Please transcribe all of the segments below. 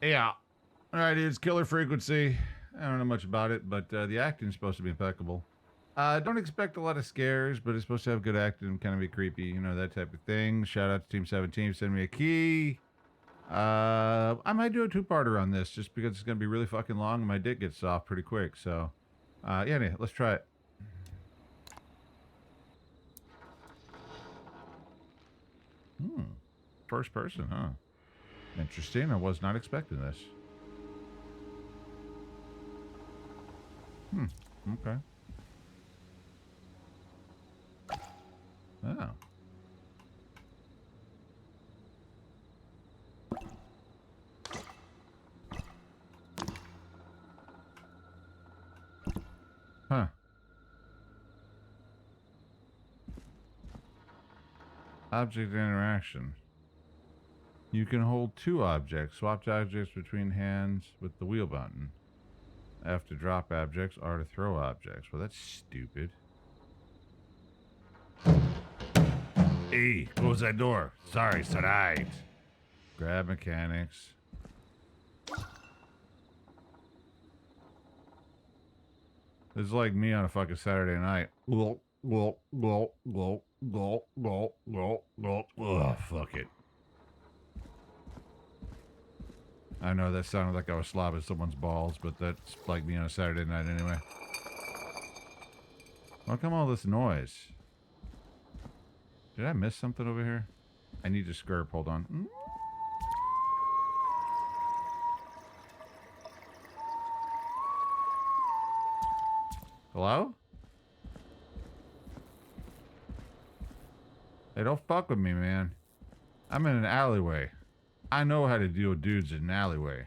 Yeah. All right, it's KillerFrequency. I don't know much about it, but the acting's supposed to be impeccable. Don't expect a lot of scares, but it's supposed to have good acting and kind of be creepy, you know, that type of thing. Shout out to Team 17, send me a key. I might do a two-parter on this just because it's going to be really fucking long and my dick gets soft pretty quick. So, yeah, anyway, let's try it. First person, huh? Interesting. I was not expecting this. Okay. Oh. Huh. Object interaction. You can hold two objects. Swap objects between hands with the wheel button. F to drop objects, R to throw objects. Well, that's stupid. E, close that door. Sorry, it's alright. Grab mechanics. This is like me on a fucking Saturday night. Ugh, fuck it. I know that sounded like I was slobbing someone's balls, but that's like me on a Saturday night anyway. How come all this noise? Did I miss something over here? I need to scurp. Hold on. Hello? Hey, don't fuck with me, man. I'm in an alleyway. I know how to deal with dudes in an alleyway.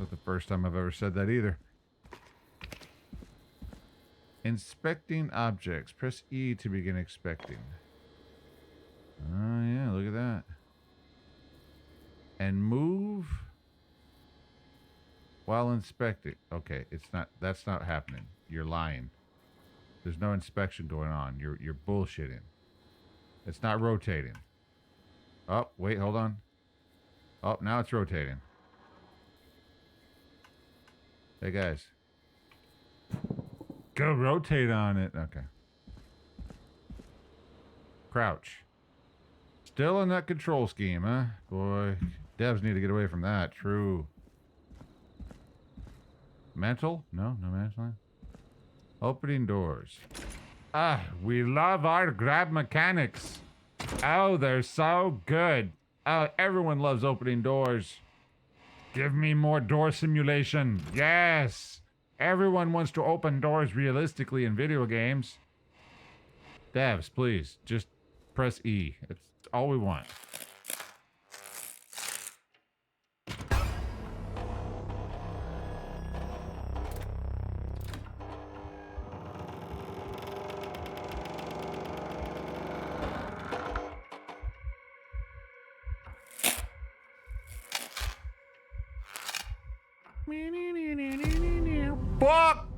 Not the first time I've ever said that either. Inspecting objects. Press E to begin inspecting. Oh, yeah, look at that. And move while inspecting. Okay, that's not happening. You're lying. There's no inspection going on. You're bullshitting. It's not rotating. Oh, wait, hold on. Oh, now it's rotating. Hey, guys. Go rotate on it. Okay. Crouch. Still in that control scheme, huh? Boy, devs need to get away from that. True. Mantle? No mantle. Opening doors. Ah, we love our grab mechanics. Oh, they're so good. Oh, everyone loves opening doors. Give me more door simulation. Yes. Everyone wants to open doors realistically in video games. Devs, please, just press E. It's all we want. Fuck!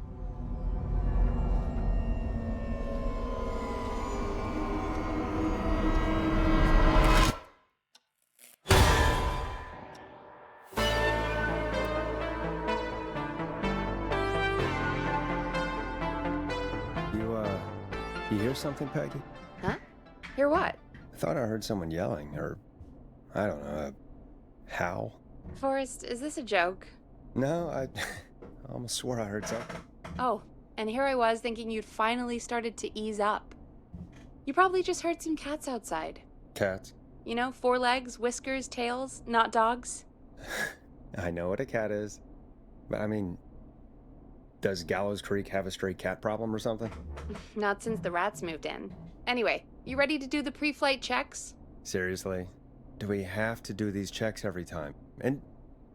You hear something, Peggy? Huh? Hear what? I thought I heard someone yelling, or I don't know, a howl. Forrest, is this a joke? No, I almost swore I heard something. Oh, and here I was thinking you'd finally started to ease up. You probably just heard some cats outside. Cats? You know, 4 legs, whiskers, tails, not dogs. I know what a cat is, but I mean, does Gallows Creek have a stray cat problem or something? Not since the rats moved in. Anyway, you ready to do the pre-flight checks? Seriously? Do we have to do these checks every time? And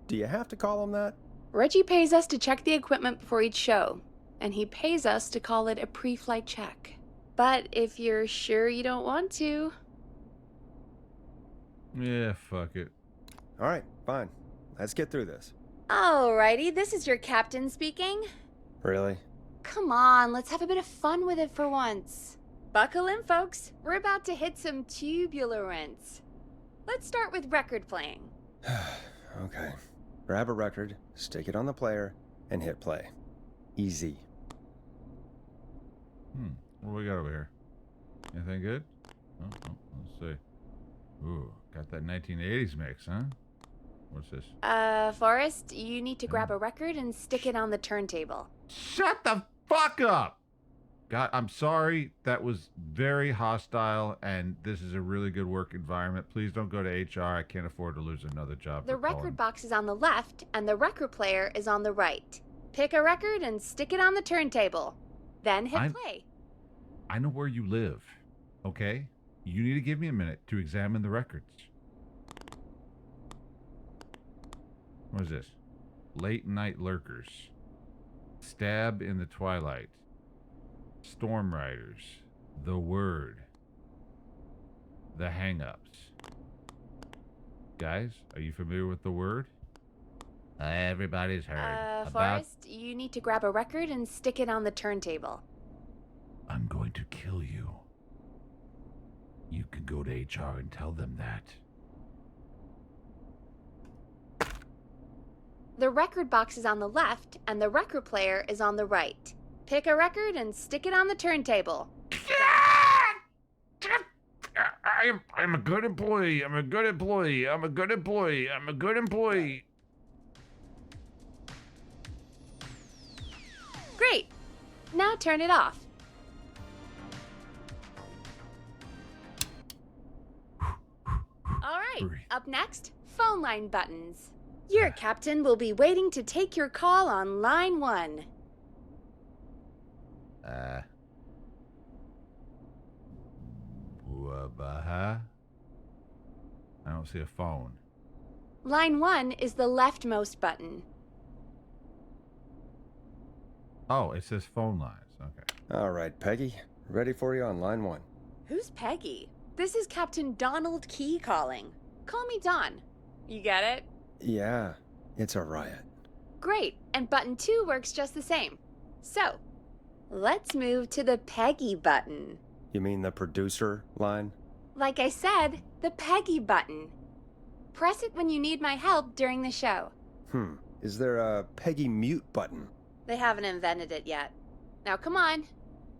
do you have to call them that? Reggie pays us to check the equipment before each show, and he pays us to call it a pre-flight check. But if you're sure you don't want to... Yeah, fuck it. All right, fine. Let's get through this. Alrighty, this is your captain speaking. Really? Come on, let's have a bit of fun with it for once. Buckle in, folks. We're about to hit some turbulence. Let's start with record playing. Okay. Grab a record, stick it on the player, and hit play. Easy. What do we got over here? Anything good? Oh, let's see. Ooh, got that 1980s mix, huh? What's this? Forrest, you need to grab a record and stick it on the turntable. Shut the fuck up! God, I'm sorry. That was very hostile, and this is a really good work environment. Please don't go to HR. I can't afford to lose another job. The record box is on the left, and the record player is on the right. Pick a record and stick it on the turntable. Then hit play. I know where you live, okay? You need to give me a minute to examine the records. What is this? Late Night Lurkers. Stab in the Twilight. Storm Riders. The Word. The Hang-Ups. Guys, are you familiar with The Word? Everybody's heard. Forrest, you need to grab a record and stick it on the turntable. I'm going to kill you. You can go to HR and tell them that. The record box is on the left, and the record player is on the right. Pick a record and stick it on the turntable. I'm a good employee. I'm a good employee. I'm a good employee. I'm a good employee. Great. Now turn it off. All right, up next, phone line buttons. Your captain will be waiting to take your call on line 1. I don't see a phone. Line 1 is the leftmost button. Oh, it says phone lines. Okay. All right, Peggy. Ready for you on line 1. Who's Peggy? This is Captain Donald Key calling. Call me Don. You get it? Yeah, it's a riot. Great, and button 2 works just the same. So, let's move to the Peggy button. You mean the producer line? Like I said, the Peggy button. Press it when you need my help during the show. Is there a Peggy mute button? They haven't invented it yet. Now come on.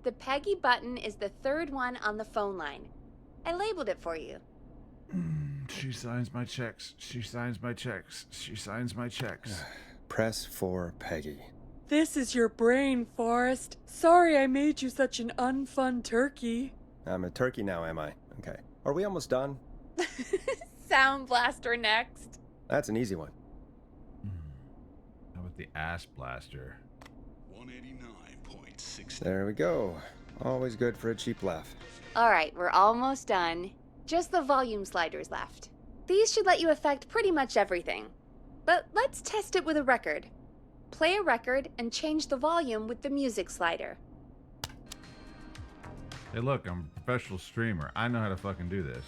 The Peggy button is the third one on the phone line. I labeled it for you. She signs my checks. She signs my checks. She signs my checks. Press for Peggy. This is your brain, Forrest. Sorry I made you such an unfun turkey. I'm a turkey now, am I? Okay. Are we almost done? Sound Blaster next. That's an easy one. How about the ass blaster? 189.6. There we go. Always good for a cheap laugh. All right, we're almost done. Just the volume sliders left. These should let you affect pretty much everything. But let's test it with a record. Play a record and change the volume with the music slider. Hey, look, I'm a professional streamer. I know how to fucking do this.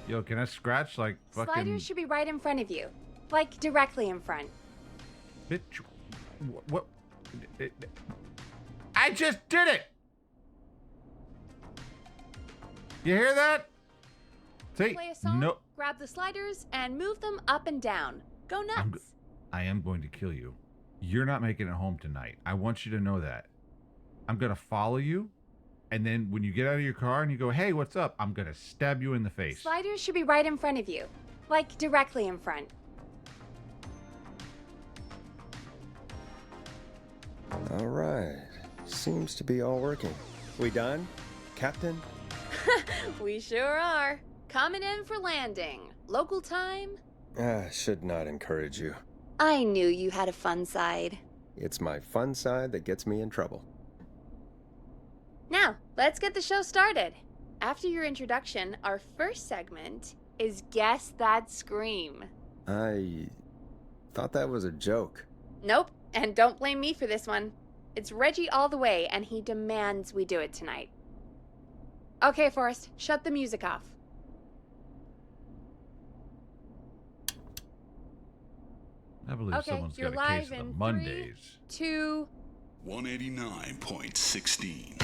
Yo, can I scratch like fucking... Sliders should be right in front of you. Like directly in front. Bitch, what? I just did it! You hear that? See? Play a song, no. grab the sliders, and move them up and down. Go nuts. I am going to kill you. You're not making it home tonight. I want you to know that. I'm going to follow you, and then when you get out of your car and you go, hey, what's up? I'm going to stab you in the face. Sliders should be right in front of you. Like directly in front. All right. Seems to be all working. We done, Captain? We sure are. Coming in for landing. Local time? Should not encourage you. I knew you had a fun side. It's my fun side that gets me in trouble. Now, let's get the show started. After your introduction, our first segment is Guess That Scream. I thought that was a joke. Nope, and don't blame me for this one. It's Reggie all the way, and he demands we do it tonight. Okay, Forrest, shut the music off. I believe Okay, someone's you're got a case live of the in Mondays. 3, 2... 189.16.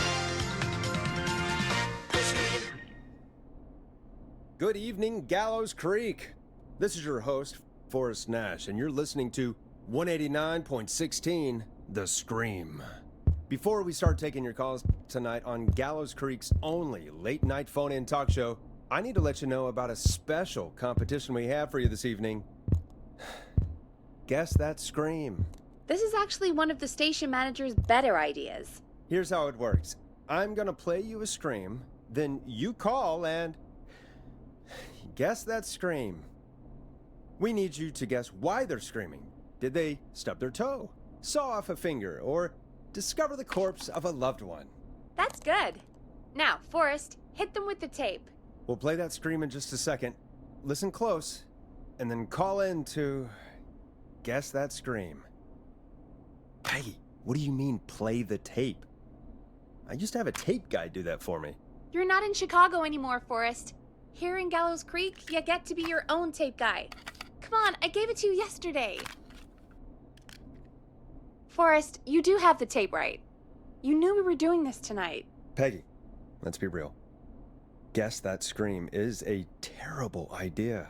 Good evening, Gallows Creek. This is your host, Forrest Nash, and you're listening to 189.16, The Scream. Before we start taking your calls tonight on Gallows Creek's only late-night phone-in talk show, I need to let you know about a special competition we have for you this evening. Guess that scream. This is actually one of the station manager's better ideas. Here's how it works. I'm gonna play you a scream, then you call and guess that scream. We need you to guess why they're screaming. Did they stub their toe, saw off a finger, or discover the corpse of a loved one? That's good. Now, Forrest, hit them with the tape. We'll play that scream in just a second. Listen close, and then call in to guess that scream. Peggy, what do you mean play the tape? I used to have a tape guy do that for me. You're not in Chicago anymore, Forrest. Here in Gallows Creek, you get to be your own tape guy. Come on, I gave it to you yesterday. Forrest, you do have the tape right. You knew we were doing this tonight. Peggy, let's be real. Guess that scream is a terrible idea.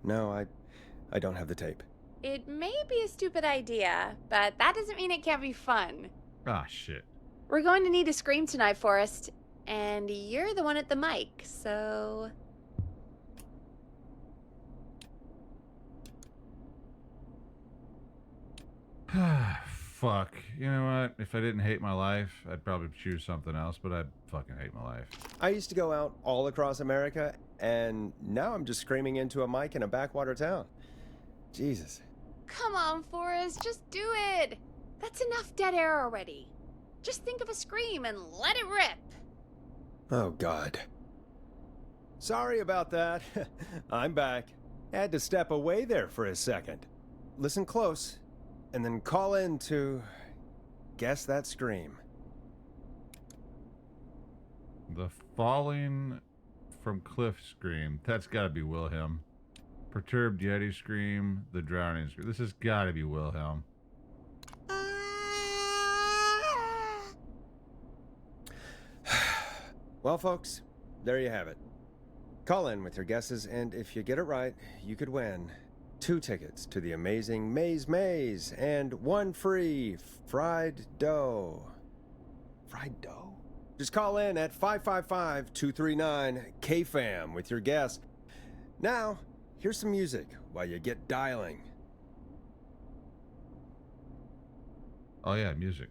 No, I don't have the tape. It may be a stupid idea, but that doesn't mean it can't be fun. Ah, shit. We're going to need a scream tonight, Forrest. And you're the one at the mic, so... Fuck. You know what? If I didn't hate my life, I'd probably choose something else, but I'd fucking hate my life. I used to go out all across America, and now I'm just screaming into a mic in a backwater town. Jesus. Come on, Forrest, just do it. That's enough dead air already. Just think of a scream and let it rip. Oh, God. Sorry about that. I'm back. Had to step away there for a second. Listen close, and then call in to guess that scream. The falling from cliff scream. That's gotta be Wilhelm. Perturbed Yeti scream. The drowning scream. This has gotta be Wilhelm. Well, folks, there you have it. Call in with your guesses, and if you get it right, you could win 2 tickets to the amazing Maze and 1 free fried dough. Fried dough? Just call in at 555-239-KFAM with your guess. Now, here's some music while you get dialing. Oh yeah, music.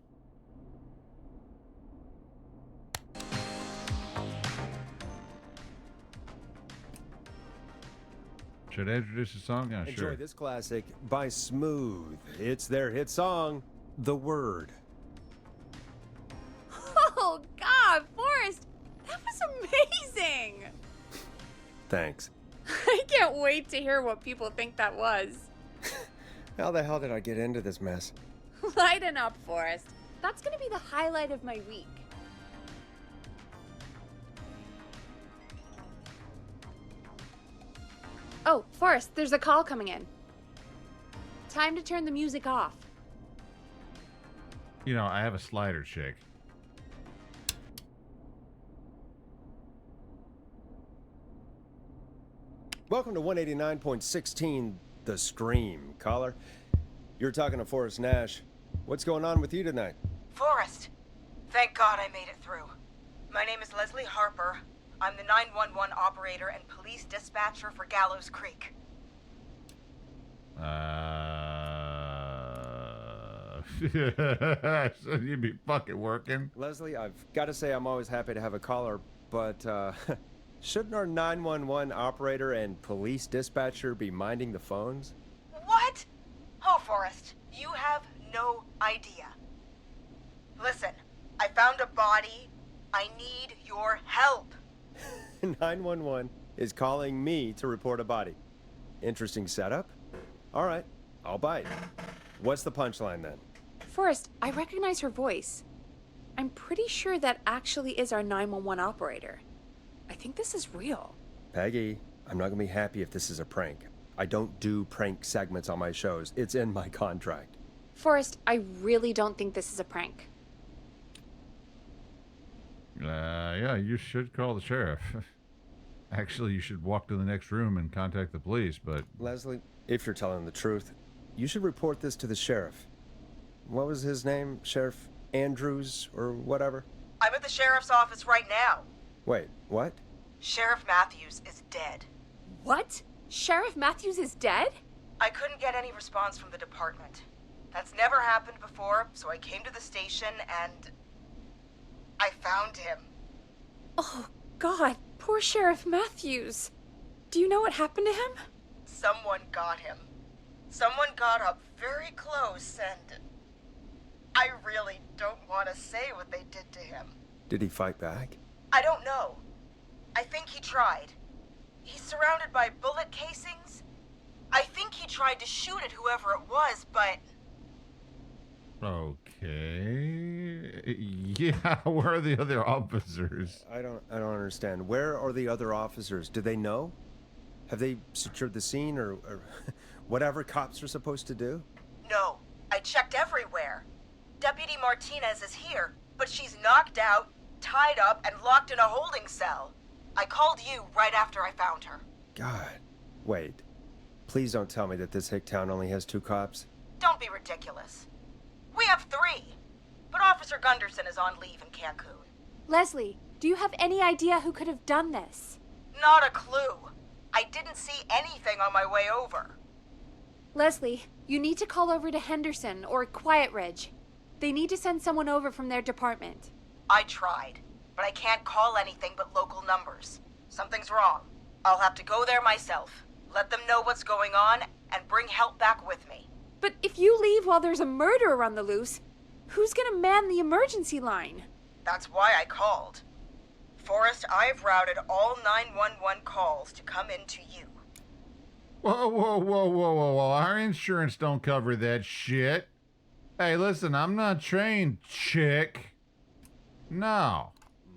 Should I introduce a song? Yeah, Enjoy sure. this classic by Smooth. It's their hit song, The Word. Oh, God, Forrest, that was amazing. Thanks. I can't wait to hear what people think that was. How the hell did I get into this mess? Lighten up, Forrest. That's gonna be the highlight of my week. Oh, Forrest, there's a call coming in. Time to turn the music off. You know, I have a slider chick. Welcome to 189.16, The Scream. Caller, you're talking to Forrest Nash. What's going on with you tonight? Forrest, thank God I made it through. My name is Leslie Harper. I'm the 911 operator and police dispatcher for Gallows Creek. So you'd be fucking working. Leslie, I've got to say I'm always happy to have a caller, but shouldn't our 911 operator and police dispatcher be minding the phones? What? Oh, Forrest, you have no idea. Listen, I found a body. I need your help. 911 is calling me to report a body. Interesting setup. All right, I'll bite. What's the punchline then? Forrest, I recognize her voice. I'm pretty sure that actually is our 911 operator. I think this is real. Peggy, I'm not gonna be happy if this is a prank. I don't do prank segments on my shows. It's in my contract. Forrest, I really don't think this is a prank. Yeah, you should call the sheriff. Actually, you should walk to the next room and contact the police, but... Leslie, if you're telling the truth, you should report this to the sheriff. What was his name? Sheriff Andrews or whatever? I'm at the sheriff's office right now. Wait, what? Sheriff Matthews is dead. What? Sheriff Matthews is dead? I couldn't get any response from the department. That's never happened before, so I came to the station and... I found him. Oh, God. Poor Sheriff Matthews. Do you know what happened to him? Someone got him. Someone got up very close and... I really don't want to say what they did to him. Did he fight back? I don't know. I think he tried. He's surrounded by bullet casings. I think he tried to shoot at whoever it was, but... Okay. Yeah, where are the other officers? I don't understand. Where are the other officers? Do they know? Have they secured the scene or whatever cops are supposed to do? No, I checked everywhere. Deputy Martinez is here, but she's knocked out, tied up, and locked in a holding cell. I called you right after I found her. God. Wait. Please don't tell me that this hick town only has 2 cops. Don't be ridiculous. We have 3, but Officer Gunderson is on leave in Cancun. Leslie, do you have any idea who could have done this? Not a clue. I didn't see anything on my way over. Leslie, you need to call over to Henderson or Quiet Ridge. They need to send someone over from their department. I tried, but I can't call anything but local numbers. Something's wrong. I'll have to go there myself, let them know what's going on, and bring help back with me. But if you leave while there's a murderer on the loose, who's gonna man the emergency line? That's why I called. Forrest, I've routed all 911 calls to come in to you. Whoa, whoa, whoa, whoa, whoa, whoa. Our insurance don't cover that shit. Hey, listen, I'm not trained, chick. No.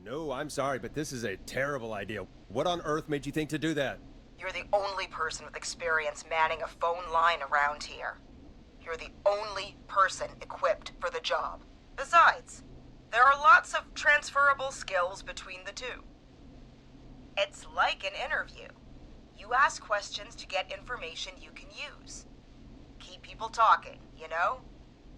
No, I'm sorry, but this is a terrible idea. What on earth made you think to do that? You're the only person with experience manning a phone line around here. You're the only person equipped for the job. Besides, there are lots of transferable skills between the two. It's like an interview. You ask questions to get information you can use. Keep people talking, you know?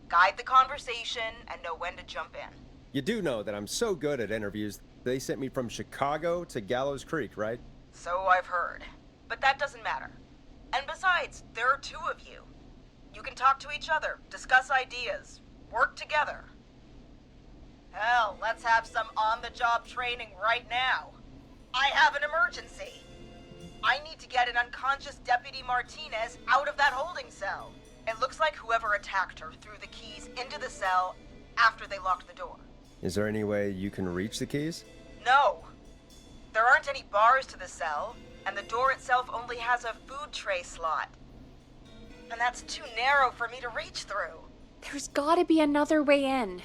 Guide the conversation and know when to jump in. You do know that I'm so good at interviews, they sent me from Chicago to Gallows Creek, right? So I've heard. But that doesn't matter. And besides, there are 2 of you. You can talk to each other, discuss ideas, work together. Hell, let's have some on-the-job training right now. I have an emergency. I need to get an unconscious Deputy Martinez out of that holding cell. It looks like whoever attacked her threw the keys into the cell after they locked the door. Is there any way you can reach the keys? No. There aren't any bars to the cell, and the door itself only has a food tray slot. And that's too narrow for me to reach through. There's gotta be another way in.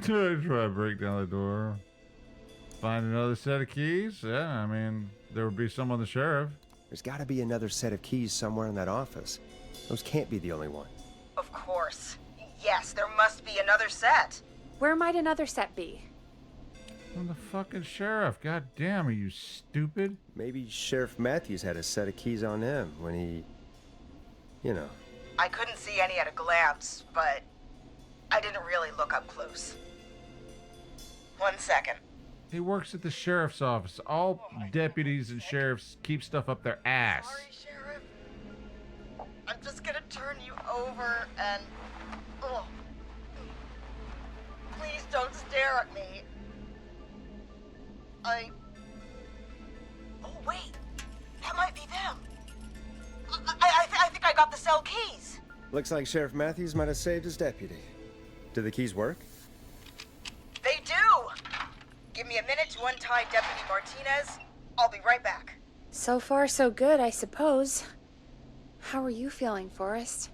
Try to break down the door. Find another set of keys? Yeah, I mean, there would be some on the sheriff. There's gotta be another set of keys somewhere in that office. Those can't be the only one. Of course. Yes, there must be another set. Where might another set be? I'm the fucking sheriff. God damn, are you stupid? Maybe Sheriff Matthews had a set of keys on him when he... You know. I couldn't see any at a glance, but I didn't really look up close. 1 second. He works at the sheriff's office. All deputies and sheriffs keep stuff up their ass. Sorry, Sheriff. I'm just gonna turn you over and... Oh. Please don't stare at me. Oh, wait. That might be them. I think I got the cell keys. Looks like Sheriff Matthews might have saved his deputy. Do the keys work? They do. Give me a minute to untie Deputy Martinez. I'll be right back. So far, so good, I suppose. How are you feeling, Forrest?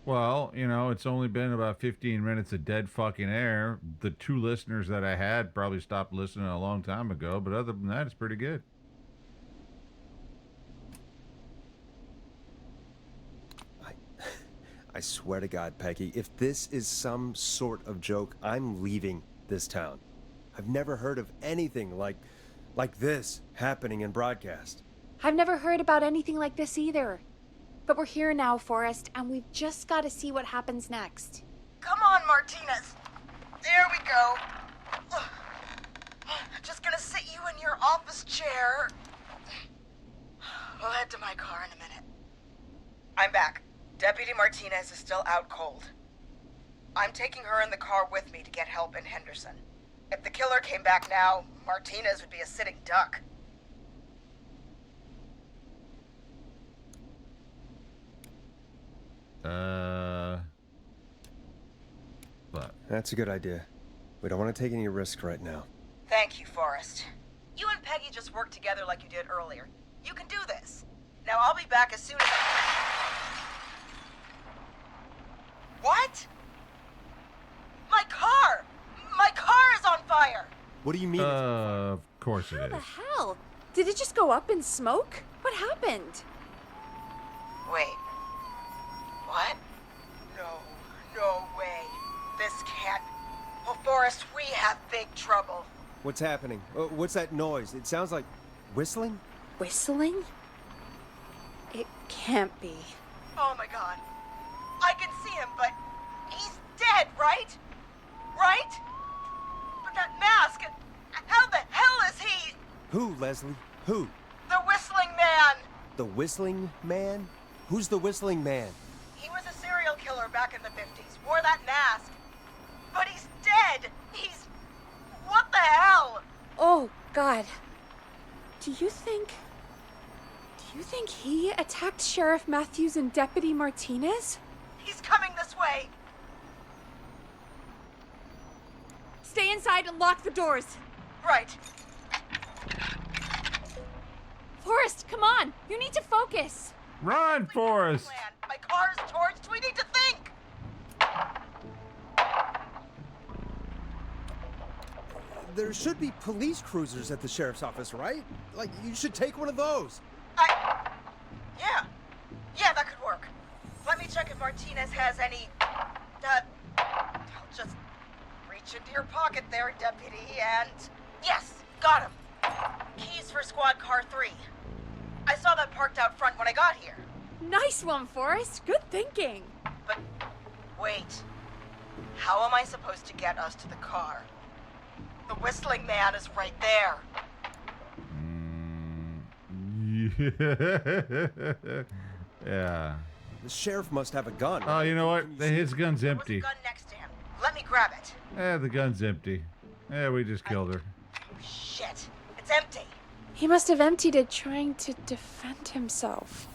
Well, you know, it's only been about 15 minutes of dead fucking air. The 2 listeners that I had probably stopped listening a long time ago, but other than that, it's pretty good. I swear to God, Peggy, if this is some sort of joke, I'm leaving this town. I've never heard of anything like this happening in broadcast. I've never heard about anything like this either. But we're here now, Forrest, and we've just got to see what happens next. Come on, Martinez. There we go. Just gonna sit you in your office chair. We'll head to my car in a minute. I'm back. Deputy Martinez is still out cold. I'm taking her in the car with me to get help in Henderson. If the killer came back now, Martinez would be a sitting duck. What? That's a good idea. We don't want to take any risk right now. Thank you, Forrest. You and Peggy just worked together like you did earlier. You can do this. Now I'll be back as soon as What? My car! My car is on fire! What do you mean? Of course it How is. the hell? Did it just go up in smoke? What happened? Wait. What? No way. This can't... Oh, Forrest, we have big trouble. What's happening? What's that noise? It sounds like whistling? Whistling? It can't be. Oh my god. I can see him, but he's dead, right? Right? But that mask, how the hell is he? Who, Leslie? Who? The whistling man! The whistling man? Who's the whistling man? He was a serial killer back in the 50s, wore that mask. But he's dead! He's... What the hell? Oh, God. Do you think he attacked Sheriff Matthews and Deputy Martinez? He's coming this way! Stay inside and lock the doors. Right. Forrest, come on. You need to focus. Run, Forrest! Plan. My car's torched. We need to think. There should be police cruisers at the sheriff's office, right? Like, you should take one of those. Yeah, that could work. Let me check if Martinez has any... I'll just reach into your pocket there, Deputy, and... Yes, got him. Keys for Squad Car 3. I saw that parked out front when I got here. Nice one, Forrest. Good thinking. But wait. How am I supposed to get us to the car? The whistling man is right there. Yeah. The sheriff must have a gun. Oh, you know what? Can you see His gun's There was a empty. gun next to him. Let me grab it. Yeah, the gun's empty. Yeah, we just killed her. Oh, shit. It's empty. He must have emptied it trying to defend himself.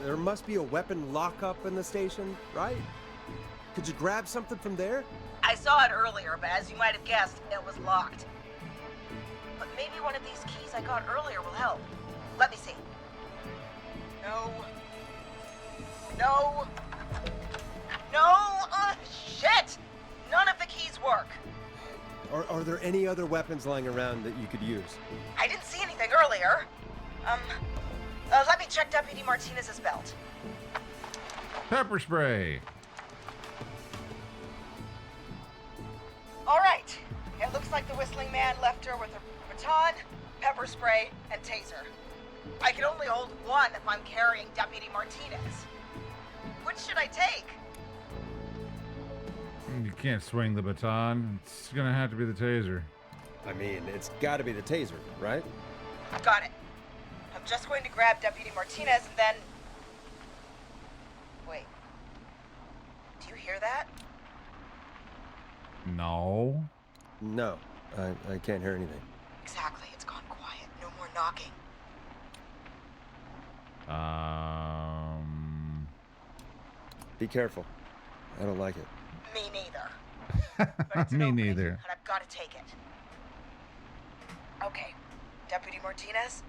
There must be a weapon lockup in the station, right? Could you grab something from there? I saw it earlier, but as you might have guessed, it was locked. But maybe one of these keys I got earlier will help. Let me see. No. No. No! Shit! None of the keys work. Are there any other weapons lying around that you could use? I didn't see anything earlier. Let me check Deputy Martinez's belt. Pepper spray. All right. It looks like the whistling man left her with a baton, pepper spray, and taser. I can only hold one if I'm carrying Deputy Martinez. Which should I take? You can't swing the baton. It's gonna have to be the taser. I mean, it's gotta be the taser, right? Got it. I'm just going to grab Deputy Martinez and then... Wait. Do you hear that? No. No, I can't hear anything. Exactly. It's gone quiet. No more knocking. Be careful. I don't like it. Me neither. But it's an Me opening, neither. And I've got to take it. Okay. Deputy Martinez,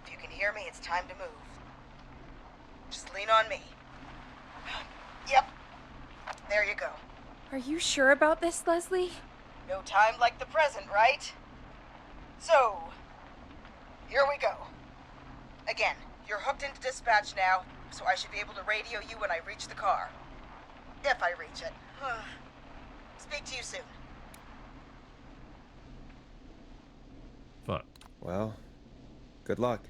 if you can hear me, it's time to move. Just lean on me. Yep. There you go. Are you sure about this, Leslie? No time like the present, right? So, here we go. Again, you're hooked into dispatch now, so I should be able to radio you when I reach the car. If I reach it. Speak to you soon. Fuck. Well, good luck.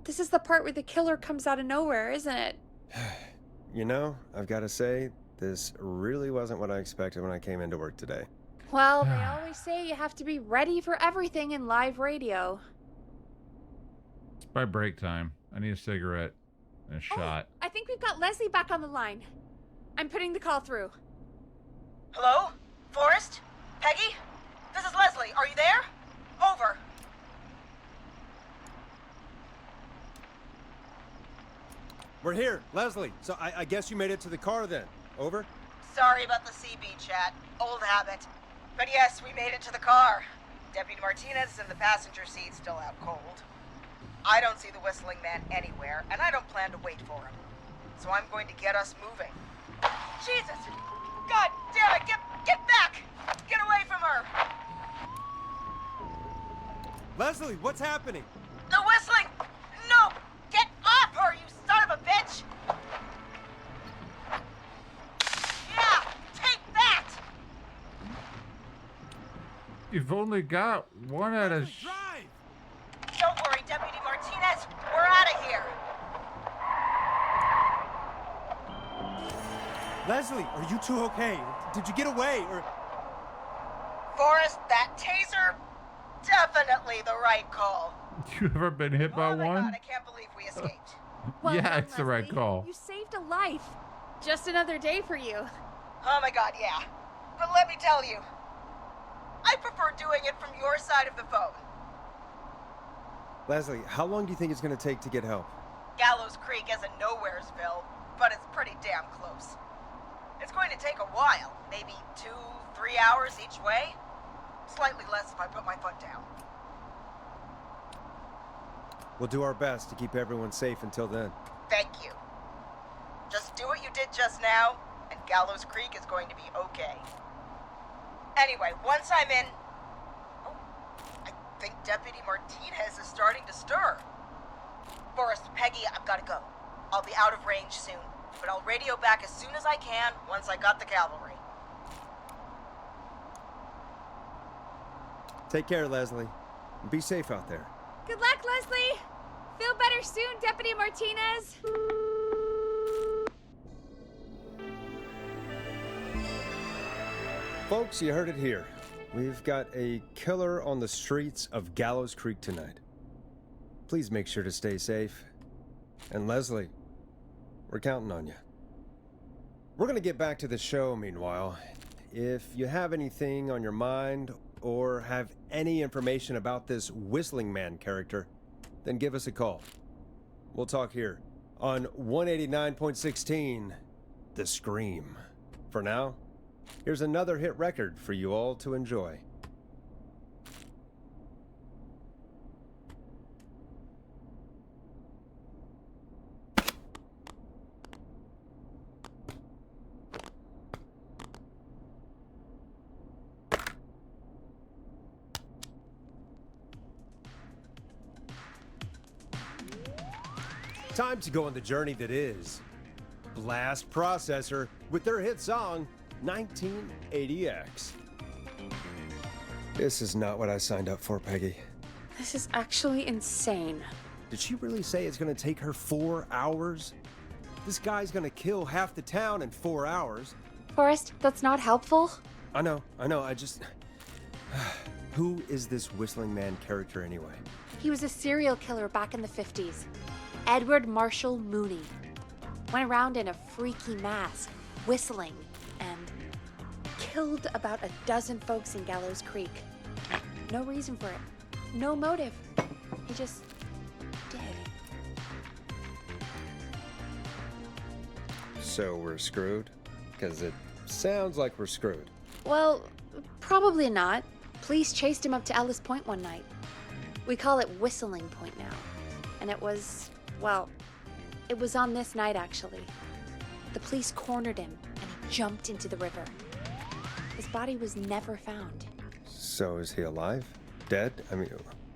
This is the part where the killer comes out of nowhere, isn't it? You know, I've got to say, this really wasn't what I expected when I came into work today. Well, they always say you have to be ready for everything in live radio. It's by break time. I need a cigarette and a shot. I think we've got Leslie back on the line. I'm putting the call through. Hello? Forrest? Peggy? This is Leslie. Are you there? Over. We're here, Leslie. So I guess you made it to the car then. Over? Sorry about the CB chat. Old habit. But yes, we made it to the car. Deputy Martinez is in the passenger seat, still out cold. I don't see the whistling man anywhere, and I don't plan to wait for him. So I'm going to get us moving. Jesus! God damn it! Get back! Get away from her! Leslie, what's happening? The whistling! No! Get off her, you son of a bitch! Yeah! Take that! You've only got one out of... Drive! Don't worry, Deputy Martinez. We're out of here. Leslie, are you two okay? Did you get away or... Forrest, that taser, definitely the right call. You ever been hit by Oh my one? God, I can't believe we escaped. Well Yeah, done, it's the right Leslie. call. You saved a life. Just another day for you. Oh my God, yeah. But let me tell you, I prefer doing it from your side of the phone. Leslie, how long do you think it's going to take to get help? Gallows Creek isn't Nowheresville, but it's pretty damn close. It's going to take a while, maybe 2-3 hours each way. Slightly less if I put my foot down. We'll do our best to keep everyone safe until then. Thank you. Just do what you did just now, and Gallows Creek is going to be okay. Anyway, once I'm in... Oh, I think Deputy Martinez is starting to stir. Forrest, Peggy, I've got to go. I'll be out of range soon, but I'll radio back as soon as I can once I got the cavalry. Take care, Leslie. And be safe out there. Good luck, Leslie. Feel better soon, Deputy Martinez. Folks, you heard it here. We've got a killer on the streets of Gallows Creek tonight. Please make sure to stay safe. And Leslie, we're counting on you. We're gonna get back to the show meanwhile. If you have anything on your mind or have any information about this Whistling Man character, then give us a call. We'll talk here on 189.16, The Scream. For now, here's another hit record for you all to enjoy. Time to go on the journey that is Blast Processor with their hit song 1980X. This is not what I signed up for, Peggy. This is actually insane. Did she really say it's gonna take her 4 hours? This guy's gonna kill half the town in 4 hours. Forrest, that's not helpful. I know, I just... Who is this Whistling Man character anyway? He was a serial killer back in the 50s. Edward Marshall Mooney. Went around in a freaky mask, whistling, and killed about a dozen folks in Gallows Creek. No reason for it. No motive. He just did. So we're screwed? Because it sounds like we're screwed. Well, probably not. Police chased him up to Ellis Point one night. We call it Whistling Point now. And it was, well, it was on this night actually. The police cornered him and he jumped into the river. His body was never found. So is he alive? Dead? I mean,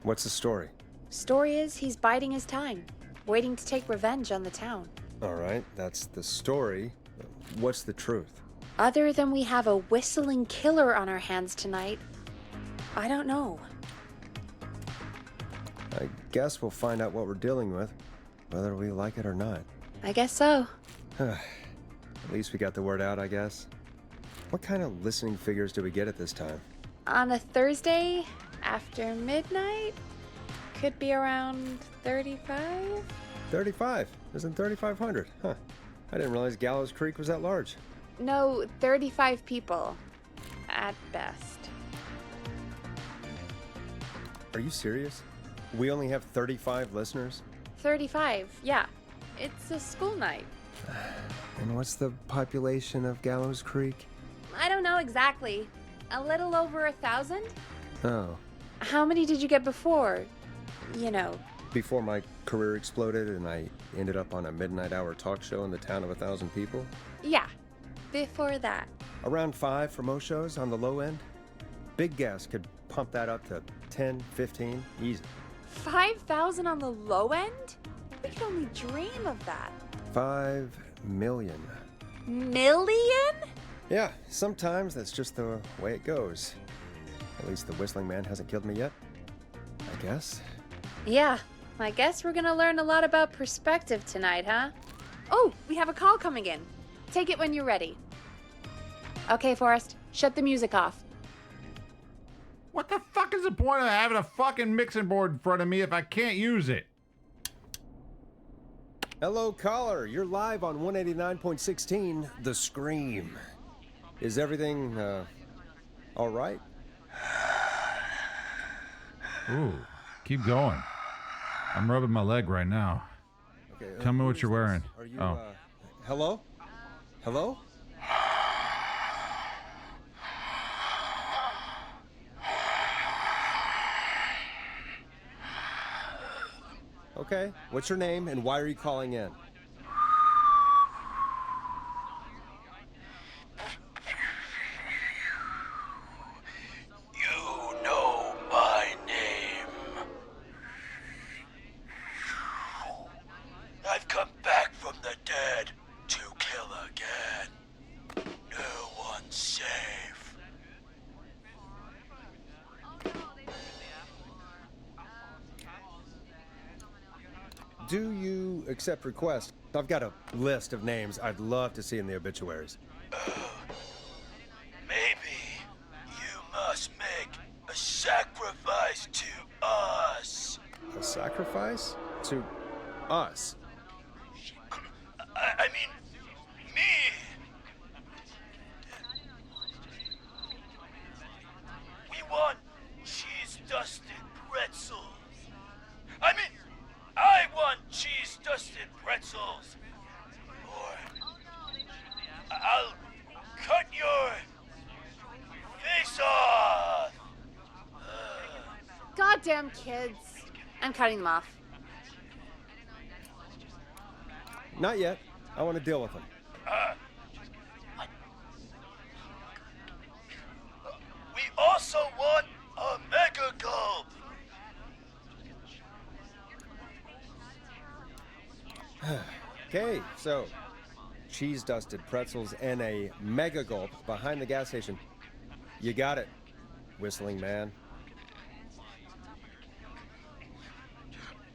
what's the story? Story is he's biding his time, waiting to take revenge on the town. All right, that's the story. What's the truth? Other than we have a whistling killer on our hands tonight, I don't know. I guess we'll find out what we're dealing with, whether we like it or not. I guess so. At least we got the word out, I guess. What kind of listening figures do we get at this time? On a Thursday after midnight? Could be around 35? 35. Isn't 3,500? Huh. I didn't realize Gallows Creek was that large. No, 35 people. At best. Are you serious? We only have 35 listeners? 35, yeah. It's a school night. And what's the population of Gallows Creek? I don't know exactly. A little over 1,000? Oh. How many did you get before? You know. Before my career exploded and I ended up on a midnight hour talk show in the town of 1,000 people? Yeah, before that. Around 5 for most shows on the low end. Big Gas could pump that up to 10, 15, easy. 5,000 on the low end? We could only dream of that. 5 million. Million? Yeah, sometimes that's just the way it goes. At least the Whistling Man hasn't killed me yet, I guess. Yeah, I guess we're gonna learn a lot about perspective tonight, huh? Oh, we have a call coming in. Take it when you're ready. Okay, Forrest, shut the music off. What the fuck is the point of having a fucking mixing board in front of me if I can't use it? Hello, caller. You're live on 189.16, The Scream. Is everything, all right? Ooh, keep going. I'm rubbing my leg right now. Okay, Tell me who what is you're this? wearing. Are you, Oh. Hello? Hello? Okay, what's your name and why are you calling in? You know my name. I've come back from the dead to kill again. No one's safe. Do you accept requests? I've got a list of names I'd love to see in the obituaries. Maybe you must make a sacrifice to us. A sacrifice? To us? I mean, me. We want cheese-dusted pretzels. I want cheese-dusted pretzels. Or I'll cut your face off. Goddamn kids. I'm cutting them off. Not yet. I want to deal with them. We also want a mega gulp. Okay, so cheese-dusted pretzels and a mega gulp behind the gas station. You got it, Whistling Man.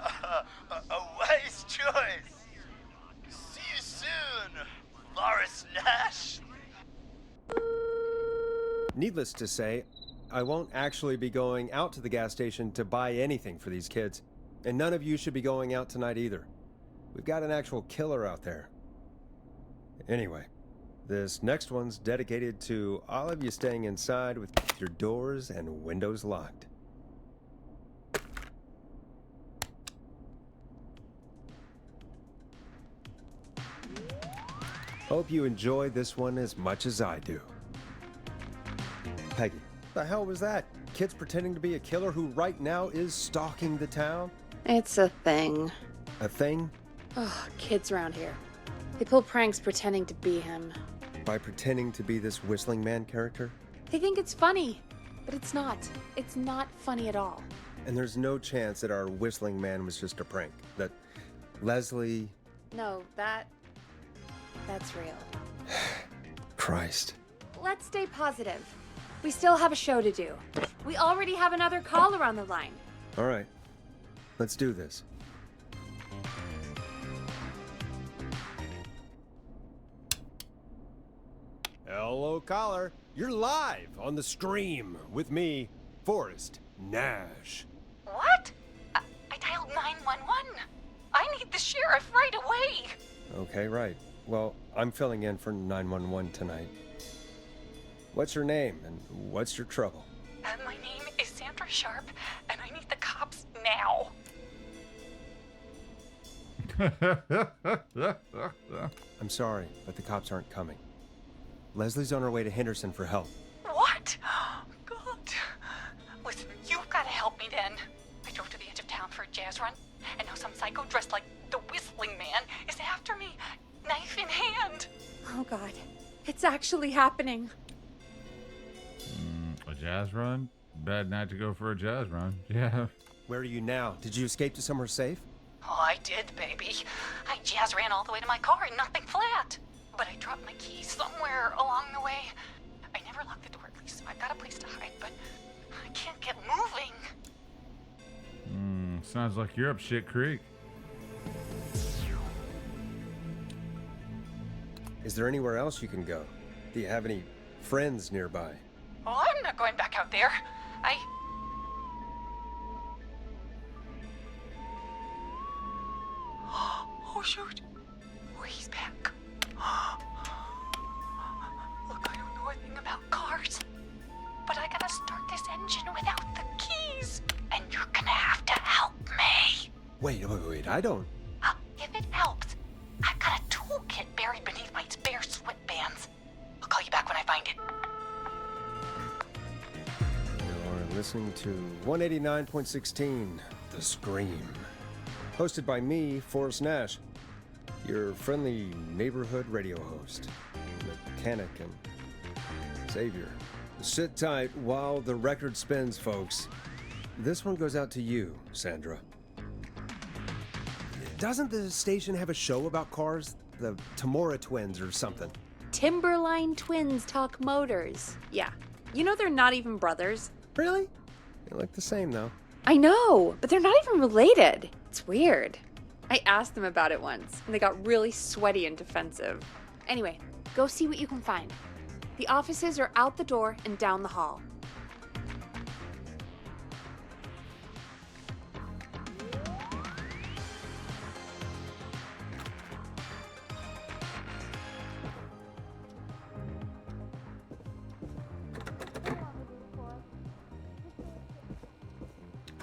A wise choice. See you soon, Loris Nash. Needless to say, I won't actually be going out to the gas station to buy anything for these kids. And none of you should be going out tonight either. We've got an actual killer out there. Anyway, this next one's dedicated to all of you staying inside with your doors and windows locked. Hope you enjoy this one as much as I do. Peggy, the hell was that? Kids pretending to be a killer who right now is stalking the town? It's a thing. A thing? Oh, kids around here. They pull pranks pretending to be him. By pretending to be this Whistling Man character? They think it's funny, but it's not. It's not funny at all. And there's no chance that our Whistling Man was just a prank. That Leslie, No, that's real. Christ. Let's stay positive. We still have a show to do. We already have another caller on the line. All right. Let's do this. Hello, caller. You're live on the Scream with me, Forrest Nash. What? I dialed 911. I need the sheriff right away. Okay, right. Well, I'm filling in for 911 tonight. What's your name and what's your trouble? My name is Sandra Sharp, and I need the cops now. I'm sorry, but the cops aren't coming. Leslie's on her way to Henderson for help. What? God. Listen, you've got to help me then. I drove to the edge of town for a jazz run, and now some psycho dressed like the Whistling Man is after me, knife in hand. Oh God, it's actually happening. A jazz run? Bad night to go for a jazz run. Yeah. Where are you now? Did you escape to somewhere safe? Oh, I did, baby. I jazz ran all the way to my car and nothing flat. But I dropped my keys somewhere along the way. I never locked the door at least, so I've got a place to hide, but I can't get moving. Sounds like you're up shit creek. Is there anywhere else you can go? Do you have any friends nearby? Oh, I'm not going back out there. Oh, shoot. Oh, he's back. Look, I don't know a thing about cars, but I gotta start this engine without the keys. And you're gonna have to help me. Wait, I don't... If it helps, I've got a toolkit buried beneath my spare sweatbands. I'll call you back when I find it. You're listening to 189.16, The Scream. Hosted by me, Forrest Nash, your friendly neighborhood radio host, mechanic and savior. Sit tight while the record spins, folks. This one goes out to you, Sandra. Doesn't the station have a show about cars? The Tamora twins or something? Timberline twins talk motors. Yeah. You know they're not even brothers. Really? They look the same, though. I know, but they're not even related. It's weird. I asked them about it once, and they got really sweaty and defensive. Anyway, go see what you can find. The offices are out the door and down the hall.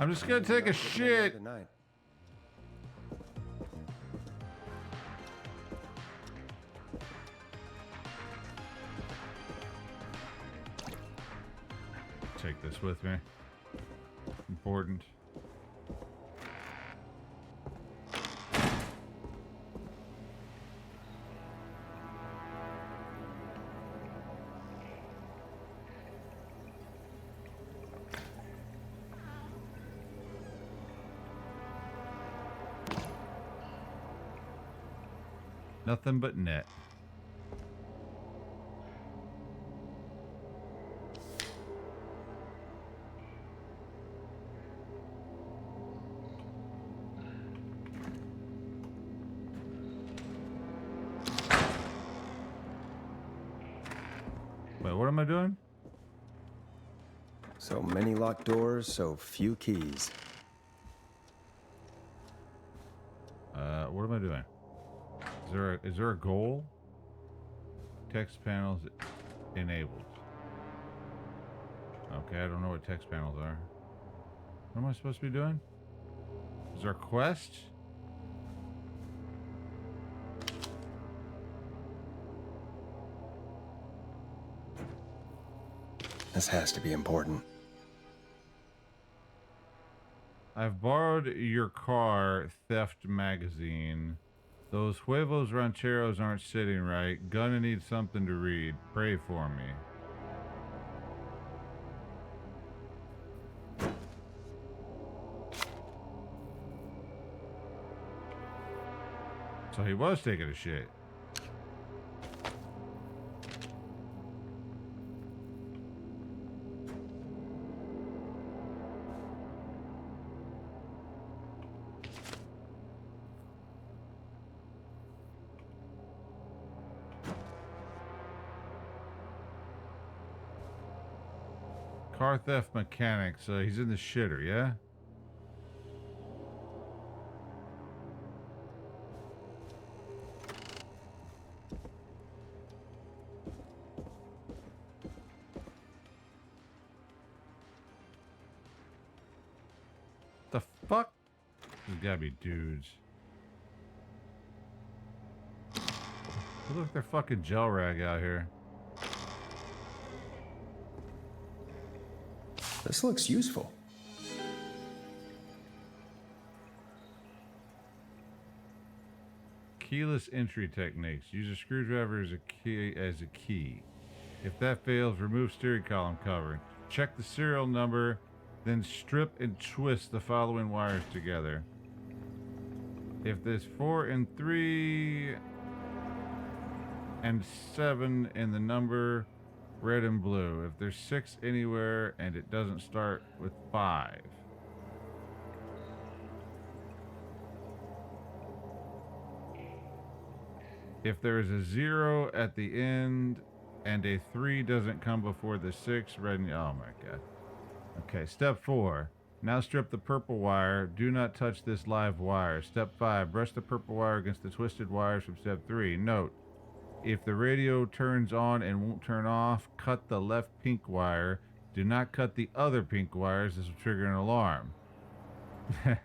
I'm just gonna take a shit. Tonight. Take this with me. Important. Nothing but net. Wait, what am I doing? So many locked doors, so few keys. What am I doing? Is there a goal? Text panels enabled. Okay, I don't know what text panels are. What am I supposed to be doing? Is there a quest? This has to be important. I've borrowed your car theft magazine. Those huevos rancheros aren't sitting right. Gonna need something to read. Pray for me. So he was taking a shit. Car theft mechanic, so he's in the shitter, yeah? The fuck? There's gotta be dudes. They look like they're fucking gel rag out here. This looks useful. Keyless entry techniques. Use a screwdriver as a key. If that fails, remove steering column covering. Check the serial number, then strip and twist the following wires together. If there's 4 and 3 and 7 in the number, red and blue. If there's 6 anywhere and it doesn't start with 5. If there is a 0 at the end and a 3 doesn't come before the 6, red and oh my god. Okay, step 4. Now strip the purple wire. Do not touch this live wire. Step 5. Brush the purple wire against the twisted wires from step 3. Note, if the radio turns on and won't turn off, cut the left pink wire. Do not cut the other pink wires. This will trigger an alarm. The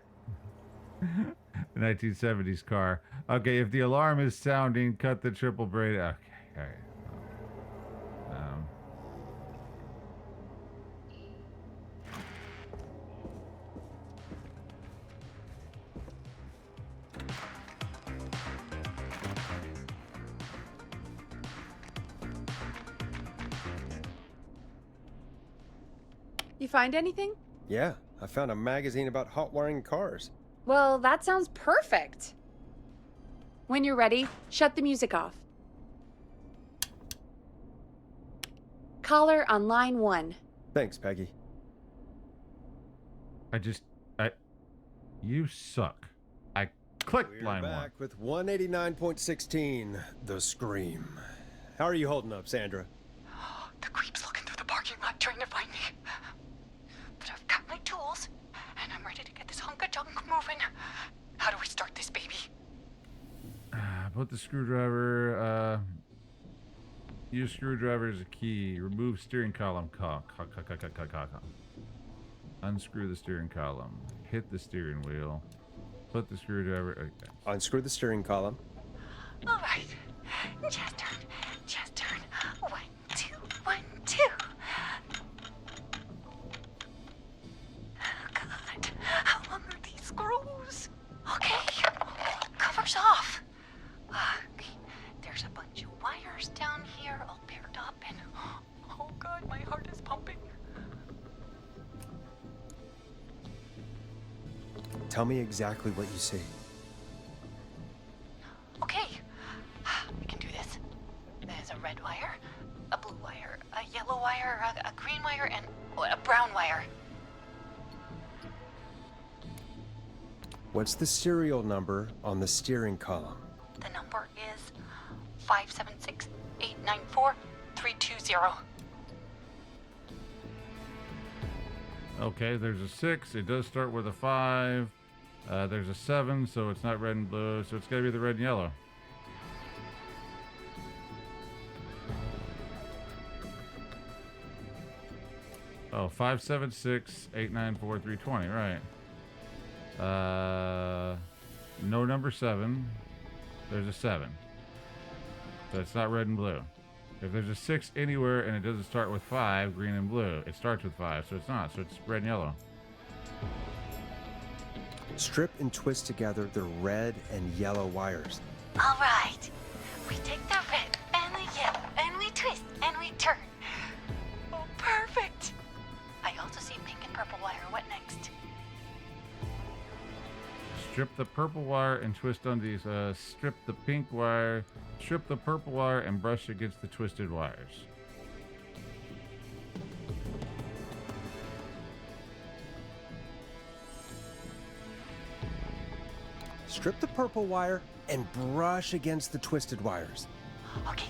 1970s car. Okay, if the alarm is sounding, cut the triple braid. Okay, all right. You find anything? Yeah, I found a magazine about hot wiring cars. Well, that sounds perfect. When you're ready, shut the music off. Caller on line 1. Thanks, Peggy. You suck. I clicked We're line 1. back with 189.16, The Scream. How are you holding up, Sandra? The creep's looking through the parking lot trying to find me. But I've got my tools, and I'm ready to get this hunk of junk moving. How do we start this baby? Put the screwdriver, use screwdriver as a key. Remove steering column. Unscrew the steering column. Hit the steering wheel. Put the screwdriver. Okay. Unscrew the steering column. All right. Just turn. Just turn. 1, 2, 1, 2. Oh, God. How long are these screws? Okay. Cover's off. Okay. There's a bunch of wires down here all paired up and... Oh, God, my heart is pumping. Tell me exactly what you see. Okay, we can do this. There's a red wire, a blue wire, a yellow wire, a green wire, and a brown wire. What's the serial number on the steering column? The number is 576-894-320. Okay, there's a 6. It does start with a 5. There's a 7, so it's not red and blue, so it's got to be the red and yellow. Oh, 576-894-320, right. No number 7. There's a 7. So it's not red and blue. If there's a 6 anywhere and it doesn't start with 5, green and blue, it starts with 5, so it's not. So it's red and yellow. Strip and twist together the red and yellow wires. All right. We take the red and the yellow and we twist and we turn. Oh, perfect. I also see pink and purple wire. What next? Strip the purple wire and twist on these. Strip the pink wire, strip the purple wire, and brush against the twisted wires. Strip the purple wire and brush against the twisted wires. Okay.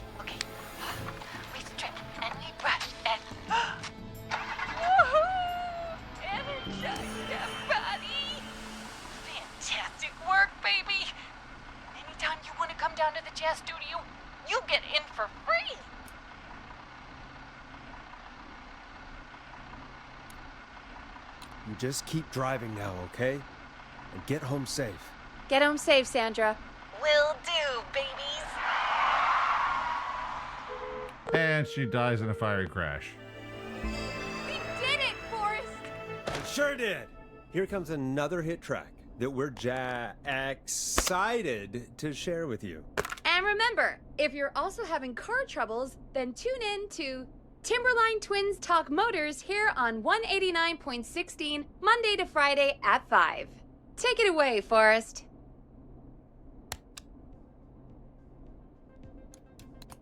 We strip and we brush and... Energize that body! Fantastic work, baby! Anytime you want to come down to the jazz studio, you get in for free! You just keep driving now, okay? And get home safe. Get home safe, Sandra. Will do, babies! And she dies in a fiery crash. We did it, Forrest! It sure did. Here comes another hit track that we're excited to share with you. And remember, if you're also having car troubles, then tune in to Timberline Twins Talk Motors here on 189.16, Monday to Friday at 5. Take it away, Forrest.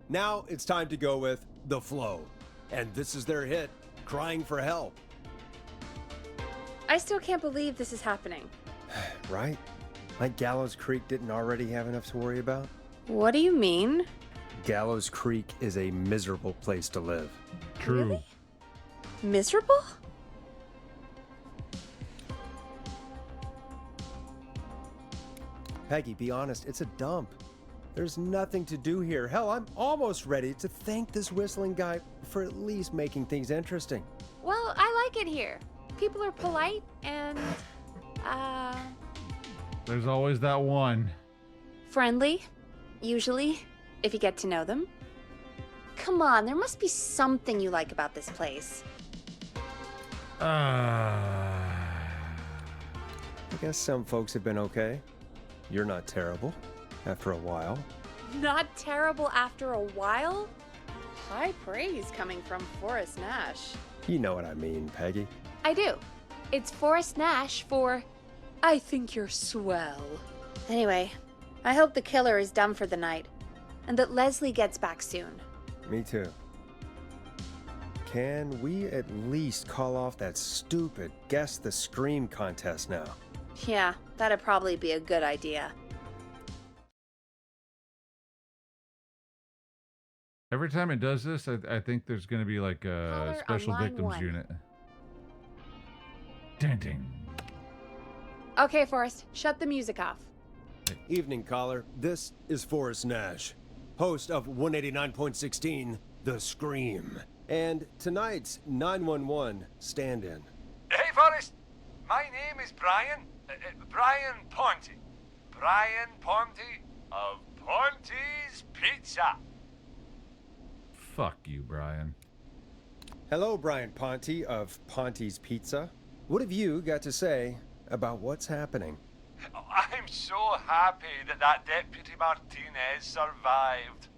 Now it's time to go with The Flow. And this is their hit, Crying for Help. I still can't believe this is happening. Right? Like Gallows Creek didn't already have enough to worry about? What do you mean? Gallows Creek is a miserable place to live. True. Really? Miserable? Peggy, be honest, it's a dump. There's nothing to do here. Hell, I'm almost ready to thank this whistling guy for at least making things interesting. Well, I like it here. People are polite and, There's always that one. friendly, usually, if you get to know them. Come on, there must be something you like about this place. I guess some folks have been okay. You're not terrible after a while. Not terrible after a while? High praise coming from Forrest Nash. You know what I mean, Peggy. I do. It's Forrest Nash for I think you're swell. Anyway, I hope the killer is done for the night and that Leslie gets back soon. Me too. Can we at least call off that stupid Guess the Scream contest now? Yeah, that'd probably be a good idea. Every time it does this, I think there's going to be like a Caller special on line victims 1. unit. Ding ding. Okay, Forrest, shut the music off. Evening, caller. This is Forrest Nash, host of 189.16, The Scream, and tonight's 911 stand-in. Hey, Forrest. My name is Brian. Brian Ponte. Brian Ponte of Ponte's Pizza. Fuck you, Brian. Hello, Brian Ponte of Ponte's Pizza. What have you got to say about what's happening? I'm so happy that Deputy Martinez survived.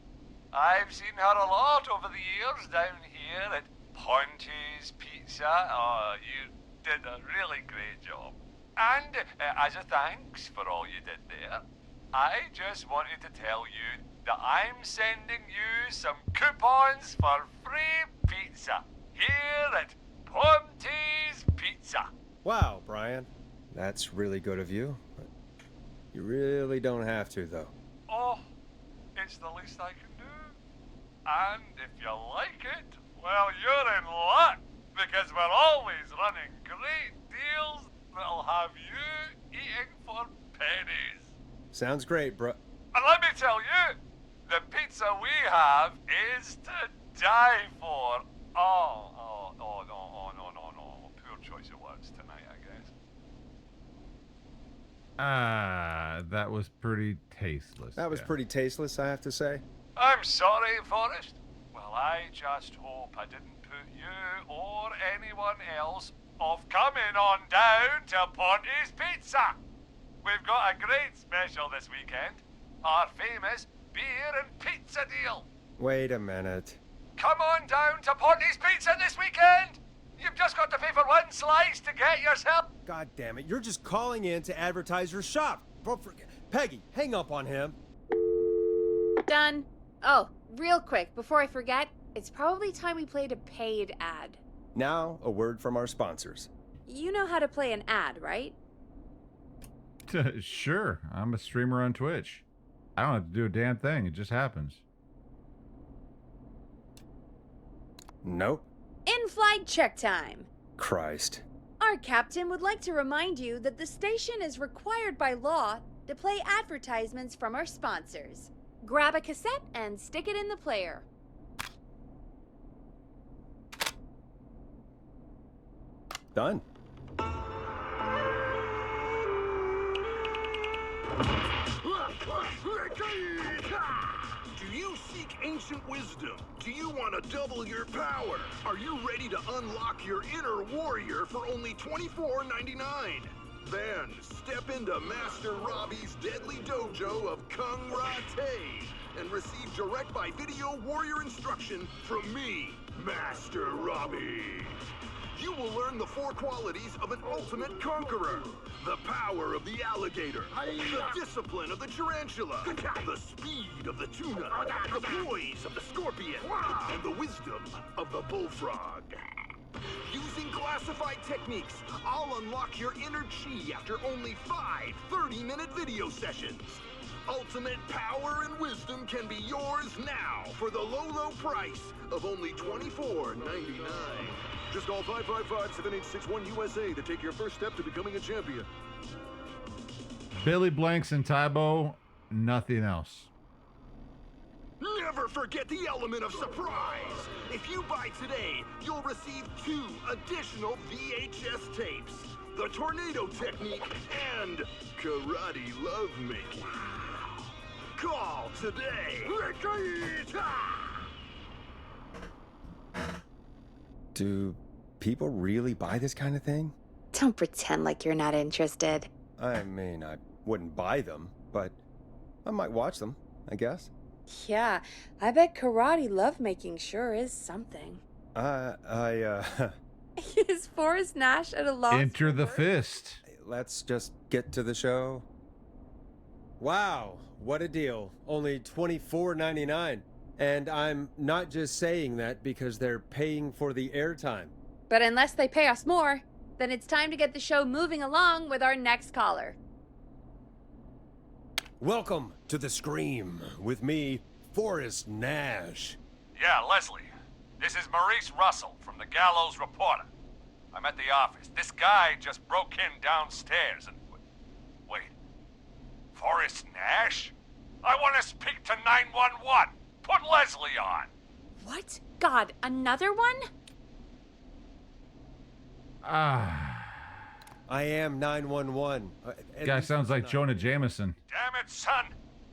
I've seen her a lot over the years down here at Ponte's Pizza. Oh, you did a really great job. And as a thanks for all you did there, I just wanted to tell you that I'm sending you some coupons for free pizza here at Ponte's Pizza. Wow, Brian. That's really good of you. But you really don't have to, though. Oh, it's the least I can do. And if you like it, well, you're in luck, because we're always running great deals that'll have you eating for pennies. Sounds great, bro. And let me tell you, the pizza we have is to die for. No. Poor choice of words tonight, I guess. That was pretty tasteless. That was yeah. pretty tasteless, I have to say. I'm sorry, Forrest. Well, I just hope I didn't put you or anyone else off coming on down to Ponte's Pizza. We've got a great special this weekend. Our famous beer and pizza deal. Wait a minute. Come on down to Ponte's Pizza this weekend. You've just got to pay for one slice to get yourself. God damn it, you're just calling in to advertise your shop. Peggy, hang up on him. Done. Oh, real quick, before I forget, it's probably time we played a paid ad. Now, a word from our sponsors. You know how to play an ad, right? Sure, I'm a streamer on Twitch. I don't have to do a damn thing. It just happens. Nope. In-flight check time. Christ. Our captain would like to remind you that the station is required by law to play advertisements from our sponsors. Grab a cassette and stick it in the player. Done. Do you seek ancient wisdom? Do you want to double your power? Are you ready to unlock your inner warrior for only $24.99? Then step into Master Robbie's deadly dojo of Kung Ra-Te and receive direct by video warrior instruction from me, Master Robbie. You will learn the 4 qualities of an ultimate conqueror. The power of the alligator, the discipline of the tarantula, the speed of the tuna, the poise of the scorpion, and the wisdom of the bullfrog. Using classified techniques, I'll unlock your inner chi after only 5 30-minute video sessions. Ultimate power and wisdom can be yours now for the low price of only $24.99. Just call 555-7861 USA to take your first step to becoming a champion. Billy Blanks and Tybo, nothing else. Never forget the element of surprise. If you buy today, you'll receive 2 additional VHS tapes, the tornado technique and karate lovemaking. Call today. Do people really buy this kind of thing? Don't pretend like you're not interested. I mean, I wouldn't buy them, but I might watch them, I guess. Yeah, I bet karate lovemaking sure is something. Is Forrest Nash at a loss? Enter the fist. Let's just get to the show. Wow, what a deal. Only $24.99. And I'm not just saying that because they're paying for the airtime. But unless they pay us more, then it's time to get the show moving along with our next caller. Welcome to The Scream with me, Forrest Nash. Yeah, Leslie. This is Maurice Russell from the Gallows Reporter. I'm at the office. This guy just broke in downstairs and... Wait. Forrest Nash? I want to speak to 911. Put Leslie on. What? God, another one? I am 911. Guy sounds like Jonah Jameson. Damn it, son.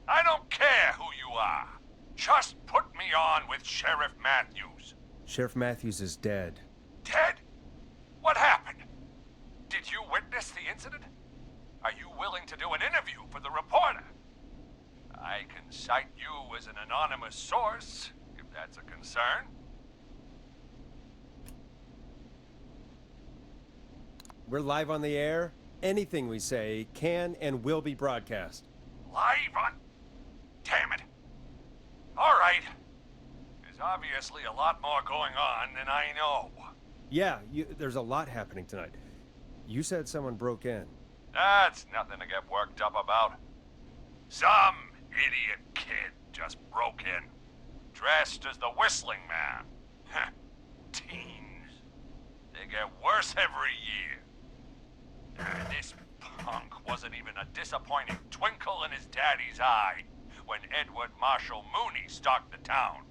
I don't care who you are. Just put me on with Sheriff Matthews. Sheriff Matthews is dead. Dead? What happened? Did you witness the incident? Are you willing to do an interview for the reporter? I can cite you as an anonymous source, if that's a concern. We're live on the air. Anything we say can and will be broadcast. Live on? Damn it. All right. There's obviously a lot more going on than I know. Yeah, there's a lot happening tonight. You said someone broke in. That's nothing to get worked up about. Some idiot kid just broke in, dressed as the Whistling Man. Heh. Teens. They get worse every year. This punk wasn't even a disappointing twinkle in his daddy's eye when Edward Marshall Mooney stalked the town.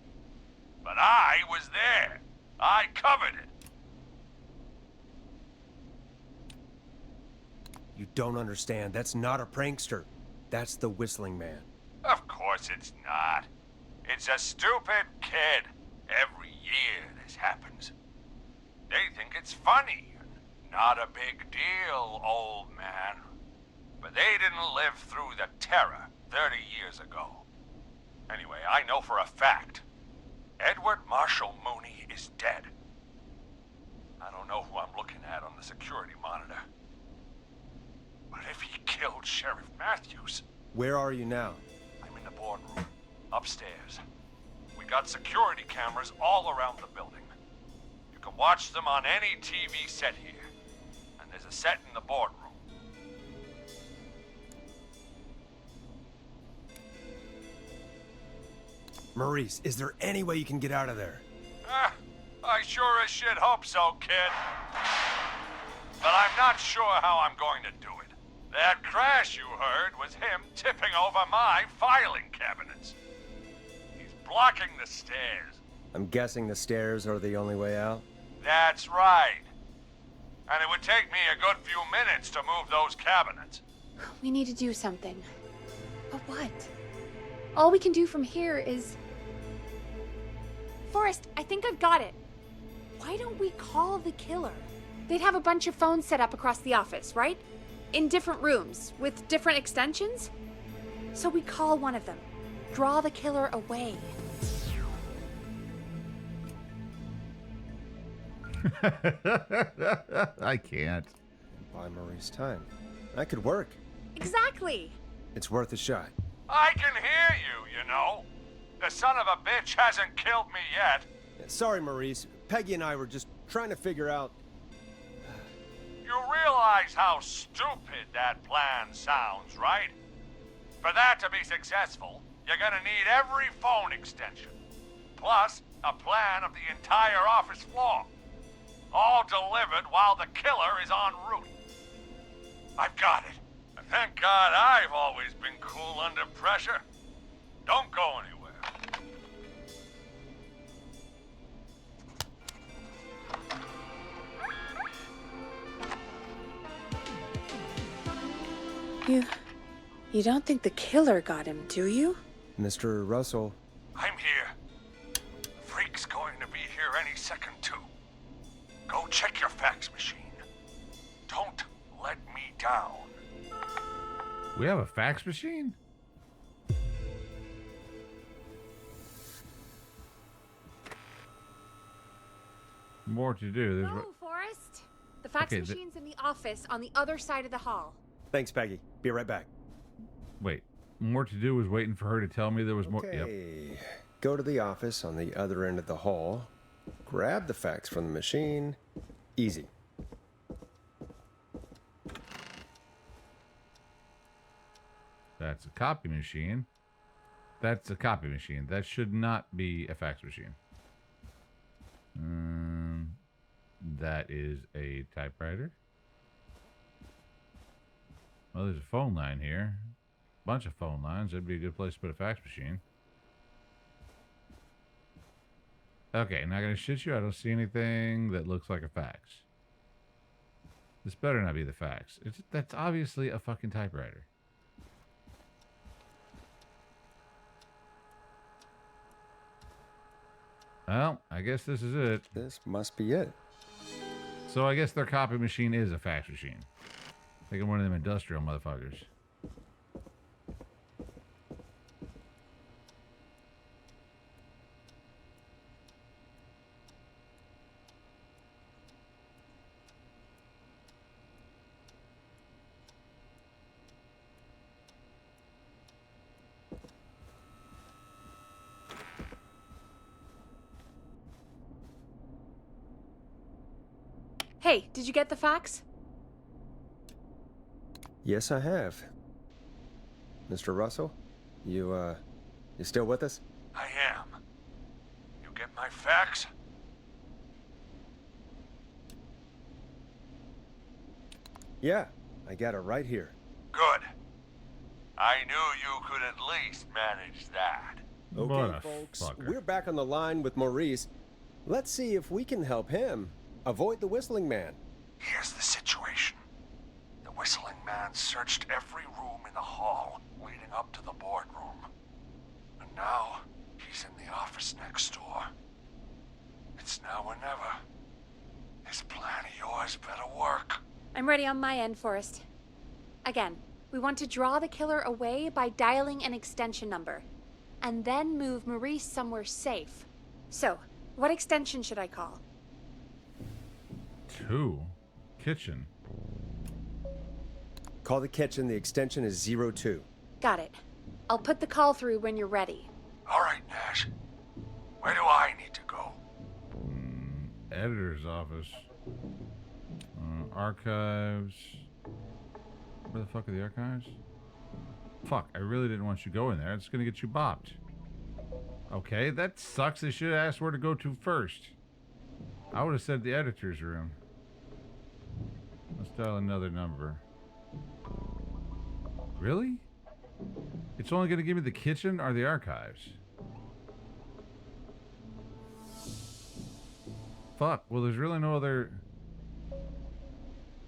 But I was there. I covered it. You don't understand. That's not a prankster. That's the Whistling Man. Of course it's not. It's a stupid kid. Every year this happens. They think it's funny. Not a big deal, old man. But they didn't live through the terror 30 years ago. Anyway, I know for a fact, Edward Marshall Mooney is dead. I don't know who I'm looking at on the security monitor. But if he killed Sheriff Matthews... Where are you now? I'm in the boardroom, upstairs. We got security cameras all around the building. You can watch them on any TV set here. And there's a set in the boardroom. Maurice, is there any way you can get out of there? I sure as shit hope so, kid. But I'm not sure how I'm going to do it. That crash you heard was him tipping over my filing cabinets. He's blocking the stairs. I'm guessing the stairs are the only way out? That's right. And it would take me a good few minutes to move those cabinets. We need to do something. But what? All we can do from here is... Forrest, I think I've got it. Why don't we call the killer? They'd have a bunch of phones set up across the office, right? In different rooms, with different extensions? So we call one of them. Draw the killer away. I can't. Buy Maurice time. That could work. Exactly! It's worth a shot. I can hear you, you know. The son of a bitch hasn't killed me yet. Sorry, Maurice. Peggy and I were just trying to figure out... You realize how stupid that plan sounds, right? For that to be successful, you're gonna need every phone extension. Plus, a plan of the entire office floor. All delivered while the killer is en route. I've got it. And thank God I've always been cool under pressure. Don't go anywhere. You don't think the killer got him, do you? Mr. Russell. I'm here. The freak's going to be here any second, too. Go check your fax machine. Don't let me down. We have a fax machine? More to do. There's No, Forrest. The fax Okay, machine's in the office on the other side of the hall. Thanks, Peggy. Be right back. Wait. More to do was waiting for her to tell me there was more. Yep. Okay. Go to the office on the other end of the hall. Grab the fax from the machine. Easy. That's a copy machine. That's a copy machine. That should not be a fax machine. That is a typewriter. Well, there's a phone line here. Bunch of phone lines. That'd be a good place to put a fax machine. Okay, not gonna shit you. I don't see anything that looks like a fax. This better not be the fax. That's obviously a fucking typewriter. Well, I guess this is it. This must be it. So I guess their copy machine is a fax machine. Thinking one of them industrial motherfuckers. Hey, did you get the fax? Yes, I have. Mr. Russell, you still with us? I am. You get my fax? Yeah, I got it right here. Good. I knew you could at least manage that. What Okay, a folks, fucker. we're back on the line with Maurice. Let's see if we can help him avoid the Whistling Man. Here's the situation. The Whistling Man searched every room in the hall leading up to the boardroom. And now, he's in the office next door. It's now or never. This plan of yours better work. I'm ready on my end, Forrest. Again, we want to draw the killer away by dialing an extension number, and then move Maurice somewhere safe. So, what extension should I call? 02. Kitchen. Call the kitchen. The extension is 02. Got it. I'll put the call through when you're ready. All right, Nash. Where do I need to go? Editor's office. Archives. Where the fuck are the archives? Fuck, I really didn't want you to go in there. It's gonna get you bopped. Okay, that sucks. They should have asked where to go to first. I would have said the editor's room. Let's dial another number. Really? It's only gonna give me the kitchen or the archives? Fuck, well there's really no other...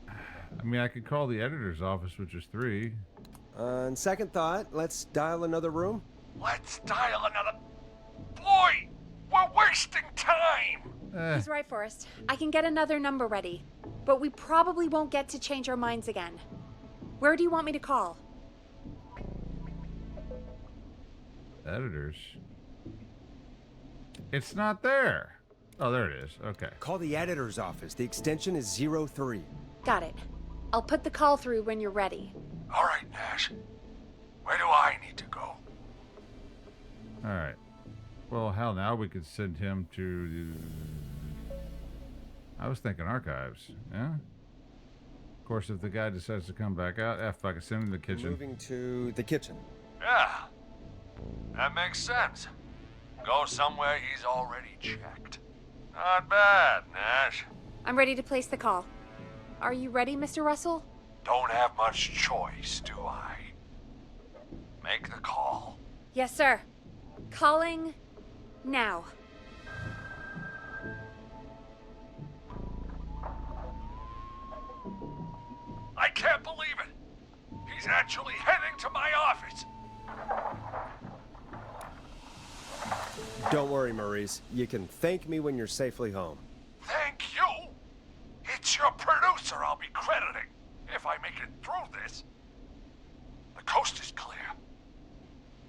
I mean, I could call the editor's office, which is 3. On second thought, let's dial another room. Let's dial another... Boy! We're wasting time! He's right, Forrest. I can get another number ready. But we probably won't get to change our minds again. Where do you want me to call? Editors. It's not there. Oh, there it is. Okay. Call the editor's office. The extension is 03. Got it. I'll put the call through when you're ready. All right, Nash. Where do I need to go? All right. Well, hell, now we could send him to... I was thinking archives. Yeah? Of course, if the guy decides to come back out, I could send him to the kitchen. Moving to the kitchen. Yeah. That makes sense. Go somewhere he's already checked. Not bad, Nash. I'm ready to place the call. Are you ready, Mr. Russell? Don't have much choice, do I? Make the call. Yes, sir. Calling now. I can't believe it. He's actually heading to my office. Don't worry, Maurice. You can thank me when you're safely home. Thank you. It's your producer I'll be crediting if I make it through this. The coast is clear.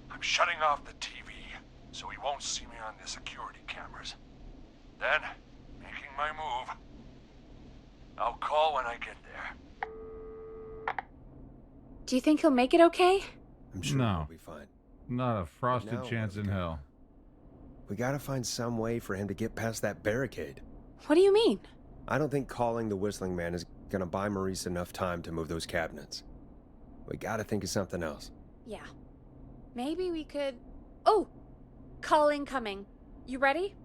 I'm shutting off the TV so he won't see me on the security cameras. Then, making my move. I'll call when I get there. Do you think he'll make it okay? I'm sure No. we'll be fine. Not a frosted Now chance in what? hell. We gotta find some way for him to get past that barricade. What do you mean? I don't think calling the Whistling Man is gonna buy Maurice enough time to move those cabinets. We gotta think of something else. Yeah. Maybe we could... Oh! Call incoming. You ready?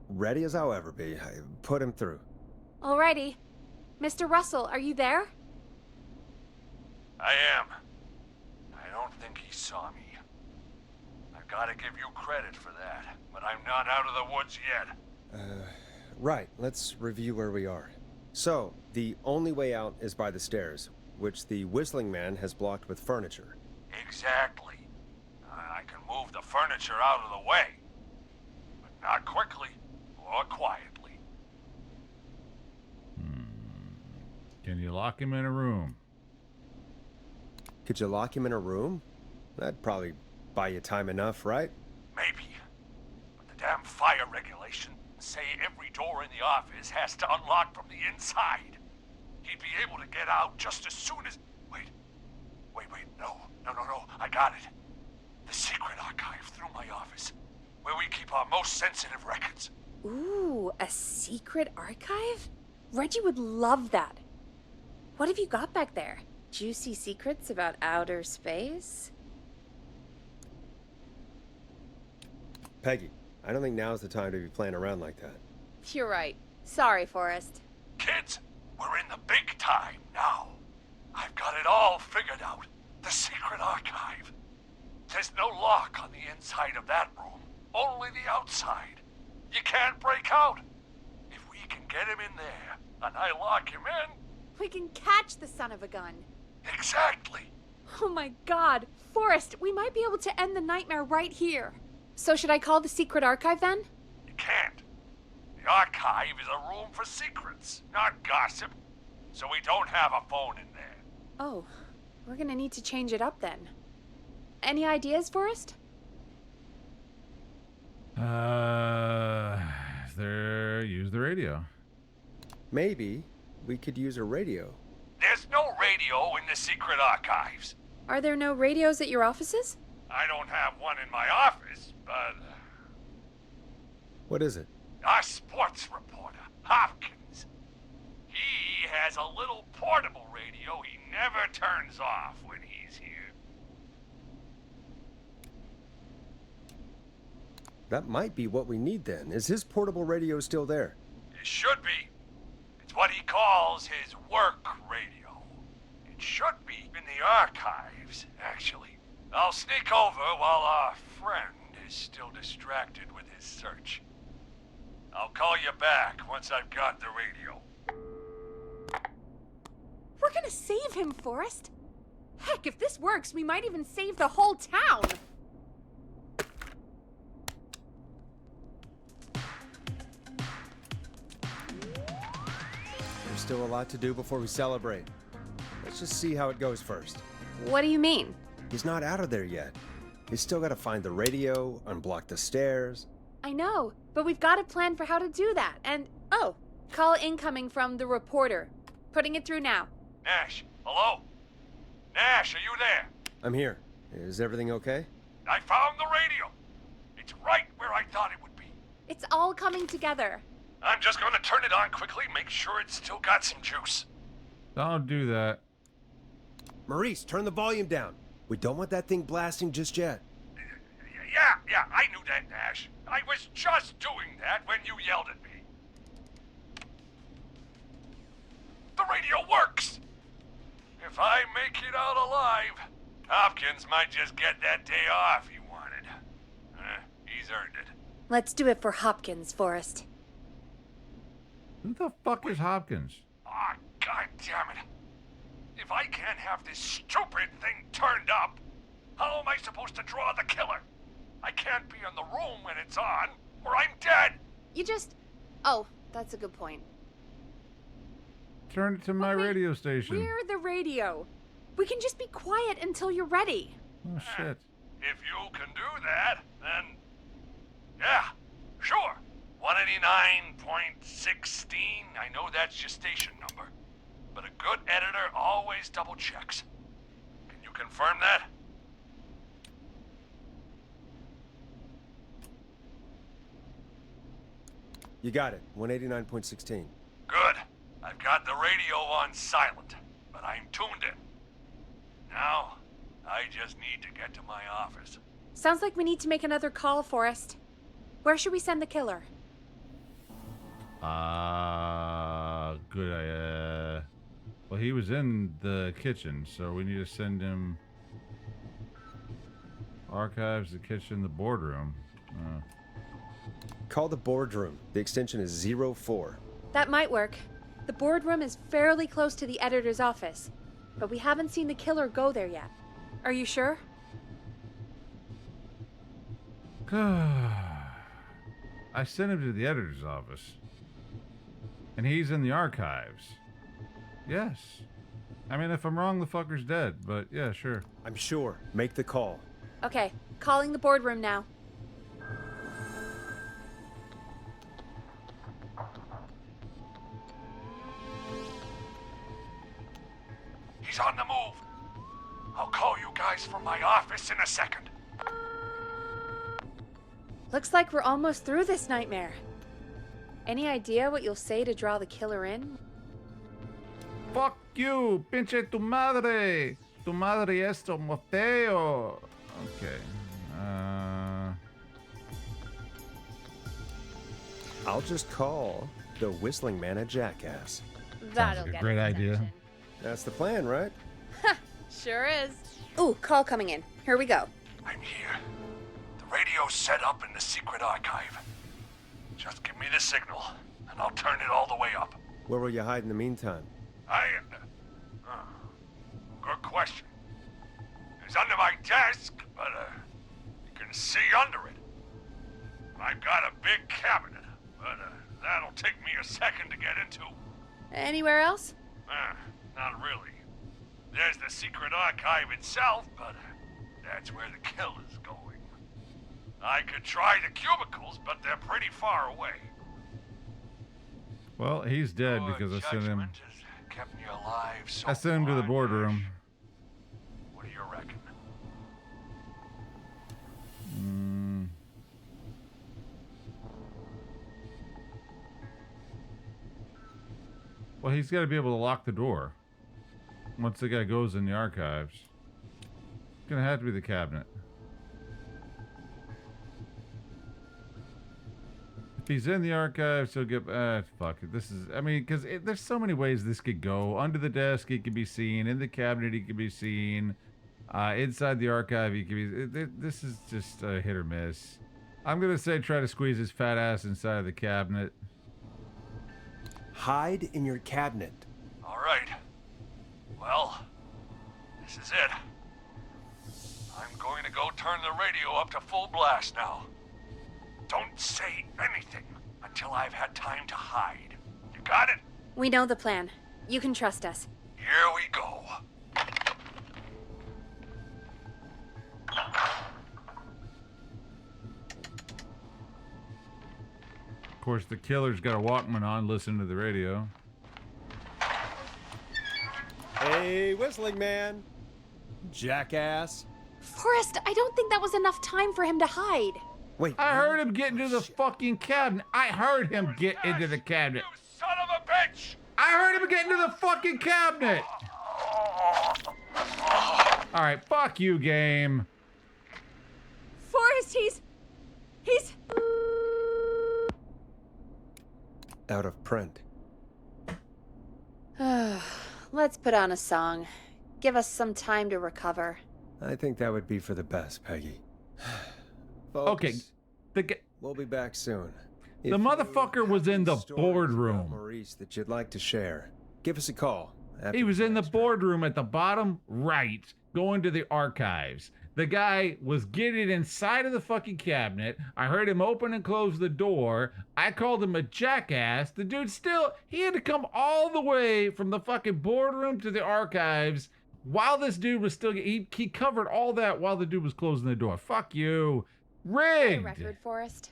Ready as I'll ever be. I put him through. Alrighty. Mr. Russell, are you there? I am. I don't think he saw me. I've got to give you credit for that, but I'm not out of the woods yet. Right, let's review where we are. So, the only way out is by the stairs, which the Whistling Man has blocked with furniture. Exactly. I can move the furniture out of the way, but not quickly or quietly. Can you lock him in a room? Could you lock him in a room? That'd probably buy you time enough, right? Maybe. But the damn fire regulations say every door in the office has to unlock from the inside. He'd be able to get out just as soon as... Wait, no, I got it. The secret archive through my office, where we keep our most sensitive records. Ooh, a secret archive? Reggie would love that. What have you got back there? Juicy secrets about outer space? Peggy, I don't think now's the time to be playing around like that. You're right. Sorry, Forrest. Kids, we're in the big time now. I've got it all figured out. The secret archive. There's no lock on the inside of that room, only the outside. You can't break out. If we can get him in there, and I lock him in... We can catch the son of a gun. Exactly. Oh my god. Forrest, we might be able to end the nightmare right here. So should I call the secret archive then? You can't. The archive is a room for secrets, not gossip. So we don't have a phone in there. Oh, we're gonna need to change it up then. Any ideas, Forrest? Use the radio. Maybe we could use a radio. There's no radio in the secret archives. Are there no radios at your offices? I don't have one in my office, but What is it? our sports reporter, Hopkins, he has a little portable radio he never turns off when he's here. That might be what we need then. Is his portable radio still there? It should be. It's what he calls his work radio. It should be in the archives, actually. I'll sneak over while our friend is still distracted with his search. I'll call you back once I've got the radio. We're gonna save him, Forrest. Heck, if this works, we might even save the whole town. There's still a lot to do before we celebrate. Let's just see how it goes first. What do you mean? He's not out of there yet. He's still got to find the radio, unblock the stairs. I know, but we've got a plan for how to do that. And, oh, call incoming from the reporter. Putting it through now. Nash, hello? Nash, are you there? I'm here. Is everything okay? I found the radio. It's right where I thought it would be. It's all coming together. I'm just gonna turn it on quickly, make sure it's still got some juice. Don't do that. Maurice, turn the volume down. We don't want that thing blasting just yet. Yeah, I knew that, Nash. I was just doing that when you yelled at me. The radio works! If I make it out alive, Hopkins might just get that day off he wanted. He's earned it. Let's do it for Hopkins, Forrest. Who the fuck is Hopkins? Ah, God damn it. If I can't have this stupid thing turned up, how am I supposed to draw the killer? I can't be in the room when it's on, or I'm dead. You just... Oh, that's a good point. Turn it to my Wait, radio station. We're the radio. We can just be quiet until you're ready. Oh, shit. If you can do that, then... Yeah, sure. 189.16, I know that's your station number. But a good editor always double checks. Can you confirm that? You got it. 189.16. Good. I've got the radio on silent, but I'm tuned in. Now, I just need to get to my office. Sounds like we need to make another call, Forrest. Where should we send the killer? Good. Well, he was in the kitchen, so we need to send him archives, the kitchen, the boardroom. Call the boardroom. The extension is 04. That might work. The boardroom is fairly close to the editor's office, but we haven't seen the killer go there yet. Are you sure? I sent him to the editor's office. And he's in the archives. Yes. I mean, if I'm wrong, the fucker's dead, but yeah, sure. I'm sure. Make the call. Okay, calling the boardroom now. He's on the move. I'll call you guys from my office in a second. Looks like we're almost through this nightmare. Any idea what you'll say to draw the killer in? Fuck you, pinche tu madre. Tu madre esto moteo. Okay. I'll just call the whistling man a jackass. That'll like a get great his idea. attention. That's the plan, right? Sure is. Ooh, call coming in. Here we go. I'm here. The radio's set up in the secret archive. Just give me the signal, and I'll turn it all the way up. Where will you hide in the meantime? Good question. It's under my desk, but you can see under it. I've got a big cabinet, but that'll take me a second to get into. Anywhere else? Not really. There's the secret archive itself, but that's where the killer's going. I could try the cubicles, but they're pretty far away. Well, he's dead Your because I sent him. judgment has kept me alive so I sent him to the far, boardroom. What do you reckon? Well, he's got to be able to lock the door once the guy goes in the archives. It's gonna have to be the cabinet. If he's in the archives, he'll get. Fuck it. This is. I mean, because there's so many ways this could go. Under the desk, he could be seen. In the cabinet, he could be seen. Inside the archive, he could be. This is just a hit or miss. I'm gonna say try to squeeze his fat ass inside of the cabinet. Hide in your cabinet. All right. Well, this is it. I'm going to go turn the radio up to full blast now. Don't say anything until I've had time to hide. You got it? We know the plan. You can trust us. Here we go. Of course, the killer's got a Walkman on, listening to the radio. Hey, whistling man. Jackass. Forrest, I don't think that was enough time for him to hide. Wait. I heard him get into the fucking cabinet. I heard him get into the cabinet. You son of a bitch! I heard him get into the fucking cabinet. All right, fuck you, game. Forrest, he's... Out of print. Let's put on a song. Give us some time to recover. I think that would be for the best, Peggy. Folks, Okay, we'll be back soon. The motherfucker was in the boardroom. Maurice that you'd like to share. Give us a call. He was in the boardroom at the bottom right, going to the archives. The guy was getting inside of the fucking cabinet. I heard him open and close the door. I called him a jackass. The dude he had to come all the way from the fucking boardroom to the archives while this dude was still, he covered all that while the dude was closing the door. Fuck you. Rigged. Record, Forrest.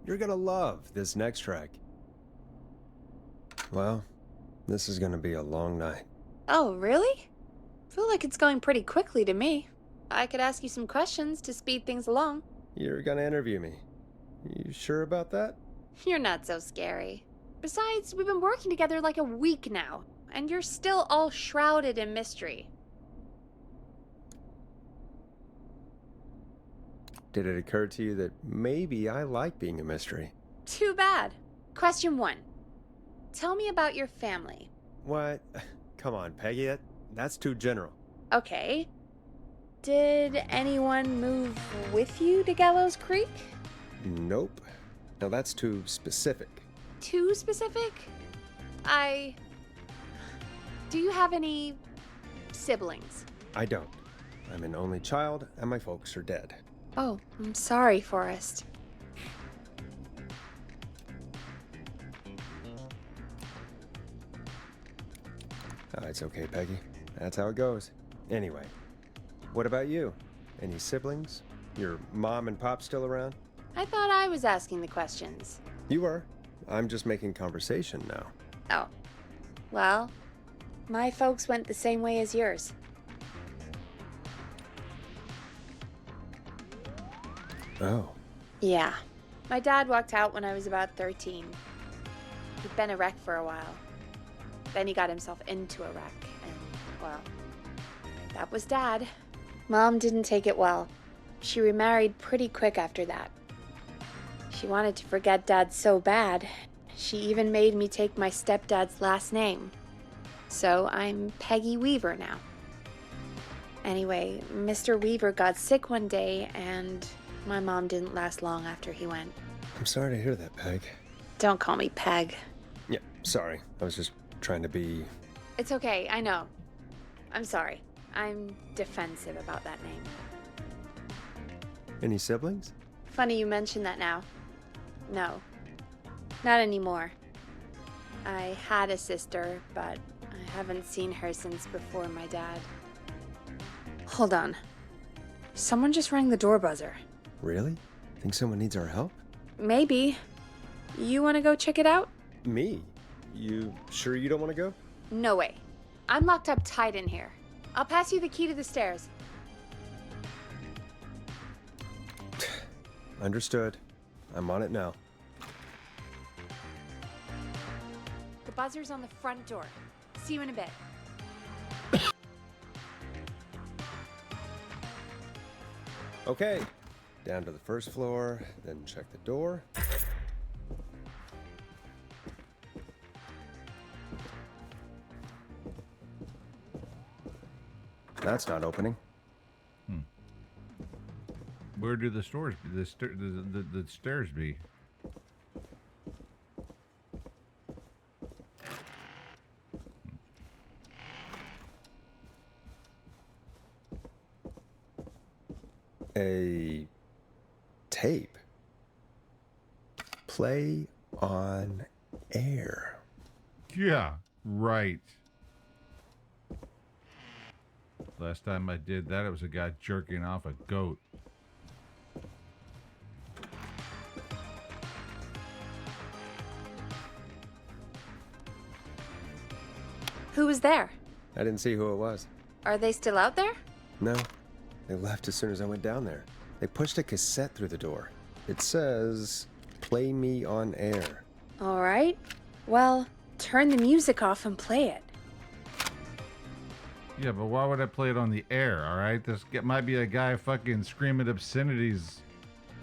You're gonna love this next track. Well, this is gonna be a long night. Oh, really? Feel like it's going pretty quickly to me. I could ask you some questions to speed things along. You're gonna interview me. You sure about that? You're not so scary. Besides, we've been working together like a week now, and you're still all shrouded in mystery. Did it occur to you that maybe I like being a mystery? Too bad. Question 1. Tell me about your family. What? Come on, Peggy. That's too general. Okay. Did anyone move with you to Gallows Creek? Nope. Now that's too specific. Too specific? Do you have any siblings? I don't. I'm an only child, and my folks are dead. Oh, I'm sorry, Forrest. It's okay, Peggy. That's how it goes. Anyway, what about you? Any siblings? Your mom and pop still around? I thought I was asking the questions. You were. I'm just making conversation now. Oh. Well, my folks went the same way as yours. Oh. Yeah. My dad walked out when I was about 13. He'd been a wreck for a while. Then he got himself into a wreck, and, well, that was Dad. Mom didn't take it well. She remarried pretty quick after that. She wanted to forget Dad so bad, she even made me take my stepdad's last name. So I'm Peggy Weaver now. Anyway, Mr. Weaver got sick one day, and my mom didn't last long after he went. I'm sorry to hear that, Peg. Don't call me Peg. Yeah, sorry. I was just trying to be... It's okay, I know. I'm sorry. I'm defensive about that name. Any siblings? Funny you mention that now. No. Not anymore. I had a sister, but I haven't seen her since before my dad. Hold on. Someone just rang the door buzzer. Really? Think someone needs our help? Maybe. You want to go check it out? Me? You sure you don't want to go? No way. I'm locked up tight in here. I'll pass you the key to the stairs. Understood. I'm on it now. The buzzer's on the front door. See you in a bit. Okay. Down to the first floor, then check the door. That's not opening. Where do the stairs be? The stairs be? A tape. Play on air. Yeah, right. Last time I did that, it was a guy jerking off a goat. Who was there? I didn't see who it was. Are they still out there? No, they left as soon as I went down there. They pushed a cassette through the door. It says, "Play me on air." All right. Well, turn the music off and play it. Yeah, but why would I play it on the air, all right? This might be a guy fucking screaming obscenities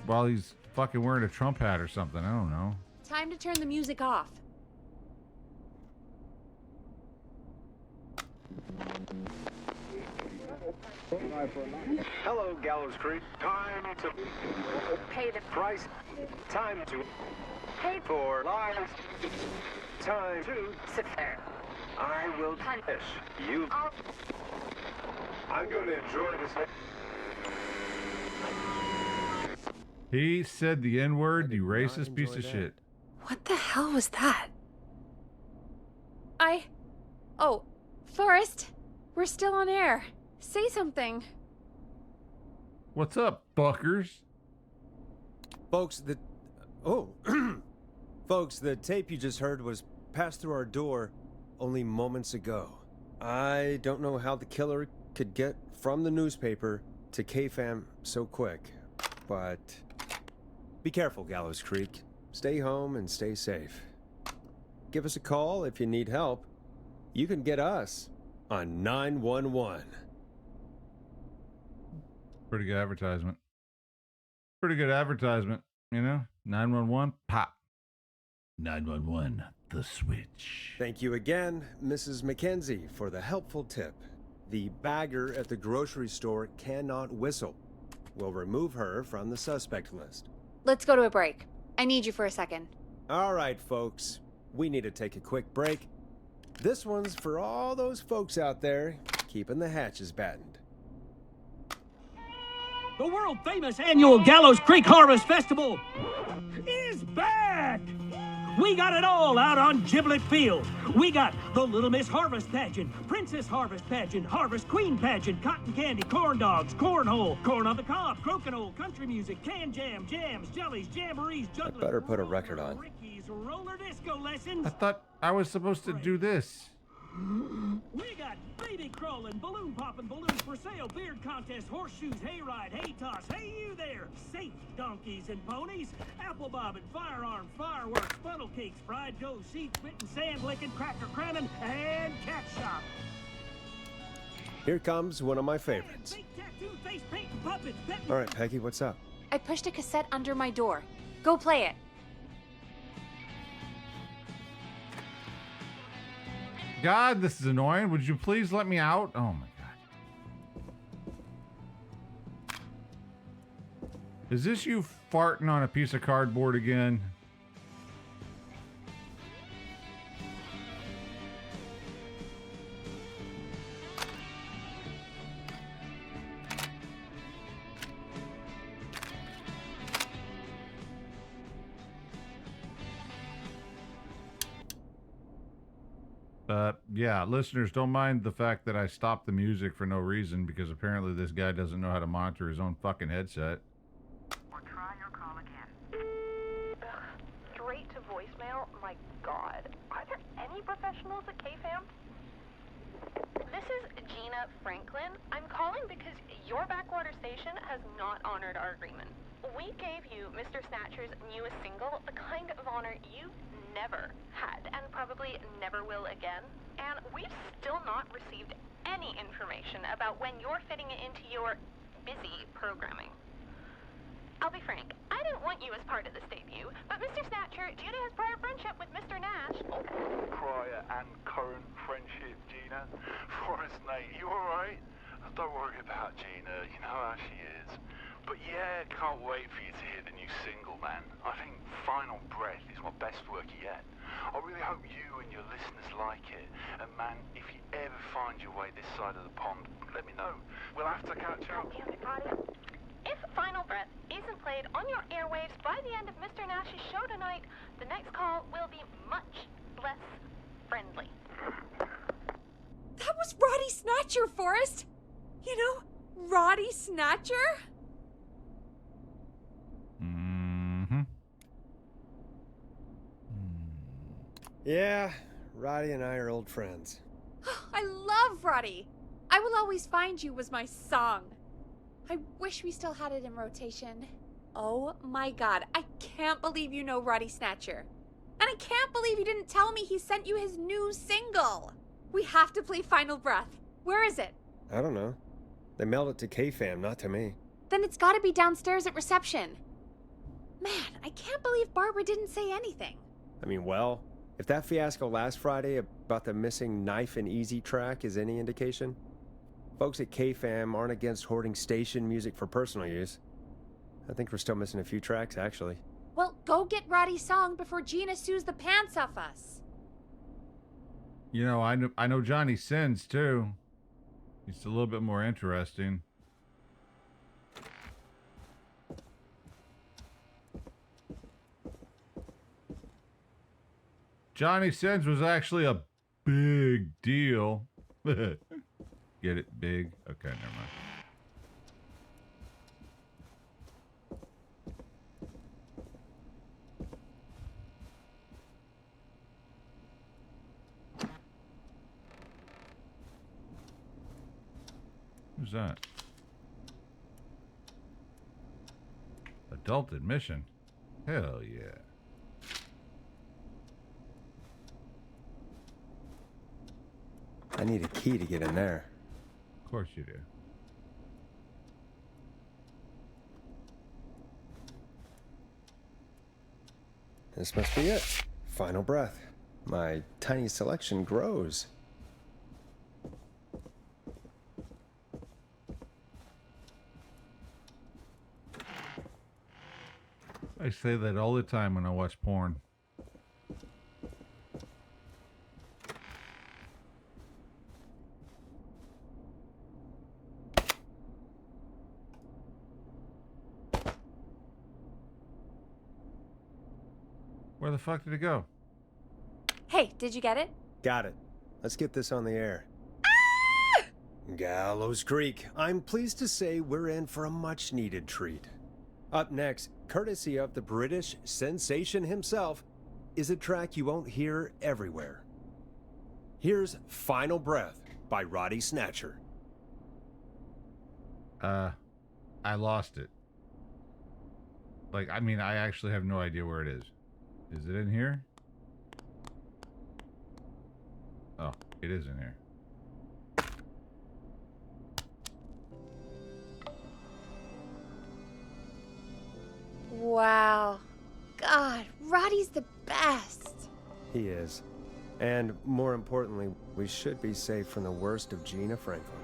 while he's fucking wearing a Trump hat or something. I don't know. Time to turn the music off. Hello, Gallows Creek. Time to Pay the price. Time to pay for lives. Time to sit there. I will punish you. I'm going to enjoy this. He said the N-word, you racist piece of shit. What the hell was that? Oh, Forrest, we're still on air. Say something. What's up, fuckers? Folks, Folks, the tape you just heard was passed through our door only moments ago. I don't know how the killer could get from the newspaper to K-Fam so quick, but be careful, Gallows Creek. Stay home and stay safe. Give us a call if you need help. You can get us on 911. Pretty good advertisement. Pretty good advertisement, you know? 911, pop. 911, the switch. Thank you again, Mrs. McKenzie, for the helpful tip. The bagger at the grocery store cannot whistle. We'll remove her from the suspect list. Let's go to a break. I need you for a second. All right, folks. We need to take a quick break. This one's for all those folks out there keeping the hatches battened. The world-famous annual Gallows Creek Harvest Festival is back! We got it all out on Giblet Field. We got the Little Miss Harvest Pageant, Princess Harvest Pageant, Harvest Queen Pageant, Cotton Candy, Corn Dogs, Cornhole, Corn on the Cob, Crokinole, Country Music, Can Jam, Jams, Jellies, Jamborees, Jugglers, better put a record on. Ricky's Roller Disco Lessons. I thought I was supposed to do this. We got baby crawling, balloon popping, balloons for sale, beard contest, horseshoes, hayride, hay toss, hey you there, safe donkeys and ponies, apple bobbing, firearms, fireworks, funnel cakes, fried dough, seed spitting, sand licking, cracker cramming, and cat shop. Here comes one of my favorites. Fake tattoo, face paint, and puppets. All right, Peggy, what's up? I pushed a cassette under my door. Go play it. God, this is annoying. Would you please let me out? Oh my God. Is this you farting on a piece of cardboard again? Yeah, listeners, don't mind the fact that I stopped the music for no reason because apparently this guy doesn't know how to monitor his own fucking headset. Or try your call again. Straight to voicemail? My God. Are there any professionals at KFAM? This is Gina Franklin. I'm calling because your backwater station has not honored our agreement. We gave you Mr. Snatcher's newest single, the kind of honor you never had and probably never will again. And we've still not received any information about when you're fitting it into your busy programming. I'll be frank, I didn't want you as part of this debut, but Mr. Snatcher, due to his prior friendship with Mr. Nash... Prior and current friendship, Gina. Forrest, mate, you alright? Don't worry about Gina, you know how she is. But yeah, can't wait for you to hear the new single, man. I think Final Breath is my best work yet. I really hope you and your listeners like it. And man, if you ever find your way this side of the pond, let me know. We'll have to catch up. Damn it, Roddy. If Final Breath isn't played on your airwaves by the end of Mr. Nash's show tonight, the next call will be much less friendly. That was Roddy Snatcher, Forrest. You know, Roddy Snatcher? Mm-hmm. Yeah, Roddy and I are old friends. I love Roddy. I Will Always Find You was my song. I wish we still had it in rotation. Oh my God, I can't believe you know Roddy Snatcher. And I can't believe you didn't tell me he sent you his new single. We have to play Final Breath. Where is it? I don't know. They mailed it to KFAM, not to me. Then it's gotta be downstairs at reception. Man, I can't believe Barbara didn't say anything. I mean, well, if that fiasco last Friday about the missing Knife and Easy track is any indication, folks at KFAM aren't against hoarding station music for personal use. I think we're still missing a few tracks, actually. Well, go get Roddy's song before Gina sues the pants off us. You know, I know Johnny Sins, too. He's a little bit more interesting. Johnny Sins was actually a big deal. Get it? Big? Okay, never mind. Who's that? Adult admission? Hell yeah. I need a key to get in there. Of course you do. This must be it. Final Breath. My tiny selection grows. I say that all the time when I watch porn. Where the fuck did it go? Hey, did you get it? Got it. Let's get this on the air. Gallows Creek. I'm pleased to say we're in for a much-needed treat. Up next, courtesy of the British sensation himself, is a track you won't hear everywhere. Here's Final Breath by Roddy Snatcher. I lost it. Like, I mean, I actually have no idea where it is. Is it in here? Oh, it is in here. Wow. God, Roddy's the best. He is. And more importantly, we should be safe from the worst of Gina Franklin.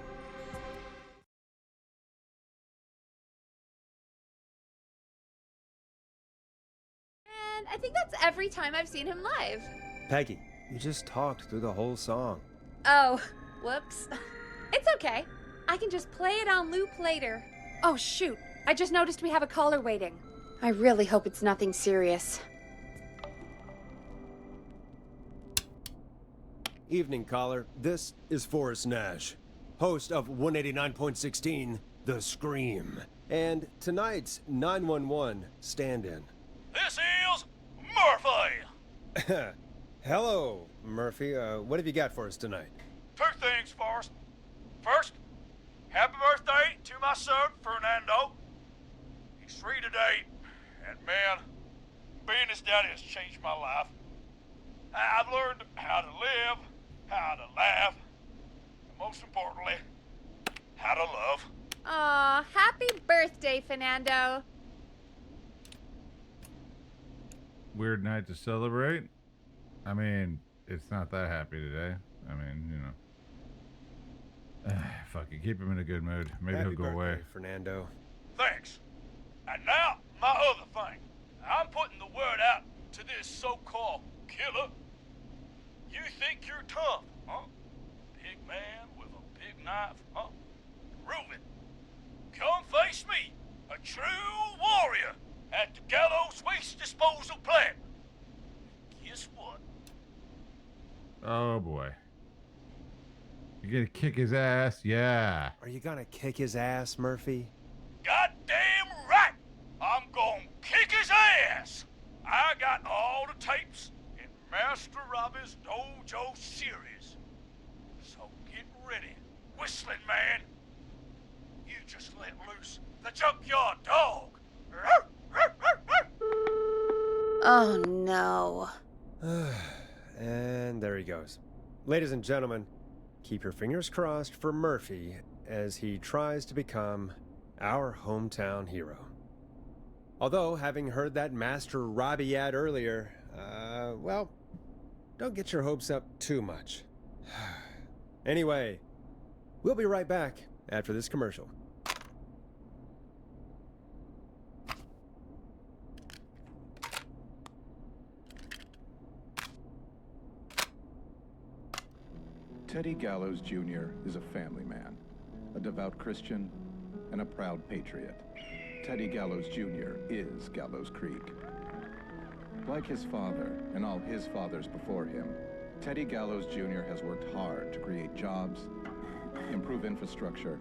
And I think that's every time I've seen him live. Peggy, you just talked through the whole song. Oh, whoops. It's okay. I can just play it on loop later. Oh, shoot. I just noticed we have a caller waiting. I really hope it's nothing serious. Evening, caller. This is Forrest Nash, host of 189.16, The Scream, and tonight's 911 stand-in. This is Murphy. Hello, Murphy. What have you got for us tonight? Two things first. First, happy birthday to my son, Fernando. He's 3 today, and man, being his daddy has changed my life. I've learned how to live, how to laugh, and most importantly, how to love. Aw, happy birthday, Fernando. Weird night to celebrate. I mean, it's not that happy today. I mean, you know. Fuck it, keep him in a good mood. Maybe Happy he'll go birthday, away. Fernando. Thanks. And now, my other thing. I'm putting the word out to this so-called killer. You think you're tough, huh? Big man with a big knife, huh? Prove it. Come face me, a true warrior, at the Gallows Waste Disposal Plant. Guess what? Oh boy. You gonna kick his ass? Yeah. Are you gonna kick his ass, Murphy? Goddamn right! I'm gonna kick his ass! I got all the tapes in Master Robbie's Dojo series. So get ready, whistling man. You just let loose the junkyard dog. Oh no. And there he goes. Ladies and gentlemen, keep your fingers crossed for Murphy as he tries to become our hometown hero. Although, having heard that Master Robbie ad earlier, well, don't get your hopes up too much. Anyway, we'll be right back after this commercial. Teddy Gallows Jr. is a family man, a devout Christian, and a proud patriot. Teddy Gallows Jr. is Gallows Creek. Like his father and all his fathers before him, Teddy Gallows Jr. has worked hard to create jobs, improve infrastructure,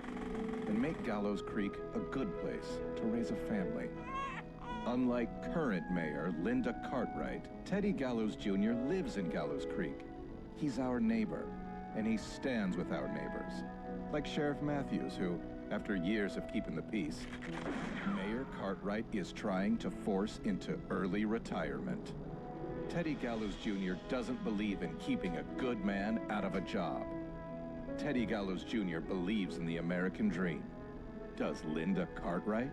and make Gallows Creek a good place to raise a family. Unlike current mayor Linda Cartwright, Teddy Gallows Jr. lives in Gallows Creek. He's our neighbor, and he stands with our neighbors. Like Sheriff Matthews, who, after years of keeping the peace, Mayor Cartwright is trying to force into early retirement. Teddy Gallows Jr. doesn't believe in keeping a good man out of a job. Teddy Gallows Jr. believes in the American dream. Does Linda Cartwright?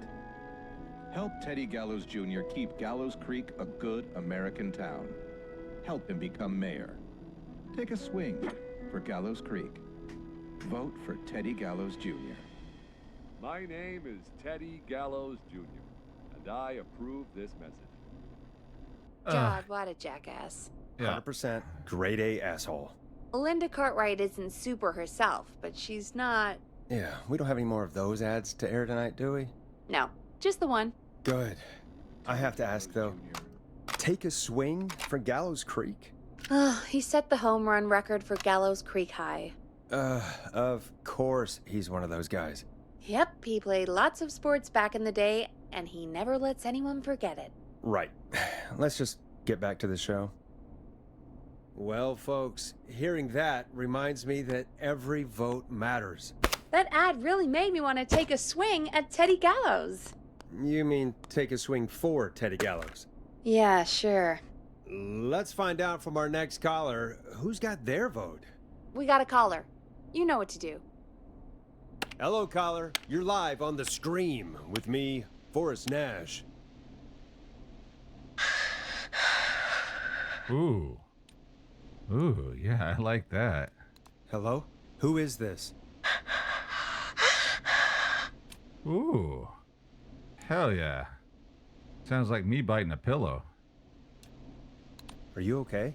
Help Teddy Gallows Jr. keep Gallows Creek a good American town. Help him become mayor. Take a swing for Gallows Creek. Vote for Teddy Gallows Jr. My name is Teddy Gallows Jr., and I approve this message. God, what a jackass. Yeah. 100% grade A asshole. Linda Cartwright isn't super herself, but she's not... Yeah, we don't have any more of those ads to air tonight, do we? No, just the one. Good. I have to ask, though. Take a swing for Gallows Creek? He set the home run record for Gallows Creek High. Of course he's one of those guys. Yep, he played lots of sports back in the day, and he never lets anyone forget it. Right. Let's just get back to the show. Well, folks, hearing that reminds me that every vote matters. That ad really made me want to take a swing at Teddy Gallows. You mean take a swing for Teddy Gallows? Yeah, sure. Let's find out from our next caller who's got their vote. We got a caller. You know what to do. Hello, caller. You're live on The Scream with me, Forrest Nash. Ooh. Ooh, yeah, I like that. Hello? Who is this? Ooh. Hell yeah. Sounds like me biting a pillow. Are you okay?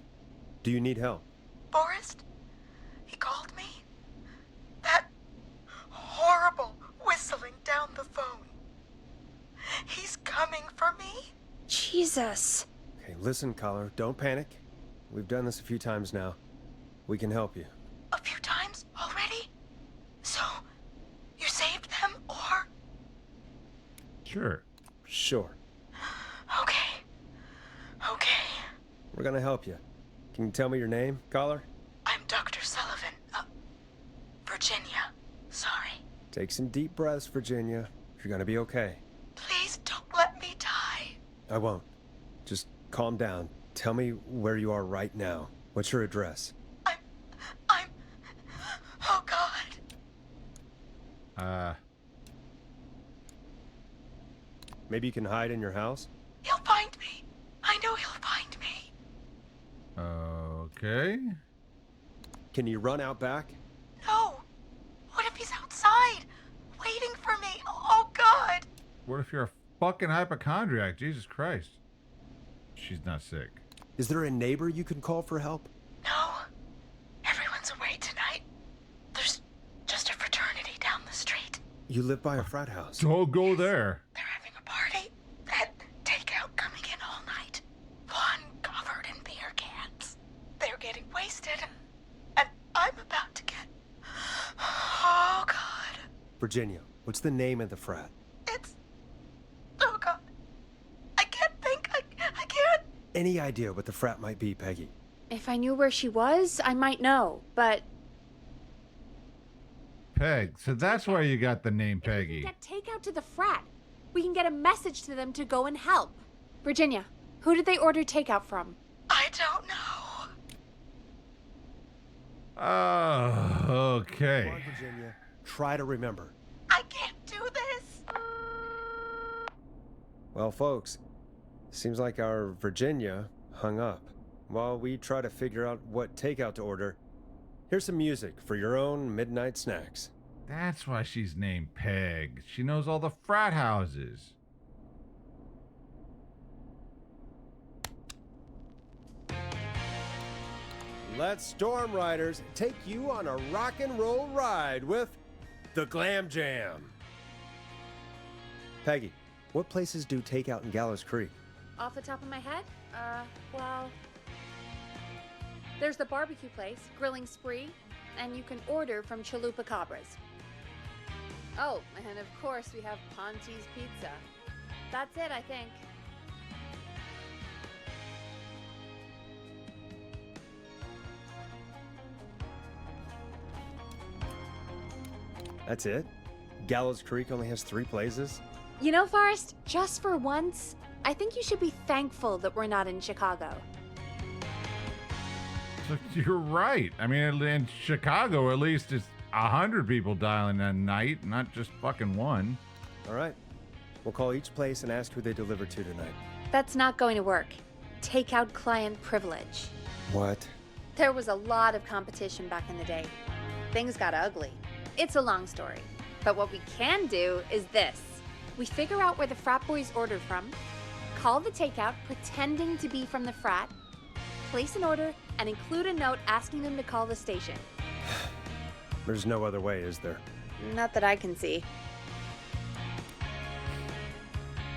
Do you need help? Forrest? He called me? That horrible whistling down the phone. He's coming for me? Jesus. Okay, listen, caller. Don't panic. We've done this a few times now. We can help you. A few times already? So, you saved them, or? Sure. Sure. Okay. Okay. We're gonna help you. Can you tell me your name, caller? I'm Dr. Sullivan. Virginia. Sorry. Take some deep breaths, Virginia. You're gonna be okay. Please don't let me die. I won't. Just calm down. Tell me where you are right now. What's your address? Oh, God. Maybe you can hide in your house? He'll find me. I know he'll find me. Okay. Can you run out back? No. What if he's outside, waiting for me? Oh, God. What if you're a fucking hypochondriac? Jesus Christ. She's not sick. Is there a neighbor you can call for help? No. Everyone's away tonight. There's just a fraternity down the street. You live by a frat house. Don't go there. They're having a party. Had takeout coming in all night. Fun covered in beer cans. They're getting wasted. And I'm about to get... Oh, God. Virginia, what's the name of the frat? It's... Oh, God. I can't think. I can't. Any idea what the frat might be, Peggy? If I knew where she was, I might know, but... Peg, so that's why you got the name Peggy. Get takeout to the frat. We can get a message to them to go and help. Virginia, who did they order takeout from? I don't know. Oh, okay. Come on, Virginia. Try to remember. I can't do this. Well, folks, seems like our Virginia hung up. While we try to figure out what takeout to order, here's some music for your own midnight snacks. That's why she's named Peg. She knows all the frat houses. Let Storm Riders take you on a rock and roll ride with the Glam Jam. Peggy, what places do takeout in Gallows Creek? Off the top of my head? Well... There's the barbecue place, Grilling Spree, and you can order from Chalupa Cabras. Oh, and of course we have Ponte's Pizza. That's it, I think. That's it? Gallows Creek only has 3 places? You know, Forrest, just for once, I think you should be thankful that we're not in Chicago. So you're right. I mean, in Chicago, at least it's 100 people dialing a night, not just fucking one. All right. We'll call each place and ask who they deliver to tonight. That's not going to work. Takeout client privilege. What? There was a lot of competition back in the day. Things got ugly. It's a long story. But what we can do is this. We figure out where the frat boys ordered from, call the takeout pretending to be from the frat, place an order, and include a note asking them to call the station. There's no other way, is there? Not that I can see.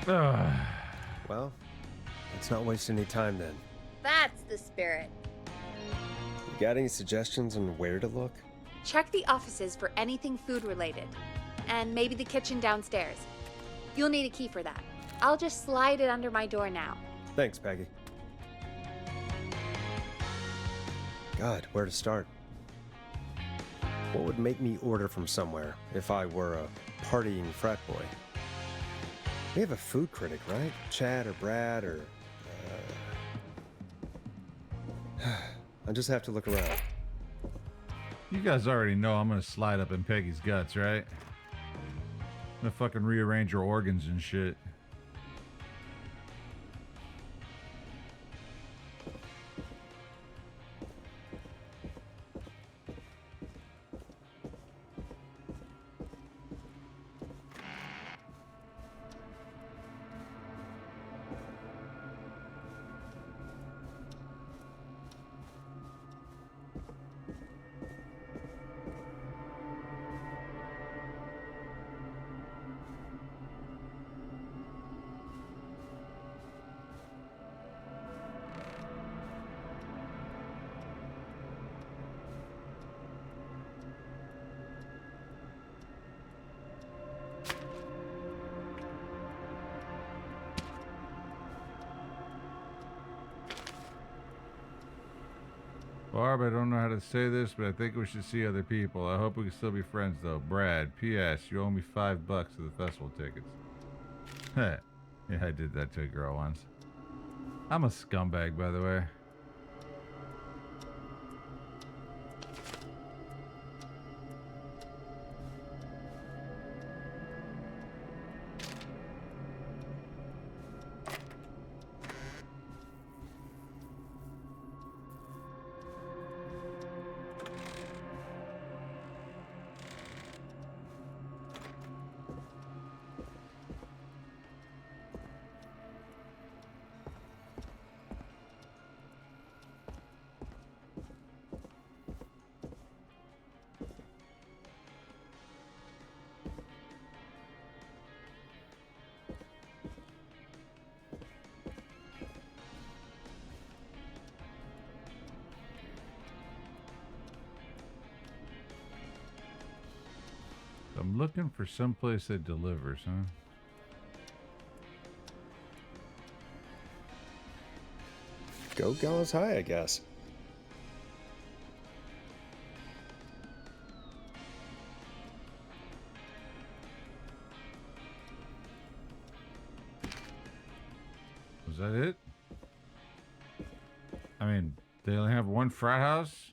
Well, let's not waste any time then. That's the spirit. You got any suggestions on where to look? Check the offices for anything food related. And maybe the kitchen downstairs. You'll need a key for that. I'll just slide it under my door now. Thanks, Peggy. God, where to start? What would make me order from somewhere if I were a partying frat boy? We have a food critic, right? Chad or Brad or... I just have to look around. You guys already know I'm gonna slide up in Peggy's guts, right? I'm gonna fucking rearrange her organs and shit. Barb, I don't know how to say this, but I think we should see other people. I hope we can still be friends, though. Brad, P.S. You owe me $5 for the festival tickets. Yeah, I did that to a girl once. I'm a scumbag, by the way. I'm looking for someplace that delivers, huh? Go Gallows High, I guess. Was that it? I mean, they only have one frat house?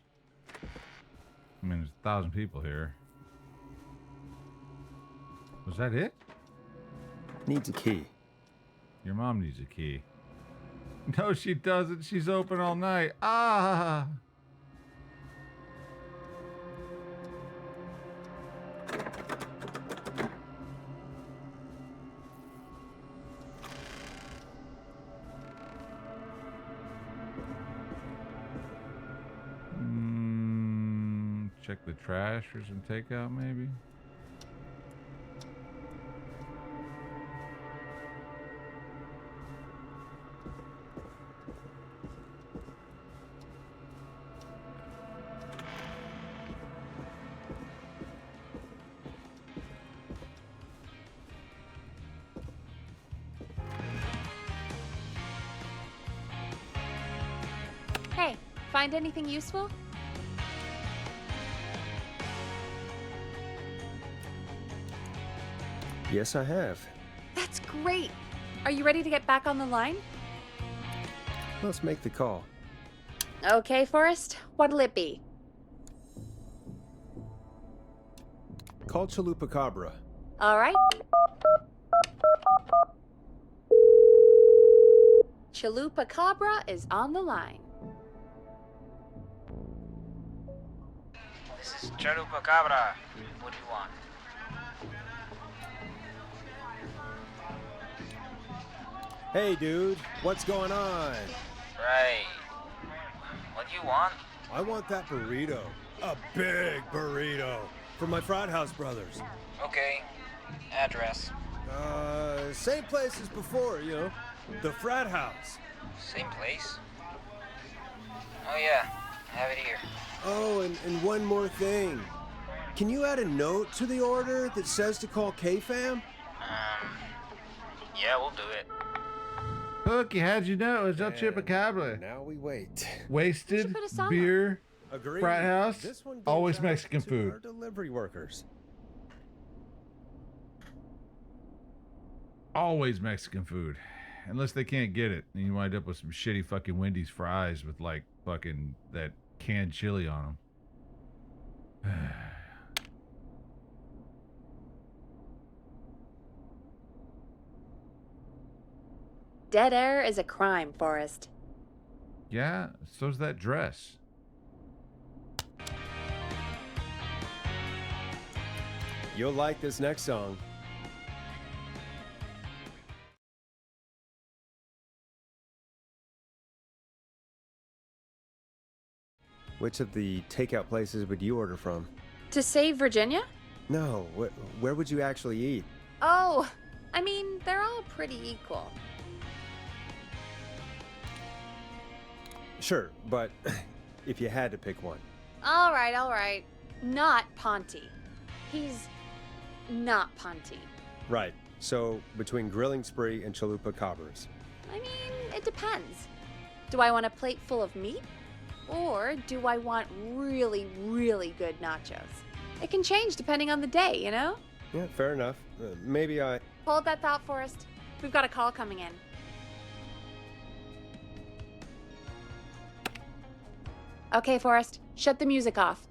I mean, there's 1,000 people here. Was that it? Needs a key. Your mom needs a key. No, she doesn't. She's open all night. Ah! Check the trash for some takeout, maybe? Hey, find anything useful? Yes, I have. That's great. Are you ready to get back on the line? Let's make the call. Okay, Forrest. What'll it be? Call Chupacabra. All right. Chupacabra is on the line. This is Chupacabra. What do you want? Hey, dude. What's going on? Right. What do you want? I want that burrito. A big burrito. For my frat house brothers. Okay. Address. Same place as before, you know. The frat house. Same place? Oh yeah, I have it here. Oh, and one more thing. Can you add a note to the order that says to call K-Fam? Yeah, we'll do it. Look, how'd you know? It was El Chupacabra. Now we wait. Wasted, put a song beer, Agreed. frat house, This one goes always out Mexican to food. Our delivery workers. Always Mexican food. Unless they can't get it. And you wind up with some shitty fucking Wendy's fries with like fucking that canned chili on them. Dead air is a crime, Forrest. Yeah, so's that dress. You'll like this next song. Which of the takeout places would you order from? To save Virginia? No, where would you actually eat? Oh, I mean, they're all pretty equal. Sure, but if you had to pick one. All right. Not Ponty. He's not Ponty. Right, so between Grilling Spree and Chupacabras. I mean, it depends. Do I want a plate full of meat? Or do I want really, really good nachos? It can change depending on the day, you know? Yeah, fair enough. Maybe I... Hold that thought, Forrest. We've got a call coming in. Okay, Forrest, shut the music off.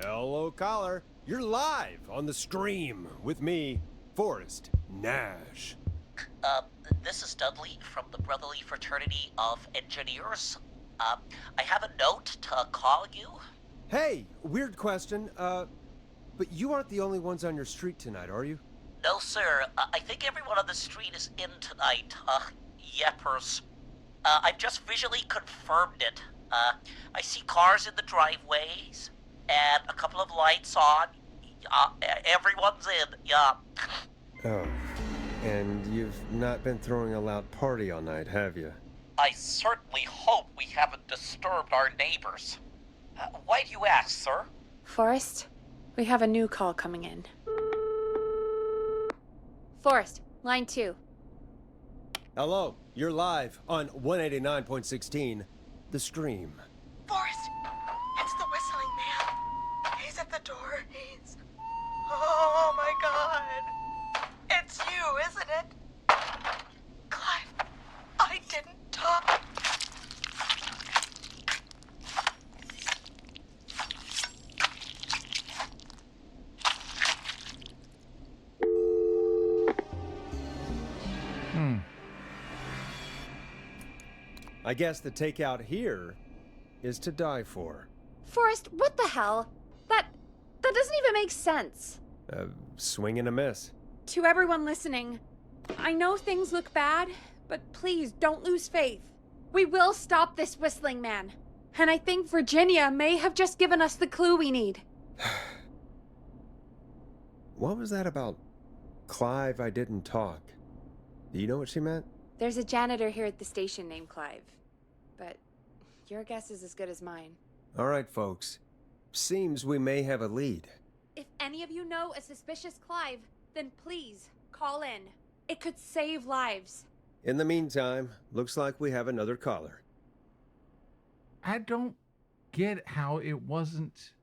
Hello, caller. You're live on the stream with me, Forrest Nash. This is Dudley from the Brotherly Fraternity of Engineers. I have a note to call you. Hey, weird question. But you aren't the only ones on your street tonight, are you? No, sir. I think everyone on the street is in tonight. Yeppers. I've just visually confirmed it. I see cars in the driveways, and a couple of lights on. Everyone's in, yeah. Oh, and you've not been throwing a loud party all night, have you? I certainly hope we haven't disturbed our neighbors. Why do you ask, sir? Forrest, we have a new call coming in. Forrest, line 2. Hello, you're live on 189.16, The Stream. Forrest, it's the whistling man. He's at the door. He's... Oh my god. It's you, isn't it? Clive, I didn't talk. I guess the takeout here is to die for. Forrest, what the hell? That doesn't even make sense. Swing and a miss. To everyone listening, I know things look bad, but please don't lose faith. We will stop this whistling man. And I think Virginia may have just given us the clue we need. What was that about Clive, I didn't talk? Do you know what she meant? There's a janitor here at the station named Clive. But your guess is as good as mine. All right, folks. Seems we may have a lead. If any of you know a suspicious Clive, then please call in. It could save lives. In the meantime, looks like we have another caller. I don't get how it wasn't.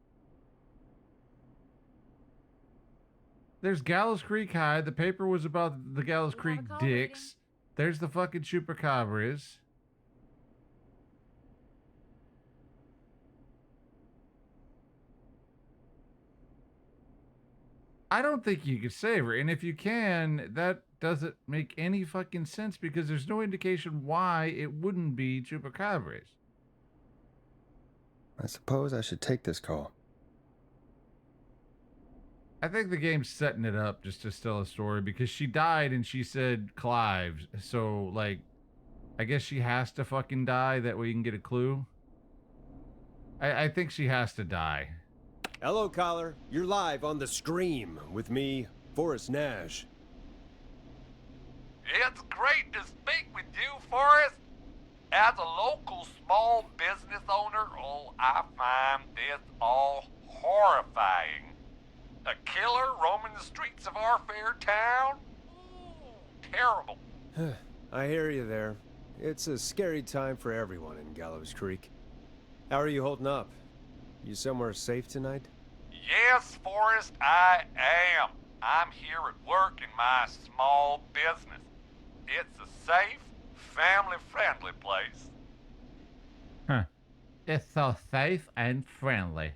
There's Gallows Creek High. The paper was about the Gallows Creek dicks. There's the fucking chupacabras. I don't think you could save her. And if you can, that doesn't make any fucking sense because there's no indication why it wouldn't be chupacabras. I suppose I should take this call. I think the game's setting it up just to tell a story because she died and she said Clive. So, like, I guess she has to fucking die. That way you can get a clue. I think she has to die. Hello, caller. You're live on the stream with me, Forrest Nash. It's great to speak with you, Forrest. As a local small business owner, I find this all horrifying. A killer roaming the streets of our fair town? Ooh, terrible. I hear you there. It's a scary time for everyone in Gallows Creek. How are you holding up? You somewhere safe tonight? Yes, Forrest, I am. I'm here at work in my small business. It's a safe, family-friendly place. Huh. It's so safe and friendly.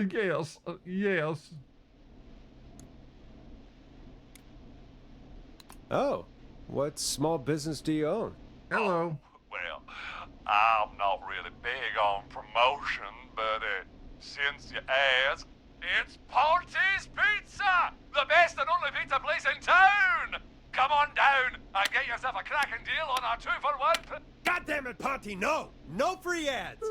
Yes, yes. Oh, what small business do you own? Hello. Well, I'm not really big on promotion, but since you ask, it's Ponty's Pizza! The best and only pizza place in town! Come on down and get yourself a cracking deal on our 2-for-1. God damn it, Ponty, no! No free ads!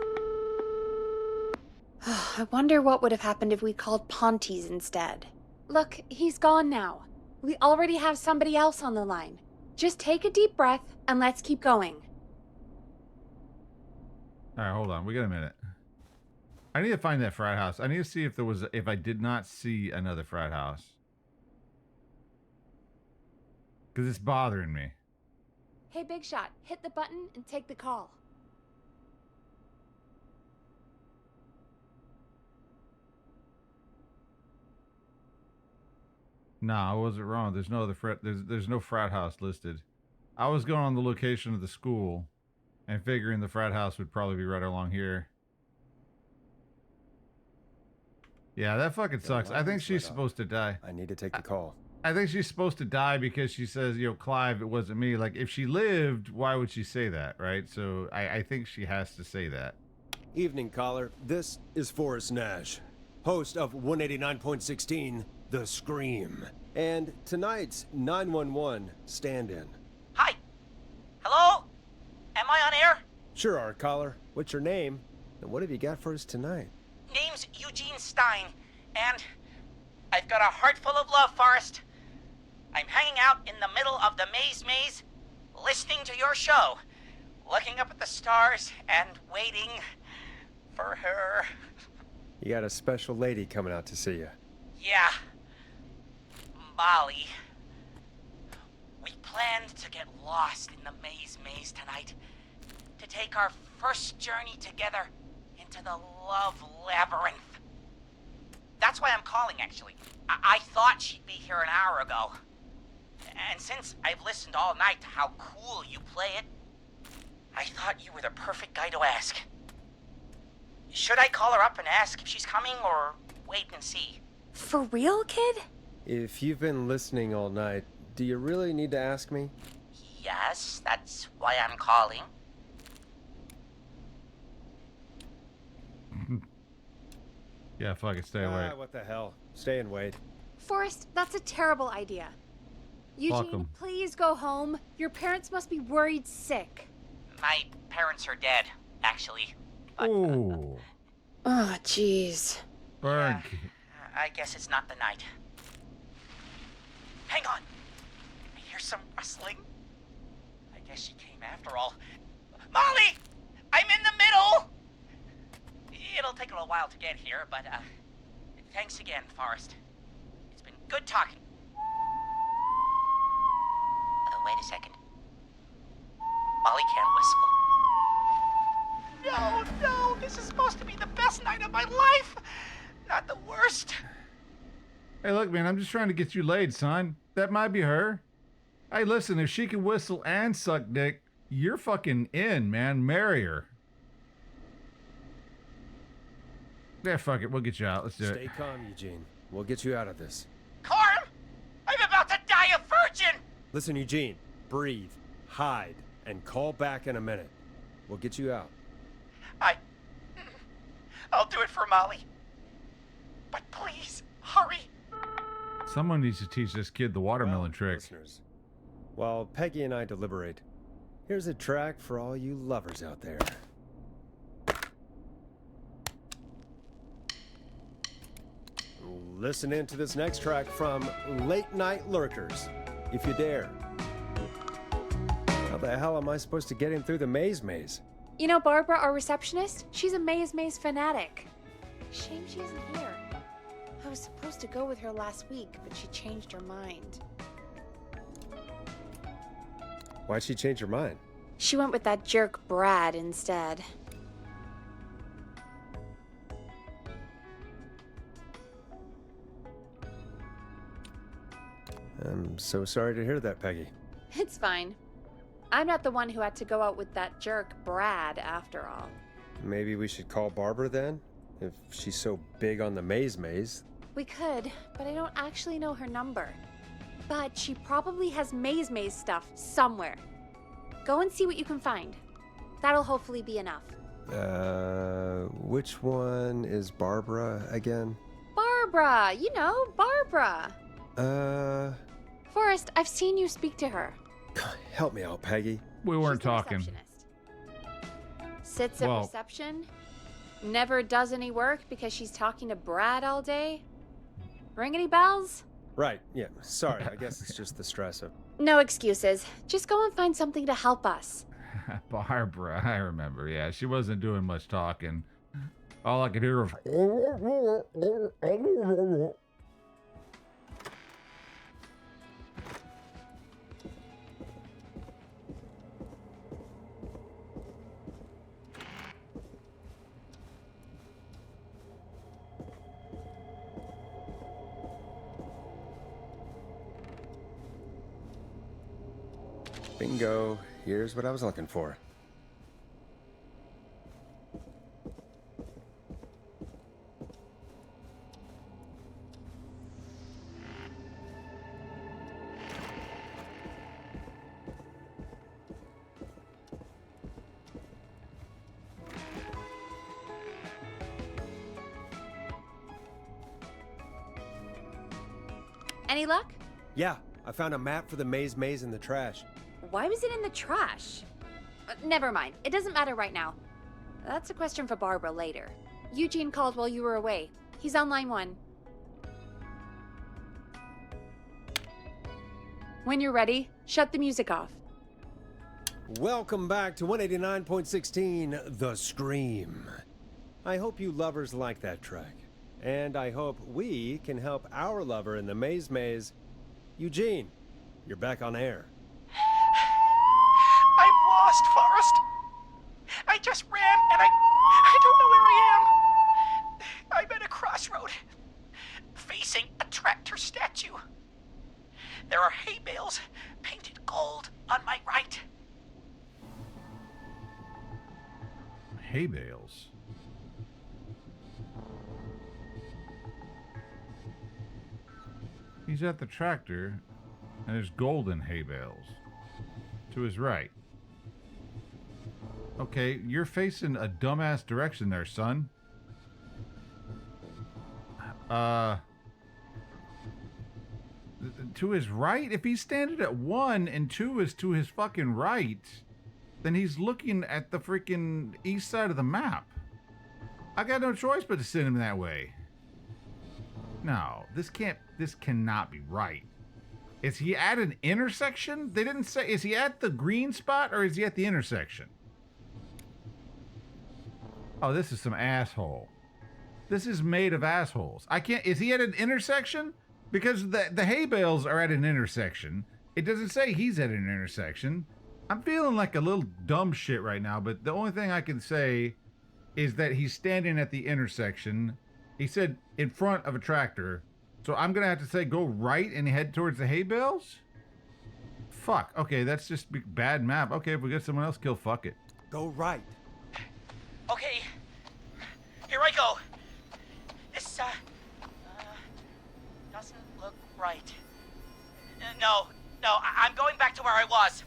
I wonder what would have happened if we called Ponty's instead. Look, he's gone now. We already have somebody else on the line. Just take a deep breath and let's keep going. All right, hold on. We got a minute. I need to find that frat house. I need to see if I did not see another frat house. Because it's bothering me. Hey, Big Shot, hit the button and take the call. Nah, I wasn't wrong. There's no other there's no frat house listed. I was going on the location of the school and figuring the frat house would probably be right along here. Yeah, that fucking sucks. I think she's supposed to die. I need to take the call. I think she's supposed to die because she says, Clive, it wasn't me. Like, if she lived, why would she say that, right? So I think she has to say that. Evening, caller. This is Forrest Nash, host of 189.16, The Scream, and tonight's 911 stand-in. Hi. Hello? Am I on air? Sure are, caller. What's your name, and what have you got for us tonight? Name's Eugene Stein, and I've got a heart full of love, Forrest. I'm hanging out in the middle of the maze, listening to your show, looking up at the stars and waiting for her. You got a special lady coming out to see you. Yeah. Molly. We planned to get lost in the maze tonight, to take our first journey together into the love labyrinth. That's why I'm calling, actually. I thought she'd be here an hour ago. And since I've listened all night to how cool you play it, I thought you were the perfect guy to ask. Should I call her up and ask if she's coming, or wait and see? For real, kid? If you've been listening all night, do you really need to ask me? Yes, that's why I'm calling. Yeah, fuck it, stay away. What the hell? Stay and wait. Forrest, that's a terrible idea. Eugene, Fuck 'em. please go home. Your parents must be worried sick. My parents are dead, actually. Ooh. Oh, jeez. Burn. I guess it's not the night. Hang on. I hear some rustling. I guess she came after all. Molly! I'm in the middle! It'll take a little while to get here, but, thanks again, Forrest. It's been good talking. Wait a second. Molly can't whistle. No, this is supposed to be the best night of my life! Not the worst. Hey, look, man, I'm just trying to get you laid, son. That might be her. Hey, listen, if she can whistle and suck dick, you're fucking in, man. Marry her. Yeah, fuck it. We'll get you out. Let's do it. Stay calm, Eugene. We'll get you out of this. Carm! I'm about to die a virgin! Listen, Eugene. Breathe, hide, and call back in a minute. We'll get you out. I'll do it for Molly. But please, hurry. Someone needs to teach this kid the watermelon trick. Listeners, while Peggy and I deliberate, here's a track for all you lovers out there. Listen in to this next track from Late Night Lurkers, if you dare. How the hell am I supposed to get him through the maze? You know Barbara, our receptionist? She's a maze fanatic. Shame she isn't here. I was supposed to go with her last week, but she changed her mind. Why'd she change her mind? She went with that jerk Brad instead. I'm so sorry to hear that, Peggy. It's fine. I'm not the one who had to go out with that jerk Brad, after all. Maybe we should call Barbara then? If she's so big on the maze. We could, but I don't actually know her number. But she probably has maze stuff somewhere. Go and see what you can find. That'll hopefully be enough. Which one is Barbara again? Barbara! You know, Barbara! Forrest, I've seen you speak to her. Help me out, Peggy. We weren't talking. Sits at reception. Never does any work because she's talking to Brad all day. Ring any bells? Right, yeah. Sorry, I guess it's just the stress of... No excuses. Just go and find something to help us. Barbara, I remember. Yeah, she wasn't doing much talking. All I could hear was... Bingo. Here's what I was looking for. Any luck? Yeah, I found a map for the maze in the trash. Why was it in the trash? Never mind. It doesn't matter right now. That's a question for Barbara later. Eugene called while you were away. He's on line 1. When you're ready, shut the music off. Welcome back to 189.16, The Scream. I hope you lovers like that track. And I hope we can help our lover in the maze. Eugene, you're back on air. I'm lost, Forrest. I just ran and I don't know where I am. I'm at a crossroad, facing a tractor statue. There are hay bales painted gold on my right. Hay bales? He's at the tractor, and there's golden hay bales to his right. Okay, you're facing a dumbass direction there, son. To his right? If he's standing at 1 and 2 is to his fucking right, then he's looking at the freaking east side of the map. I got no choice but to send him that way. No, this cannot be right. Is he at an intersection? They didn't say, is he at the green spot or is he at the intersection? Oh, this is some asshole. This is made of assholes. Is he at an intersection? Because the hay bales are at an intersection. It doesn't say he's at an intersection. I'm feeling like a little dumb shit right now, but the only thing I can say is that he's standing at the intersection. He said in front of a tractor. So I'm going to have to say go right and head towards the hay bales? Fuck. Okay, that's just bad map. Okay, if we get someone else killed, fuck it. Go right. Okay, here I go. This, doesn't look right. No, I'm going back to where I was.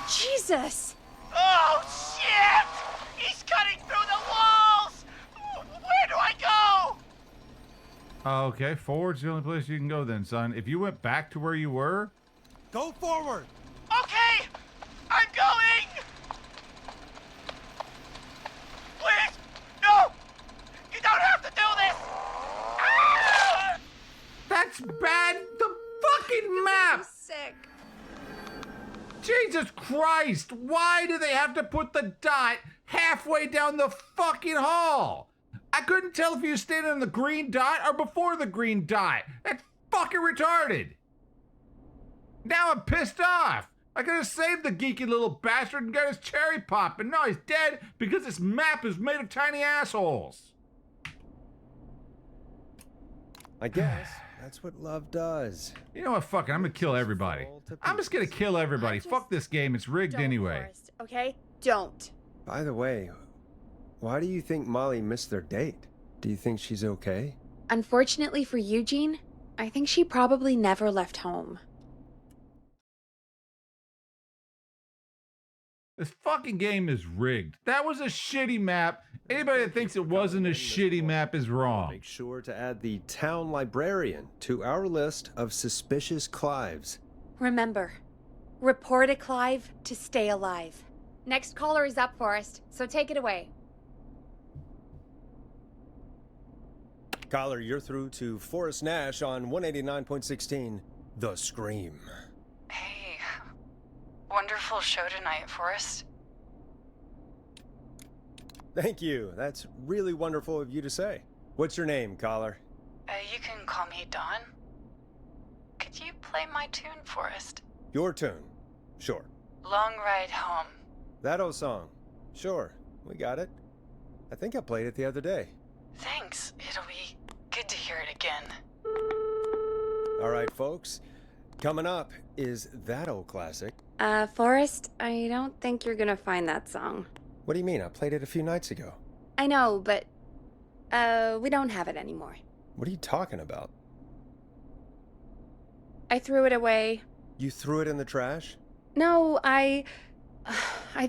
Jesus! Oh, shit! He's cutting through the walls! Where do I go? Okay, forward's the only place you can go then, son. If you went back to where you were... Go forward! Okay! I'm going! Please! No! You don't have to do this! Ah! That's bad! The fucking map! Sick. Jesus Christ! Why do they have to put the dot halfway down the fucking hall? I couldn't tell if you were standing on the green dot or before the green dot. That's fucking retarded. Now I'm pissed off. I could have saved the geeky little bastard and got his cherry pop, and now he's dead because this map is made of tiny assholes. I guess that's what love does. You know what? Fuck it. I'm gonna kill everybody. I'm just gonna kill everybody. Fuck this game. It's rigged anyway. Forrest, okay? Don't. By the way, why do you think Molly missed their date? Do you think she's okay? Unfortunately for Eugene, I think she probably never left home. This fucking game is rigged. That was a shitty map. Anybody that thinks it wasn't a shitty map is wrong. Make sure to add the town librarian to our list of suspicious Clives. Remember, report a Clive to stay alive. Next caller is up, Forrest, so take it away. Caller, you're through to Forrest Nash on 189.16, The Scream. Hey, wonderful show tonight, Forrest. Thank you. That's really wonderful of you to say. What's your name, caller? You can call me Dawn. Could you play my tune, Forrest? Your tune. Sure. Long Ride Home. That old song. Sure. We got it. I think I played it the other day. Thanks. It'll be good to hear it again. All right, folks. Coming up is that old classic. Forrest, I don't think you're gonna find that song. What do you mean? I played it a few nights ago. I know, but, we don't have it anymore. What are you talking about? I threw it away. You threw it in the trash? No, I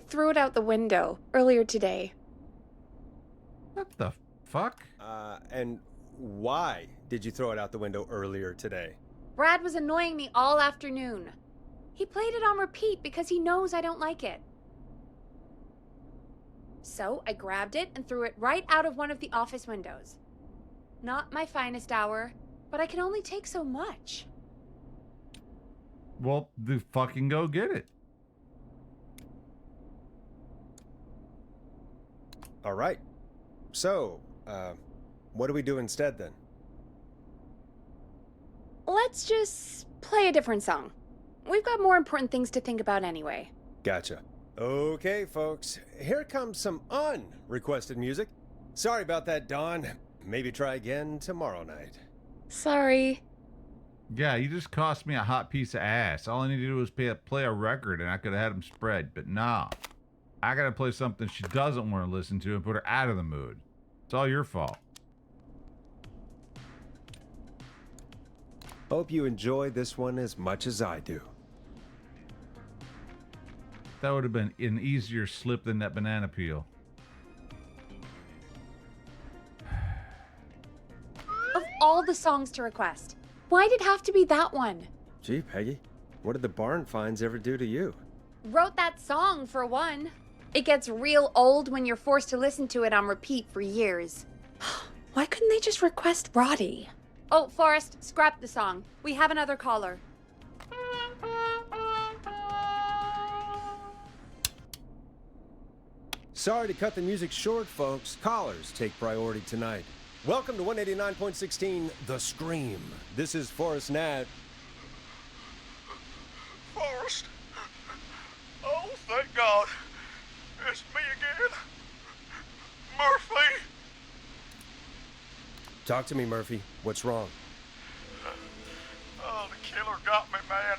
threw it out the window earlier today. What the fuck? And why did you throw it out the window earlier today? Brad was annoying me all afternoon. He played it on repeat because he knows I don't like it. So I grabbed it and threw it right out of one of the office windows. Not my finest hour, but I can only take so much. Well, fucking go get it. All right. So, what do we do instead then? Let's just play a different song. We've got more important things to think about anyway. Gotcha. Okay, folks. Here comes some unrequested music. Sorry about that, Dawn. Maybe try again tomorrow night. Sorry. Yeah, you just cost me a hot piece of ass. All I need to do is play a record and I could have had them spread. But nah. I gotta play something she doesn't want to listen to and put her out of the mood. It's all your fault. Hope you enjoy this one as much as I do. That would have been an easier slip than that banana peel. Of all the songs to request, why'd it have to be that one? Gee, Peggy, what did the barn finds ever do to you? Wrote that song, for one. It gets real old when you're forced to listen to it on repeat for years. Why couldn't they just request Roddy? Oh, Forrest, scrap the song. We have another caller. Sorry to cut the music short, folks. Callers take priority tonight. Welcome to 189.16 The Scream. This is Forrest Nat. Forrest? Oh, thank God. It's me again. Murphy. Talk to me, Murphy. What's wrong? Oh, the killer got me, man.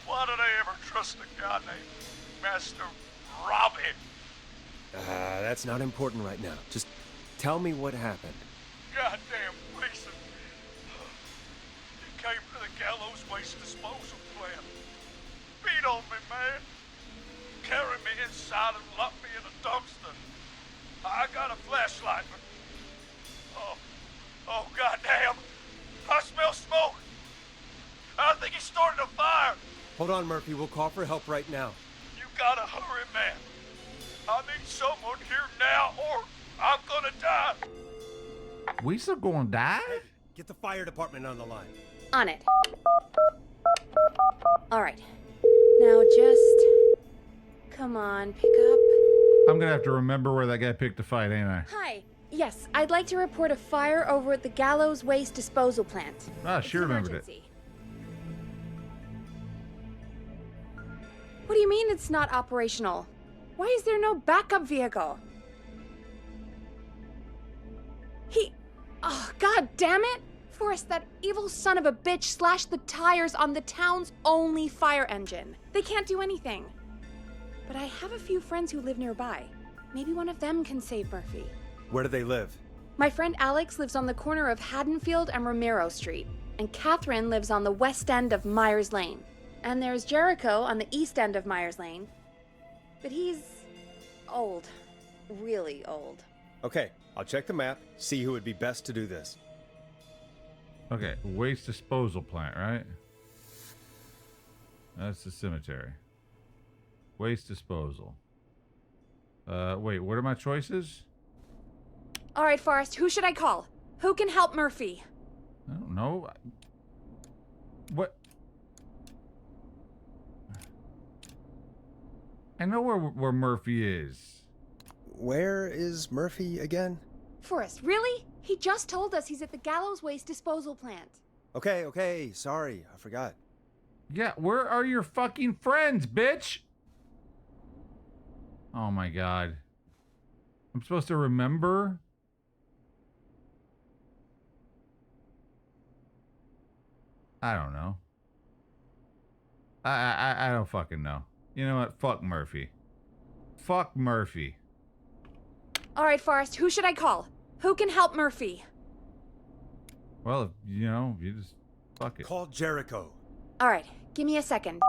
Why did I ever trust a guy named Master Robbie? That's not important right now. Just tell me what happened. Goddamn Mason. He came to the gallows waste disposal plant. Beat on me, man. Carried me inside and locked me in a dumpster. I got a flashlight, but... Oh, goddamn. I smell smoke. I think he started a fire. Hold on, Murphy. We'll call for help right now. You gotta hurry, man. I need someone here now, or I'm gonna die. We still gonna die? Hey, get the fire department on the line. On it. All right. Now just... Come on, pick up. I'm gonna have to remember where that guy picked a fight, ain't I? Hi. Yes, I'd like to report a fire over at the Gallows Waste Disposal Plant. Ah, It's she an remembered emergency. What do you mean it's not operational? Why is there no backup vehicle? Oh, god damn it! Forrest, that evil son of a bitch slashed the tires on the town's only fire engine. They can't do anything. But I have a few friends who live nearby. Maybe one of them can save Murphy. Where do they live? My friend Alex lives on the corner of Haddonfield and Romero Street, and Catherine lives on the west end of Myers Lane. And there's Jericho on the east end of Myers Lane. But he's old. Really old. Okay, I'll check the map, see who would be best to do this. Okay, waste disposal plant, right? That's the cemetery. Waste disposal. Wait, what are my choices? All right, Forrest, who should I call? Who can help Murphy? I don't know. What? I know where Murphy is. Where is Murphy again? Forrest, really? He just told us he's at the Gallows Waste Disposal Plant. Okay, sorry, I forgot. Yeah, where are your fucking friends, bitch? Oh my god. I'm supposed to remember? I don't know. I don't fucking know. You know what? Fuck Murphy. Fuck Murphy. All right, Forrest, who should I call? Who can help Murphy? Well, you know, you just fuck it. Call Jericho. All right, give me a second.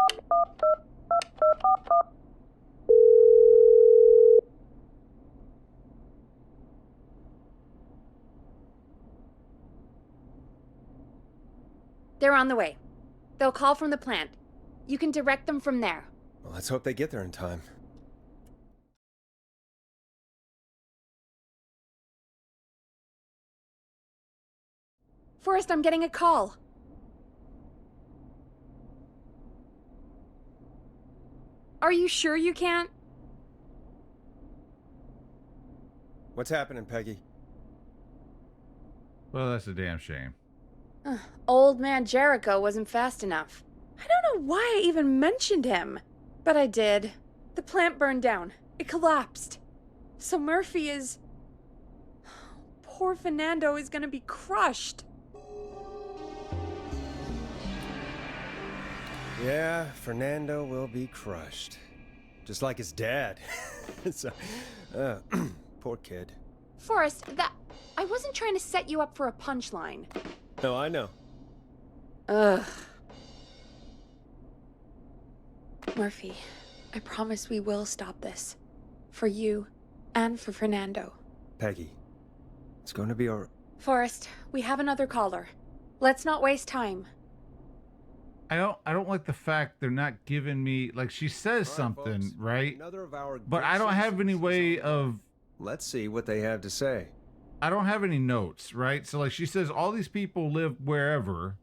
They're on the way. They'll call from the plant. You can direct them from there. Well, let's hope they get there in time. Forrest, I'm getting a call. Are you sure you can't? What's happening, Peggy? Well, that's a damn shame. Old man Jericho wasn't fast enough. I don't know why I even mentioned him. But I did. The plant burned down. It collapsed. So Murphy is... Poor Fernando is gonna be crushed. Yeah, Fernando will be crushed. Just like his dad. So, poor kid. Forrest, I wasn't trying to set you up for a punchline. No, I know. Ugh. Murphy, I promise we will stop this. For you and for Fernando. Peggy, it's going to be all... Forrest, we have another caller. Let's not waste time. I don't like the fact they're not giving me, like, she says something, folks, right? Another of our But I don't have any way of... Let's see what they have to say. I don't have any notes, right? So, like, she says all these people live wherever.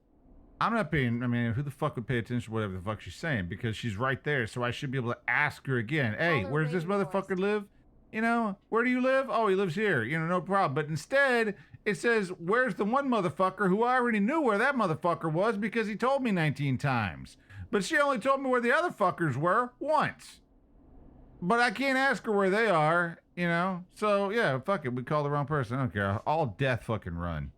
I'm not paying... I mean, who the fuck would pay attention to whatever the fuck she's saying? Because she's right there, so I should be able to ask her again. Hey, where does this motherfucker live? You know, where do you live? Oh, he lives here. You know, no problem. But instead, it says, where's the one motherfucker who I already knew where that motherfucker was because he told me 19 times. But she only told me where the other fuckers were once. But I can't ask her where they are, you know? So, yeah, fuck it. We called the wrong person. I don't care. All death fucking run.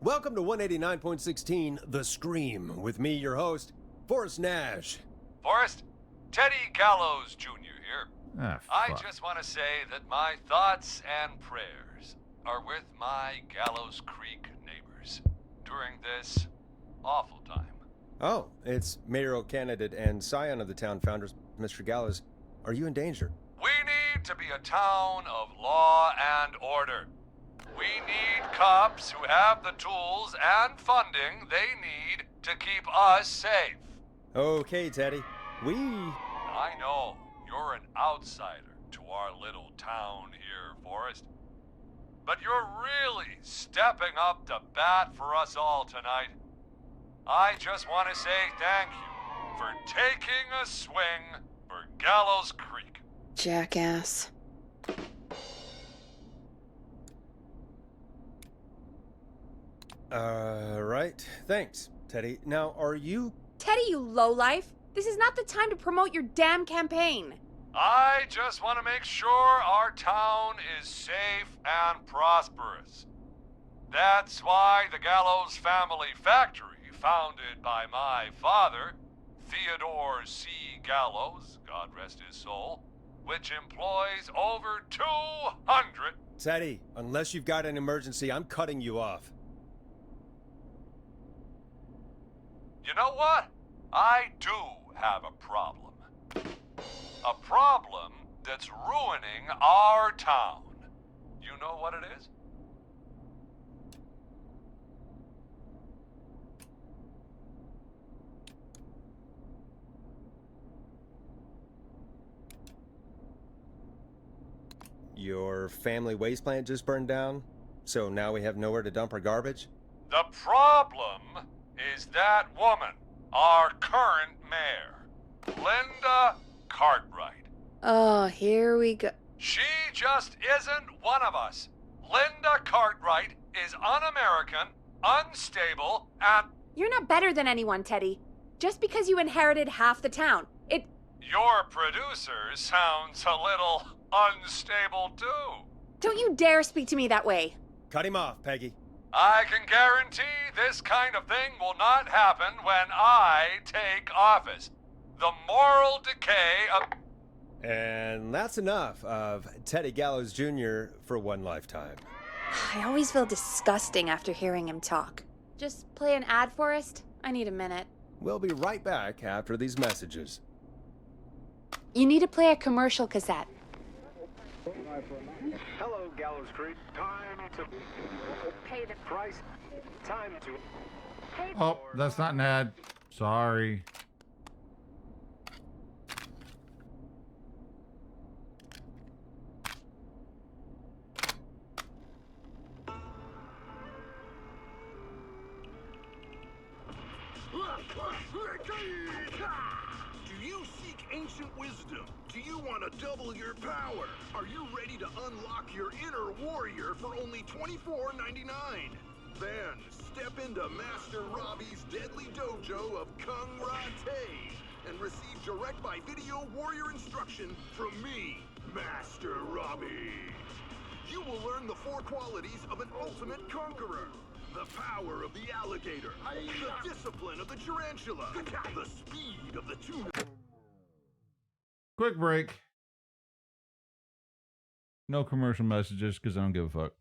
Welcome to 189.16, The Scream, with me, your host, Forrest Nash. Forrest, Teddy Gallows Jr. here. Ah, I fuck. just want to say that my thoughts and prayers are with my Gallows Creek neighbors during this awful time. Oh, it's mayoral candidate and scion of the town founders, Mr. Gallows. Are you in danger? We need to be a town of law and order. We need cops who have the tools and funding they need to keep us safe. Okay, Teddy. I know you're an outsider to our little town here, Forrest. But you're really stepping up to bat for us all tonight. I just want to say thank you for taking a swing for Gallows Creek. Jackass. Right. Thanks, Teddy. Now, are you... Teddy, you lowlife! This is not the time to promote your damn campaign. I just want to make sure our town is safe and prosperous. That's why the Gallows Family Factory, founded by my father, Theodore C. Gallows, God rest his soul, which employs over 200... Teddy, unless you've got an emergency, I'm cutting you off. You know what? I do have a problem. A problem that's ruining our town. You know what it is? Your family waste plant just burned down, so now we have nowhere to dump our garbage? The problem is that woman, our current mayor, Linda Cartwright. Oh, here we go. She just isn't one of us. Linda Cartwright is un-American, unstable, and... You're not better than anyone, Teddy. Just because you inherited half the town, Your producer sounds a little unstable, too. Don't you dare speak to me that way. Cut him off, Peggy. I can guarantee this kind of thing will not happen when I take office. The moral decay of... And that's enough of Teddy Gallows Jr. for one lifetime. I always feel disgusting after hearing him talk. Just play an ad for us? I need a minute. We'll be right back after these messages. You need to play a commercial cassette. Hello, Gallows Creek. Time to pay the price. Time to pay. Oh, that's not an ad. Sorry. Do you seek ancient wisdom? Do you want to double your power? Are you ready to unlock your inner warrior for only $24.99? Then step into Master Robbie's deadly dojo of Kung Ra Tay and receive direct by video warrior instruction from me, Master Robbie. You will learn the 4 qualities of an ultimate conqueror. The power of the alligator, the discipline of the tarantula, the speed of the tuna. Quick break. No commercial messages because I don't give a fuck.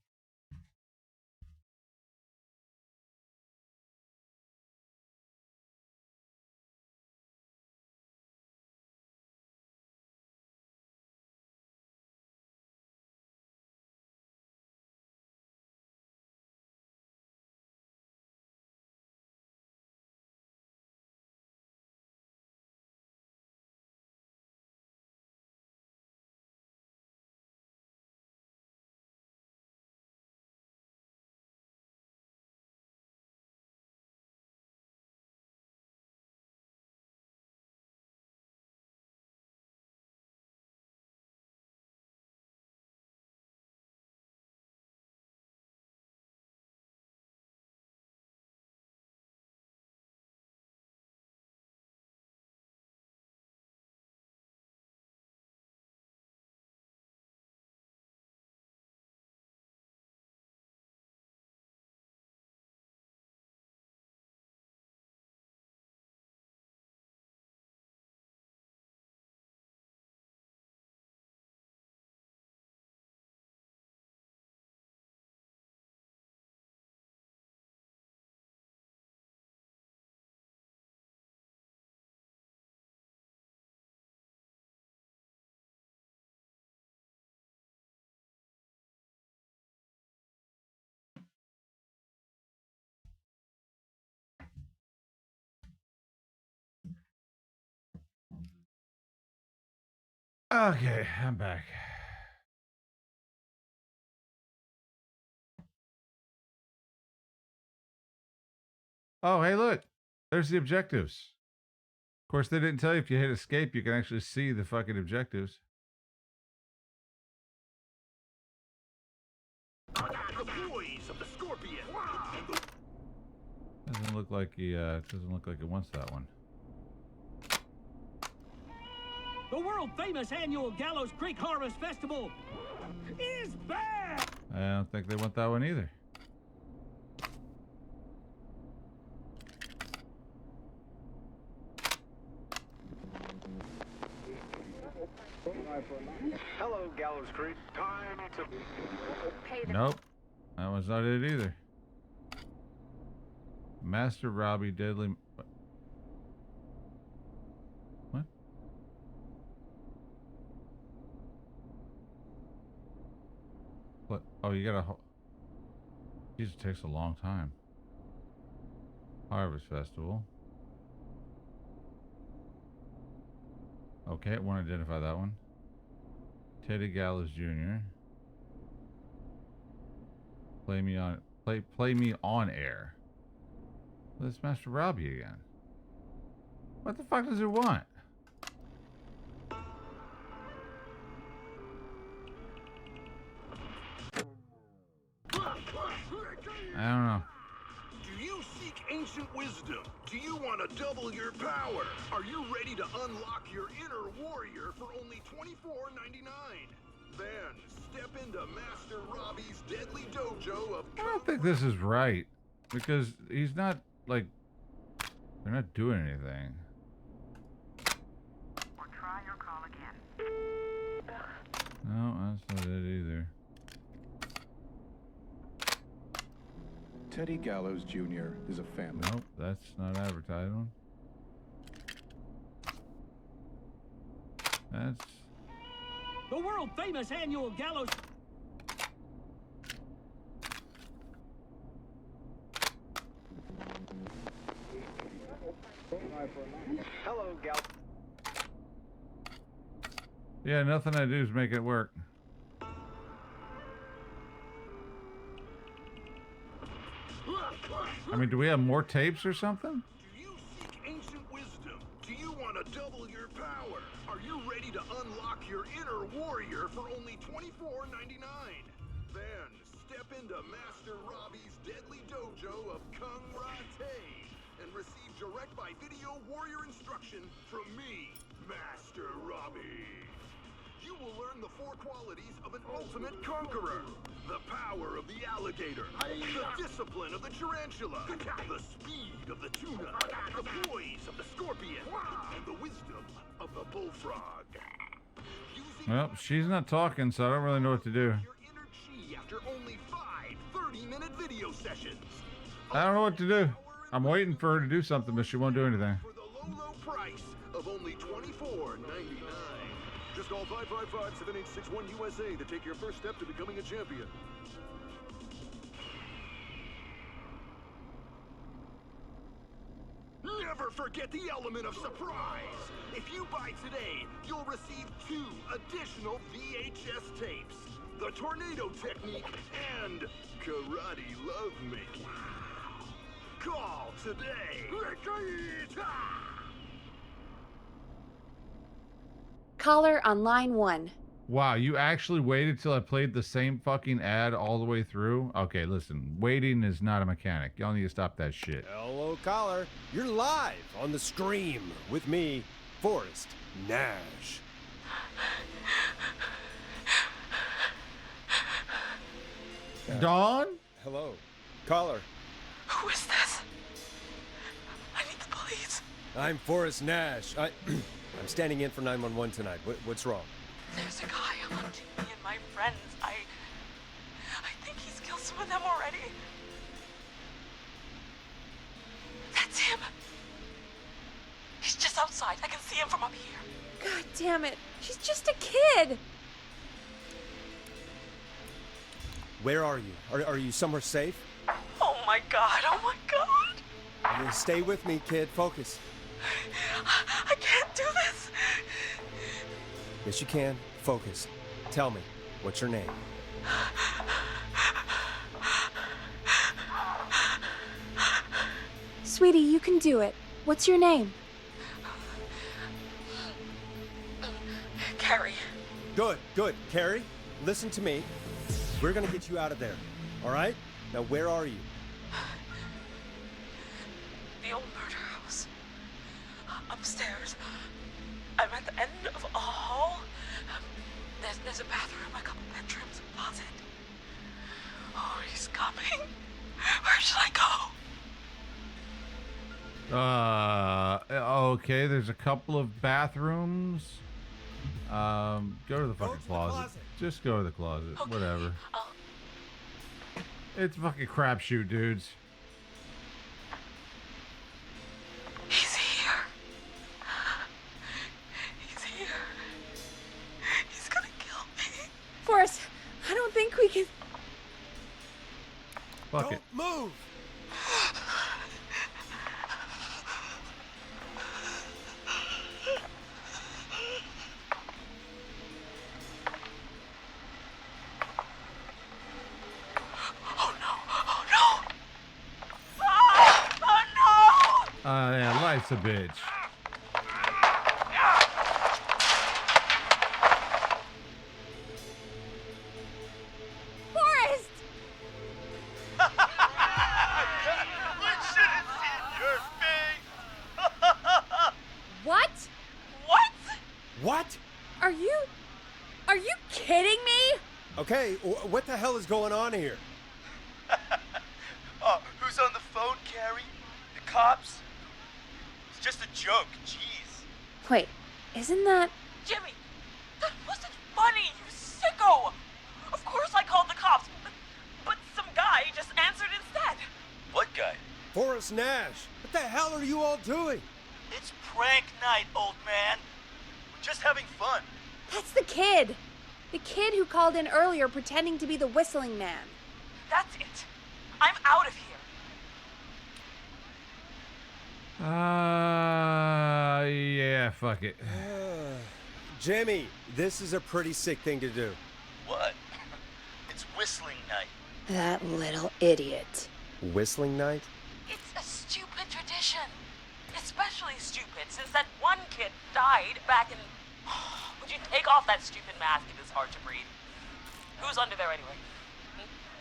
Okay, I'm back. Oh, hey, look. There's the objectives. Of course, they didn't tell you if you hit escape, you can actually see the fucking objectives. The boys of the Scorpion. Doesn't look like he wants that one. The world-famous annual Gallows Creek Harvest Festival is back! I don't think they want that one either. Hello, Gallows Creek. Time to pay the... Nope. That one's not it either. Master Robbie Deadly... What? What? Oh, you gotta... Jesus, it takes a long time. Harvest Festival. Okay, it won't identify that one. Teddy Gallows Jr. Play me on air. Well, that's Master Robbie again. What the fuck does it want? I don't know. Do you seek ancient wisdom? Do you want to double your power? Are you ready to unlock your inner warrior for only $24.99? Then step into Master Robbie's deadly dojo of... I don't think this is right. Because he's not, like... They're not doing anything. Or try your call again. No, that's not it either. Teddy Gallows Jr. is a family. Nope, that's not advertising. That's... The world famous annual gallows. Hello, Gal. Yeah, nothing I do is make it work. I mean, do we have more tapes or something? Do you seek ancient wisdom? Do you want to double your power? Are you ready to unlock your inner warrior for only $24.99? Then step into Master Robbie's deadly dojo of Kung Rate and receive direct by video warrior instruction from me, Master Robbie. You will learn the 4 qualities of an ultimate conqueror. The power of the alligator, the discipline of the tarantula, the speed of the tuna, the poise of the scorpion, and the wisdom of the bullfrog. Well, she's not talking, so I don't really know what to do. Your inner chi after only 5 30-minute video sessions. I don't know what to do. I'm waiting for her to do something, but she won't do anything. For the low, low price of only $24.99. Just call 555-7861 USA to take your first step to becoming a champion. Never forget the element of surprise. If you buy today, you'll receive 2 additional VHS tapes. The Tornado Technique and Karate Lovemaking. Call today. Caller on line 1. Wow, you actually waited till I played the same fucking ad all the way through? Okay, listen, waiting is not a mechanic. Y'all need to stop that shit. Hello, caller. You're live on the Scream with me, Forrest Nash. Dawn? Hello, caller. Who is this? I need the police. I'm Forrest Nash. I'm standing in for 911 tonight. What's wrong? There's a guy hunting me and my friends. I think he's killed some of them already. That's him. He's just outside. I can see him from up here. God damn it. She's just a kid. Where are you? Are you somewhere safe? Oh my god. Oh my god. Stay with me, kid. Focus. I can't do this. Yes, you can. Focus. Tell me, what's your name? Sweetie, you can do it. What's your name? Carrie. Good, good. Carrie, listen to me. We're gonna get you out of there. All right? Now, where are you? The old murder house. Upstairs. I'm at the end of a hall. There's a bathroom, a couple bedrooms, a closet. Oh, he's coming. Where should I go? Okay, there's a couple of bathrooms. Go to the fucking closet. Just go to the closet. Okay. Whatever. It's fucking crapshoot, dudes. He's here. He's here. He's gonna kill me. Forrest, I don't think we can... Fuck it. Move! Yeah, life's a bitch. Forrest! We should have seen your face. What? What? What? Are you kidding me? Okay, what the hell is going on here? Oh, who's on the phone, Carrie? The cops? It's just a joke, jeez. Wait, isn't that... Jimmy, that wasn't funny, you sicko! Of course I called the cops, but some guy just answered instead. What guy? Forrest Nash. What the hell are you all doing? It's prank night, old man. We're just having fun. That's the kid! The kid who called in earlier pretending to be the whistling man. That's it. I'm out of here. Yeah, fuck it. Jimmy, this is a pretty sick thing to do. What? It's whistling night. That little idiot. Whistling night? It's a stupid tradition. Especially stupid since that one kid died back in... Would you take off that stupid mask? It is hard to breathe. Who's under there anyway?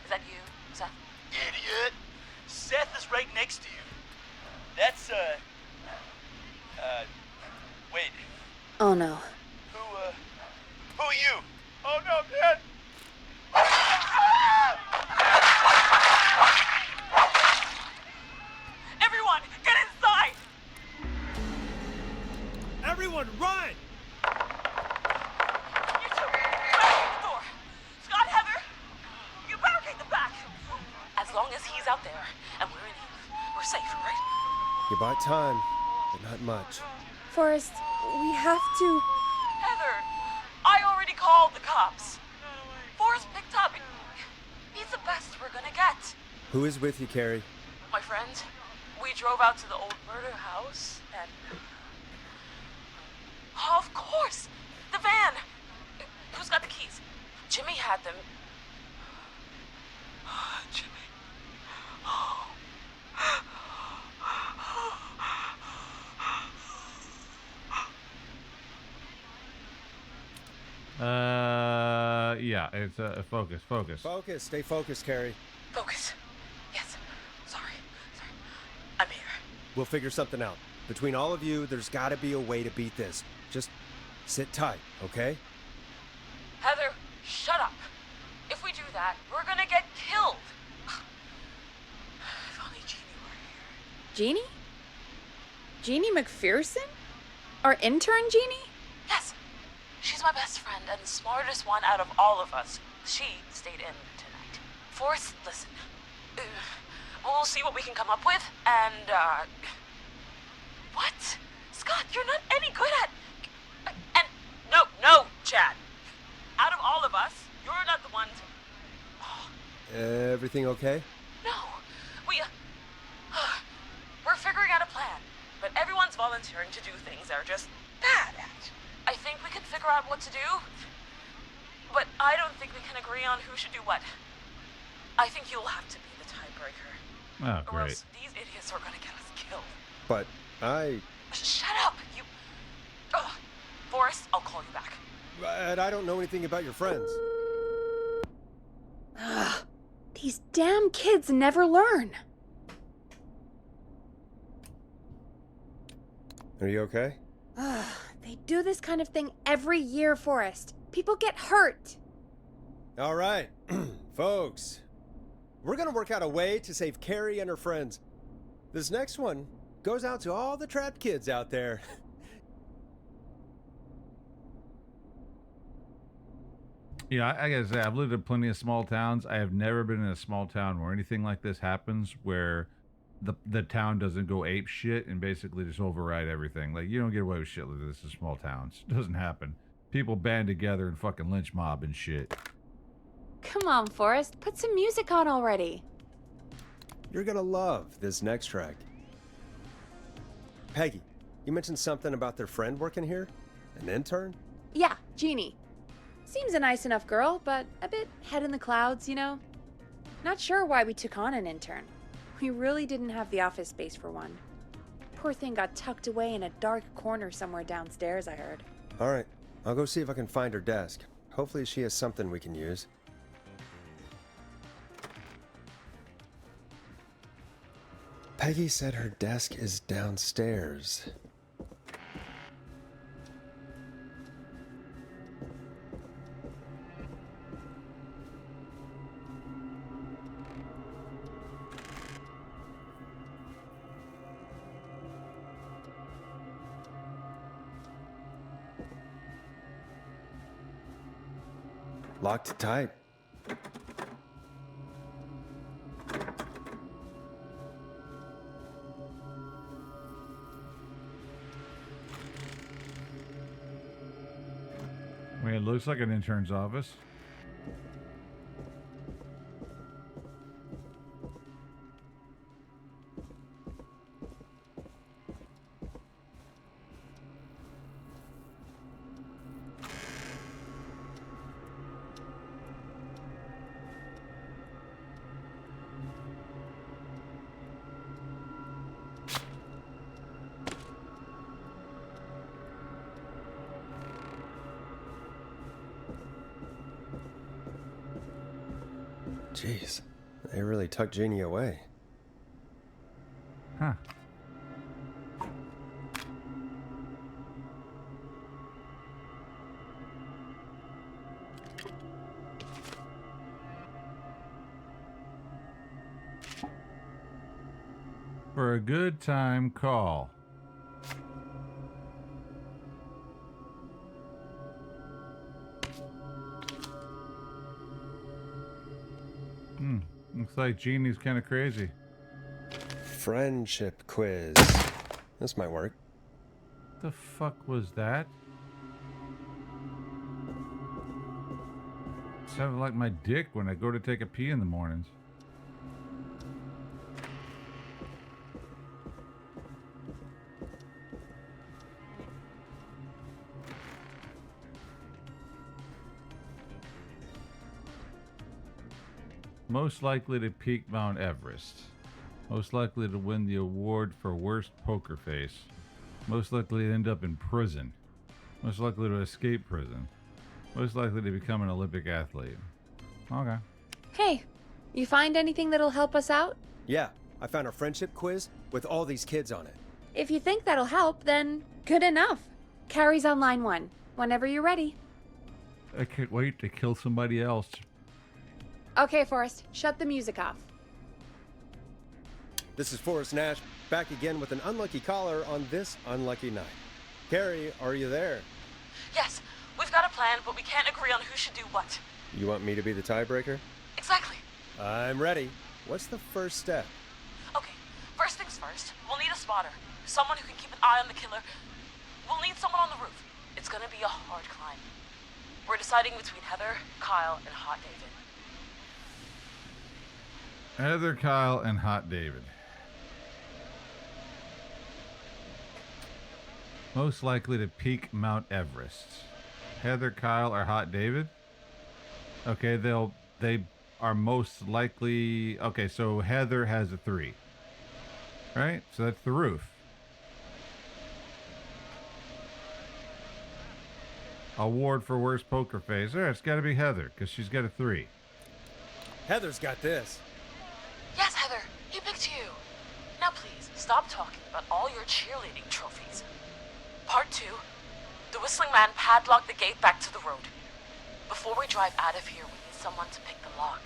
Is that you, Seth? Idiot! Seth is right next to you. That's, wait. Oh no. Who are you? Oh no, Dad! Everyone, get inside! Everyone, run! You two, barricade the door. Scott, Heather, you barricade the back. As long as he's out there and we're in here, we're safe, right? You bought time, but not much. Forrest, we have to... Heather, I already called the cops. Forrest picked up. He's the best we're gonna get. Who is with you, Carrie? My friend, we drove out to the old murder house and... Oh, of course! The van! Who's got the keys? Jimmy had them. Jimmy. Yeah, it's focus. Focus, stay focused, Carrie. Focus. Yes. Sorry. I'm here. We'll figure something out. Between all of you, there's gotta be a way to beat this. Just sit tight, okay? Heather, shut up. If we do that, we're gonna get killed. If only Jeannie were here. Jeannie? Jeannie McPherson? Our intern Jeannie? Yes. She's my best friend and the smartest one out of all of us. She stayed in tonight. Forrest, listen. We'll see what we can come up with, and, What? Scott, you're not any good at... And... No, Chad. Out of all of us, you're not the one to... Everything okay? No. We're figuring out a plan, but everyone's volunteering to do things they're just bad at. I think we can figure out what to do, but I don't think we can agree on who should do what. I think you'll have to be the tiebreaker. Oh, Or great. else these idiots are gonna get us killed. But Shut up, you... Oh, Forrest, I'll call you back. But I don't know anything about your friends. Ugh, these damn kids never learn. Are you okay? Ugh, they do this kind of thing every year, Forrest. People get hurt. All right, folks. We're gonna work out a way to save Carrie and her friends. This next one goes out to all the trapped kids out there. Yeah, I gotta say, I've lived in plenty of small towns. I have never been in a small town where anything like this happens, where the town doesn't go ape shit and basically just override everything. Like, you don't get away with shit like this in small towns. It doesn't happen. People band together and fucking lynch mob and shit. Come on, Forrest, put some music on already. You're gonna love this next track. Peggy, you mentioned something about their friend working here? An intern? Yeah, Jeannie. Seems a nice enough girl, but a bit head in the clouds, you know? Not sure why we took on an intern. We really didn't have the office space for one. Poor thing got tucked away in a dark corner somewhere downstairs, I heard. All right, I'll go see if I can find her desk. Hopefully she has something we can use. Peggy said her desk is downstairs. Locked tight. I mean, it looks like an intern's office. Jeez, they really tucked Jeannie away. Huh. For a good time, call. Looks like Jeannie's kind of crazy. Friendship quiz. This might work. The fuck was that? Sounded like my dick when I go to take a pee in the mornings. Most likely to peak Mount Everest. Most likely to win the award for worst poker face. Most likely to end up in prison. Most likely to escape prison. Most likely to become an Olympic athlete. Okay. Hey, you find anything that'll help us out? Yeah, I found a friendship quiz with all these kids on it. If you think that'll help, then good enough. Carrie's on line 1, whenever you're ready. I can't wait to kill somebody else. Okay, Forrest, shut the music off. This is Forrest Nash, back again with an unlucky caller on this unlucky night. Carrie, are you there? Yes, we've got a plan, but we can't agree on who should do what. You want me to be the tiebreaker? Exactly. I'm ready. What's the first step? Okay, first things first, we'll need a spotter. Someone who can keep an eye on the killer. We'll need someone on the roof. It's gonna be a hard climb. We're deciding between Heather, Kyle, and Hot David. Heather, Kyle, and Hot David. Most likely to peak Mount Everest. Heather, Kyle, or Hot David? Okay, they are most likely. Okay, so Heather has a 3. Right? So that's the roof. Award for worst poker face. All right, it's got to be Heather because she's got a 3. Heather's got this. Yes, Heather, he picked you. Now please, stop talking about all your cheerleading trophies. Part 2, the Whistling Man padlocked the gate back to the road. Before we drive out of here, we need someone to pick the lock.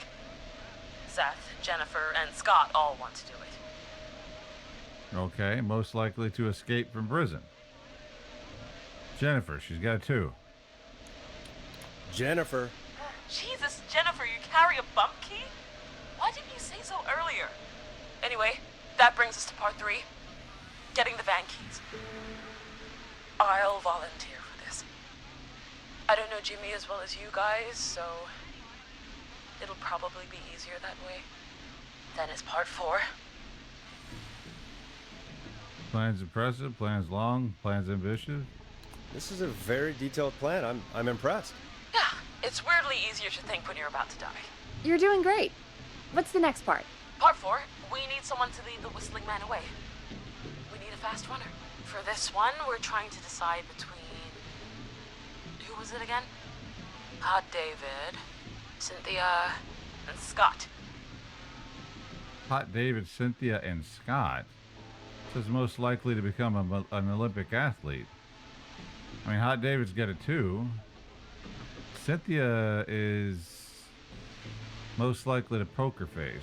Seth, Jennifer, and Scott all want to do it. Okay, most likely to escape from prison. Jennifer, she's got a 2. Jennifer. Jesus, Jennifer, you carry a bump key? Why didn't you say so earlier? Anyway, that brings us to part 3. Getting the van keys. I'll volunteer for this. I don't know Jimmy as well as you guys, so it'll probably be easier that way. Then it's part 4. Plans impressive, plans long, plans ambitious. This is a very detailed plan. I'm impressed. Yeah, it's weirdly easier to think when you're about to die. You're doing great. What's the next part? Part 4, we need someone to lead the Whistling Man away. We need a fast runner. For this one, we're trying to decide between... Who was it again? Hot David, Cynthia, and Scott. Hot David, Cynthia, and Scott. Says most likely to become an Olympic athlete. I mean, Hot David's got a 2. Cynthia is most likely to poker face.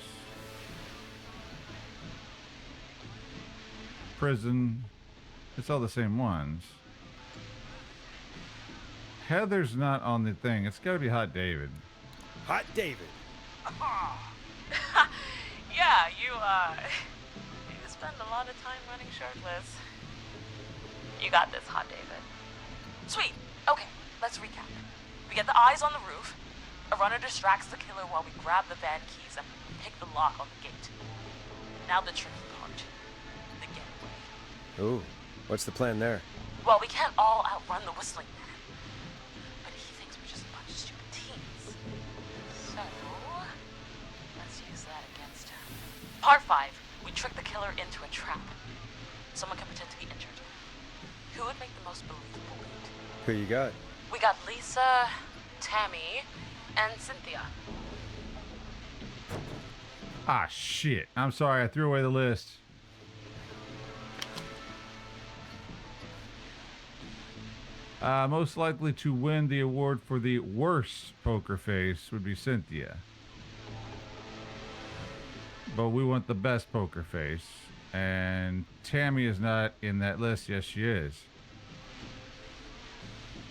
Prison. It's all the same ones. Heather's not on the thing. It's got to be Hot David. Hot David. Yeah, you spend a lot of time running shirtless. You got this, Hot David. Sweet. Okay, let's recap. We get the eyes on the roof. A runner distracts the killer while we grab the van keys and pick the lock on the gate. Now the tricky part. The getaway. Ooh, what's the plan there? Well, we can't all outrun the whistling man. But he thinks we're just a bunch of stupid teens. So, let's use that against him. Part 5. We trick the killer into a trap. Someone can pretend to be injured. Who would make the most believable lead? Who you got? We got Lisa, Tammy, and Cynthia. Ah, shit. I'm sorry. I threw away the list. Most likely to win the award for the worst poker face would be Cynthia. But we want the best poker face. And Tammy is not in that list. Yes, she is.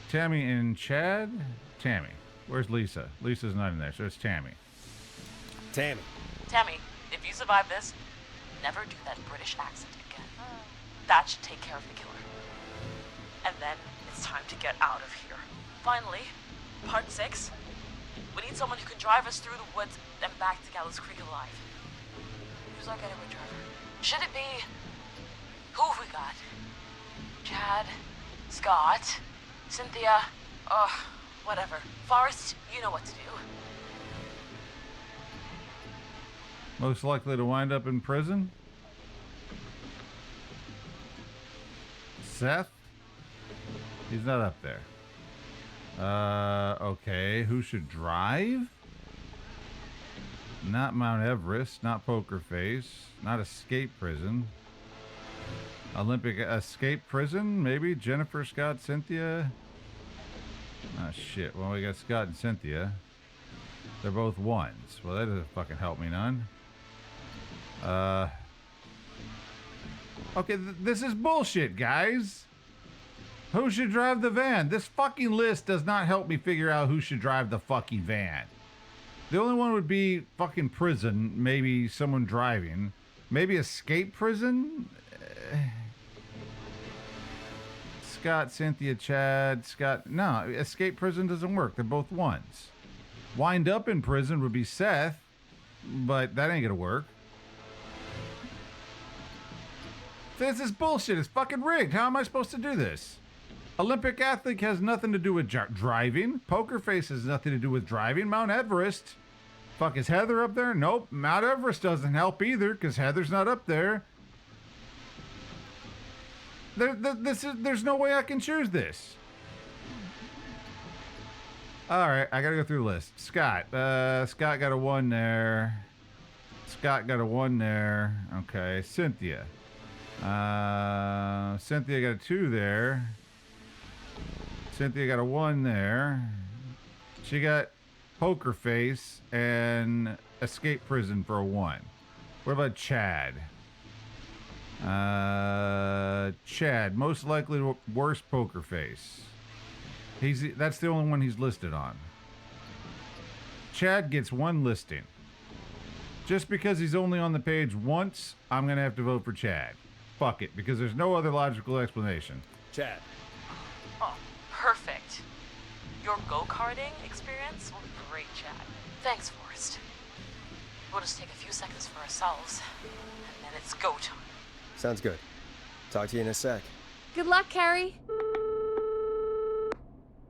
Tammy and Chad? Tammy. Where's Lisa? Lisa's not in there, so it's Tammy. Tammy. Tammy, if you survive this, never do that British accent again. That should take care of the killer. And then it's time to get out of here. Finally, part 6. We need someone who can drive us through the woods and back to Gallows Creek alive. Who's our getaway driver? Should it be... Who have we got? Chad, Scott, Cynthia, whatever. Forrest, you know what to do. Most likely to wind up in prison? Seth? He's not up there. Okay. Who should drive? Not Mount Everest, not Poker Face, not Escape Prison. Olympic Escape Prison, maybe? Jennifer, Scott, Cynthia? Oh, shit. Well, we got Scott and Cynthia. They're both ones. Well, that doesn't fucking help me none. Okay, this is bullshit, guys. Who should drive the van? This fucking list does not help me figure out who should drive the fucking van. The only one would be fucking prison. Maybe someone driving. Maybe Escape Prison? Scott, Cynthia, Chad, Scott. No, Escape Prison doesn't work. They're both ones. Wind up in prison would be Seth, but that ain't gonna work. This is bullshit. It's fucking rigged. How am I supposed to do this? Olympic athlete has nothing to do with driving. Poker Face has nothing to do with driving. Mount Everest. Fuck, is Heather up there? Nope. Mount Everest doesn't help either because Heather's not up there. There's no way I can choose this. All right, I gotta go through the list. Scott. Scott got a 1 there. Scott got a 1 there. Okay, Cynthia. Cynthia got a 2 there. Cynthia got a 1 there. She got Poker Face and Escape Prison for a 1. What about Chad? Chad, most likely worst Poker Face. That's the only one he's listed on. Chad gets 1 listing. Just because he's only on the page once, I'm gonna have to vote for Chad. Fuck it, because there's no other logical explanation. Chad. Oh, perfect. Your go-karting experience will be great, Chad. Thanks, Forrest. We'll just take a few seconds for ourselves, and then it's go time. Sounds good. Talk to you in a sec. Good luck, Carrie.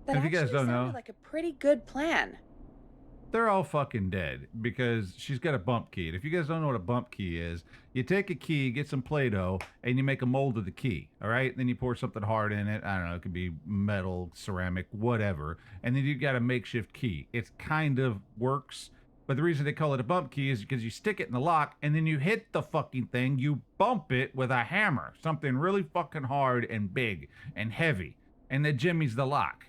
That If you guys don't know, like a pretty good plan. they're all fucking dead because she's got a bump key. And if you guys don't know what a bump key is, you take a key, get some Play-Doh, and you make a mold of the key, all right? Then you pour something hard in it. I don't know, it could be metal, ceramic, whatever. And then you got a makeshift key. It kind of works, but the reason they call it a bump key is because you stick it in the lock, and then you hit the fucking thing, you bump it with a hammer, something really fucking hard and big and heavy, and that jimmies the lock.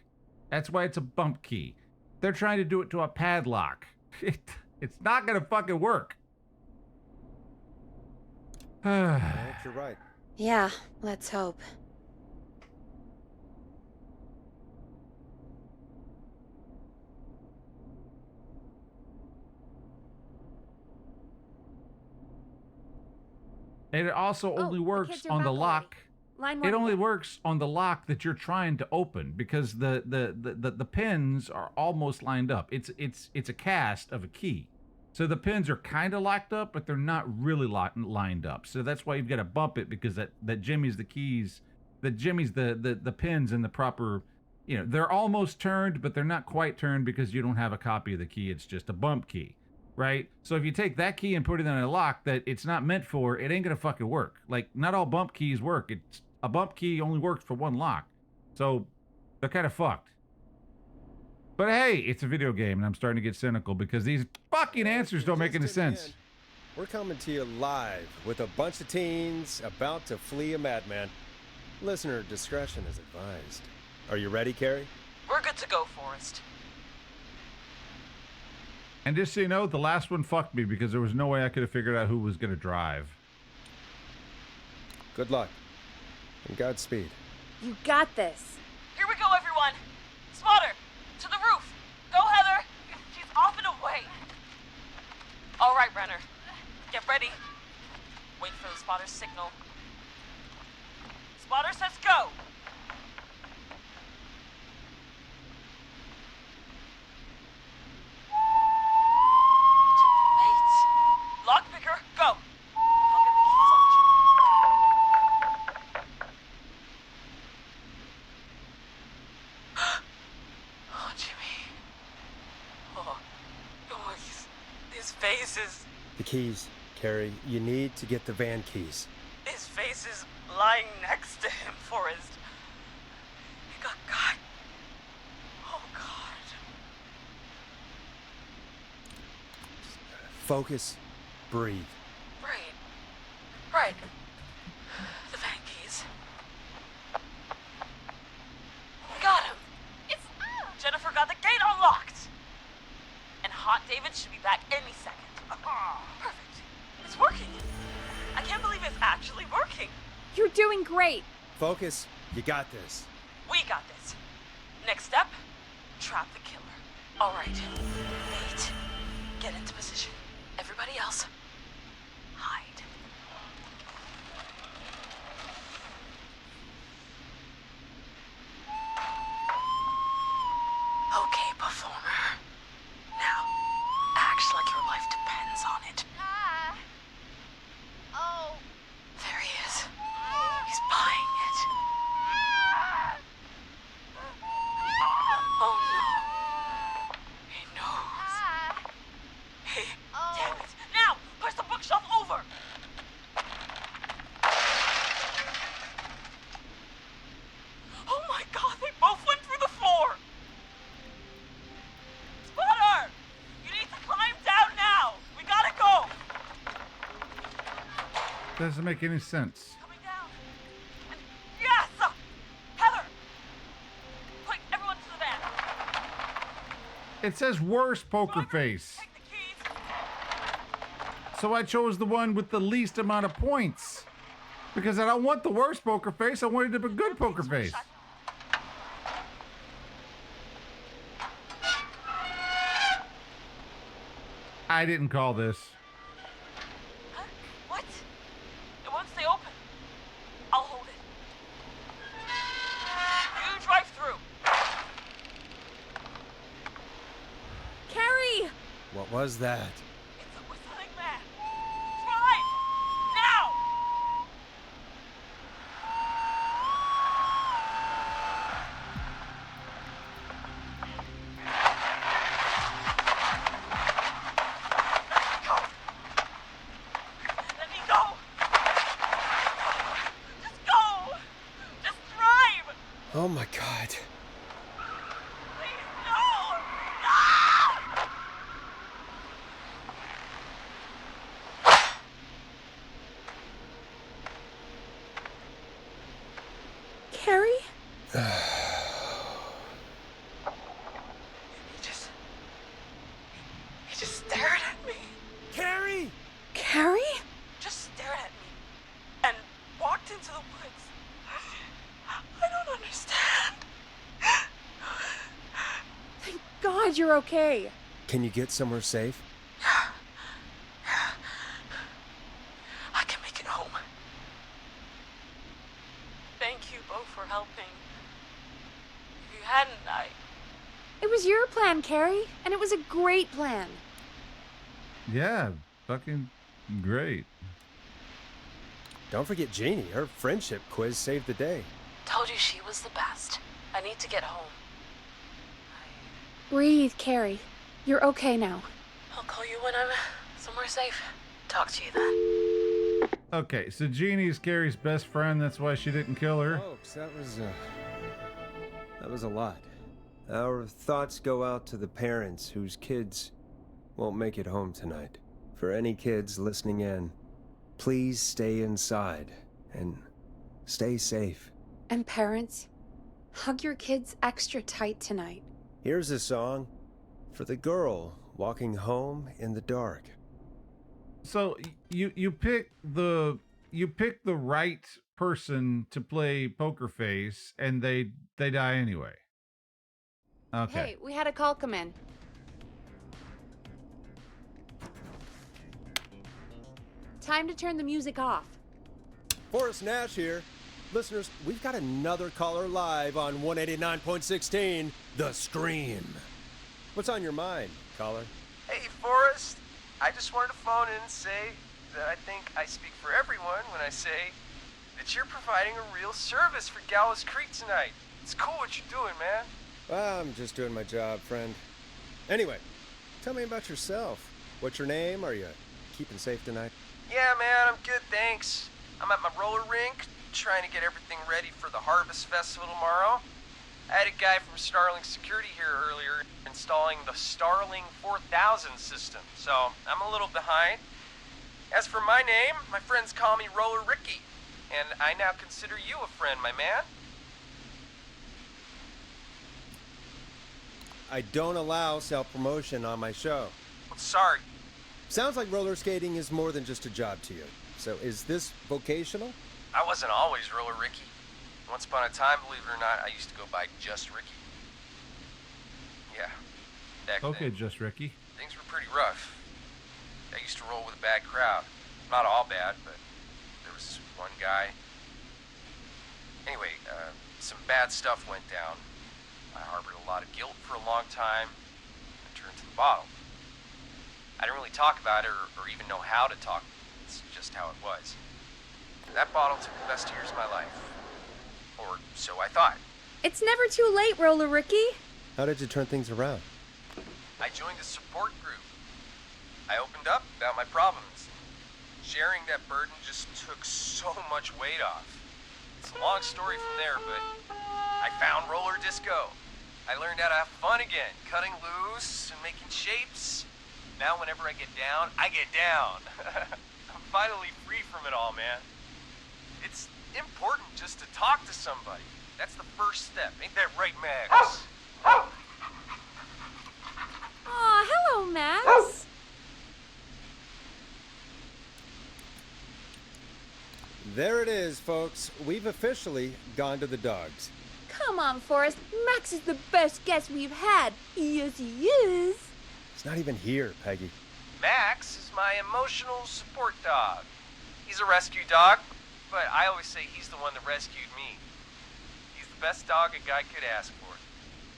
That's why it's a bump key. They're trying to do it to a padlock. It's not gonna fucking work. I hope you're right. Yeah, let's hope. And it also only the works kids are on the back lock. Line It one only again. works on the lock that you're trying to open because the pins are almost lined up. It's a cast of a key. So the pins are kind of locked up, but they're not really lined up. So that's why you've got to bump it, because that jimmy's the keys, that jimmy's the pins in the proper, you know, they're almost turned, but they're not quite turned because you don't have a copy of the key. It's just a bump key, right? So if you take that key and put it in a lock that it's not meant for, it ain't gonna fucking work. Like, not all bump keys work. It's a bump key only works for one lock. So they're kind of fucked. But hey, it's a video game, and I'm starting to get cynical because these fucking answers don't make any sense. We're coming to you live with a bunch of teens about to flee a madman. Listener discretion is advised. Are you ready, Carrie? We're good to go, Forrest. And just so you know, the last one fucked me because there was no way I could have figured out who was going to drive. Good luck. And Godspeed. You got this. Here we go, everyone. Spotter, to the roof. Go, Heather. She's off and away. All right, Renner. Get ready. Wait for the spotter's signal. Spotter says go. Lockpicker, go! I'll get the keys off Jimmy. Oh, Jimmy. Oh, his face is... The keys, Carrie. You need to get the van keys. His face is lying next to him, Forrest. He got caught. Oh, God. Focus. Breathe. Right. The van keys. We got him. It's Jennifer got the gate unlocked. And Hot David should be back any second. Perfect. It's working. I can't believe it's actually working. You're doing great. Focus. You got this. We got this. Next step, trap the killer. All right. Wait. Get into position. Everybody else, hide. Okay, performer. Now, act like your life depends on it. Oh. There he is. He's buying it. Oh no. He knows. Hey, damn it. Now, push the bookshelf over. Oh my God, they both went through the floor. Spotter, you need to climb down now. We gotta go. Doesn't make any sense. Coming down. And yes! Heather! Quick, everyone to the van. It says worst poker face. So I chose the one with the least amount of points. Because I don't want the worst poker face, I wanted a good poker face. I didn't call this. Huh? What? It won't stay open. I'll hold it. You drive through. Carrie! What was that? It's a whistling man. Drive! Now! Let me go! Just go! Just drive! Oh my God. Please, no! No! Carrie? He just stared at me. Carrie! Carrie? Just stared at me and walked into the woods. I don't understand. Thank God you're okay. Can you get somewhere safe? I can make it home. Thank you both for helping. If you hadn't, It was your plan, Carrie, and it was a great plan. Yeah, fucking great. Don't forget Jeannie. Her friendship quiz saved the day. Told you she was the best. I need to get home. Breathe, Carrie. You're okay now. I'll call you when I'm somewhere safe. Talk to you then. Okay, so Jeannie's Carrie's best friend. That's why she didn't kill her. Folks, that was a lot. Our thoughts go out to the parents whose kids won't make it home tonight. For any kids listening in, please stay inside and stay safe. And parents, hug your kids extra tight tonight. Here's a song for the girl walking home in the dark. So you pick the right person to play Poker Face, and they die anyway. Okay. Hey, we had a call come in. Time to turn the music off. Forrest Nash here. Listeners, we've got another caller live on 189.16, The Scream. What's on your mind, caller? Hey, Forrest. I just wanted to phone in and say that I think I speak for everyone when I say that you're providing a real service for Gallows Creek tonight. It's cool what you're doing, man. Well, I'm just doing my job, friend. Anyway, tell me about yourself. What's your name? Are you keeping safe tonight? Yeah, man, I'm good, thanks. I'm at my roller rink, trying to get everything ready for the Harvest Festival tomorrow. I had a guy from Starling Security here earlier installing the Starling 4000 system, so I'm a little behind. As for my name, my friends call me Roller Ricky, and I now consider you a friend, my man. I don't allow self-promotion on my show. I'm sorry. Sounds like roller skating is more than just a job to you. So is this vocational? I wasn't always Roller Ricky. Once upon a time, believe it or not, I used to go by just Ricky. Yeah, back Okay, then, just Ricky. things were pretty rough. I used to roll with a bad crowd. Not all bad, but there was one guy. Anyway, some bad stuff went down. I harbored a lot of guilt for a long time and turned to the bottle. I didn't really talk about it or even know how to talk. It's just how it was. That bottle took the best years of my life. Or so I thought. It's never too late, Roller Ricky. How did you turn things around? I joined a support group. I opened up about my problems. Sharing that burden just took so much weight off. It's a long story from there, but I found roller disco. I learned how to have fun again, cutting loose and making shapes. Now whenever I get down, I get down. I'm finally free from it all, man. It's important just to talk to somebody. That's the first step. Ain't that right, Max? Aw, hello, Max. There it is, folks. We've officially gone to the dogs. Come on, Forrest. Max is the best guest we've had. Yes, he is. He's not even here, Peggy. Max is my emotional support dog. He's a rescue dog, but I always say he's the one that rescued me. He's the best dog a guy could ask for.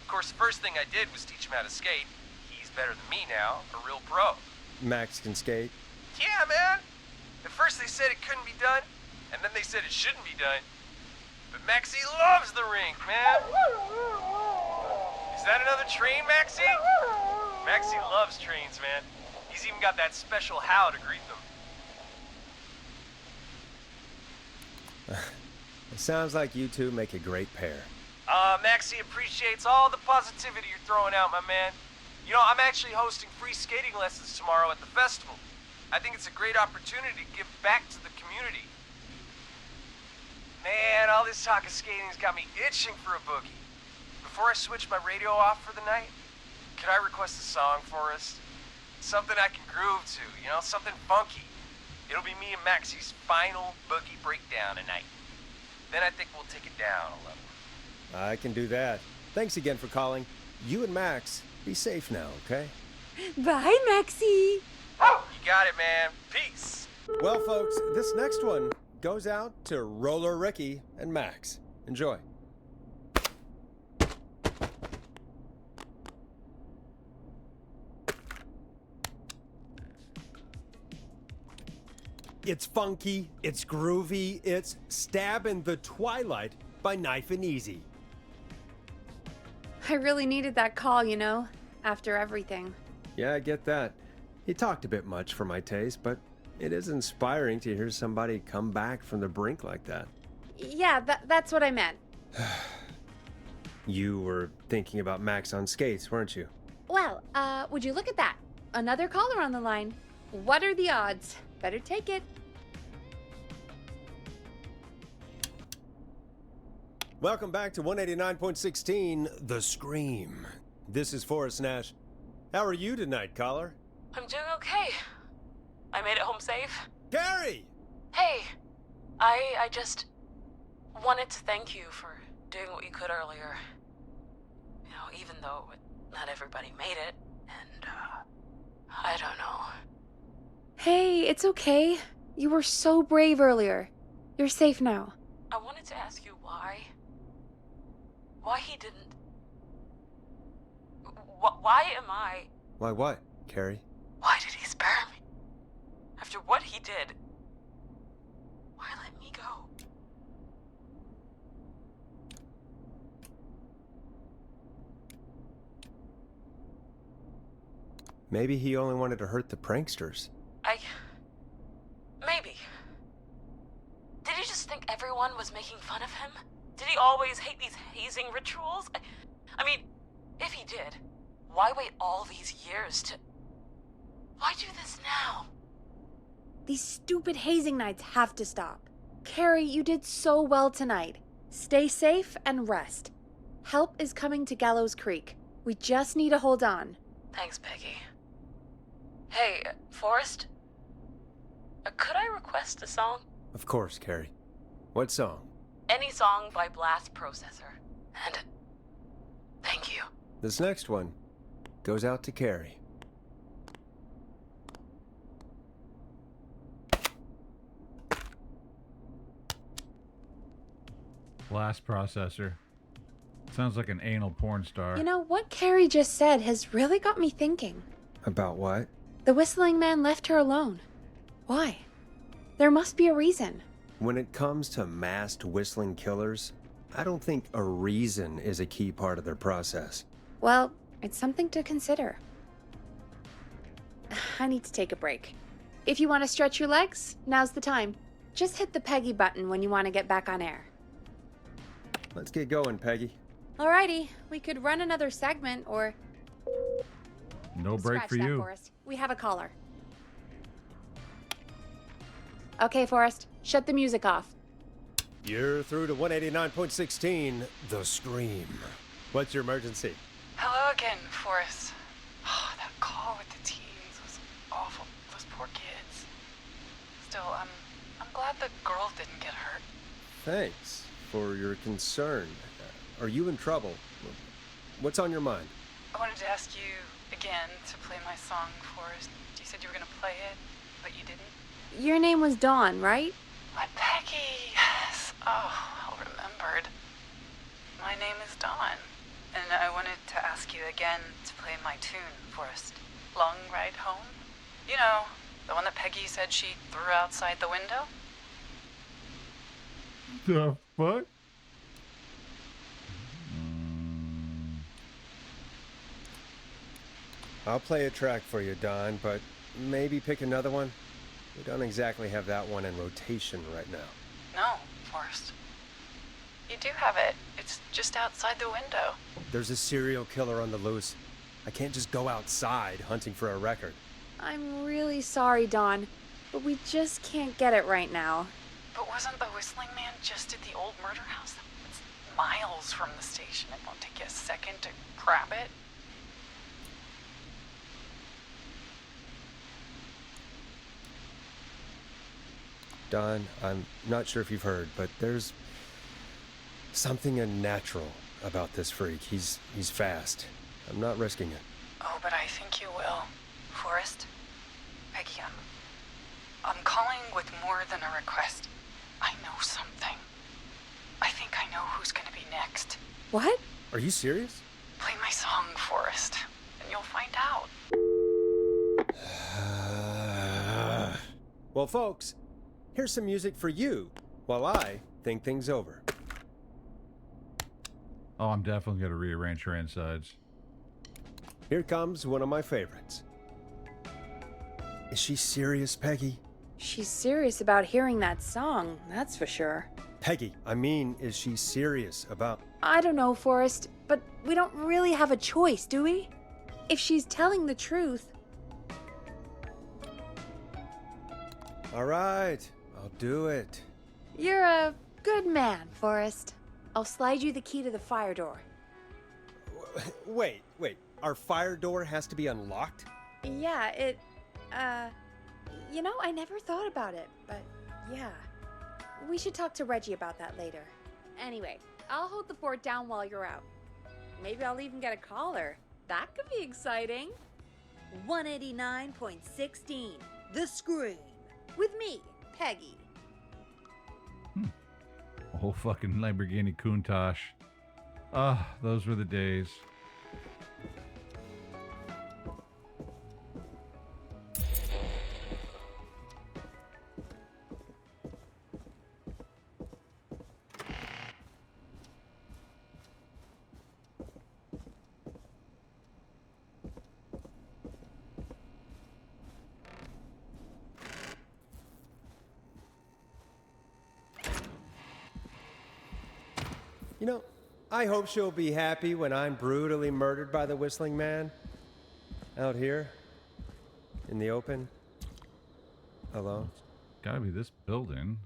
Of course, the first thing I did was teach him how to skate. He's better than me now, a real pro. Max can skate. Yeah, man. At first they said it couldn't be done, and then they said it shouldn't be done. But Maxie loves the rink, man. Is that another train, Maxie? Maxie loves trains, man. He's even got that special how to greet them. It sounds like you two make a great pair. Maxie appreciates all the positivity you're throwing out, my man. You know, I'm actually hosting free skating lessons tomorrow at the festival. I think it's a great opportunity to give back to the community. Man, all this talk of skating's got me itching for a boogie. Before I switch my radio off for the night, could I request a song for us? Something I can groove to, you know, something funky. It'll be me and Maxie's final boogie breakdown tonight. Then I think we'll take it down a level. I can do that. Thanks again for calling. You and Max, be safe now, okay? Bye, Maxie. You got it, man. Peace. Well, folks, this next one goes out to Roller Ricky and Max. Enjoy. It's funky, it's groovy, it's Stab in the Twilight by Knife and Easy. I really needed that call, you know, after everything. Yeah, I get that. He talked a bit much for my taste, but it is inspiring to hear somebody come back from the brink like that. Yeah, that's what I meant. You were thinking about Max on skates, weren't you? Well, would you look at that? Another caller on the line. What are the odds? Better take it. Welcome back to 189.16, The Scream. This is Forrest Nash. How are you tonight, caller? I'm doing okay. I made it home safe. Gary! Hey, I just wanted to thank you for doing what you could earlier. You know, even though not everybody made it, and, I don't know. Hey, it's okay. You were so brave earlier. You're safe now. I wanted to ask you why. Why he didn't... Why am I... Why what, Carrie? Why did he spare me? After what he did, why let me go? Maybe he only wanted to hurt the pranksters. Maybe. Did he just think everyone was making fun of him? Did he always hate these hazing rituals? I mean, if he did, why wait all these years to... Why do this now? These stupid hazing nights have to stop. Carrie, you did so well tonight. Stay safe and rest. Help is coming to Gallows Creek. We just need to hold on. Thanks, Peggy. Hey, Forrest? Could I request a song? Of course, Carrie. What song? Any song by Blast Processor. And thank you. This next one goes out to Carrie. Blast Processor. Sounds like an anal porn star. You know, what Carrie just said has really got me thinking. About what? The whistling man left her alone. Why? There must be a reason. When it comes to masked whistling killers, I don't think a reason is a key part of their process. Well, it's something to consider. I need to take a break. If you want to stretch your legs, now's the time. Just hit the Peggy button when you want to get back on air. Let's get going, Peggy. Alrighty, we could run another segment or... No break Scratch for that, you. Forrest. We have a caller. Okay, Forrest, shut the music off. You're through to 189.16, The Scream. What's your emergency? Hello again, Forrest. Oh, that call with the teens was awful. Those poor kids. Still, I'm glad the girl didn't get hurt. Thanks for your concern. Are you in trouble? What's on your mind? I wanted to ask you again to play my song, Forrest. You said you were going to play it, but you didn't. Your name was Dawn, right? What, Peggy? Yes. Oh, well remembered. My name is Dawn, and I wanted to ask you again to play my tune, Forrest. Long Ride Home? You know, the one that Peggy said she threw outside the window? The fuck? I'll play a track for you, Don, but maybe pick another one. We don't exactly have that one in rotation right now. No, Forrest. You do have it. It's just outside the window. There's a serial killer on the loose. I can't just go outside hunting for a record. I'm really sorry, Dawn, but we just can't get it right now. But wasn't the whistling man just at the old murder house? It's miles from the station. It won't take you a second to grab it. Don, I'm not sure if you've heard, but there's something unnatural about this freak. He's fast. I'm not risking it. Oh, but I think you will. Forrest? Peggy, I'm calling with more than a request. something. I think I know who's gonna be next. What? Are you serious? Play my song, Forrest, and you'll find out. Well, folks, here's some music for you while I think things over. Oh, I'm definitely going to rearrange her insides. Here comes one of my favorites. Is she serious, Peggy? She's serious about hearing that song, that's for sure. Peggy, I mean, is she serious about... I don't know, Forrest, but we don't really have a choice, do we? If she's telling the truth... All right, I'll do it. You're a good man, Forrest. I'll slide you the key to the fire door. Wait. Our fire door has to be unlocked? Yeah, you know, I never thought about it, but yeah. We should talk to Reggie about that later. Anyway, I'll hold the fort down while you're out. Maybe I'll even get a caller. That could be exciting. 189.16, The Scream. With me, Peggy. A whole fucking Lamborghini Countach. Ah, those were the days. You know, I hope she'll be happy when I'm brutally murdered by the Whistling Man. Out here, in the open, alone. Gotta be this building.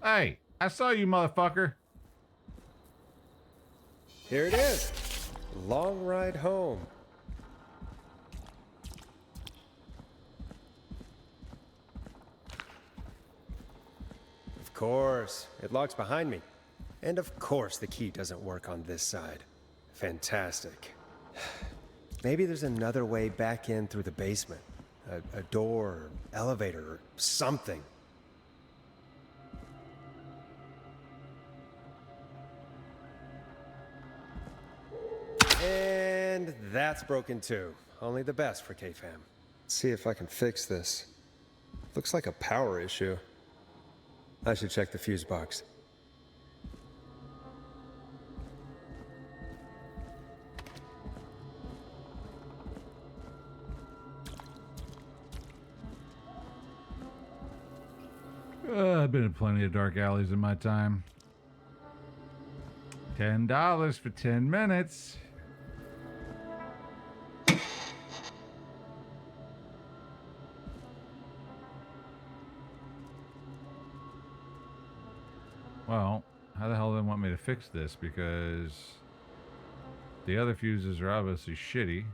Hey, I saw you, motherfucker. Here it is. Long ride home. Of course, it locks behind me. And of course the key doesn't work on this side. Fantastic. Maybe there's another way back in through the basement. A door, or elevator, or something. And that's broken too. Only the best for K-Fam. Let's see if I can fix this. Looks like a power issue. I should check the fuse box. I've been in plenty of dark alleys in my time. $10 for 10 minutes. Well, how the hell do they want me to fix this? Because the other fuses are obviously shitty.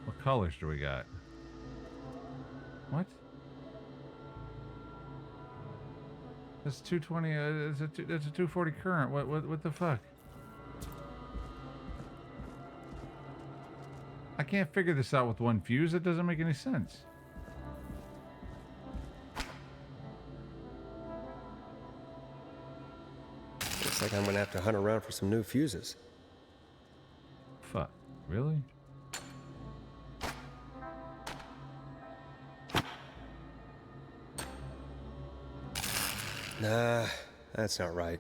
What colors do we got? What? That's 220. That's a 240 current. What the fuck? I can't figure this out with one fuse. It doesn't make any sense. Looks like I'm gonna have to hunt around for some new fuses. Fuck. Really? Nah, that's not right.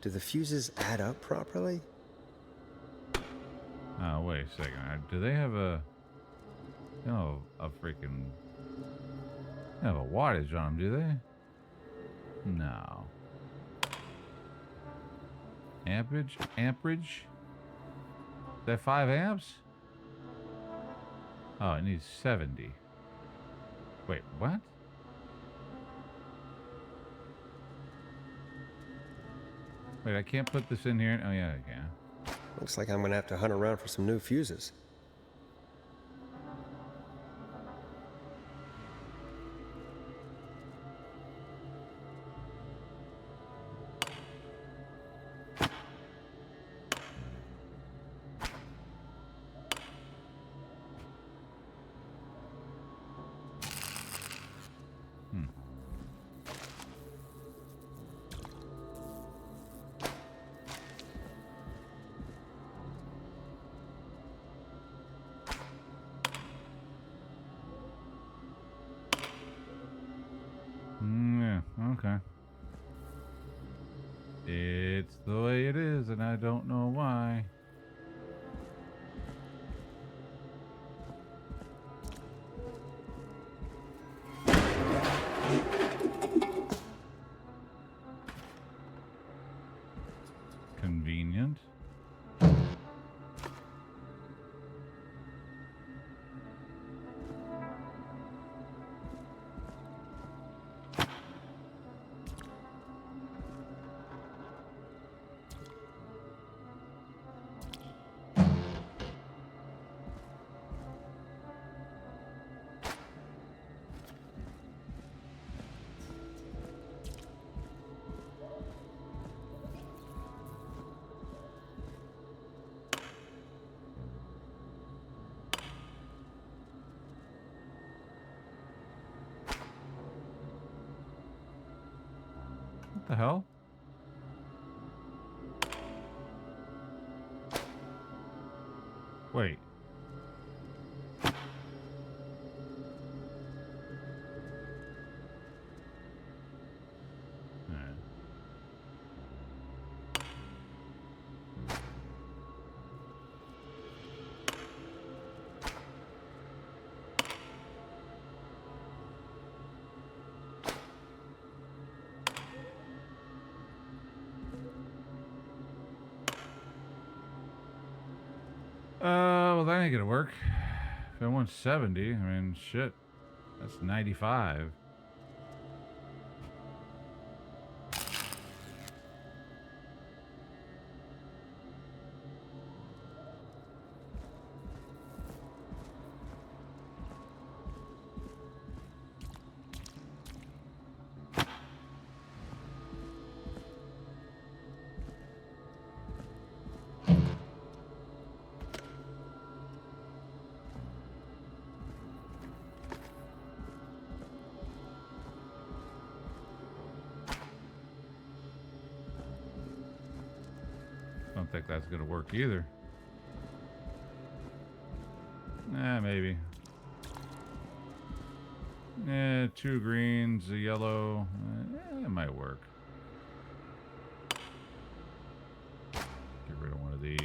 Do the fuses add up properly? Oh, wait a second. Do they have a... They don't have a freaking... They don't have a wattage on them, do they? No. Amperage? Is that 5 amps? Oh, it needs 70. Wait, what? Wait, I can't put this in here. Oh, yeah, I can. Looks like I'm gonna have to hunt around for some new fuses. Okay. It's the way it is, and I don't know why. Convenient. What the hell? Wait. Well, that ain't gonna work. If I want 70, I mean, shit. That's 95. I don't think that's gonna work either. Maybe. Two greens, a yellow. It might work. Get rid of one of these.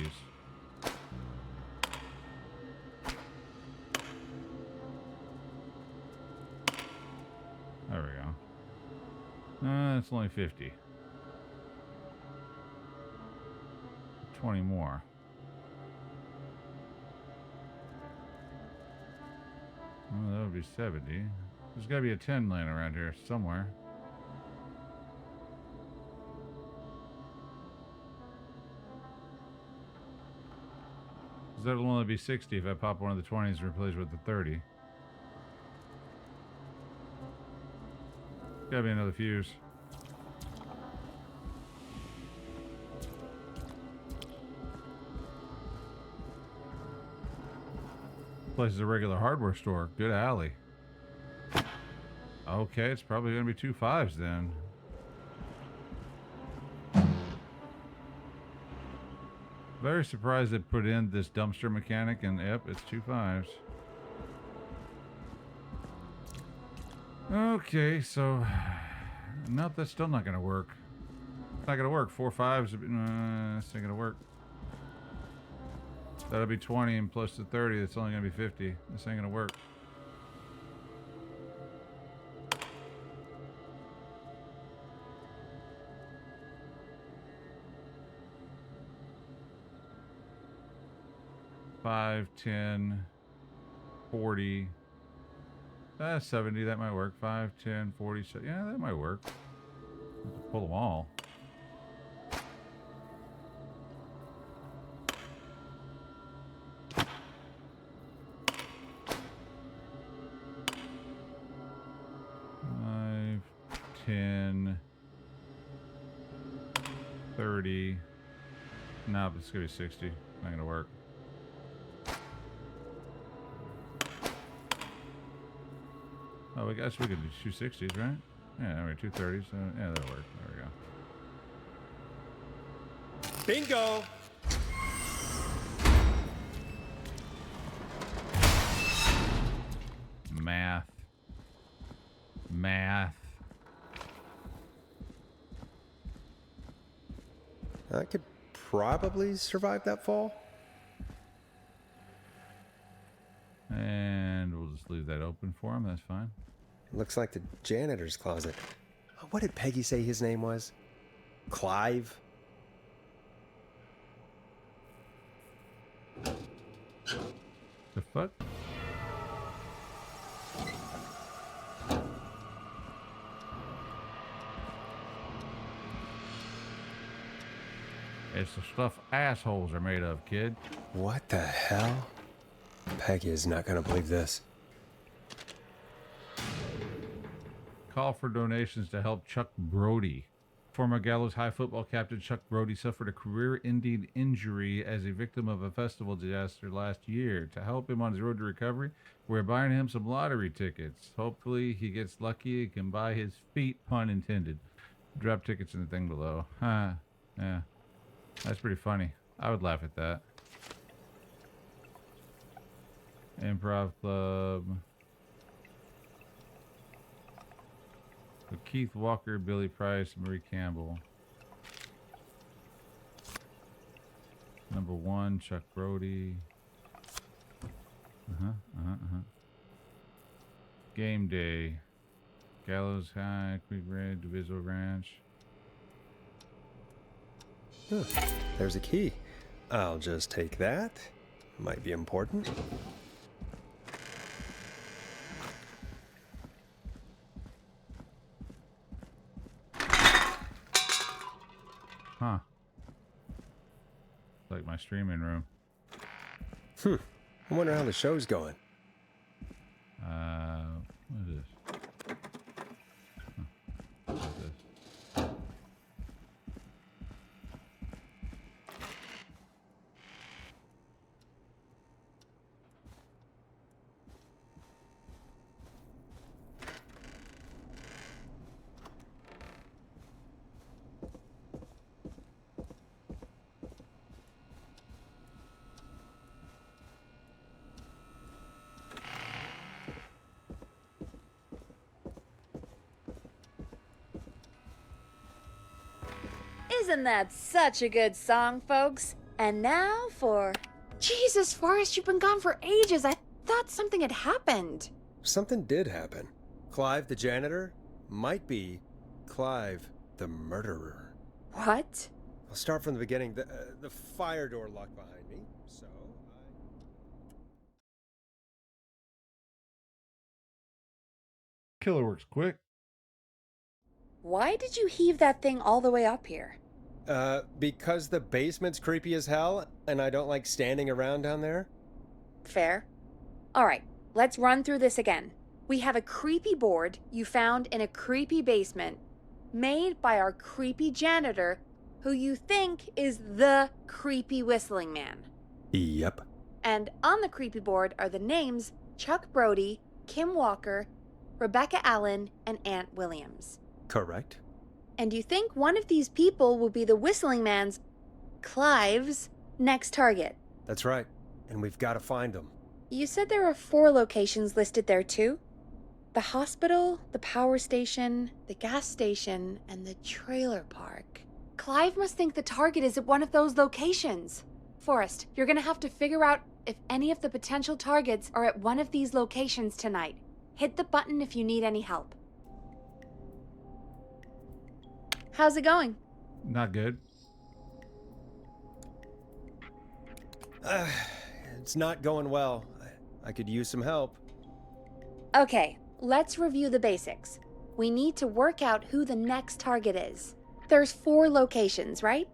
There we go. It's only 50. 20 more. Well, that would be 70. There's got to be a 10 laying around here somewhere. That'll only be 60 if I pop one of the 20s and replace it with the 30. Gotta be another fuse. Place is a regular hardware store. Good alley. Okay, it's probably gonna be 2 5s then. Very surprised they put in this dumpster mechanic, and yep, it's 2 5s. Okay, so nope, that's still not gonna work. It's not gonna work. 4 5s. It's not gonna work. That'll be 20 and plus the 30. It's only gonna be 50. This ain't gonna work. $5, $10, $40. 70, that might work. $5, $10, $40. Yeah, that might work. Have to pull them all. $5, $10, $30. No, but it's gonna be 60. Not gonna work. Oh, I guess we could do 260s, right? Yeah, we're 230s. So yeah, that'll work. There we go. Bingo! Math. Math. I could probably survive that fall. And we'll just leave that open for him. That's fine. Looks like the janitor's closet. What did Peggy say his name was? Clive? The fuck? It's the stuff assholes are made of, kid. What the hell? Peggy is not gonna believe this. Call for donations to help Chuck Brody. Former Gallows High football captain Chuck Brody suffered a career-ending injury as a victim of a festival disaster last year. To help him on his road to recovery, we're buying him some lottery tickets. Hopefully he gets lucky and can buy his feet, pun intended. Drop tickets in the thing below. Huh. Yeah. That's pretty funny. I would laugh at that. Improv Club. With Keith Walker, Billy Price, Marie Campbell. Number 1, Chuck Brody. Game Day. Gallows High, Creek Red, Diviso Ranch. Huh. There's a key. I'll just take that. Might be important. Huh. Like my streaming room. I wonder how the show's going. What is this? What is this? Isn't that such a good song, folks? And now for... Jesus, Forrest, you've been gone for ages. I thought something had happened. Something did happen. Clive the janitor might be Clive the murderer. What? I'll start from the beginning. The fire door locked behind me, so Killer works quick. Why did you heave that thing all the way up here? Because the basement's creepy as hell, and I don't like standing around down there. Fair. All right, let's run through this again. We have a creepy board you found in a creepy basement, made by our creepy janitor, who you think is the creepy whistling man. Yep. And on the creepy board are the names Chuck Brody, Kim Walker, Rebecca Allen, and Aunt Williams. Correct. And you think one of these people will be the whistling man's, Clive's, next target. That's right. And we've got to find them. You said there are 4 locations listed there too? The hospital, the power station, the gas station, and the trailer park. Clive must think the target is at one of those locations. Forrest, you're gonna have to figure out if any of the potential targets are at one of these locations tonight. Hit the button if you need any help. How's it going? Not good. It's not going well. I could use some help. Okay, let's review the basics. We need to work out who the next target is. There's 4 locations, right?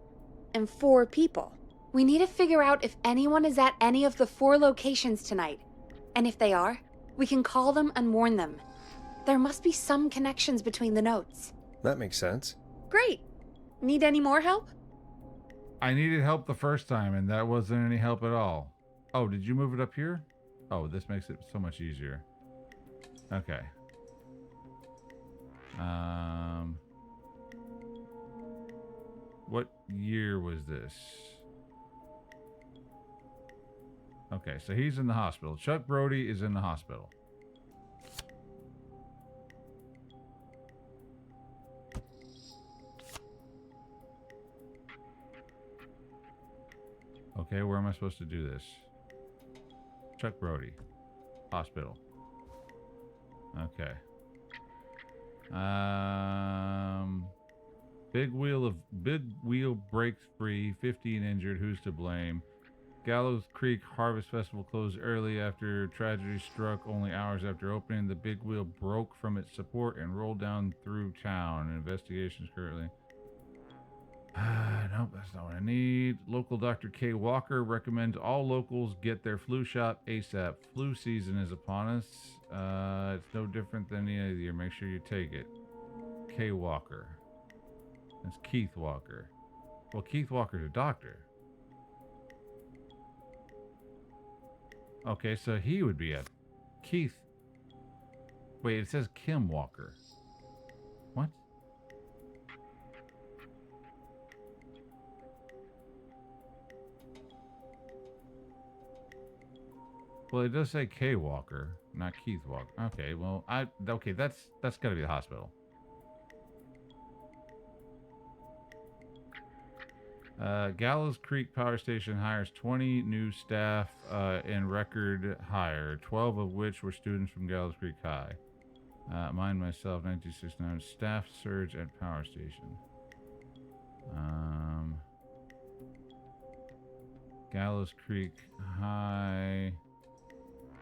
And 4 people. We need to figure out if anyone is at any of the 4 locations tonight. And if they are, we can call them and warn them. There must be some connections between the notes. That makes sense. Great. Need any more help? I needed help the first time, and that wasn't any help at all. Oh, did you move it up here? Oh, this makes it so much easier. Okay. What year was this? Okay, so he's in the hospital. Chuck Brody is in the hospital. Okay, where am I supposed to do this? Chuck Brody. Hospital. Okay. Big wheel breaks free, 15 injured, who's to blame? Gallows Creek Harvest Festival closed early after tragedy struck only hours after opening. The big wheel broke from its support and rolled down through town. Investigations currently. Nope, that's not what I need. Local Dr. K. Walker recommends all locals get their flu shot ASAP. Flu season is upon us. It's no different than any other year. Make sure you take it. K. Walker. That's Keith Walker. Well, Keith Walker's a doctor. Okay, so he would be a Keith. Wait, it says Kim Walker. What? Well, it does say K Walker, not Keith Walker. Okay, well, okay, that's got to be the hospital. Gallows Creek Power Station hires 20 new staff in record hire, 12 of which were students from Gallows Creek High. Mine, myself, 1969. Staff surge at Power Station. Gallows Creek High,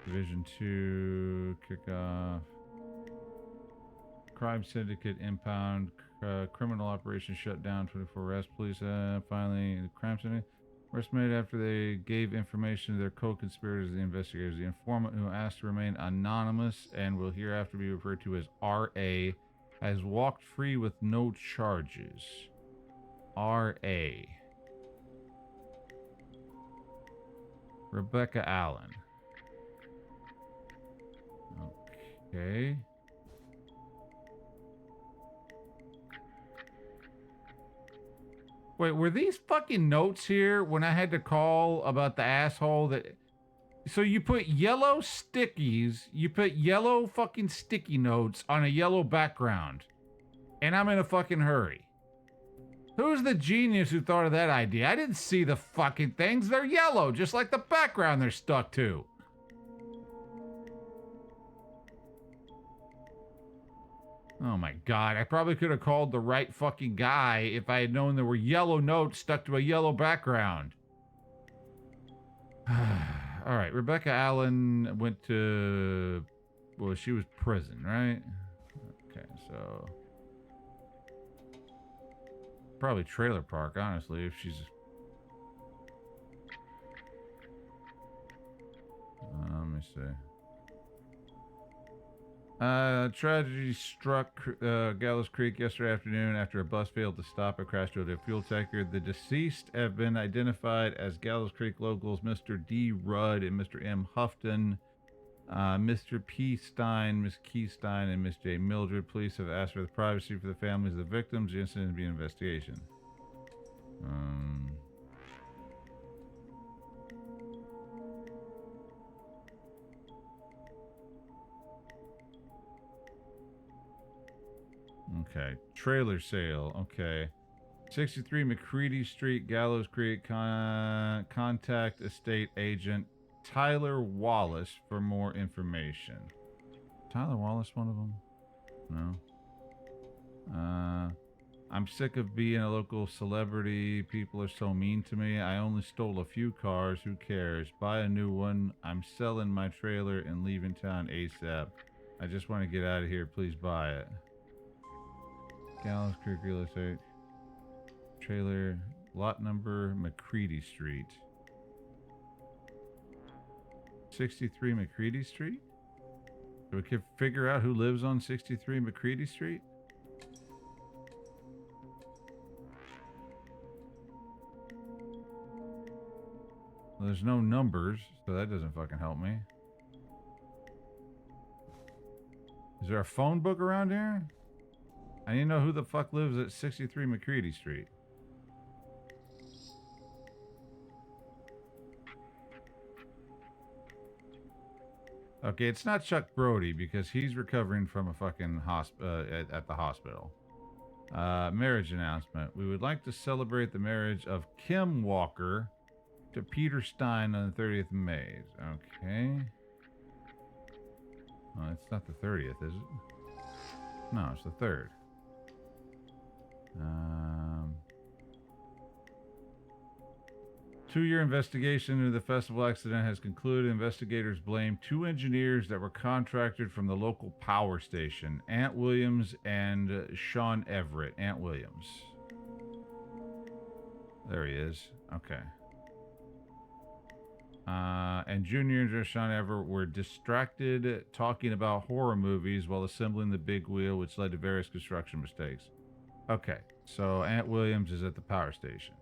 Division 2, kickoff. Crime Syndicate impound. Criminal operation shut down, 24 arrests. Police finally, the crime syndicate arrest made after they gave information to their co-conspirators, the investigators. The informant, who asked to remain anonymous and will hereafter be referred to as R.A., has walked free with no charges. R.A. Rebecca Allen. Okay. Wait, were these fucking notes here when I had to call about the asshole that... So you put yellow stickies, you put yellow fucking sticky notes on a yellow background. And I'm in a fucking hurry. Who's the genius who thought of that idea? I didn't see the fucking things. They're yellow, just like the background they're stuck to. Oh my god, I probably could have called the right fucking guy if I had known there were yellow notes stuck to a yellow background. Alright, Rebecca Allen went to... Well, she was prison, right? Okay, so... Probably trailer park, honestly, if she's... let me see. Tragedy struck Gallows Creek yesterday afternoon after a bus failed to stop. It crashed into a fuel tanker. The deceased have been identified as Gallows Creek locals Mr. D. Rudd and Mr. M. Houghton, Mr. P. Stein, Miss Keystein, and Miss J. Mildred. Police have asked for the privacy for the families of the victims. The incident is being investigation. Okay, trailer sale. Okay, 63 McCready Street, Gallows Creek. Contact estate agent Tyler Wallace for more information. Tyler Wallace, one of them? No. I'm sick of being a local celebrity. People are so mean to me. I only stole a few cars. Who cares? Buy a new one. I'm selling my trailer and leaving town ASAP. I just want to get out of here. Please buy it. Gallows Creek Real Estate. Trailer. Lot number McCready Street. 63 McCready Street? So we can figure out who lives on 63 McCready Street? Well, there's no numbers, so that doesn't fucking help me. Is there a phone book around here? I need to know who the fuck lives at 63 McCready Street. Okay, it's not Chuck Brody because he's recovering from a fucking at the hospital. Marriage announcement. We would like to celebrate the marriage of Kim Walker to Peter Stein on the 30th of May. Okay. Well, it's not the 30th, is it? No, it's the 3rd. 2-year investigation into the festival accident has concluded. Investigators blame 2 engineers that were contracted from the local power station, Ant Williams and Sean Everett. Ant Williams. There he is. Okay. And Junior and Sean Everett were distracted talking about horror movies while assembling the big wheel, which led to various construction mistakes. Okay, so Ant Williams is at the power station.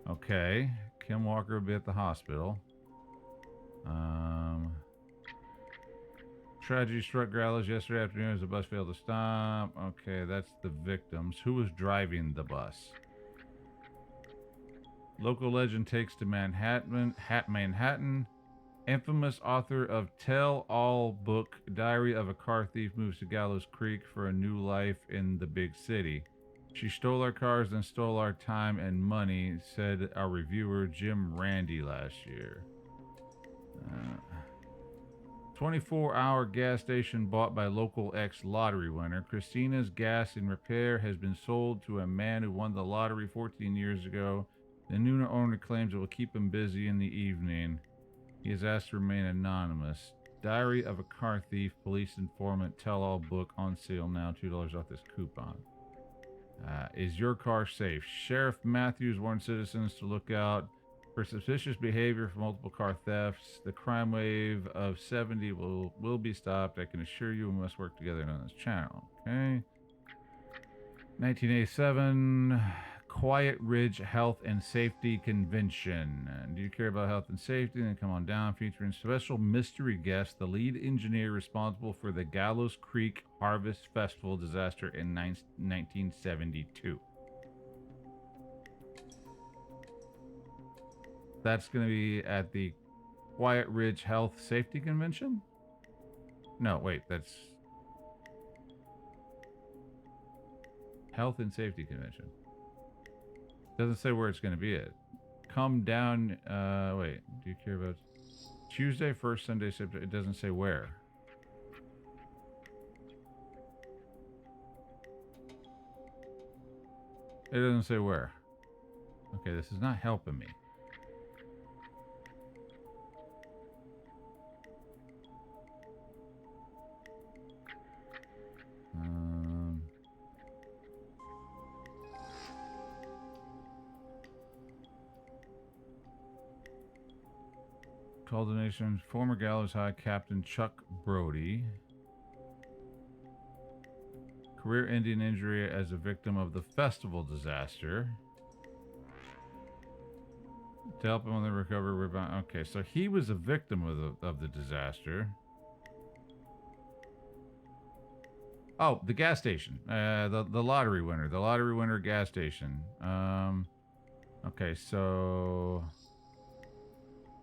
Okay, Kim Walker will be at the hospital. Tragedy struck Gallows yesterday afternoon as the bus failed to stop. Okay, that's the victims. Who was driving the bus? Local legend takes to Manhattan. Infamous author of tell-all book Diary of a Car Thief moves to Gallows Creek for a new life in the big city. She stole our cars and stole our time and money, said our reviewer Jim Randy last year. 24-hour gas station bought by local ex-lottery winner. Christina's Gas and Repair has been sold to a man who won the lottery 14 years ago. The new owner claims it will keep him busy in the evening. He is asked to remain anonymous. Diary of a Car Thief, police informant, tell-all book on sale now. $2 off this coupon. Is your car safe? Sheriff Matthews warned citizens to look out for suspicious behavior for multiple car thefts. The crime wave of 70 will be stopped. I can assure you we must work together on this channel. Okay. 1987 Quiet Ridge Health and Safety Convention. Do you care about health and safety? Then come on down, featuring special mystery guest, the lead engineer responsible for the Gallows Creek Harvest Festival disaster in 1972. That's going to be at the Quiet Ridge Health Safety Convention? No, wait, that's Health and Safety Convention. Doesn't say where it's going to be at. Come down, wait, do you care about Tuesday, 1st Sunday, September? It doesn't say where. It doesn't say where. Okay, this is not helping me. Call donations. Former Gallows High Captain Chuck Brody. Career ending injury as a victim of the festival disaster. To help him on the recovery. Okay, so he was a victim of the disaster. Oh, the gas station. The lottery winner. The lottery winner gas station. Okay, so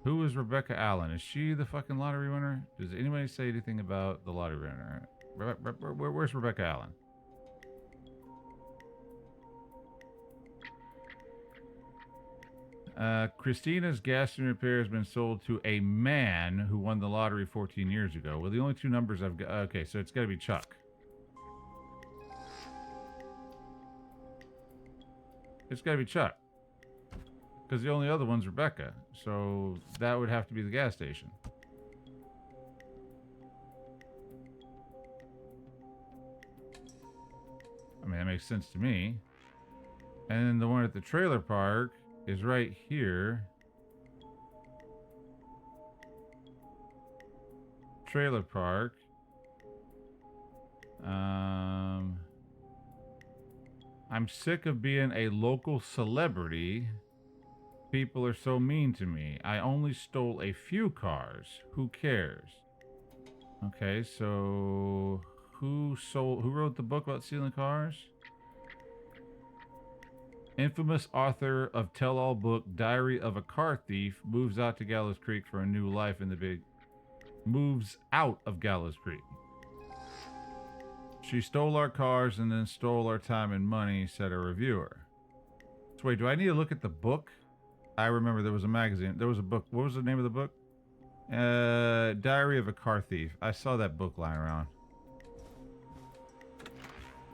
who is Rebecca Allen? Is she the fucking lottery winner? Does anybody say anything about the lottery winner? Where's Rebecca Allen? Christina's Gas and Repair has been sold to a man who won the lottery 14 years ago. Well, the only 2 numbers I've got... Okay, so it's got to be Chuck. It's got to be Chuck. Because the only other one's Rebecca. So that would have to be the gas station. I mean, that makes sense to me. And then the one at the trailer park is right here. Trailer park. I'm sick of being a local celebrity. People are so mean to me. I only stole a few cars. Who cares? Okay, so who wrote the book about stealing cars? Infamous author of tell-all book Diary of a Car Thief moves out to Gallows Creek for a new life in the big... Moves out of Gallows Creek. She stole our cars and then stole our time and money, said a reviewer. So wait, do I need to look at the book? I remember there was a magazine. There was a book. What was the name of the book? Diary of a Car Thief. I saw that book lying around.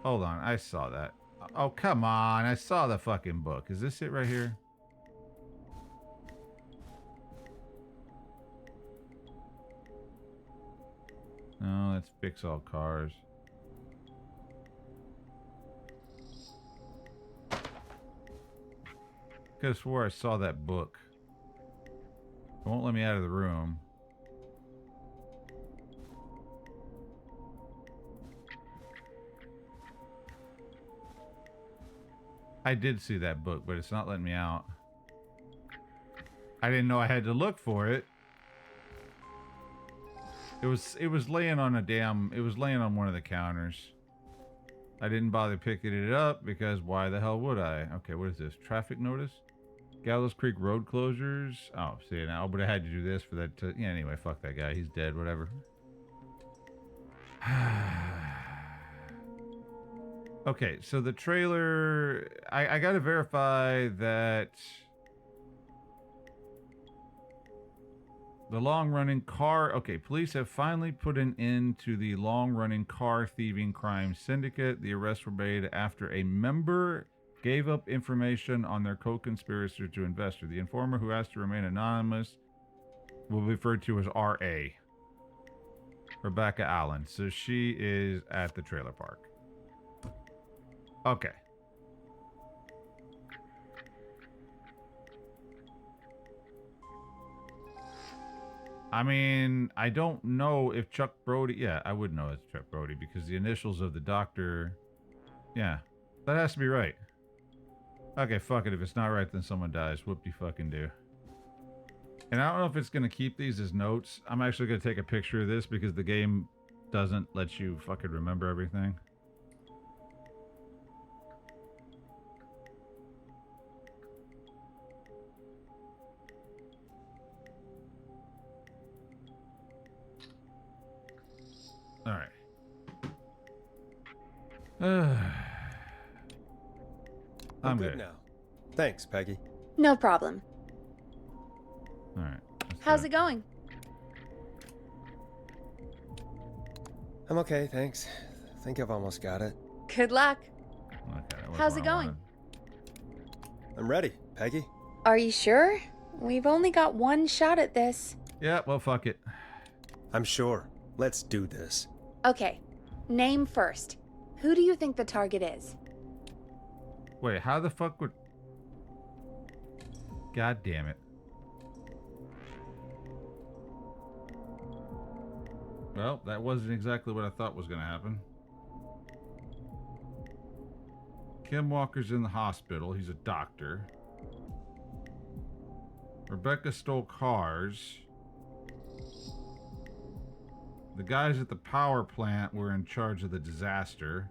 Hold on, I saw that. Oh, come on. I saw the fucking book. Is this it right here? No, that's Fix All Cars. Could have swore I saw that book. It won't let me out of the room. I did see that book, but it's not letting me out. I didn't know I had to look for it. It was laying on one of the counters. I didn't bother picking it up because why the hell would I? Okay, what is this? Traffic notice? Gallows Creek road closures? Oh, see now, but I had to do this for that to, yeah, anyway, fuck that guy. He's dead, whatever. Okay, so the trailer, I gotta verify that the long-running car... Okay, police have finally put an end to the long-running car thieving crime syndicate. The arrests were made after a member gave up information on their co-conspirator to investor. The informer, who asked to remain anonymous, will be referred to as R.A. Rebecca Allen. So she is at the trailer park. Okay. I mean, I don't know if Chuck Brody... Yeah, I would know it's Chuck Brody because the initials of the doctor... Yeah, that has to be right. Okay, fuck it. If it's not right, then someone dies. Whoop-de-fucking-do. And I don't know if it's going to keep these as notes. I'm actually going to take a picture of this because the game doesn't let you fucking remember everything. All right. I'm good now. Thanks, Peggy. No problem. All right. How's it going? I'm okay, thanks. I think I've almost got it. Good luck. Okay, How's it going? I'm ready, Peggy. Are you sure? We've only got one shot at this. Yeah, well, fuck it. I'm sure. Let's do this. Okay, name first. Who do you think the target is? Wait, how the fuck would... God damn it. Well, that wasn't exactly what I thought was going to happen. Kim Walker's in the hospital. He's a doctor. Rebecca stole cars. The guys at the power plant were in charge of the disaster.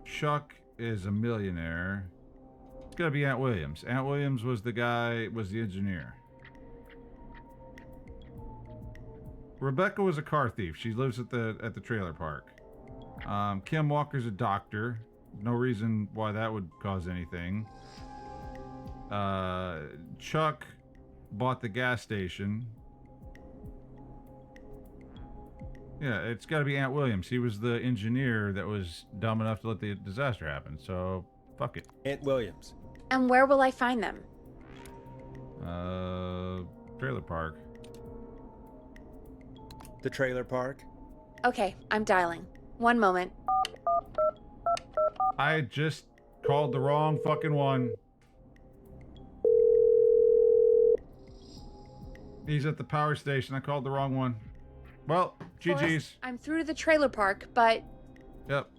Chuck is a millionaire. It's gotta be Aunt Williams. Aunt Williams was the engineer. Rebecca was a car thief. She lives at the trailer park. Kim Walker's a doctor. No reason why that would cause anything. Chuck bought the gas station. Yeah, it's got to be Aunt Williams. He was the engineer that was dumb enough to let the disaster happen. So, fuck it. Aunt Williams. And where will I find them? Trailer park. The trailer park? Okay, I'm dialing. One moment. I just called the wrong fucking one. He's at the power station. I called the wrong one. Well, GG's. Forrest, I'm through to the trailer park, but... Yep.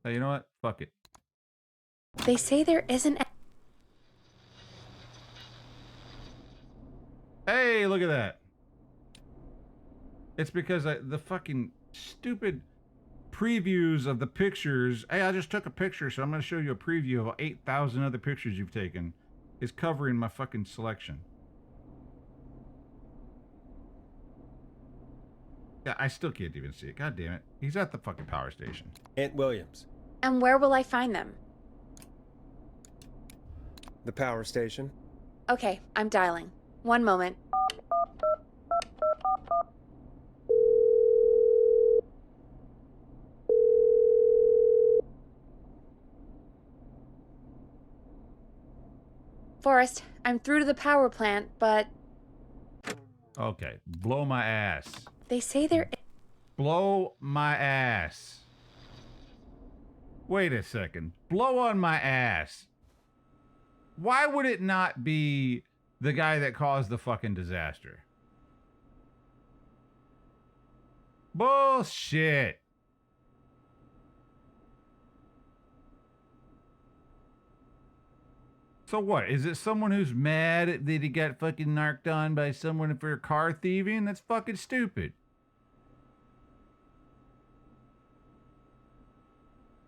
Hey, you know what? Fuck it. They say there isn't... Hey, look at that. It's because the fucking stupid previews of the pictures. Hey, I just took a picture, so I'm going to show you a preview of 8,000 other pictures you've taken. Is covering my fucking selection. I still can't even see it. God damn it. He's at the fucking power station. Aunt Williams. And where will I find them? The power station. Okay, I'm dialing. One moment. Forrest, I'm through to the power plant, but Okay, blow my ass. they say they're... Blow my ass. Wait a second. Blow on my ass. Why would it not be the guy that caused the fucking disaster? Bullshit. So what? Is it someone who's mad that he got fucking narked on by someone for car thieving? That's fucking stupid.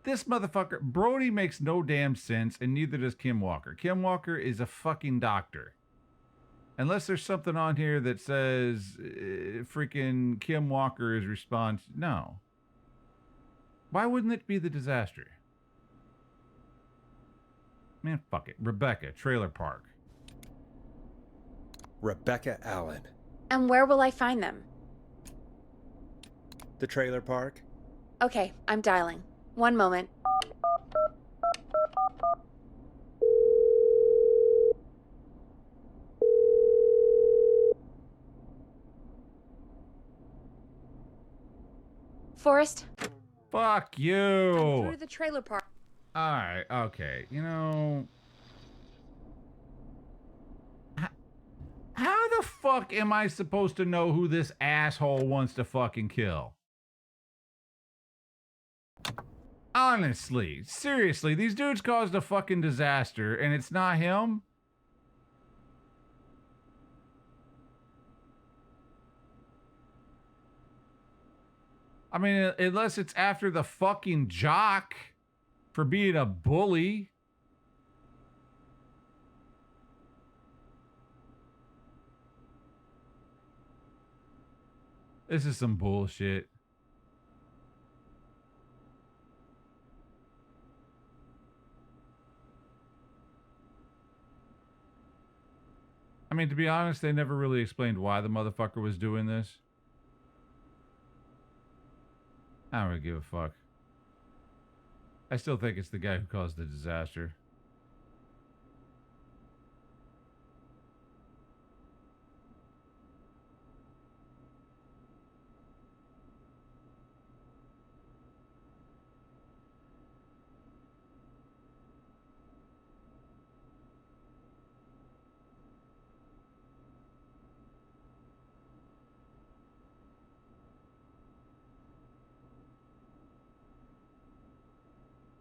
This motherfucker, Brody makes no damn sense, and neither does Kim Walker. Kim Walker is a fucking doctor. Unless there's something on here that says freaking Kim Walker is responsible. No. Why wouldn't it be the disaster? Man, fuck it. Rebecca, trailer park. Rebecca Allen. And where will I find them? The trailer park. Okay, I'm dialing. One moment. Forrest? Fuck you. I'm through the trailer park. Alright, okay. You know... How the fuck am I supposed to know who this asshole wants to fucking kill? Honestly, seriously, these dudes caused a fucking disaster and it's not him? I mean, unless it's after the fucking jock for being a bully. This is some bullshit. I mean, to be honest, they never really explained why the motherfucker was doing this. I don't really give a fuck. I still think it's the guy who caused the disaster.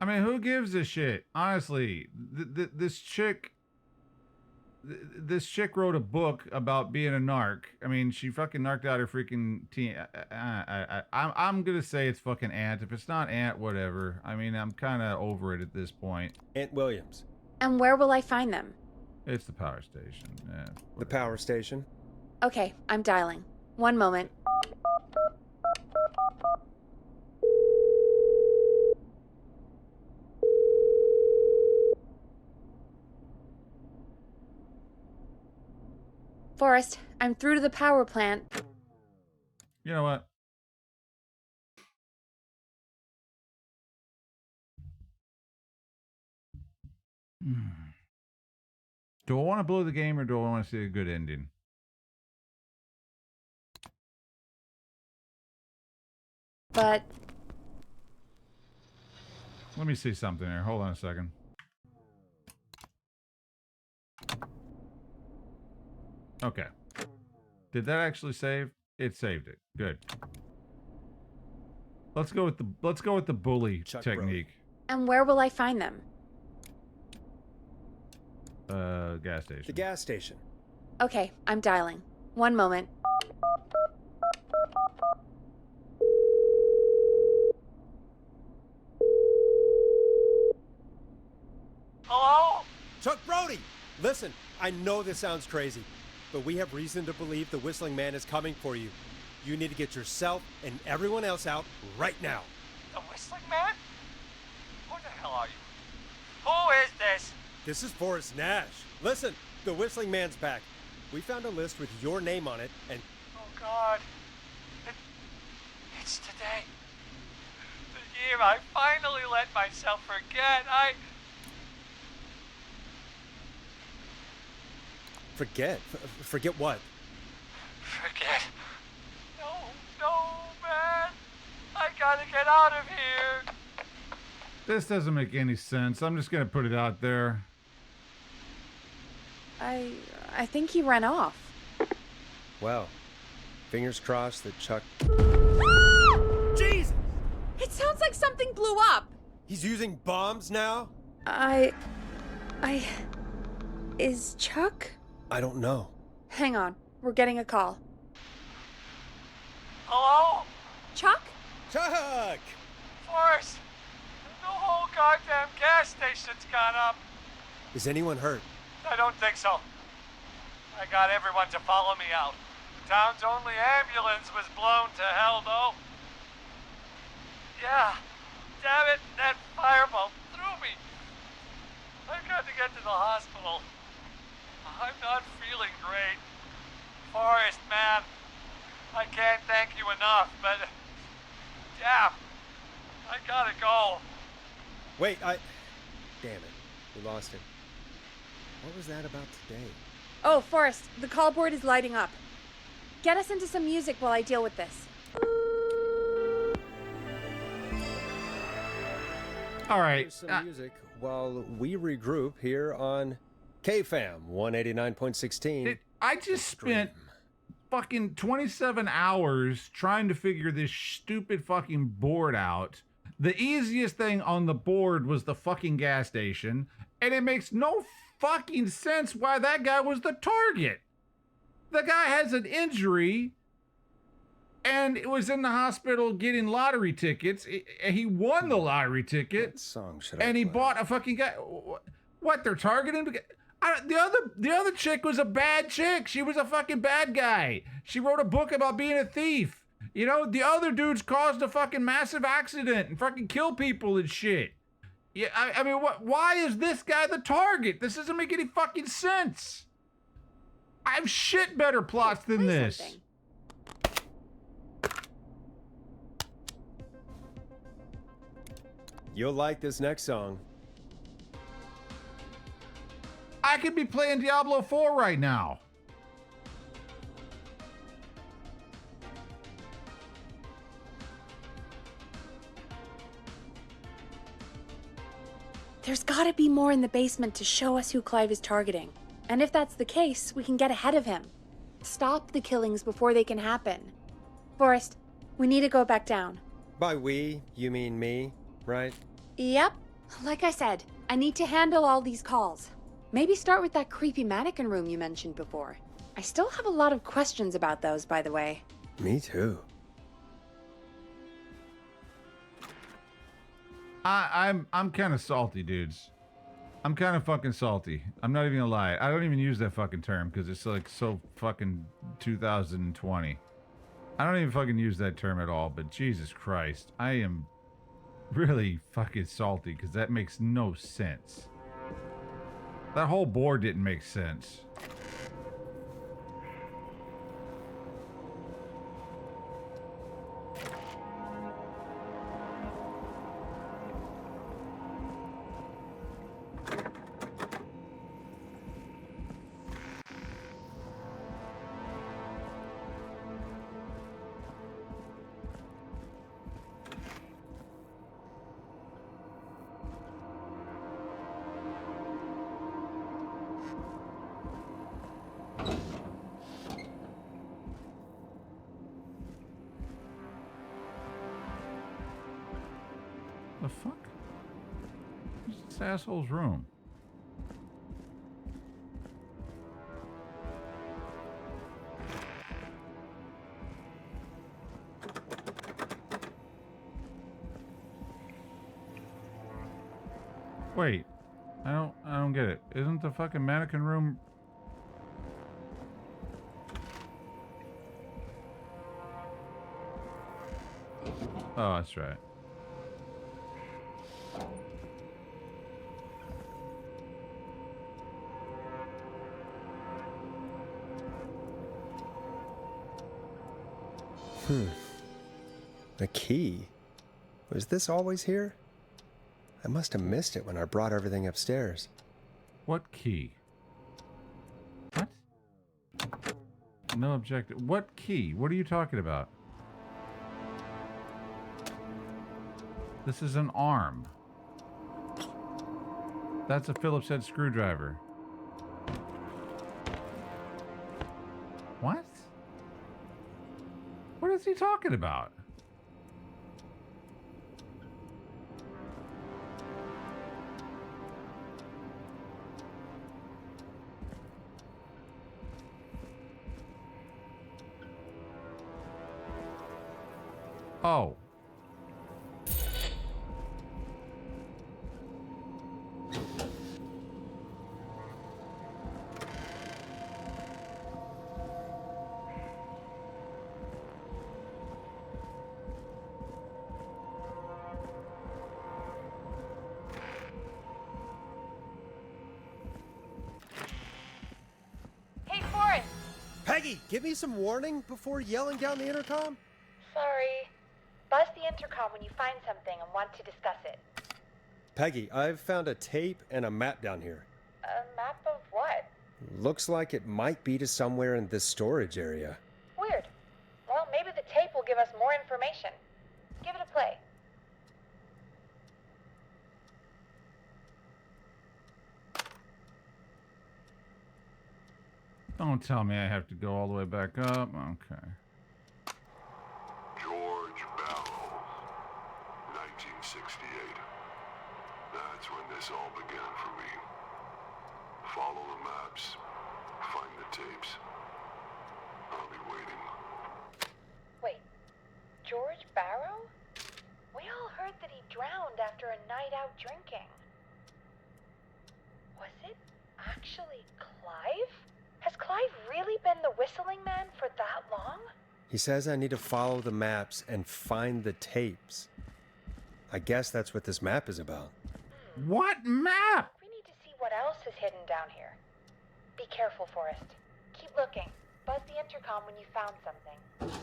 I mean, who gives a shit? Honestly, this chick wrote a book about being a narc. I mean, she fucking narked out her freaking team. I'm gonna say it's fucking Aunt. If it's not Aunt, whatever. I mean, I'm kind of over it at this point. Aunt Williams. And where will I find them? It's the power station. Yeah, the power station. Okay, I'm dialing. One moment. Forrest, I'm through to the power plant. You know what? Do I want to blow the game or do I want to see a good ending? But... Let me see something here. Hold on a second. Okay. Did that actually save? It saved it. Good. Let's go with the bully technique. And where will I find them? Gas station. The gas station. Okay, I'm dialing. One moment. Hello? Chuck Brody! Listen, I know this sounds crazy, but we have reason to believe the Whistling Man is coming for you. You need to get yourself and everyone else out right now. The Whistling Man? Who the hell are you? Who is this? This is Forrest Nash. Listen, the Whistling Man's back. We found a list with your name on it, and... Oh, God. It's today. The year I finally let myself forget. Forget? Forget what? Forget. No, man. I gotta get out of here. This doesn't make any sense. I'm just gonna put it out there. I think he ran off. Well, fingers crossed that Chuck... Jesus! It sounds like something blew up. He's using bombs now? Is Chuck? I don't know. Hang on, we're getting a call. Hello? Chuck? Chuck! Forrest, the whole goddamn gas station's gone up. Is anyone hurt? I don't think so. I got everyone to follow me out. Town's only ambulance was blown to hell, though. Yeah, damn it, that fireball threw me. I've got to get to the hospital. I'm not feeling great. Forrest, man, I can't thank you enough, but... damn, I gotta go. Wait, damn it, we lost him. What was that about today? Oh, Forrest, the call board is lighting up. Get us into some music while I deal with this. All right. Here's some music while we regroup here on KFAM 189.16. I just spent fucking 27 hours trying to figure this stupid fucking board out. The easiest thing on the board was the fucking gas station, and it makes no fucking sense why that guy was the target. The guy has an injury and it was in the hospital getting lottery tickets. He won the lottery ticket. What song should and he bought a fucking guy. What, they're targeting? The other chick was a bad chick. She was a fucking bad guy. She wrote a book about being a thief. You know, the other dudes caused a fucking massive accident and fucking kill people and shit. Yeah, I mean, why is this guy the target? This doesn't make any fucking sense. I have shit better plots than this. Something. You'll like this next song. I could be playing Diablo 4 right now. There's gotta be more in the basement to show us who Clive is targeting. And if that's the case, we can get ahead of him. Stop the killings before they can happen. Forrest, we need to go back down. By we, you mean me, right? Yep. Like I said, I need to handle all these calls. Maybe start with that creepy mannequin room you mentioned before. I still have a lot of questions about those, by the way. Me too. I'm kind of salty, dudes. I'm kind of fucking salty. I'm not even gonna lie. I don't even use that fucking term because it's like so fucking 2020. I don't even fucking use that term at all, but Jesus Christ. I am really fucking salty because that makes no sense. That whole board didn't make sense. The fuck? Where's this asshole's room? Wait, I don't get it. Isn't the fucking mannequin room? Oh, that's right. The key? Was this always here? I must have missed it when I brought everything upstairs. What key? What? No objective. What key? What are you talking about? This is an arm. That's a Phillips head screwdriver. What? What is he talking about? Oh. Hey, Forrest! Peggy, give me some warning before yelling down the intercom. Sorry. Buzz the intercom when you find something and want to discuss it. Peggy, I've found a tape and a map down here. A map of what? Looks like it might be to somewhere in this storage area. Weird. Well, maybe the tape will give us more information. Give it a play. Don't tell me I have to go all the way back up. Okay. George Barrow, 1968. That's when this all began for me. Follow the maps, find the tapes. I'll be waiting. Wait, George Barrow? We all heard that he drowned after a night out drinking. Was it actually Clive? Has Clive really been the whistling man for that long? He says I need to follow the maps and find the tapes. I guess that's what this map is about. What map? We need to see what else is hidden down here. Be careful, Forrest. Keep looking. Buzz the intercom when you found something.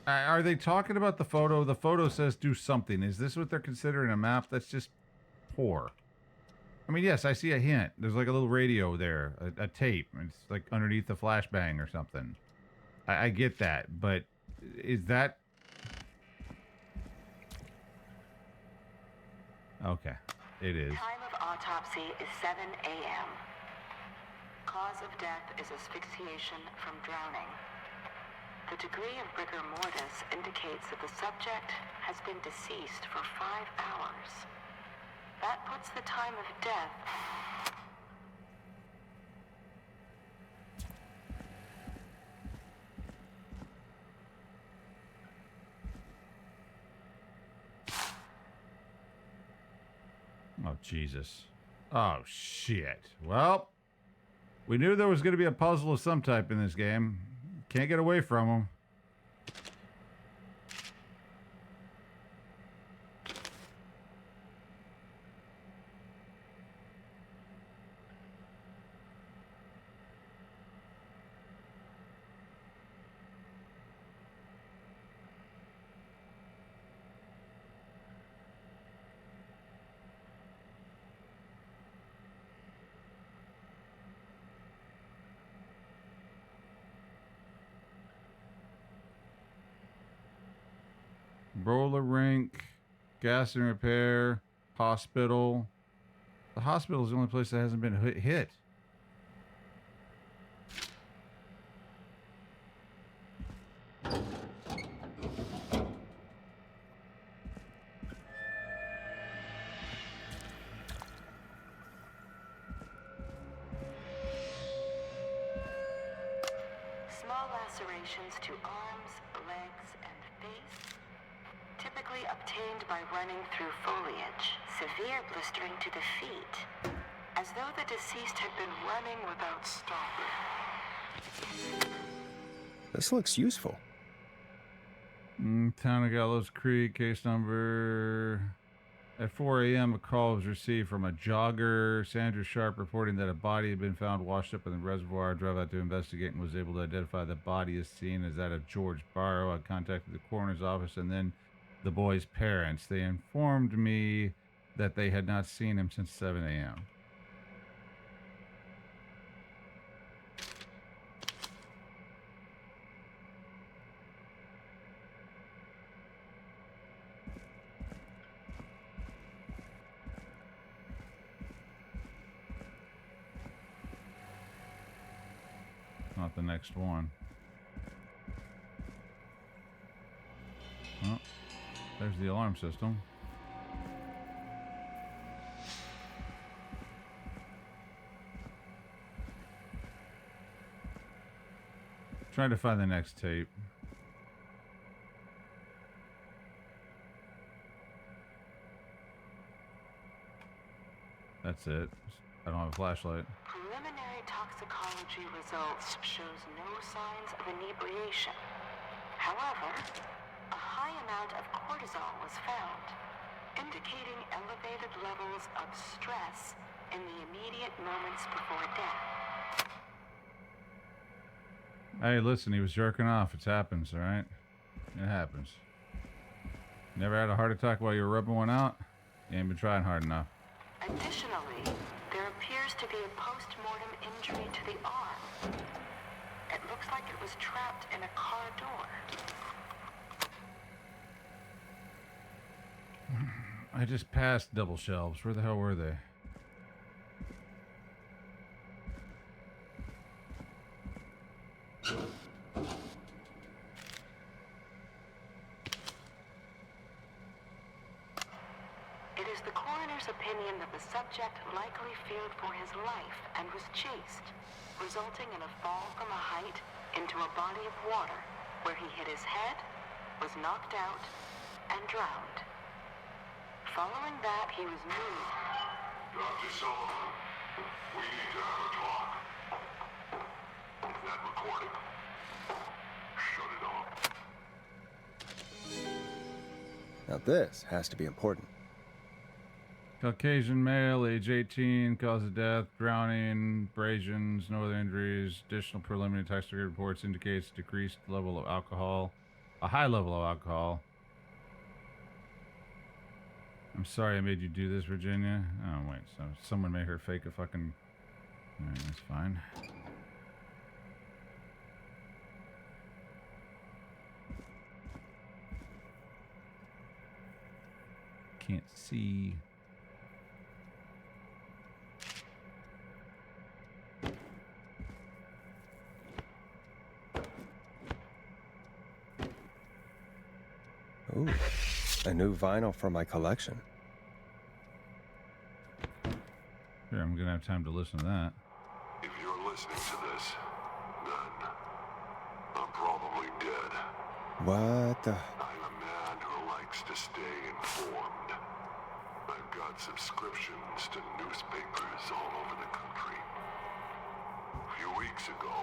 Are they talking about the photo? The photo says do something. Is this what they're considering a map? That's just poor. I mean, yes, I see a hint. There's like a little radio there, a tape. It's like underneath the flashbang or something. I get that, but is that... Okay, it is. Time of autopsy is 7 a.m. Cause of death is asphyxiation from drowning. The degree of rigor mortis indicates that the subject has been deceased for 5 hours. That puts the time of death... Oh, Jesus. Oh, shit. Well, we knew there was going to be a puzzle of some type in this game. Can't get away from them. Roller rink, gas and repair, hospital. The hospital is the only place that hasn't been hit. Small lacerations to arms, legs, and face, typically obtained by running through foliage. Severe blistering to the feet, as though the deceased had been running without stopping. This looks useful. Town of Gallows Creek, case number. At 4 a.m., a call was received from a jogger, Sandra Sharp, reporting that a body had been found washed up in the reservoir. I drove out to investigate and was able to identify the body as seen as that of George Barrow. I contacted the coroner's office and then the boy's parents. They informed me that they had not seen him since 7 a.m. Not the next one. Oh, there's the alarm system. Trying to find the next tape. That's it. I don't have a flashlight. Preliminary toxicology results shows no signs of inebriation. However, a high amount of cortisol was found, indicating elevated levels of stress in the immediate moments before death. Hey, listen, he was jerking off. It happens, all right? It happens. Never had a heart attack while you were rubbing one out? You ain't been trying hard enough. Additionally, there appears to be a post-mortem injury to the arm. It looks like it was trapped in a car door. I just passed double shelves. Where the hell were they? It is the coroner's opinion that the subject likely feared for his life and was chased, resulting in a fall from a height into a body of water where he hit his head, was knocked out, and drowned. Following that, he was moved. Dr. Sullivan, we need to have a talk. Is that recording? Shut it off. Now this has to be important. Caucasian male, age 18, cause of death, drowning, abrasions, no other injuries. Additional preliminary toxicology reports indicates decreased level of alcohol, a high level of alcohol. I'm sorry I made you do this, Virginia. Oh, wait, so someone made her fake a fucking... Alright, that's fine. Can't see... Ooh, a new vinyl for my collection. Here, I'm gonna have time to listen to that. If you're listening to this, then I'm probably dead. What the... I'm a man who likes to stay informed. I've got subscriptions to newspapers all over the country. A few weeks ago,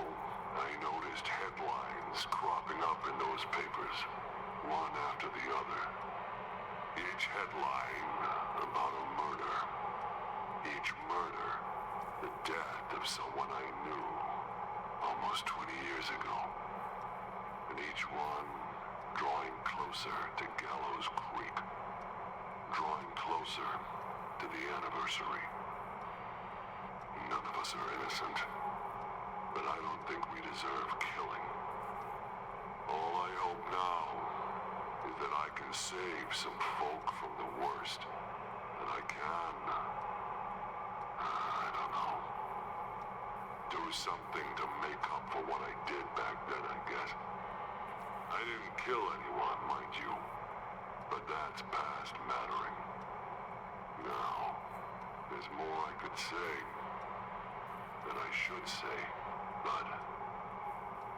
I noticed headlines cropping up in those papers, one after the other. Each headline about a murder. Each murder, the death of someone I knew almost 20 years ago. And each one drawing closer to Gallows Creek. Drawing closer to the anniversary. None of us are innocent, but I don't think we deserve killing. All I hope now is that I can save some folk from the worst. That I can, I don't know, do something to make up for what I did back then, I guess. I didn't kill anyone, mind you, but that's past mattering. Now, there's more I could say, that I should say, but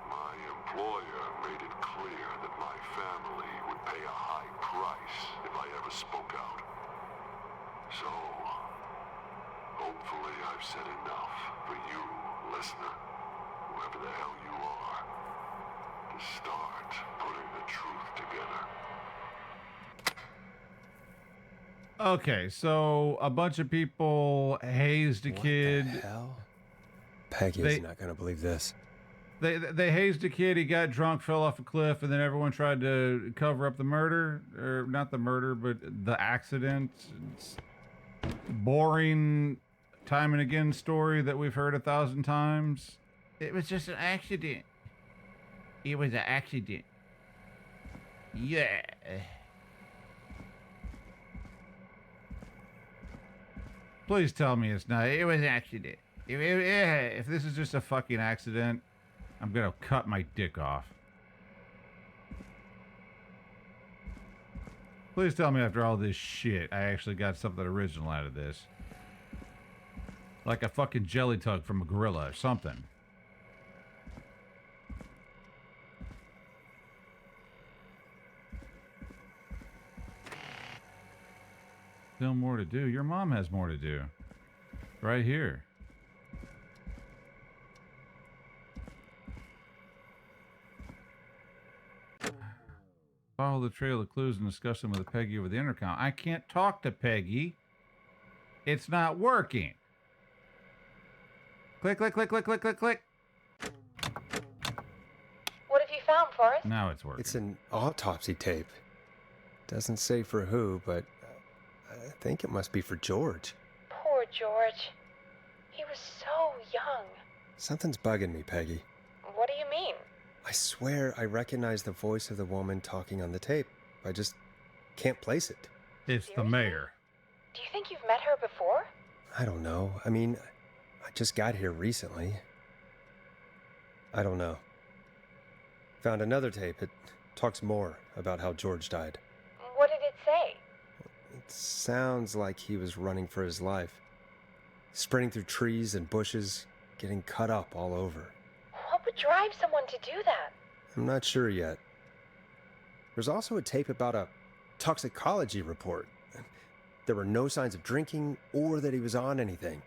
my employer made it clear that my family would pay a high price if I ever spoke out. So, hopefully I've said enough for you, listener, whoever the hell you are, to start putting the truth together. Okay, so a bunch of people hazed a kid. What the hell? Peggy's not gonna believe this. They hazed a kid. He got drunk, fell off a cliff, and then everyone tried to cover up the murder, or not the murder, but the accident. It's boring, time and again story that we've heard 1,000 times. It was just an accident. It was an accident. Yeah. Please tell me it's not. It was an accident. If this is just a fucking accident, I'm gonna cut my dick off. Please tell me after all this shit, I actually got something original out of this. Like a fucking jelly tug from a gorilla or something. Still more to do. Your mom has more to do. Right here. Follow the trail of clues and discuss them with Peggy over the intercom. I can't talk to Peggy. It's not working. Click, click, click, click, click, click, click. What have you found, Forrest? Now it's working. It's an autopsy tape. Doesn't say for who, but I think it must be for George. Poor George. He was so young. Something's bugging me, Peggy. What do you mean? I swear I recognize the voice of the woman talking on the tape. I just can't place it. It's the mayor. Do you think you've met her before? I don't know. I mean, I just got here recently. I don't know. Found another tape. It talks more about how George died. What did it say? It sounds like he was running for his life. Sprinting through trees and bushes, getting cut up all over. What would drive someone to do that? I'm not sure yet. There's also a tape about a toxicology report. There were no signs of drinking or that he was on anything.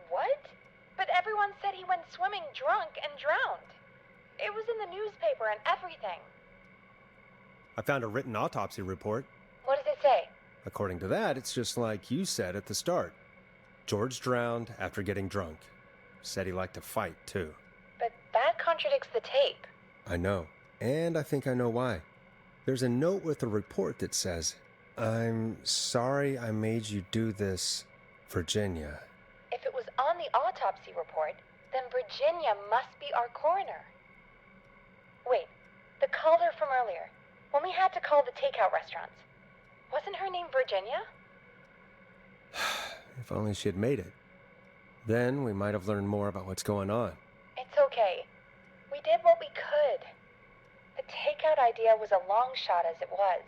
What? But everyone said he went swimming drunk and drowned. It was in the newspaper and everything. I found a written autopsy report. What does it say? According to that, it's just like you said at the start. George drowned after getting drunk. Said he liked to fight, too. But that contradicts the tape. I know. And I think I know why. There's a note with the report that says, "I'm sorry I made you do this, Virginia." If it was on the autopsy report, then Virginia must be our coroner. Wait, the caller from earlier, when we had to call the takeout restaurants, wasn't her name Virginia? If only she had made it. Then we might have learned more about what's going on. It's okay. We did what we could. The takeout idea was a long shot as it was.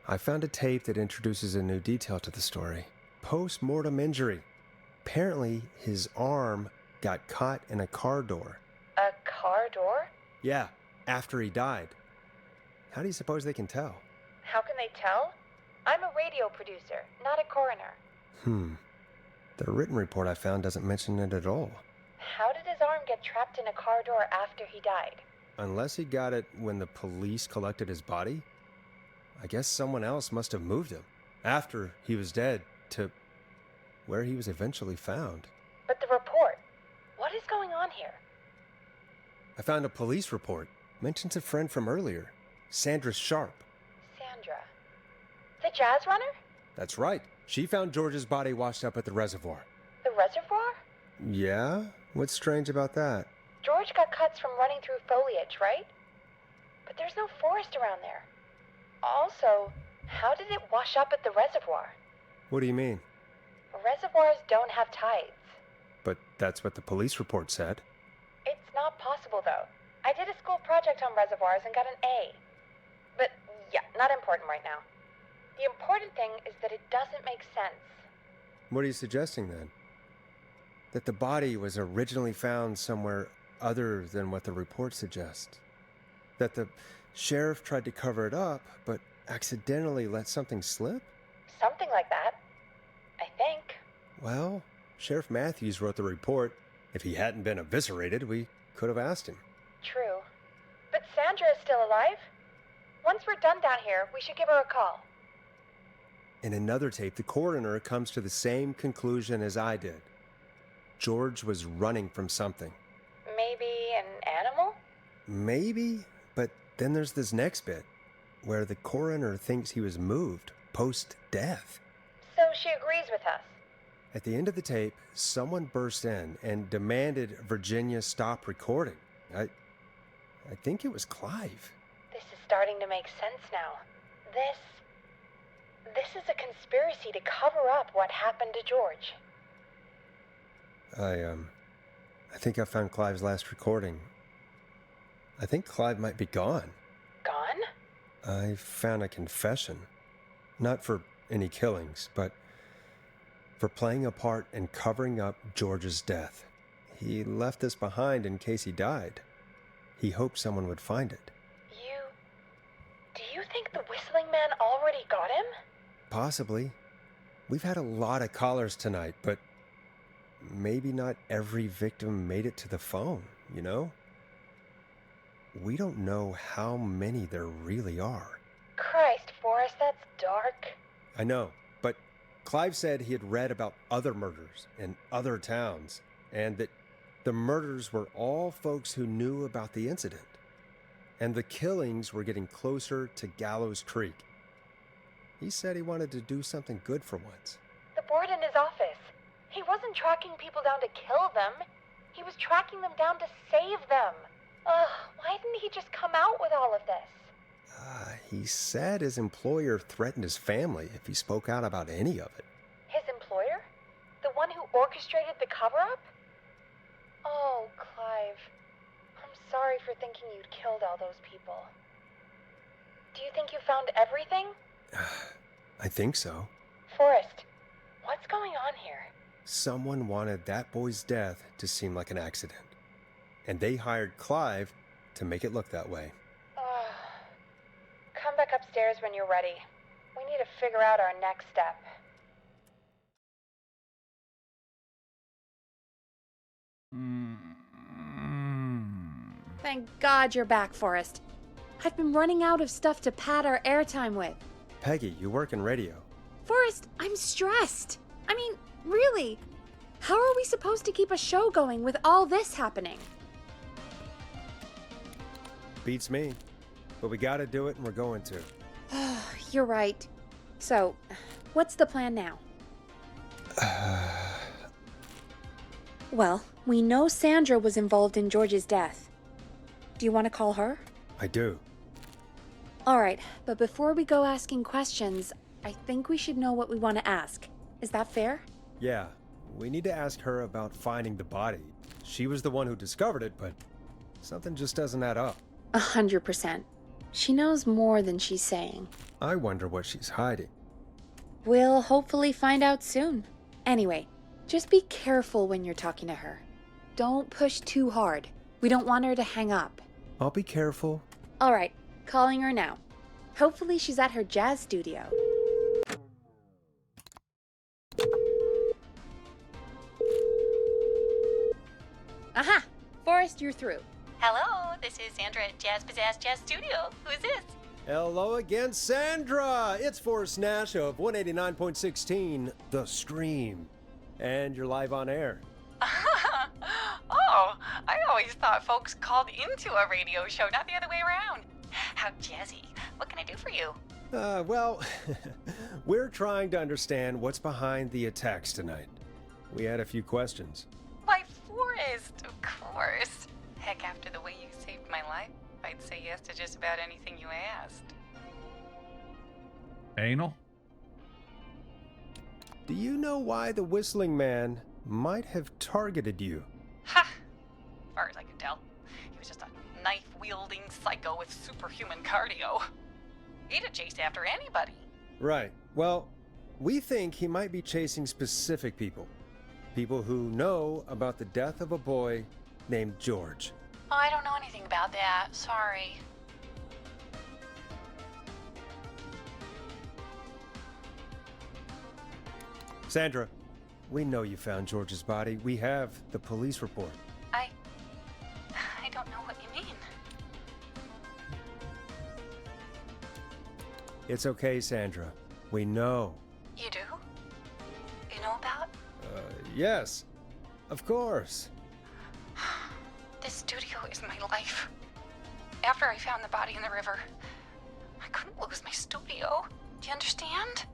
I found a tape that introduces a new detail to the story. Post-mortem injury. Apparently, his arm got caught in a car door. A car door? Yeah, after he died. How do you suppose they can tell? How can they tell? I'm a radio producer, not a coroner. The written report I found doesn't mention it at all. How did his arm get trapped in a car door after he died? Unless he got it when the police collected his body, I guess someone else must have moved him after he was dead to where he was eventually found. But the report, what is going on here? I found a police report. Mentions a friend from earlier, Sandra Sharp. Sandra. The jazz runner? That's right. She found George's body washed up at the reservoir. The reservoir? Yeah? What's strange about that? George got cuts from running through foliage, right? But there's no forest around there. Also, how did it wash up at the reservoir? What do you mean? Reservoirs don't have tides. But that's what the police report said. It's not possible, though. I did a school project on reservoirs and got an A. But, yeah, not important right now. The important thing is that it doesn't make sense. What are you suggesting, then? That the body was originally found somewhere other than what the report suggests? That the sheriff tried to cover it up, but accidentally let something slip? Something like that. I think. Well, Sheriff Matthews wrote the report. If he hadn't been eviscerated, we could have asked him. True. Sandra is still alive? Once we're done down here, we should give her a call. In another tape, the coroner comes to the same conclusion as I did. George was running from something. Maybe an animal? Maybe, but then there's this next bit, where the coroner thinks he was moved post-death. So she agrees with us. At the end of the tape, someone burst in and demanded Virginia stop recording. I think it was Clive. This is starting to make sense now. This is a conspiracy to cover up what happened to George. I think I found Clive's last recording. I think Clive might be gone. Gone? I found a confession. Not for any killings, but for playing a part in covering up George's death. He left this behind in case he died. He hoped someone would find it. Do you think the Whistling Man already got him? Possibly. We've had a lot of callers tonight, but maybe not every victim made it to the phone, you know? We don't know how many there really are. Christ, Forrest, that's dark. I know, but Clive said he had read about other murders in other towns, and that the murders were all folks who knew about the incident. And the killings were getting closer to Gallows Creek. He said he wanted to do something good for once. The board in his office. He wasn't tracking people down to kill them. He was tracking them down to save them. Why didn't he just come out with all of this? He said his employer threatened his family if he spoke out about any of it. His employer? The one who orchestrated the cover-up? Oh, Clive. I'm sorry for thinking you'd killed all those people. Do you think you found everything? I think so. Forrest, what's going on here? Someone wanted that boy's death to seem like an accident. And they hired Clive to make it look that way. Come back upstairs when you're ready. We need to figure out our next step. Thank God you're back, Forrest. I've been running out of stuff to pad our airtime with. Peggy, you work in radio. Forrest, I'm stressed. I mean, really, how are we supposed to keep a show going with all this happening? Beats me. But we gotta do it, and we're going to. You're right. So, what's the plan now? Well, we know Sandra was involved in George's death. Do you want to call her? I do. Alright, but before we go asking questions, I think we should know what we want to ask. Is that fair? Yeah, we need to ask her about finding the body. She was the one who discovered it, but something just doesn't add up. 100%. She knows more than she's saying. I wonder what she's hiding. We'll hopefully find out soon. Anyway, just be careful when you're talking to her. Don't push too hard. We don't want her to hang up. I'll be careful. Alright, calling her now. Hopefully she's at her jazz studio. Aha! Forrest, you're through. Hello, this is Sandra at Jazz Pizzazz Jazz Studio. Who is this? Hello again, Sandra! It's Forrest Nash of 189.16, The Scream. And you're live on air. Oh, I always thought folks called into a radio show, not the other way around. How jazzy. What can I do for you? Well, we're trying to understand what's behind the attacks tonight. We had a few questions. Why, Forrest, of course. Heck, after the way you saved my life, I'd say yes to just about anything you asked. Anal? Do you know why the Whistling Man might have targeted you? Ha! As far as I could tell, he was just a knife-wielding psycho with superhuman cardio. He'd have chased after anybody. Right. Well, we think he might be chasing specific people. People who know about the death of a boy named George. Oh, I don't know anything about that. Sorry. Sandra, we know you found George's body. We have the police report. I don't know what you mean. It's okay, Sandra. We know. You do? You know about? Yes. Of course. This studio is my life. After I found the body in the river, I couldn't lose my studio. Do you understand?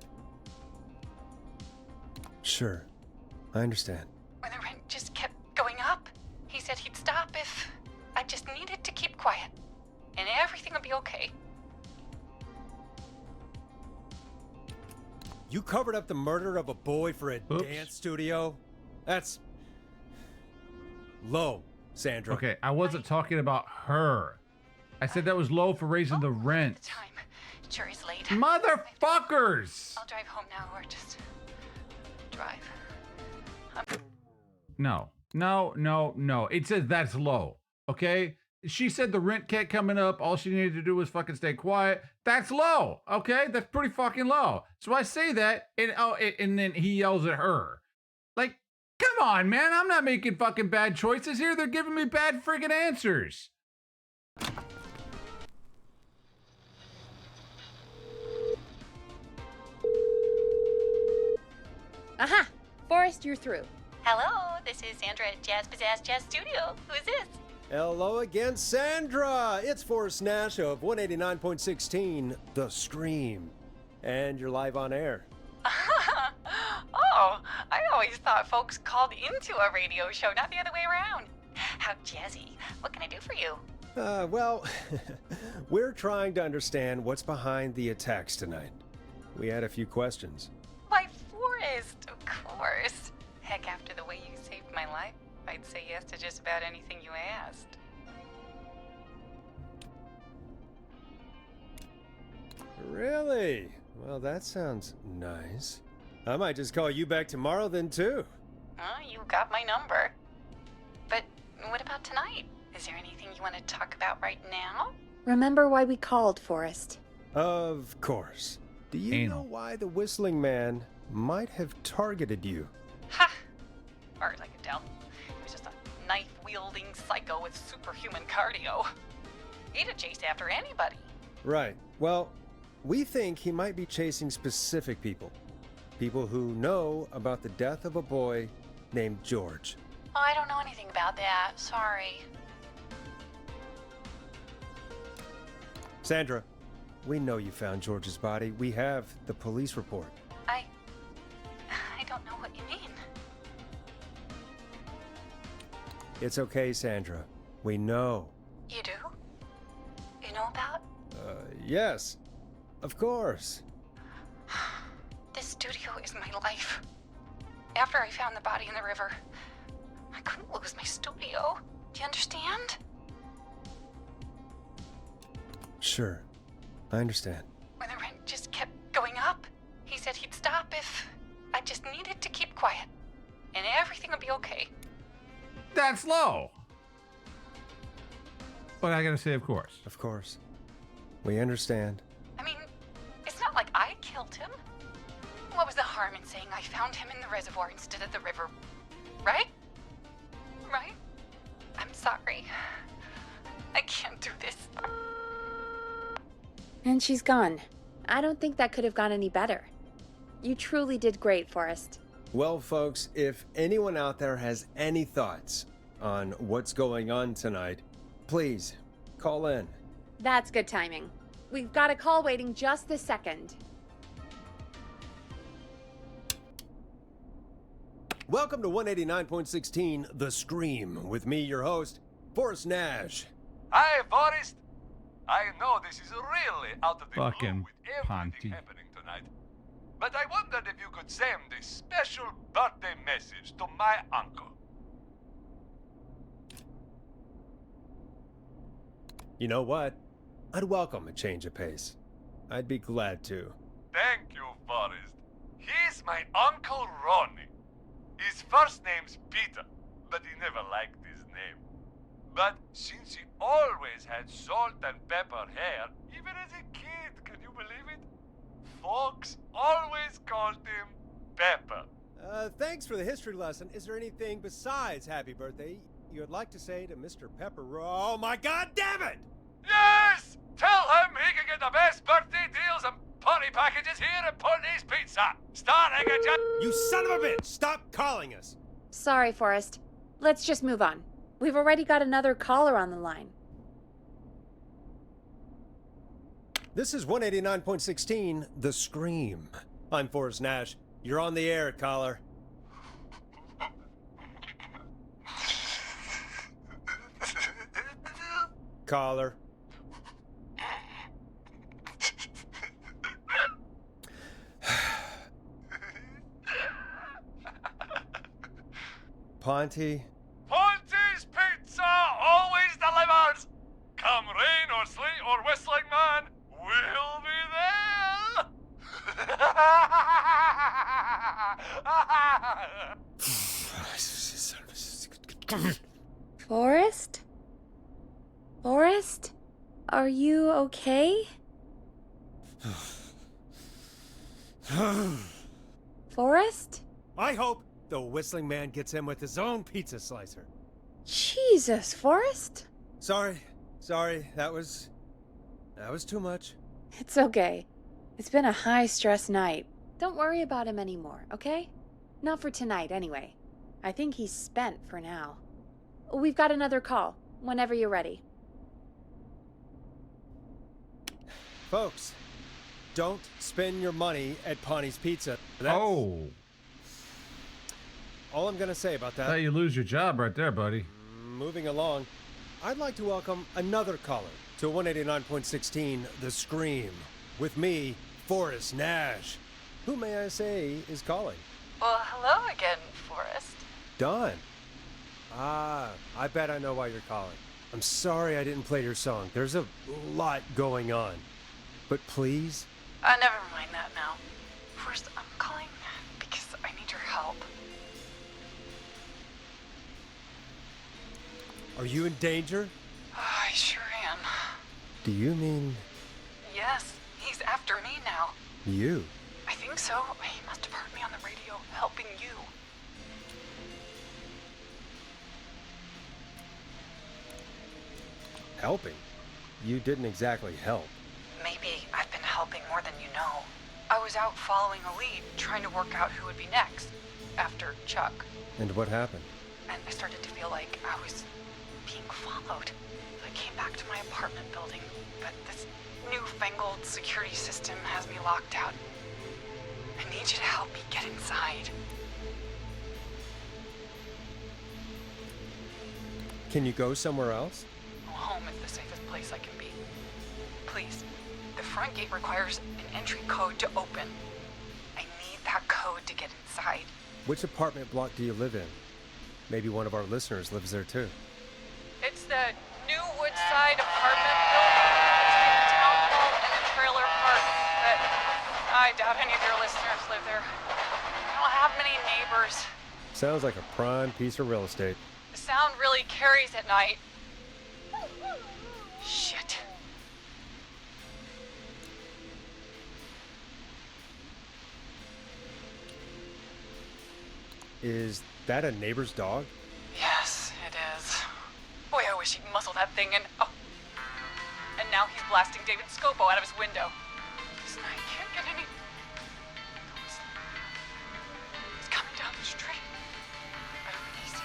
Sure. I understand. When the rent just kept going up, he said he'd stop if I just needed to keep quiet. And everything would be okay. You covered up the murder of a boy for a dance studio? That's low, Sandra. Okay, I wasn't talking about her. I said that was low for raising the rent. Jury's late. Motherfuckers! I'll drive home now or just drive. No. It says that's low. Okay? She said the rent kept coming up. All she needed to do was fucking stay quiet. That's low. Okay? That's pretty fucking low. So I say that, and then he yells at her. Like, come on, man. I'm not making fucking bad choices here. They're giving me bad friggin' answers. Aha! Forrest, you're through. Hello, this is Sandra at Jazz Pizzazz Jazz Studio. Who is this? Hello again, Sandra! It's Forrest Nash of 189.16, The Scream. And you're live on air. Oh, I always thought folks called into a radio show, not the other way around. How jazzy. What can I do for you? Well, we're trying to understand what's behind the attacks tonight. We had a few questions. Why, Forrest, of course. Heck, after the way you saved my life, I'd say yes to just about anything you asked. Really? Well, that sounds nice. I might just call you back tomorrow then, too. You got my number. But what about tonight? Is there anything you want to talk about right now? Remember why we called, Forrest. Of course. Do you know why the Whistling Man might have targeted you? Ha! As far as I could tell, he was just a knife-wielding psycho with superhuman cardio. He'd have chased after anybody. Right. Well, we think he might be chasing specific people. People who know about the death of a boy named George. Oh, I don't know anything about that. Sorry. Sandra, we know you found George's body. We have the police report. I don't know what you mean. It's okay, Sandra. We know. You do? You know about? Yes. Of course. This studio is my life. After I found the body in the river, I couldn't lose my studio. Do you understand? Sure. I understand. When the rent just kept going up, he said he'd stop if I just needed to keep quiet. And everything would be okay. That's low. But I gotta say, of course. Of course. We understand. I mean, it's not like I killed him. What was the harm in saying I found him in the reservoir instead of the river? Right? Right? I'm sorry. I can't do this. And she's gone. I don't think that could have gone any better. You truly did great, Forrest. Well, folks, if anyone out there has any thoughts on what's going on tonight, please call in. That's good timing. We've got a call waiting just this second. Welcome to 189.16, The Scream, with me, your host, Forrest Nash. Hi, Forrest. I know this is really out of the Fucking blue with everything happening tonight, but I wondered if you could send a special birthday message to my uncle. You know what? I'd welcome a change of pace. I'd be glad to. Thank you, Forrest. He's my Uncle Ronnie. His first name's Peter, but he never liked his name. But since he always had salt and pepper hair, even as a kid, can you believe it? Folks always called him Pepper. Thanks for the history lesson. Is there anything besides happy birthday you would like to say to Mr. Pepper? Oh my god damn it! Yes! Tell him he can get the best birthday deals in packages here at Ponty's Pizza. Starting at just... You son of a bitch! Stop calling us! Sorry, Forrest. Let's just move on. We've already got another caller on the line. This is 189.16, The Scream. I'm Forrest Nash. You're on the air, caller. Caller. Ponty. Ponty's Pizza always delivers. Come rain or sleet or whistling man, we'll be there. Forrest? Forrest? Are you okay? Forrest? I hope the whistling man gets him with his own pizza slicer. Jesus, Forrest? Sorry. That was too much. It's okay. It's been a high-stress night. Don't worry about him anymore, okay? Not for tonight, anyway. I think he's spent for now. We've got another call, whenever you're ready. Folks, don't spend your money at Ponty's Pizza. Oh. All I'm gonna say about that. How you lose your job right there, buddy. Moving along, I'd like to welcome another caller to 189.16 The Scream. With me, Forrest Nash. Who, may I say, is calling? Well, hello again, Forrest. Don. Ah, I bet I know why you're calling. I'm sorry I didn't play your song. There's a lot going on. But please? Never mind that now. First, I'm calling because I need your help. Are you in danger? I sure am. Do you mean Yes, he's after me now. you? I think so. He must have heard me on the radio helping you. Helping? You didn't exactly help. Maybe I've been helping more than you know. I was out following a lead, trying to work out who would be next, after Chuck. And what happened? And I started to feel like I was being followed. I came back to my apartment building, but this newfangled security system has me locked out. I need you to help me get inside. Can you go somewhere else? Home is the safest place I can be. Please, the front gate requires an entry code to open. I need that code to get inside. Which apartment block do you live in? Maybe one of our listeners lives there too. It's the new Woodside apartment building between the town hall and the trailer park, but I doubt any of your listeners live there. I don't have many neighbors. Sounds like a prime piece of real estate. The sound really carries at night. Shit. Is that a neighbor's dog? Yes, it is. Boy, I wish he'd muzzle that thing and... Oh. And now he's blasting David Scopo out of his window. Listen, I can't get any... He's coming down the street. I don't need to...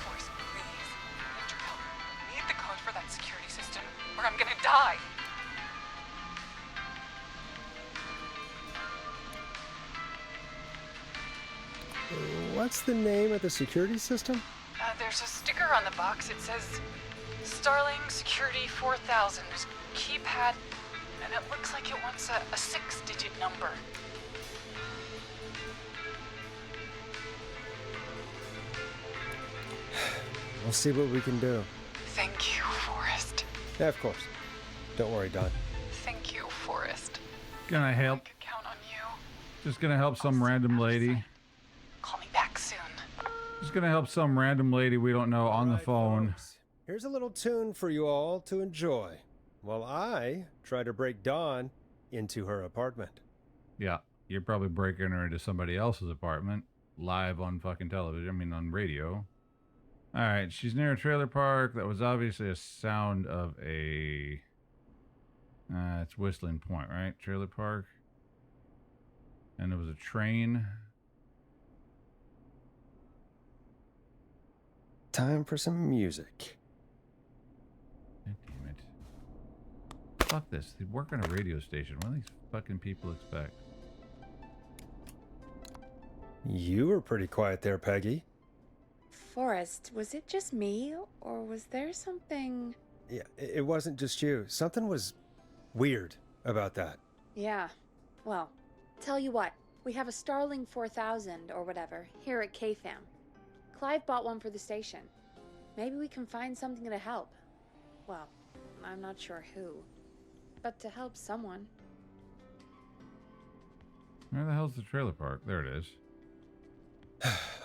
Forrest, please. I need your help. I need the code for that security system, or I'm gonna die. What's the name of the security system? There's a sticker on the box. It says Starling Security 4000 keypad, and it looks like it wants a 6-digit number. We'll see what we can do. Thank you, Forrest. Yeah, of course. Don't worry, Don. Thank you, Forrest. Gonna help. I could count on you. Just gonna help some random lady. Call me back soon. Just gonna help some random lady we don't know on the phone. Folks, here's a little tune for you all to enjoy while I try to break Dawn into her apartment. Yeah, you're probably breaking her into somebody else's apartment live on fucking television. I mean, on radio. All right, she's near a trailer park. That was obviously a sound of a... it's Whistling Point, right? Trailer park. And there was a train. Time for some music. God damn it. Fuck this. They work on a radio station. What do these fucking people expect? You were pretty quiet there, Peggy. Forrest, was it just me, or was there something... Yeah, it wasn't just you. Something was weird about that. Yeah, well, tell you what, we have a Starling 4000 or whatever here at KFAM. Clive bought one for the station. Maybe we can find something to help. Well, I'm not sure who, but to help someone. Where the hell's the trailer park? There it is.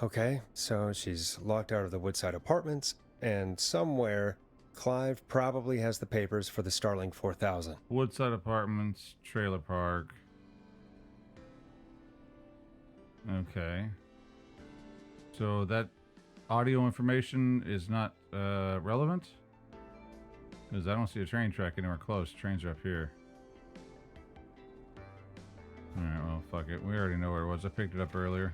Okay, so she's locked out of the Woodside Apartments, and somewhere, Clive probably has the papers for the Starling 4000. Woodside Apartments, trailer park. Okay. So that audio information is not relevant? Because I don't see a train track anywhere close. Trains are up here. Alright, well, fuck it. We already know where it was. I picked it up earlier.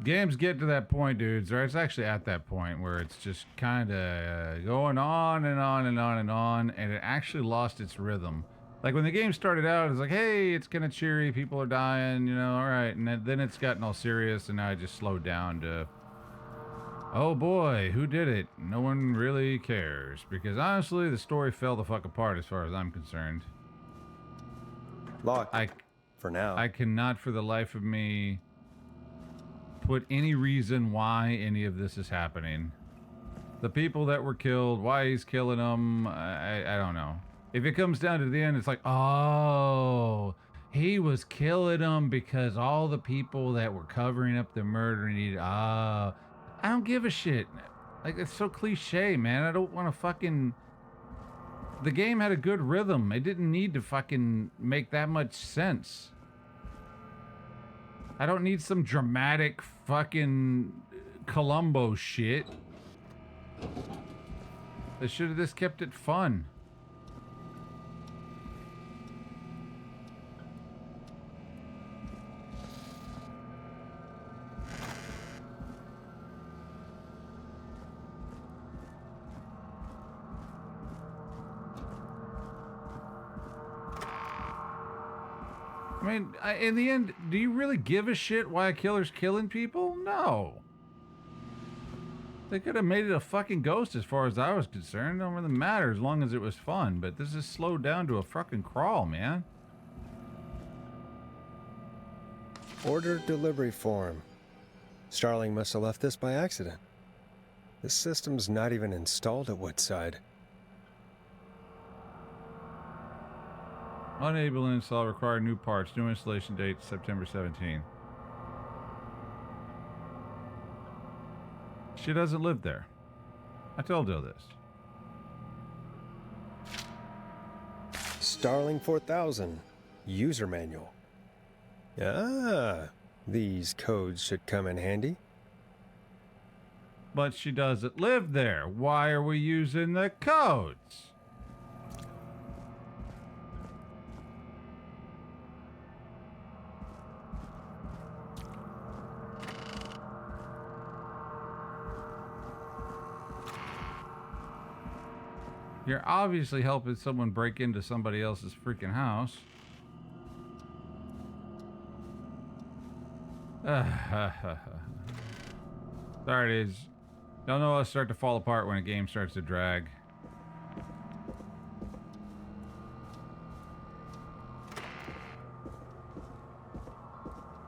Games get to that point, dudes, or it's actually at that point where it's just kind of going on and on and on and on, and it actually lost its rhythm. Like when the game started out, it's like, hey, it's kind of cheery, people are dying, you know, all right, and then it's gotten all serious, and now I just slowed down to, oh boy, who did it? No one really cares, because honestly, the story fell the fuck apart as far as I'm concerned. Locked. For now. I cannot for the life of me put any reason why any of this is happening. The people that were killed, why he's killing them, I don't know. If it comes down to the end, it's like, oh, he was killing them because all the people that were covering up the murder needed, I don't give a shit. Like, it's so cliche, man. I don't want to fucking... The game had a good rhythm. It didn't need to fucking make that much sense. I don't need some dramatic fucking Columbo shit. They should have just kept it fun. I mean, in the end, do you really give a shit why a killer's killing people? No. They could have made it a fucking ghost as far as I was concerned. It don't really matter as long as it was fun. But this is slowed down to a fucking crawl, man. Order delivery form. Starling must have left this by accident. This system's not even installed at Woodside. Unable to install, require new parts. New installation date September 17th. She doesn't live there. I told her this. Starling 4000. User manual. Ah, these codes should come in handy. But she doesn't live there. Why are we using the codes? You're obviously helping someone break into somebody else's freaking house. Sorry, it is. Y'all know us start to fall apart when a game starts to drag.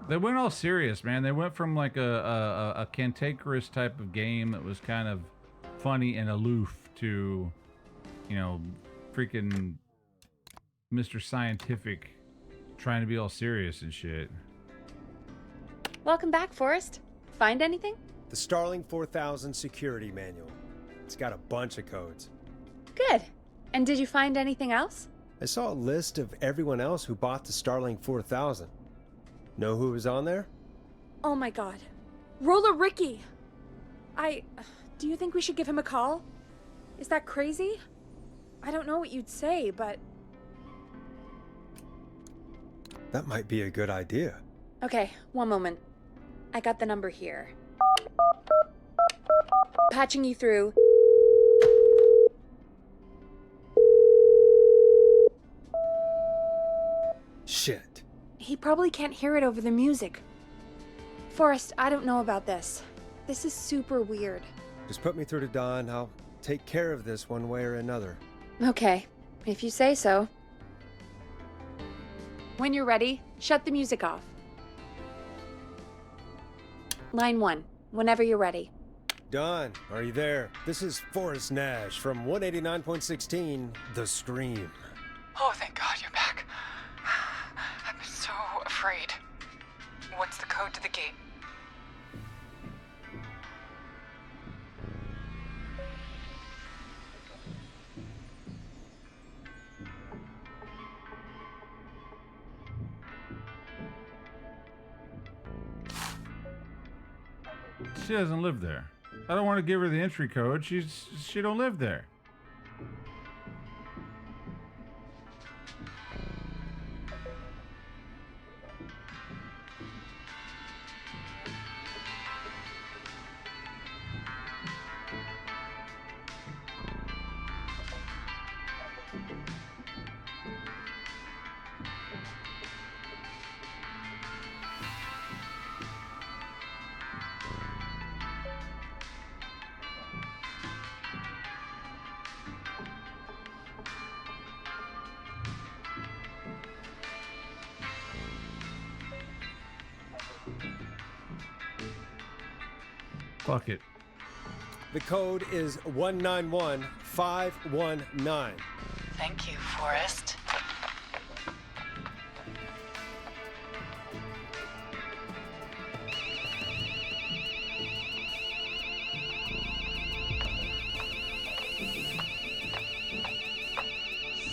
They went all serious, man. They went from like a cantankerous type of game that was kind of funny and aloof to, you know, freaking Mr. Scientific trying to be all serious and shit. Welcome back, Forrest. Find anything? The Starling 4000 security manual. It's got a bunch of codes. Good. And did you find anything else? I saw a list of everyone else who bought the Starling 4000. Know who was on there? Oh my god. Roller Ricky! Do you think we should give him a call? Is that crazy? I don't know what you'd say, but... That might be a good idea. Okay, one moment. I got the number here. Patching you through. Shit. He probably can't hear it over the music. Forrest, I don't know about this. This is super weird. Just put me through to Don. I'll take care of this one way or another. Okay, if you say so. When you're ready, shut the music off. Line 1, whenever you're ready. Don, are you there? This is Forrest Nash from 189.16, The Scream. Oh, thank God you're back. I've been so afraid. What's the code to the gate? She doesn't live there. I don't want to give her the entry code. She don't live there. Fuck it. The code is 191519. Thank you, Forrest.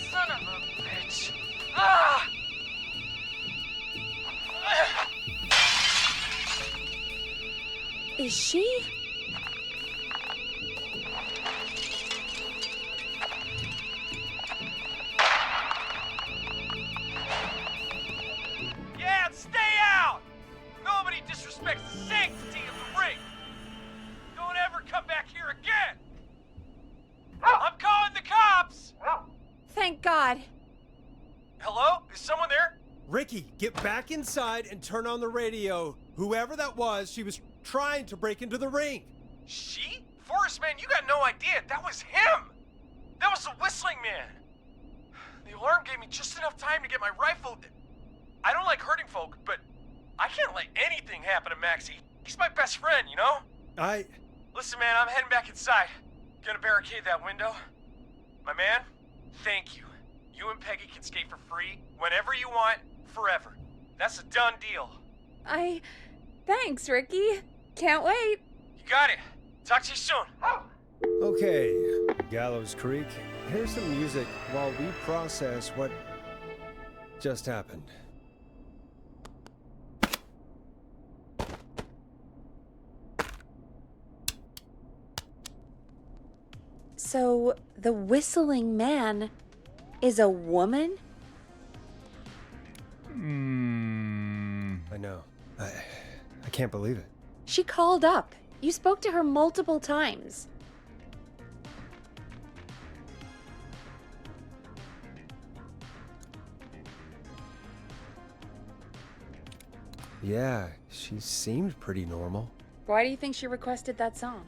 Son of a bitch. Ah! Is she? Yeah, stay out! Nobody disrespects the sanctity of the ring! Don't ever come back here again! I'm calling the cops! Thank God. Hello? Is someone there? Ricky, get back inside and turn on the radio. Whoever that was, she was trying to break into the ring. She? Forrest, man, you got no idea. That was him! That was the whistling man! The alarm gave me just enough time to get my rifle. I don't like hurting folk, but I can't let anything happen to Maxie. He's my best friend, you know? Listen, man, I'm heading back inside. Gonna barricade that window. My man, thank you. You and Peggy can skate for free whenever you want, forever. That's a done deal. Thanks, Ricky. Can't wait. You got it. Talk to you soon. Okay, Gallows Creek, here's some music while we process what just happened. So, the whistling man is a woman? I know. I can't believe it. She called up. You spoke to her multiple times. Yeah, she seemed pretty normal. Why do you think she requested that song?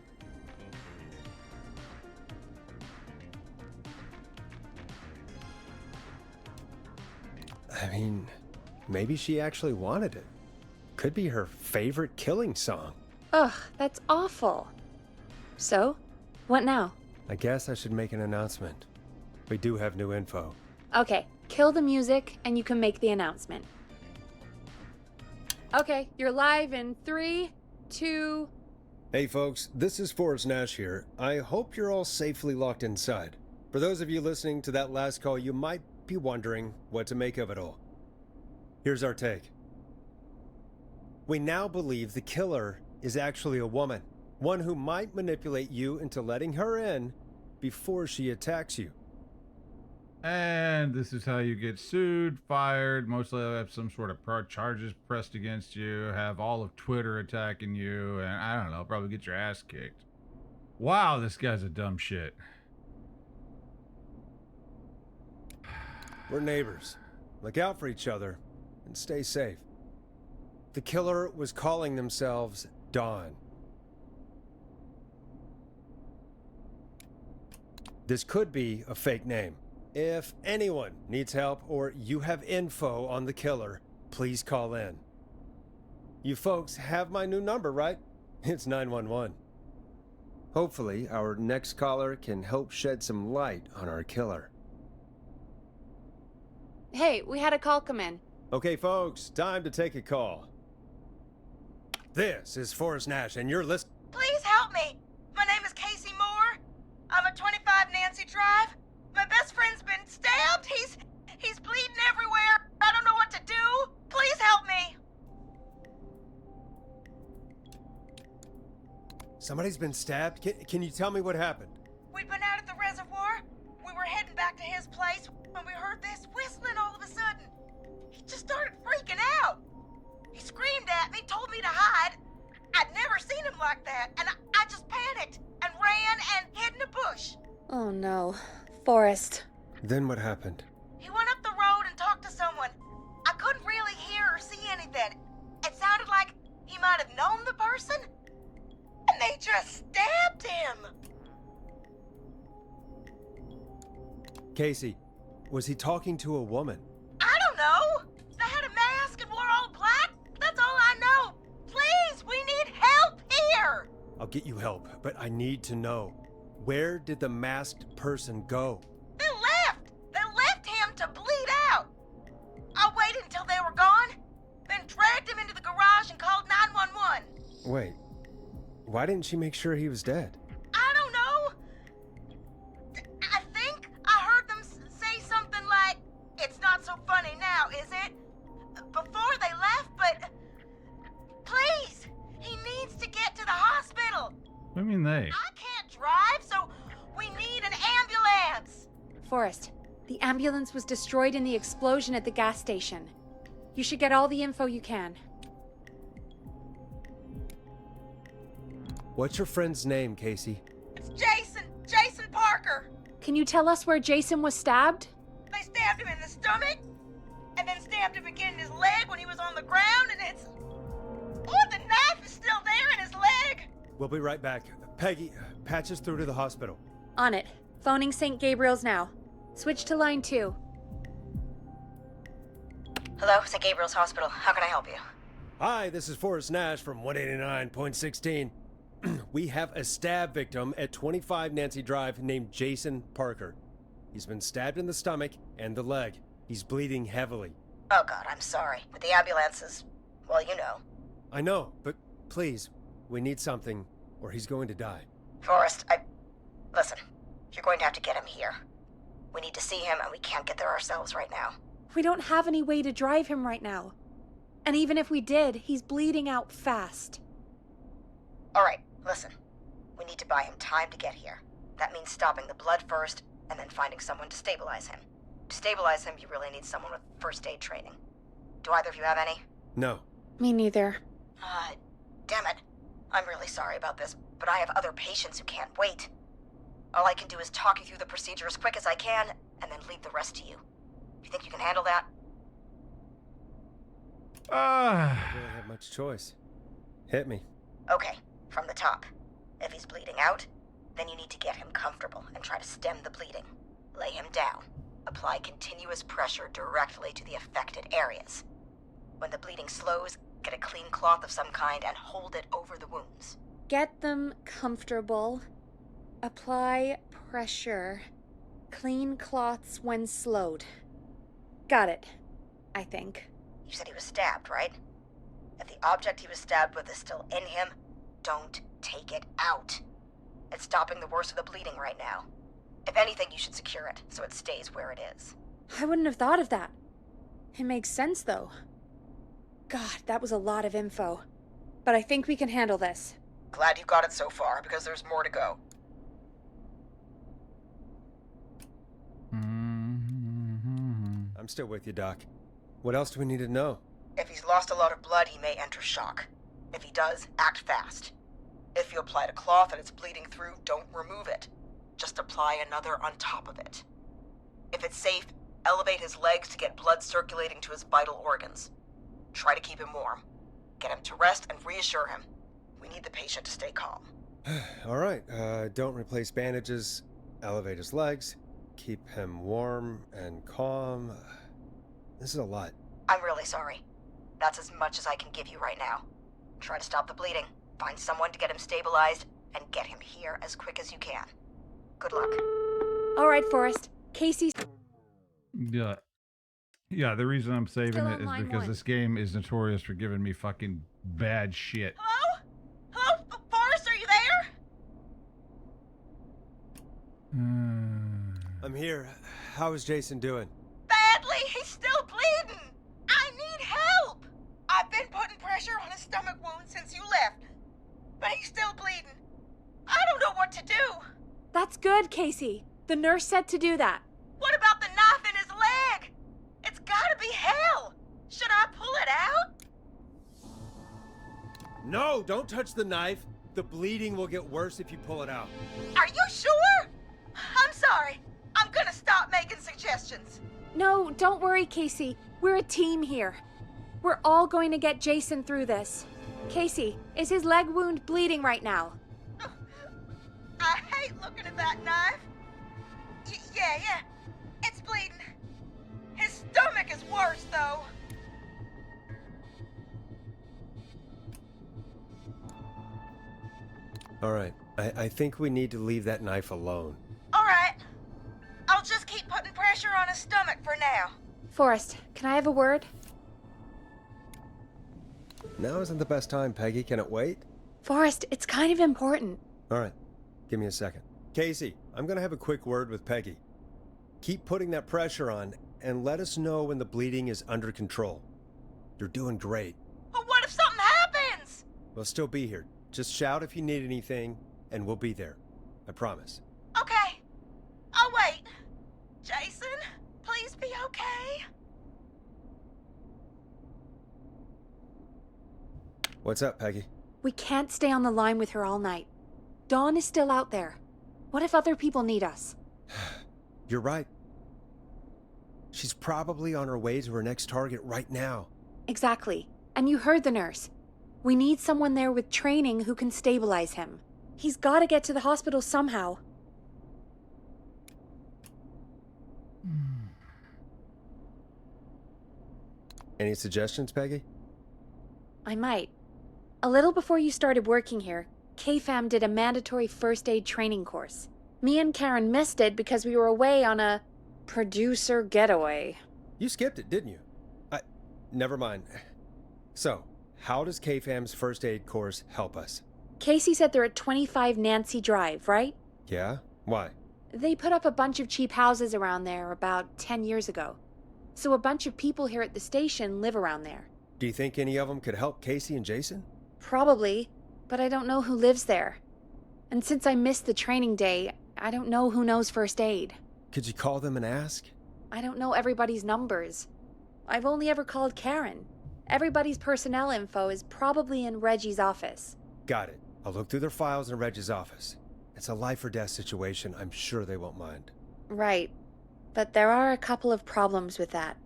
I mean, maybe she actually wanted it. Could be her favorite killing song. Ugh, that's awful. So, what now? I guess I should make an announcement. We do have new info. Okay, kill the music and you can make the announcement. Okay, you're live in 3, 2... Hey folks, this is Forrest Nash here. I hope you're all safely locked inside. For those of you listening to that last call, you might be wondering what to make of it all. Here's our take. We now believe the killer is actually a woman. One who might manipulate you into letting her in before she attacks you. And this is how you get sued, fired, mostly have some sort of charges pressed against you, have all of Twitter attacking you, and I don't know, probably get your ass kicked. Wow, this guy's a dumb shit. We're neighbors. Look out for each other and stay safe. The killer was calling themselves Dawn. This could be a fake name. If anyone needs help or you have info on the killer, please call in. You folks have my new number, right? It's 911. Hopefully, our next caller can help shed some light on our killer. Hey, we had a call come in. Okay, folks, time to take a call. This is Forrest Nash, and you're listening. Please help me. My name is Casey Moore. I'm at 25 Nancy Drive. My best friend's been stabbed. He's bleeding everywhere. I don't know what to do. Please help me. Somebody's been stabbed? Can you tell me what happened? We'd been out at the reservoir. We were heading back to his place when we heard this whistling all of a sudden. He just started freaking out. He screamed at me, told me to hide. I'd never seen him like that, and I just panicked and ran and hid in a bush. Oh no. Forrest. Then what happened? He went up the road and talked to someone. I couldn't really hear or see anything. It sounded like he might have known the person, and they just stabbed him. Casey, was he talking to a woman? I don't know. They had a mask and wore all black. That's all I know. Please, we need help here. I'll get you help, but I need to know. Where did the masked person go? They left. They left him to bleed out. I waited until they were gone, then dragged him into the garage and called 911. Wait, why didn't she make sure he was dead? I don't know. I think I heard them say something like, "It's not so funny now, is it?" before they left, but please, he needs to get to the hospital. What do you mean they? I can't drive, so we need an ambulance. Forrest, the ambulance was destroyed in the explosion at the gas station. You should get all the info you can. What's your friend's name, Casey? It's Jason Parker. Can you tell us where Jason was stabbed? They stabbed him in the stomach, and then stabbed him again in his leg when he was on the ground, and it's... Oh, the knife is still there in his leg. We'll be right back. Peggy, patch us through to the hospital. On it. Phoning St. Gabriel's now. Switch to line 2. Hello, St. Gabriel's Hospital. How can I help you? Hi, this is Forrest Nash from 189.16. We have a stab victim at 25 Nancy Drive named Jason Parker. He's been stabbed in the stomach and the leg. He's bleeding heavily. Oh God, I'm sorry. But the ambulance is, well, you know. I know, but please, we need something, or he's going to die. Forrest, listen, you're going to have to get him here. We need to see him, and we can't get there ourselves right now. We don't have any way to drive him right now. And even if we did, he's bleeding out fast. All right, listen. We need to buy him time to get here. That means stopping the blood first, and then finding someone to stabilize him. To stabilize him, you really need someone with first aid training. Do either of you have any? No. Me neither. Damn it. I'm really sorry about this, but I have other patients who can't wait. All I can do is talk you through the procedure as quick as I can, and then leave the rest to you. You think you can handle that? I don't have much choice. Hit me. Okay, from the top. If he's bleeding out, then you need to get him comfortable and try to stem the bleeding. Lay him down. Apply continuous pressure directly to the affected areas. When the bleeding slows, get a clean cloth of some kind and hold it over the wounds. Get them comfortable. Apply pressure. Clean cloths when slowed. Got it, I think. You said he was stabbed, right? If the object he was stabbed with is still in him, don't take it out. It's stopping the worst of the bleeding right now. If anything, you should secure it so it stays where it is. I wouldn't have thought of that. It makes sense, though. God, that was a lot of info. But I think we can handle this. Glad you got it so far, because there's more to go. Mm-hmm. still with you, Doc. What else do we need to know? If he's lost a lot of blood, he may enter shock. If he does, act fast. If you applied a cloth and it's bleeding through, don't remove it. Just apply another on top of it. If it's safe, elevate his legs to get blood circulating to his vital organs. Try to keep him warm. Get him to rest and reassure him. We need the patient to stay calm. All right, don't replace bandages, elevate his legs, keep him warm and calm. This is a lot. I'm really sorry. That's as much as I can give you right now. Try to stop the bleeding, find someone to get him stabilized, and get him here as quick as you can. Good luck. All right, Forrest. Casey's... Yeah. Yeah, the reason I'm saving Still it on is line because one. this game is notorious for giving me fucking bad shit. Hello? Hello? Forrest, are you there? I'm here. How is Jason doing? Badly. He's still bleeding. I need help. I've been putting pressure on his stomach wound since you left, but he's still bleeding. I don't know what to do. That's good, Casey. The nurse said to do that. What about the knife in his leg? It's gotta be hell. Should I pull it out? No, don't touch the knife. The bleeding will get worse if you pull it out. Are you sure? I'm sorry. I'm gonna stop making suggestions. No, don't worry, Casey. We're a team here. We're all going to get Jason through this. Casey, is his leg wound bleeding right now? I hate looking at that knife. Yeah. It's bleeding. His stomach is worse, though. All right, I think we need to leave that knife alone. All right. I'll just keep putting pressure on his stomach for now. Forrest, can I have a word? Now isn't the best time, Peggy. Can it wait? Forrest, it's kind of important. All right, give me a second. Casey, I'm gonna have a quick word with Peggy. Keep putting that pressure on and let us know when the bleeding is under control. You're doing great. But what if something happens? We'll still be here. Just shout if you need anything, and we'll be there. I promise. Okay. I'll wait. Jason, please be okay. What's up, Peggy? We can't stay on the line with her all night. Dawn is still out there. What if other people need us? You're right. She's probably on her way to her next target right now. Exactly. And you heard the nurse. We need someone there with training who can stabilize him. He's got to get to the hospital somehow. Any suggestions, Peggy? I might. A little before you started working here, KFAM did a mandatory first aid training course. Me and Karen missed it because we were away on a producer getaway. You skipped it, didn't you? Never mind. So, how does KFAM's first aid course help us? Casey said they're at 25 Nancy Drive, right? Yeah? Why? They put up a bunch of cheap houses around there about 10 years ago. So a bunch of people here at the station live around there. Do you think any of them could help Casey and Jason? Probably, but I don't know who lives there. And since I missed the training day, I don't know who knows first aid. Could you call them and ask? I don't know everybody's numbers. I've only ever called Karen. Everybody's personnel info is probably in Reggie's office. Got it. I'll look through their files in Reggie's office. It's a life or death situation. I'm sure they won't mind. Right. But there are a couple of problems with that.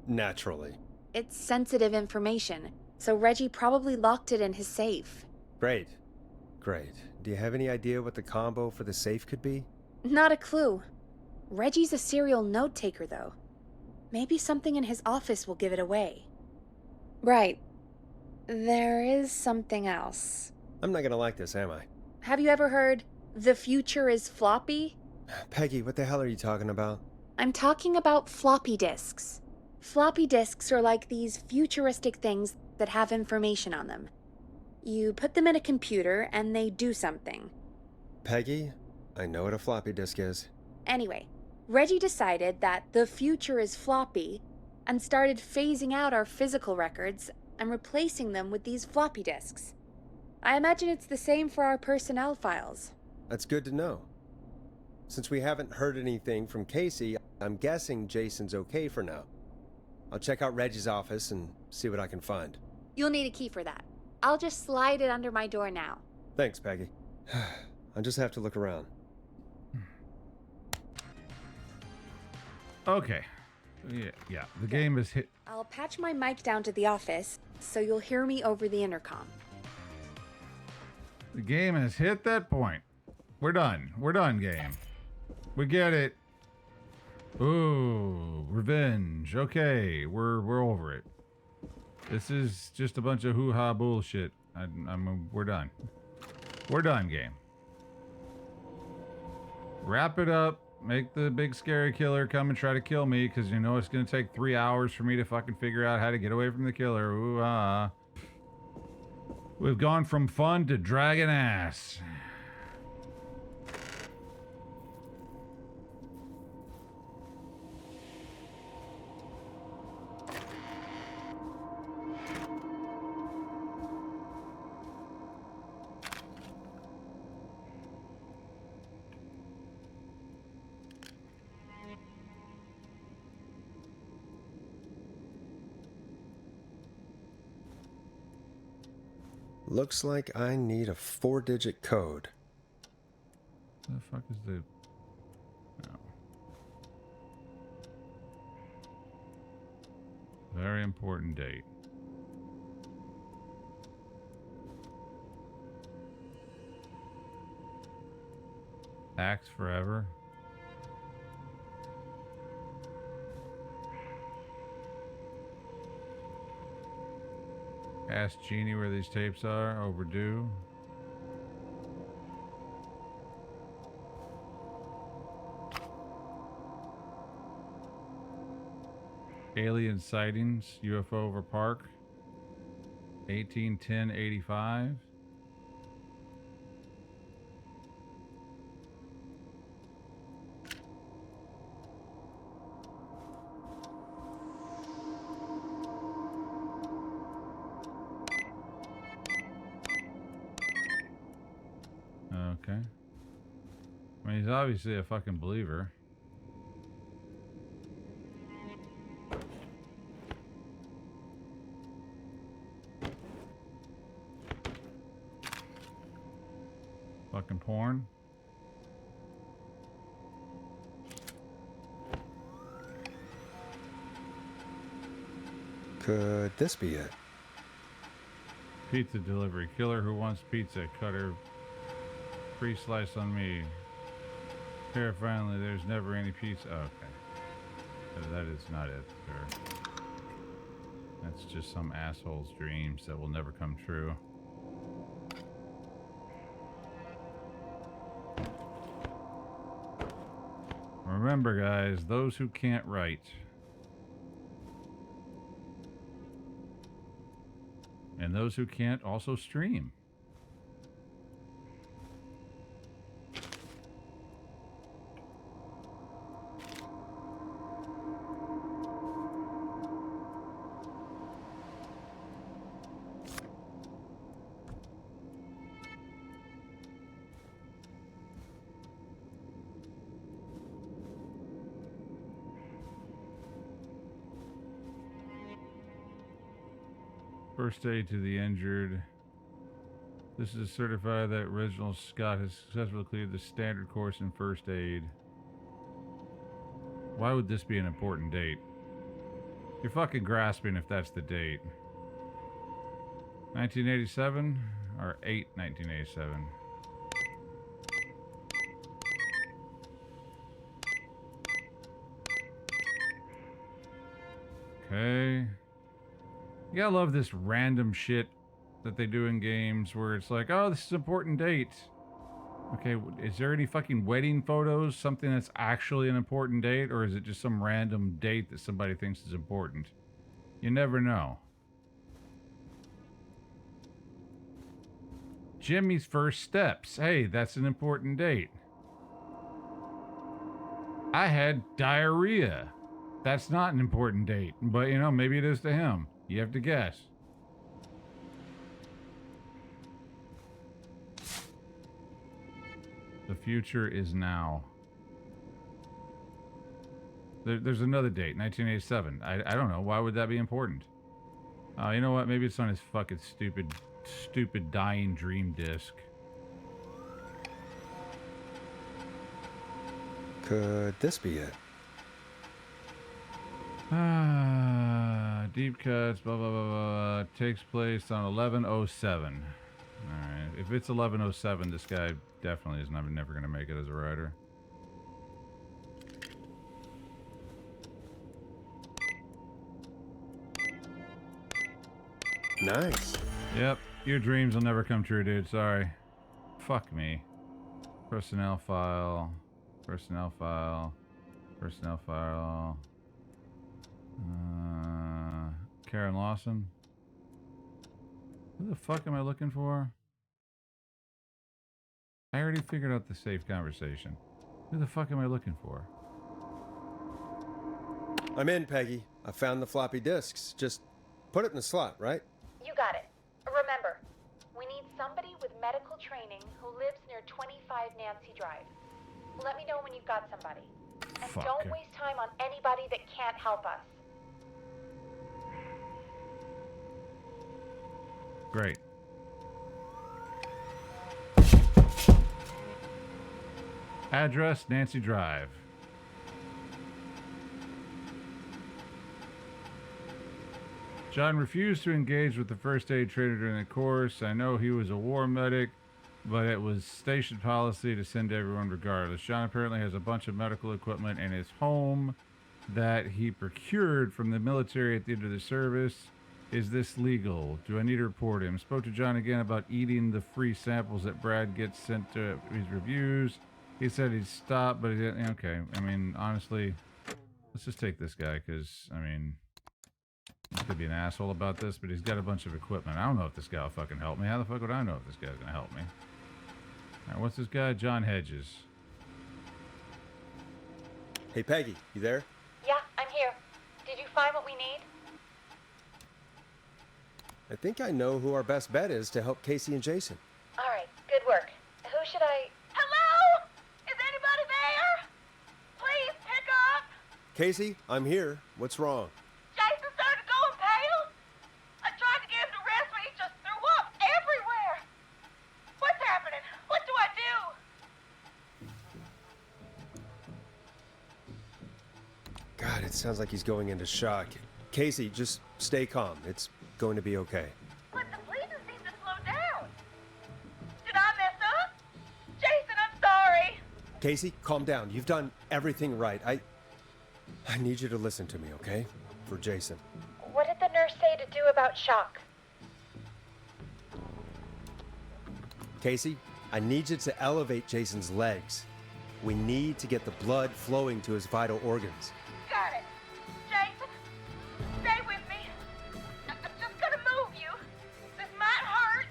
Naturally. It's sensitive information, so Reggie probably locked it in his safe. Great. Do you have any idea what the combo for the safe could be? Not a clue. Reggie's a serial note-taker, though. Maybe something in his office will give it away. Right. There is something else. I'm not gonna like this, am I? Have you ever heard, the future is floppy? Peggy, what the hell are you talking about? I'm talking about floppy disks. Floppy disks are like these futuristic things that have information on them. You put them in a computer and they do something. Peggy, I know what a floppy disk is. Anyway, Reggie decided that the future is floppy and started phasing out our physical records and replacing them with these floppy disks. I imagine it's the same for our personnel files. That's good to know. Since we haven't heard anything from Casey, I'm guessing Jason's okay for now. I'll check out Reggie's office and see what I can find. You'll need a key for that. I'll just slide it under my door now. Thanks, Peggy. I just have to look around. Okay. Yeah. The game is hit. I'll patch my mic down to the office, so you'll hear me over the intercom. The game has hit that point. We're done. We're done, game. We get it. Ooh, revenge. Okay, we're over it. This is just a bunch of hoo-ha bullshit. We're done. We're done, game. Wrap it up. Make the big scary killer come and try to kill me, because you know it's going to take 3 hours for me to fucking figure out how to get away from the killer. Ooh-ah. We've gone from fun to dragging ass. Looks like I need a 4-digit code. The fuck is the... No. Very important date. Axe forever. Ask Jeannie where these tapes are. Overdue. Alien sightings. UFO over park. 1810-85. Okay. I mean, he's obviously a fucking believer. Fucking porn. Could this be it? Pizza delivery. Killer who wants pizza. Cutter. Free slice on me. Terrifyingly, there's never any pizza. Oh, okay. That is not it, sir. That's just some asshole's dreams that will never come true. Remember, guys, those who can't write and those who can't also stream. First aid to the injured. This is to certify that Reginald Scott has successfully cleared the standard course in first aid. Why would this be an important date? You're fucking grasping if that's the date. 1987 or 1987? Okay. You gotta love this random shit that they do in games where it's like, oh, this is an important date. Okay, is there any fucking wedding photos? Something that's actually an important date? Or is it just some random date that somebody thinks is important? You never know. Jimmy's first steps. Hey, that's an important date. I had diarrhea. That's not an important date. But, you know, maybe it is to him. You have to guess. The future is now. There's another date, 1987. I don't know. Why would that be important? You know what? Maybe it's on his fucking stupid dying dream disc. Could this be it? Deep cuts, blah, blah, blah, blah. Takes place on 1107. Alright. If it's 1107, this guy definitely is never going to make it as a writer. Nice. Yep. Your dreams will never come true, dude. Sorry. Fuck me. Personnel file. Personnel file. Personnel file. Karen Lawson. Who the fuck am I looking for? I already figured out the safe conversation. Who the fuck am I looking for? I'm in, Peggy. I found the floppy disks. Just put it in the slot, right? You got it. Remember, we need somebody with medical training who lives near 25 Nancy Drive. Let me know when you've got somebody. And don't waste time on anybody that can't help us. Great. Address, Nancy Drive. John refused to engage with the first aid trainer during the course. I know he was a war medic, but it was station policy to send everyone regardless. John apparently has a bunch of medical equipment in his home that he procured from the military at the end of the service. Is this legal? Do I need to report him? Spoke to John again about eating the free samples that Brad gets sent to his reviews. He said he'd stop, but he didn't. Okay, I mean, honestly, let's just take this guy, because, I mean, he could be an asshole about this, but he's got a bunch of equipment. I don't know if this guy will fucking help me. How the fuck would I know if this guy's gonna help me? Alright, what's this guy? John Hedges. Hey, Peggy, you there? Yeah, I'm here. Did you find what we need? I think I know who our best bet is to help Casey and Jason. All right, good work. Who should I... Hello? Is anybody there? Please pick up. Casey, I'm here. What's wrong? Jason started going pale. I tried to get him to rest, but he just threw up everywhere. What's happening? What do I do? God, it sounds like he's going into shock. Casey, just stay calm. It's going to be okay. But the bleeding seemed to slow down. Did I mess up? Jason, I'm sorry. Casey, calm down. You've done everything right. I need you to listen to me, okay? For Jason. What did the nurse say to do about shock? Casey, I need you to elevate Jason's legs. We need to get the blood flowing to his vital organs. Got it. Jason, stay with me. I'm just gonna move you. This might hurt.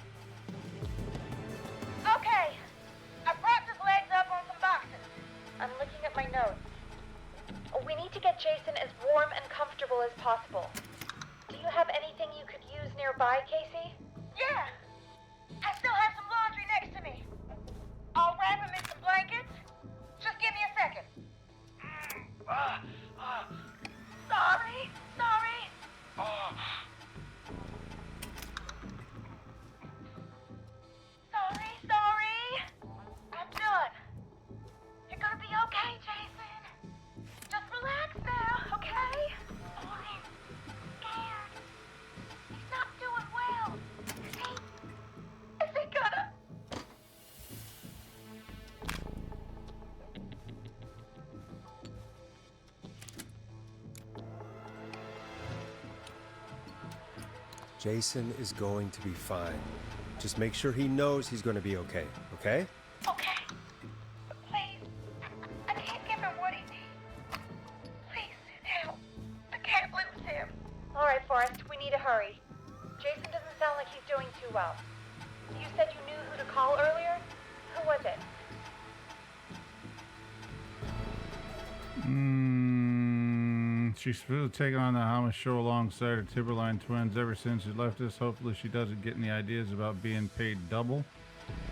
Okay. I propped his legs up on some boxes. I'm looking at my notes. We need to get Jason as warm and comfortable as possible. Do you have anything you could use nearby, Casey? Yeah. I still have some laundry next to me. I'll wrap him in some blankets. Just give me a second. Sorry. Sorry. I'm done. You're gonna be okay, Jason. Just relax now, okay? Oh, he's scared. He's not doing well. Is he gonna... Jason is going to be fine. Just make sure he knows he's going to be okay, okay? Okay. But please, I can't give him what he needs. Please, help. I can't lose him. All right, Forrest, we need to hurry. Jason doesn't sound like he's doing too well. You said you knew who to call earlier? Who was it? She's still taking on the Hamas show alongside her Timberline twins ever since she left us. Hopefully she doesn't get any ideas about being paid double.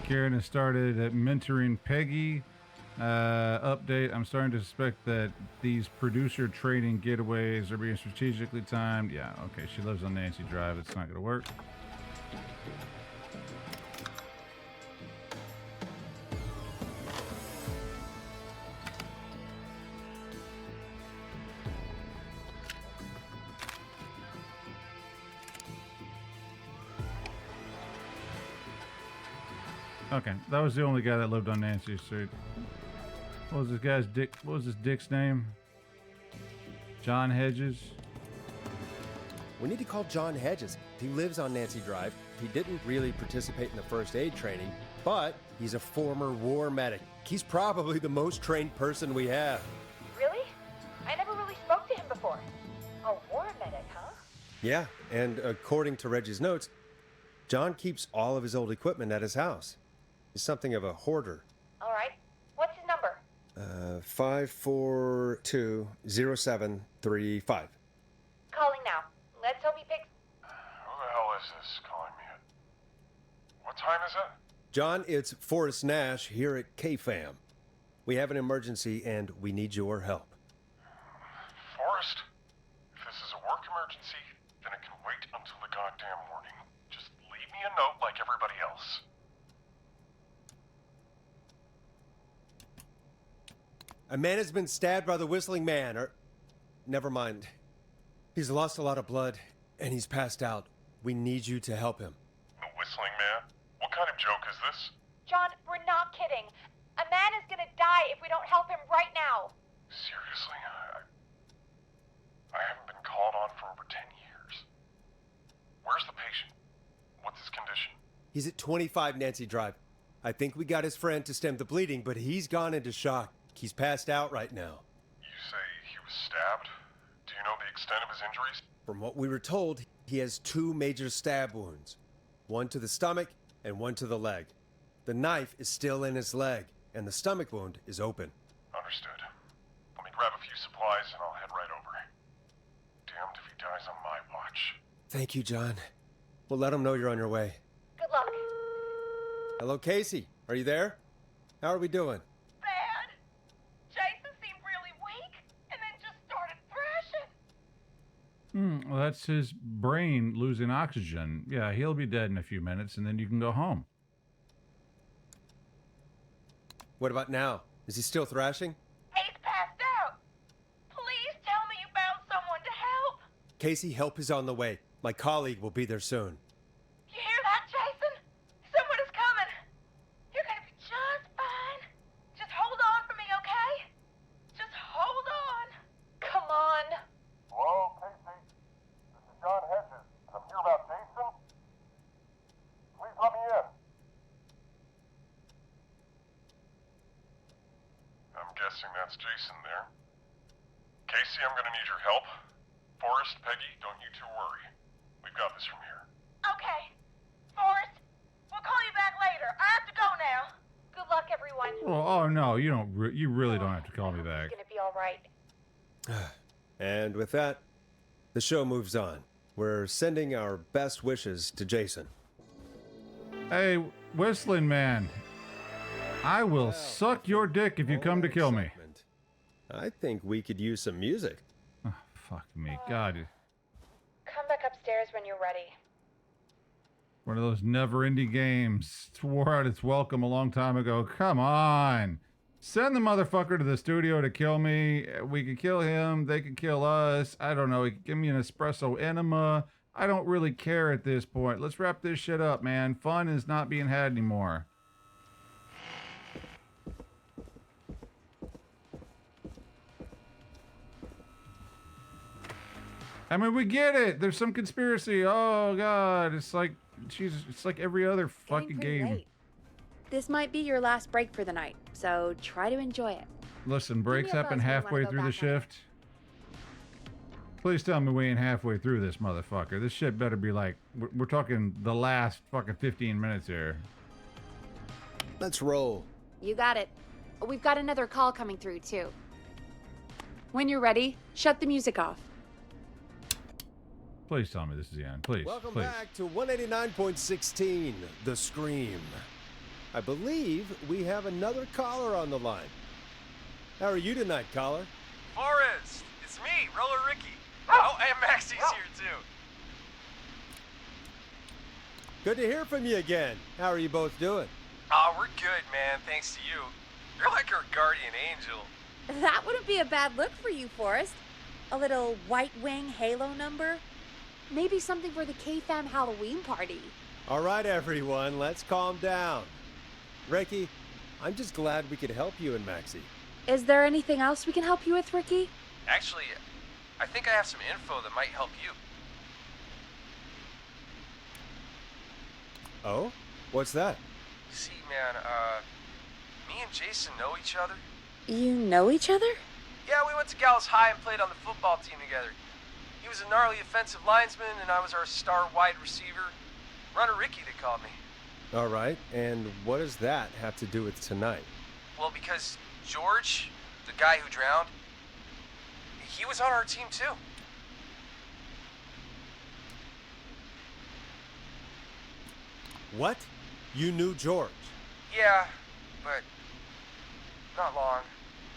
Karen has started at mentoring Peggy Update. I'm starting to suspect that these producer training getaways are being strategically timed. Yeah, okay. She lives on Nancy Drive. It's not going to work. Okay, that was the only guy that lived on Nancy Street. What was this guy's dick? What was this dick's name? John Hedges? We need to call John Hedges. He lives on Nancy Drive. He didn't really participate in the first aid training, but he's a former war medic. He's probably the most trained person we have. Really? I never really spoke to him before. A war medic, huh? Yeah, and according to Reggie's notes, John keeps all of his old equipment at his house. He's something of a hoarder. All right. What's his number? 5420735. Calling now. Let's hope he picks. Who the hell is this calling me at? What time is it? John, it's Forrest Nash here at KFAM. We have an emergency and we need your help. Forrest? If this is a work emergency, then it can wait until the goddamn morning. Just leave me a note like everybody else. A man has been stabbed by the Whistling Man, or... Never mind. He's lost a lot of blood, and he's passed out. We need you to help him. The Whistling Man? What kind of joke is this? John, we're not kidding. A man is gonna die if we don't help him right now. Seriously? I haven't been called on for over 10 years. Where's the patient? What's his condition? He's at 25 Nancy Drive. I think we got his friend to stem the bleeding, but he's gone into shock. He's passed out right now. You say he was stabbed? Do you know the extent of his injuries? From what we were told, he has 2 major stab wounds. One to the stomach and one to the leg. The knife is still in his leg, and the stomach wound is open. Understood. Let me grab a few supplies and I'll head right over. Damned if he dies on my watch. Thank you, John. We'll let him know you're on your way. Good luck. Hello, Casey. Are you there? How are we doing? Bad. Jason seemed really weak and then just started thrashing. Well, that's his brain losing oxygen. Yeah, he'll be dead in a few minutes, and then you can go home. What about now? Is he still thrashing? He's passed out. Please tell me you found someone to help. Casey, help is on the way. My colleague will be there soon. You hear that, Jason? Someone is coming. You're gonna be just fine. Just hold on for me, okay? Just hold on. Come on. Hello, Casey. This is John Hedges. I'm here about Jason. Please let me in. I'm guessing that's Jason there. Casey, I'm gonna need your help. Forrest, Peggy, don't you two worry. We've got this from here. Okay. Forrest, we'll call you back later. I have to go now. Good luck, everyone. Oh no, you don't. You really don't have to call me back. It's gonna be all right. And with that, the show moves on. We're sending our best wishes to Jason. Hey, Whistling Man. I will suck your dick if you come to kill me. I think we could use some music. Oh, fuck me. God. Come back upstairs when you're ready. One of those never-ending games. It wore out its welcome a long time ago. Come on. Send the motherfucker to the studio to kill me. We could kill him. They could kill us. I don't know. He could give me an espresso enema. I don't really care at this point. Let's wrap this shit up, man. Fun is not being had anymore. I mean, we get it. There's some conspiracy. Oh, God. It's like, Jesus, it's like every other fucking game. Late. This might be your last break for the night, so try to enjoy it. Listen, breaks a happen buzz when you halfway wanna go through the back on it. shift. Please tell me we ain't halfway through this motherfucker. This shit better be like, we're talking the last fucking 15 minutes here. Let's roll. You got it. We've got another call coming through, too. When you're ready, shut the music off. Please tell me this is the end. Please, Welcome please. back to 189.16, The Scream. I believe we have another caller on the line. How are you tonight, caller? Forrest, it's me, Roller Ricky. Oh, and Maxie's here too. Good to hear from you again. How are you both doing? Oh, we're good, man, thanks to you. You're like our guardian angel. That wouldn't be a bad look for you, Forrest. A little white wing halo number? Maybe something for the K-Fam Halloween party. All right, everyone, let's calm down. Ricky, I'm just glad we could help you and Maxie. Is there anything else we can help you with, Ricky? Actually, I think I have some info that might help you. Oh? What's that? See, man, me and Jason know each other. You know each other? Yeah, we went to Gallows High and played on the football team together. He was a gnarly offensive linesman, and I was our star wide receiver. Runner Ricky, they called me. All right, and what does that have to do with tonight? Well, because George, the guy who drowned, he was on our team too. What? You knew George? Yeah, but not long.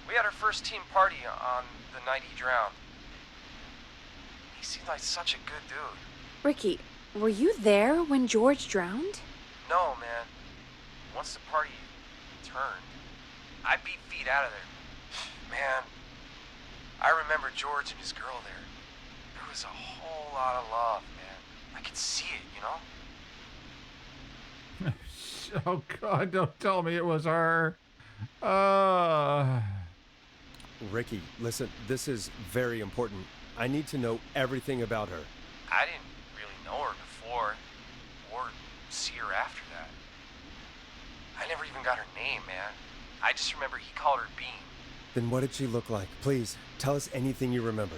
We had our first team party on the night he drowned. He seemed like such a good dude. Ricky, were you there when George drowned? No, man. Once the party turned, I beat feet out of there. Man, I remember George and his girl there. There was a whole lot of love, man. I could see it, you know? Oh, God, don't tell me it was her. Ricky, listen, this is very important. I need to know everything about her. I didn't really know her before, or see her after that. I never even got her name, man. I just remember he called her Bean. Then what did she look like? Please, tell us anything you remember.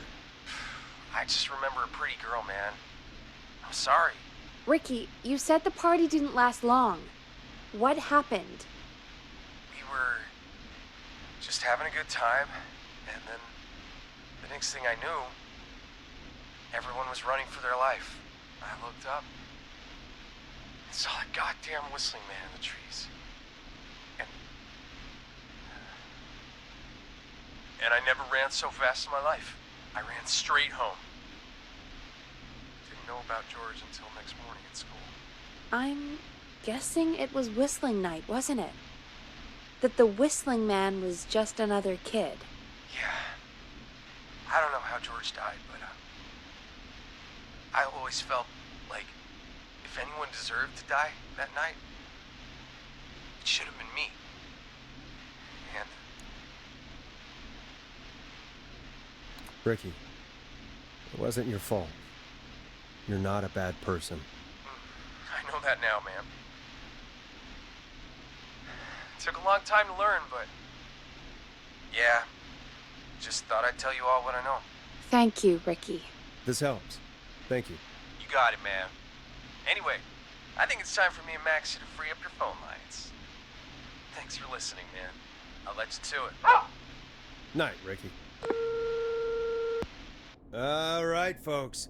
I just remember a pretty girl, man. I'm sorry. Ricky, you said the party didn't last long. What happened? We were just having a good time, and then the next thing I knew, everyone was running for their life. I looked up and saw a goddamn whistling man in the trees. And I never ran so fast in my life. I ran straight home. Didn't know about George until next morning at school. I'm guessing it was whistling night, wasn't it? That the whistling man was just another kid. Yeah. I don't know how George died, but I always felt like if anyone deserved to die that night, it should have been me. And Ricky, it wasn't your fault. You're not a bad person. I know that now, man. It took a long time to learn, but yeah, just thought I'd tell you all what I know. Thank you, Ricky. This helps. Thank you. You got it, man. Anyway, I think it's time for me and Maxie to free up your phone lines. Thanks for listening, man. I'll let you to it. Night, Ricky. All right, folks.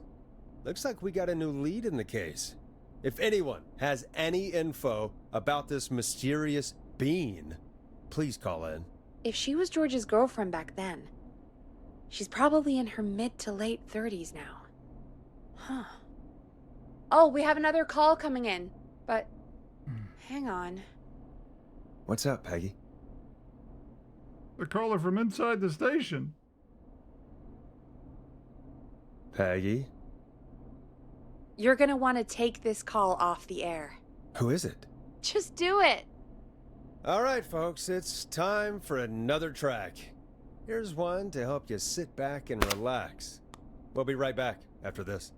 Looks like we got a new lead in the case. If anyone has any info about this mysterious being, please call in. If she was George's girlfriend back then, she's probably in her mid to late 30s now. Huh. Oh, we have another call coming in, but hang on. What's up, Peggy? The caller from inside the station. Peggy? You're gonna want to take this call off the air. Who is it? Just do it. All right, folks, it's time for another track. Here's one to help you sit back and relax. We'll be right back after this.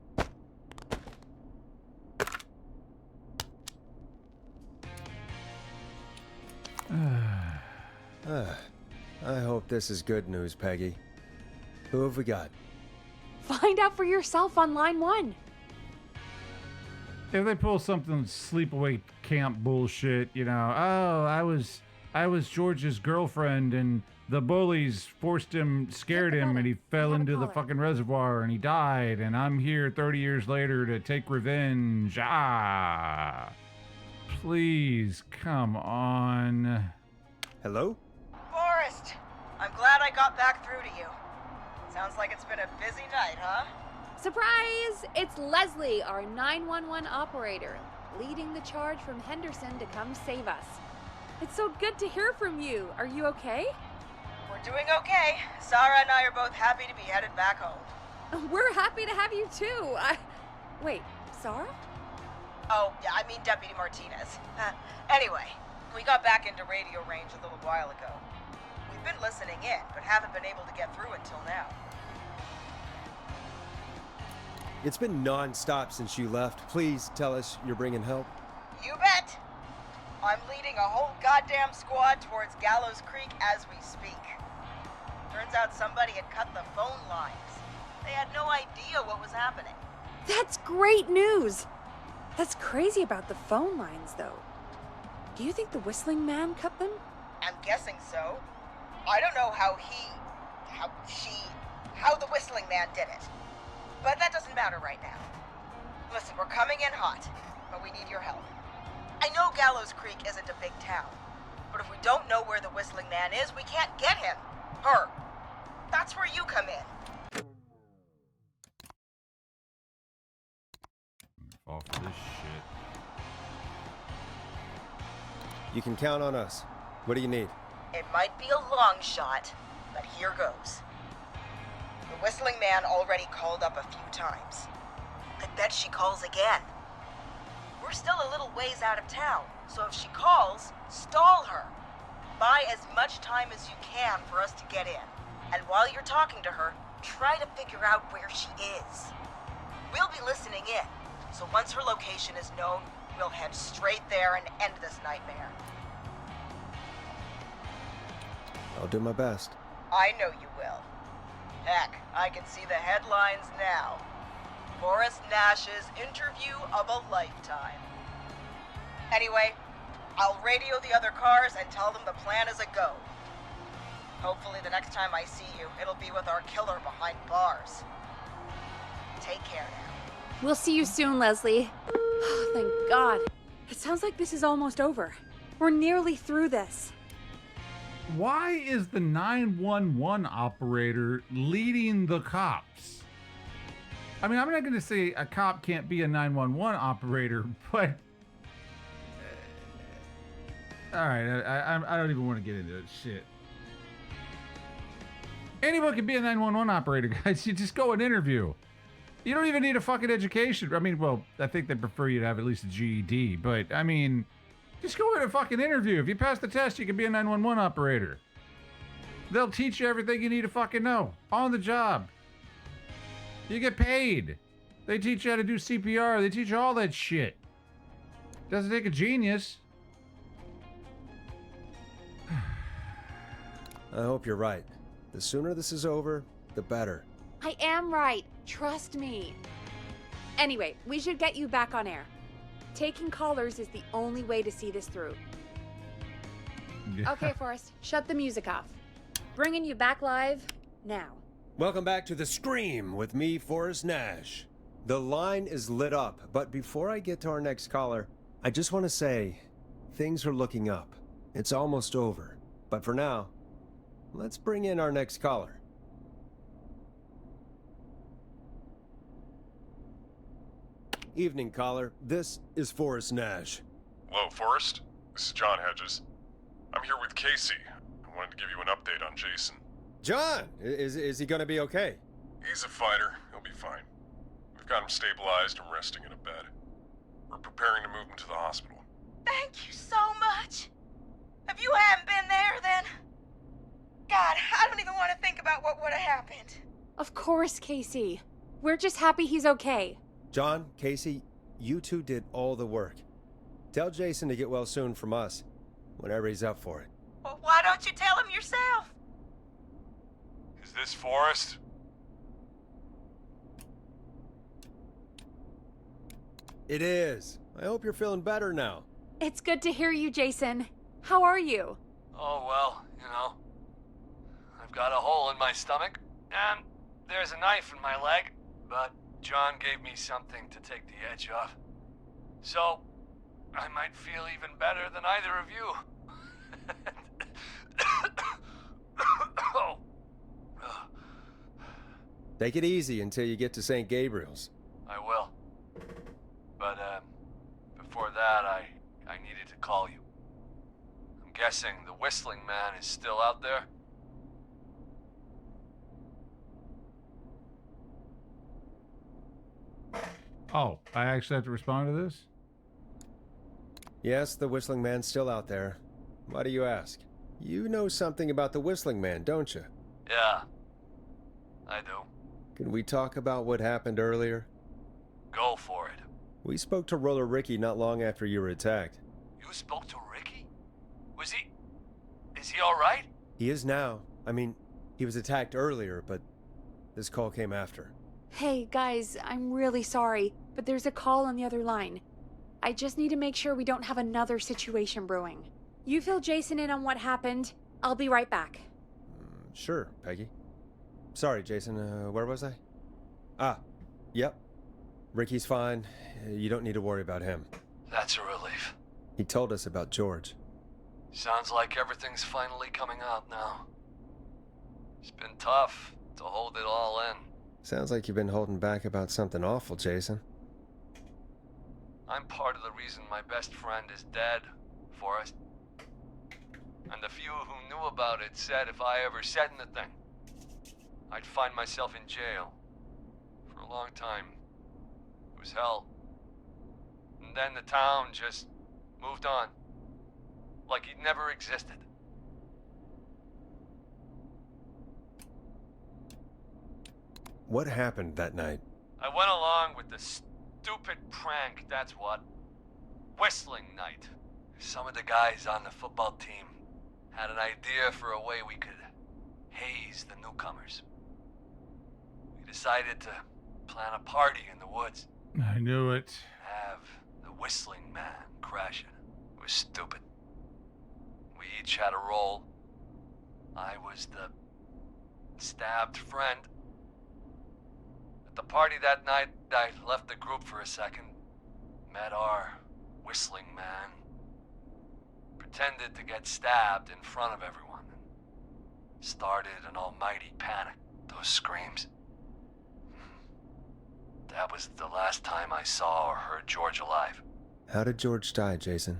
I hope this is good news, Peggy. Who have we got? Find out for yourself on line 1. If they pull something sleepaway camp bullshit, you know, oh, I was George's girlfriend and the bullies scared him and he fell into the fucking reservoir and he died and I'm here 30 years later to take revenge. Please, come on. Hello? Forrest, I'm glad Sounds like it's been a busy night, huh? Surprise! It's Leslie, our 911 operator, leading the charge from Henderson to come save us. It's so good to hear from you. Are you okay? We're doing okay. Sarah and I are both happy to be headed back home. We're happy to have you too. Wait, Sarah? Oh, yeah, I mean Deputy Martinez. Anyway, we got back into radio range a little while ago. We've been listening in, but haven't been able to get through until now. It's been non-stop since you left. Please tell us you're bringing help. You bet! I'm leading a whole goddamn squad towards Gallows Creek as we speak. Turns out somebody had cut the phone lines. They had no idea what was happening. That's great news! That's crazy about the phone lines, though. Do you think the Whistling Man cut them? I'm guessing so. I don't know how the Whistling Man did it. But that doesn't matter right now. Listen, we're coming in hot, but we need your help. I know Gallows Creek isn't a big town, but if we don't know where the Whistling Man is, we can't get him. Her. That's where you come in. Fall for this shit. You can count on us. What do you need? It might be a long shot, but here goes. The Whistling Man already called up a few times. I bet she calls again. We're still a little ways out of town, so if she calls, stall her. Buy as much time as you can for us to get in. And while you're talking to her, try to figure out where she is. We'll be listening in, so once her location is known, we'll head straight there and end this nightmare. I'll do my best. I know you will. Heck, I can see the headlines now. Forrest Nash's interview of a lifetime. Anyway, I'll radio the other cars and tell them the plan is a go. Hopefully the next time I see you, it'll be with our killer behind bars. Take care now. We'll see you soon, Leslie. Oh, thank God. It sounds like this is almost over. We're nearly through this. Why is the 911 operator leading the cops? I mean, I'm not going to say a cop can't be a 911 operator, but... Alright, I don't even want to get into it. Shit. Anyone can be a 911 operator, guys. You just go and interview. You don't even need a fucking education. I mean, well, I think they prefer you to have at least a GED, but, I mean... Just go in and fucking interview. If you pass the test, you can be a 911 operator. They'll teach you everything you need to fucking know. On the job. You get paid. They teach you how to do CPR. They teach you all that shit. Doesn't take a genius. I hope you're right. The sooner this is over, the better. I am right. Trust me. Anyway, we should get you back on air. Taking callers is the only way to see this through. Yeah. Okay, Forrest, shut the music off. Bringing you back live now. Welcome back to The Scream with me, Forrest Nash. The line is lit up, but before I get to our next caller, I just want to say, things are looking up. It's almost over. But for now, let's bring in our next caller. Evening, caller. This is Forrest Nash. Hello, Forrest. This is John Hedges. I'm here with Casey. I wanted to give you an update on Jason. John! Is he gonna be okay? He's a fighter. He'll be fine. We've got him stabilized and resting in a bed. We're preparing to move him to the hospital. Thank you so much. If you hadn't been there, then... God, I don't even want to think about what would have happened. Of course, Casey. We're just happy he's okay. John, Casey, you two did all the work. Tell Jason to get well soon from us, whenever he's up for it. Well, why don't you tell him yourself? Is this Forrest? It is. I hope you're feeling better now. It's good to hear you, Jason. How are you? Oh, well, you know. I've got a hole in my stomach, and there's a knife in my leg, but John gave me something to take the edge off. So, I might feel even better than either of you. Take it easy until you get to St. Gabriel's. I will. But, before that, I needed to call you. I'm guessing the Whistling Man is still out there? Oh, I actually have to respond to this? Yes, the Whistling Man's still out there. Why do you ask? You know something about the Whistling Man, don't you? Yeah, I do. Can we talk about what happened earlier? Go for it. We spoke to Roller Ricky not long after you were attacked. You spoke to Ricky? Is he alright? He is now. I mean, he was attacked earlier, but this call came after. Hey, guys, I'm really sorry, but there's a call on the other line. I just need to make sure we don't have another situation brewing. You fill Jason in on what happened. I'll be right back. Sure, Peggy. Sorry, Jason, where was I? Ah, yep. Ricky's fine. You don't need to worry about him. That's a relief. He told us about George. Sounds like everything's finally coming out now. It's been tough to hold it all in. Sounds like you've been holding back about something awful, Jason. I'm part of the reason my best friend is dead, Forrest. And the few who knew about it said if I ever said anything, I'd find myself in jail. For a long time. It was hell. And then the town just moved on. Like he'd never existed. What happened that night? I went along with the stupid prank, that's what. Whistling night. Some of the guys on the football team had an idea for a way we could haze the newcomers. We decided to plan a party in the woods. I knew it. Have the Whistling Man crash it. It was stupid. We each had a role. I was the stabbed friend. At the party that night, I left the group for a second. Met our Whistling Man. Pretended to get stabbed in front of everyone. Started an almighty panic. Those screams. That was the last time I saw or heard George alive. How did George die, Jason?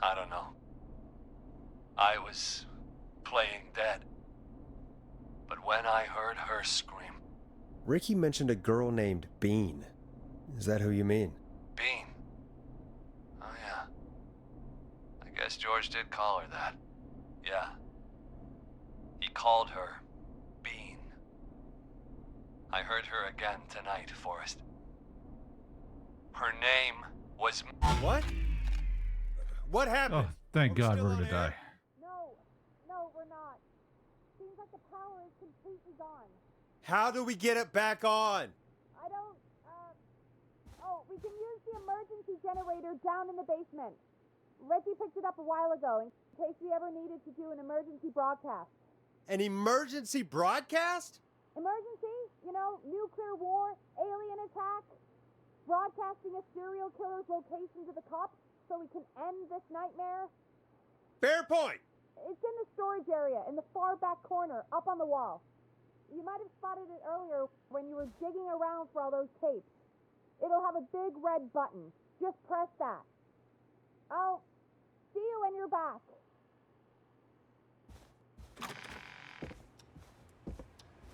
I don't know. I was playing dead. But when I heard her scream... Ricky mentioned a girl named Bean. Is that who you mean? Bean? Oh yeah. I guess George did call her that. Yeah. He called her Bean. I heard her again tonight, Forrest. Her name was... What? What happened? Oh, thank God we're gonna die. No, we're not. Seems like the power is completely gone. How do we get it back on? I don't, Oh, we can use the emergency generator down in the basement. Ricky picked it up a while ago in case we ever needed to do an emergency broadcast. An emergency broadcast? Emergency? You know, nuclear war, alien attack, broadcasting a serial killer's location to the cops so we can end this nightmare. Fair point. It's in the storage area in the far back corner, up on the wall. You might have spotted it earlier when you were digging around for all those tapes. It'll have a big red button. Just press that. I'll see you when you're back.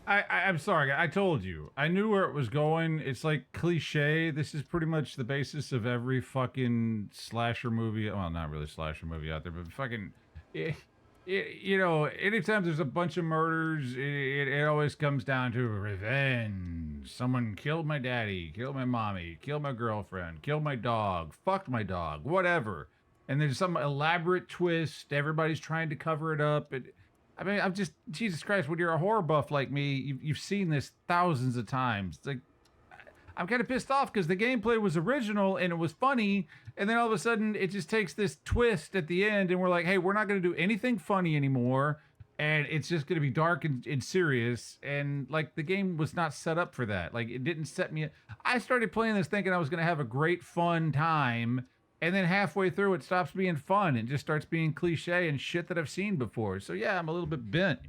I'm sorry, I told you. I knew where it was going. It's like cliche. This is pretty much the basis of every fucking slasher movie. Well, not really slasher movie out there, but fucking... you know, anytime there's a bunch of murders, it always comes down to revenge. Someone killed my daddy, killed my mommy, killed my girlfriend, killed my dog, fucked my dog, whatever. And there's some elaborate twist. Everybody's trying to cover it up. I mean, I'm just, Jesus Christ, when you're a horror buff like me, you've seen this thousands of times. It's like, I'm kind of pissed off because the gameplay was original and it was funny, and then all of a sudden it just takes this twist at the end and we're like, hey, we're not going to do anything funny anymore, and it's just going to be dark and serious, and like the game was not set up for that. Like it didn't set me... I started playing this thinking I was going to have a great fun time, and then halfway through it stops being fun and just starts being cliche and shit that I've seen before. So yeah, I'm a little bit bent.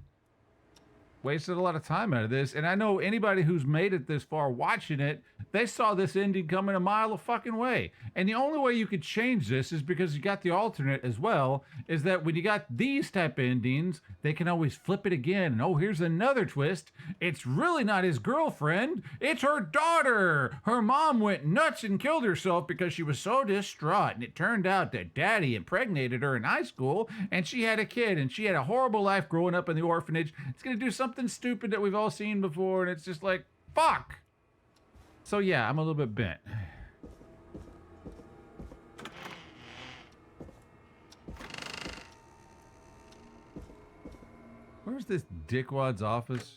wasted a lot of time out of this. And I know anybody who's made it this far watching it, they saw this ending coming a mile a fucking way. And the only way you could change this is because you got the alternate as well, is that when you got these type of endings, they can always flip it again. And oh, here's another twist. It's really not his girlfriend. It's her daughter. Her mom went nuts and killed herself because she was so distraught. And it turned out that daddy impregnated her in high school and she had a kid and she had a horrible life growing up in the orphanage. It's going to do something stupid that we've all seen before. And it's just like, fuck. So yeah, I'm a little bit bent. Where's this dickwad's office?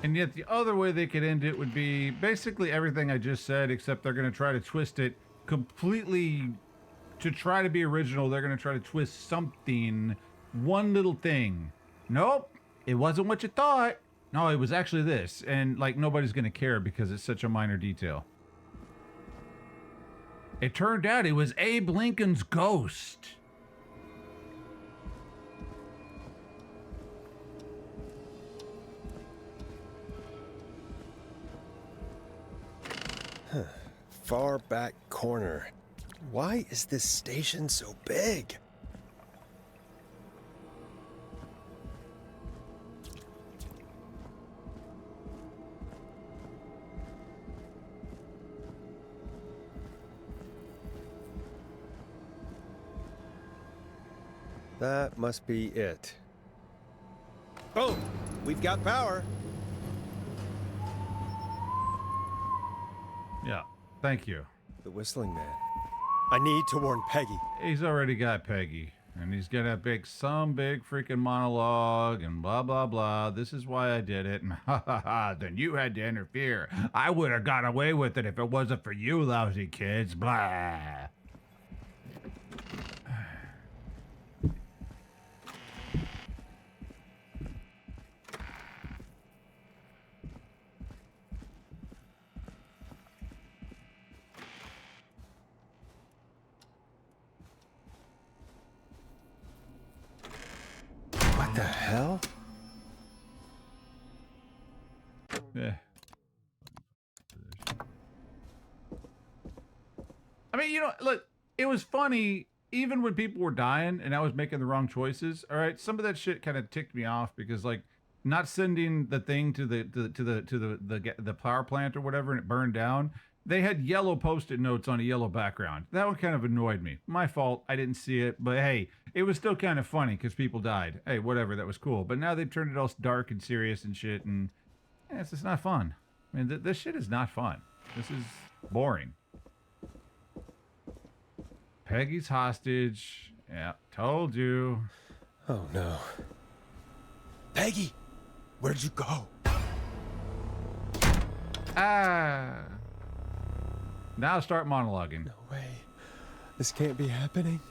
And yet the other way they could end it would be basically everything I just said, except they're going to try to twist it completely to try to be original. They're going to try to twist something, one little thing. Nope, it wasn't what you thought. No, it was actually this. And like nobody's going to care because it's such a minor detail. It turned out it was Abe Lincoln's ghost. Far back corner. Why is this station so big? That must be it. Oh, we've got power. Yeah, thank you. The whistling man. I need to warn Peggy. He's already got Peggy. And he's gonna make some big freaking monologue and blah, blah, blah. This is why I did it. And ha ha ha, then you had to interfere. I would have got away with it if it wasn't for you lousy kids. Blah. What the hell? Yeah. I mean, you know, look, it was funny even when people were dying and I was making the wrong choices. All right, some of that shit kind of ticked me off because like not sending the thing to the power plant or whatever and it burned down. They had yellow Post-it notes on a yellow background. That one kind of annoyed me. My fault. I didn't see it. But hey, it was still kind of funny because people died. Hey, whatever. That was cool. But now they've turned it all dark and serious and shit. And it's just not fun. I mean, this shit is not fun. This is boring. Peggy's hostage. Yeah, told you. Oh, no. Peggy! Where'd you go? Ah. Now start monologuing. No way. This can't be happening.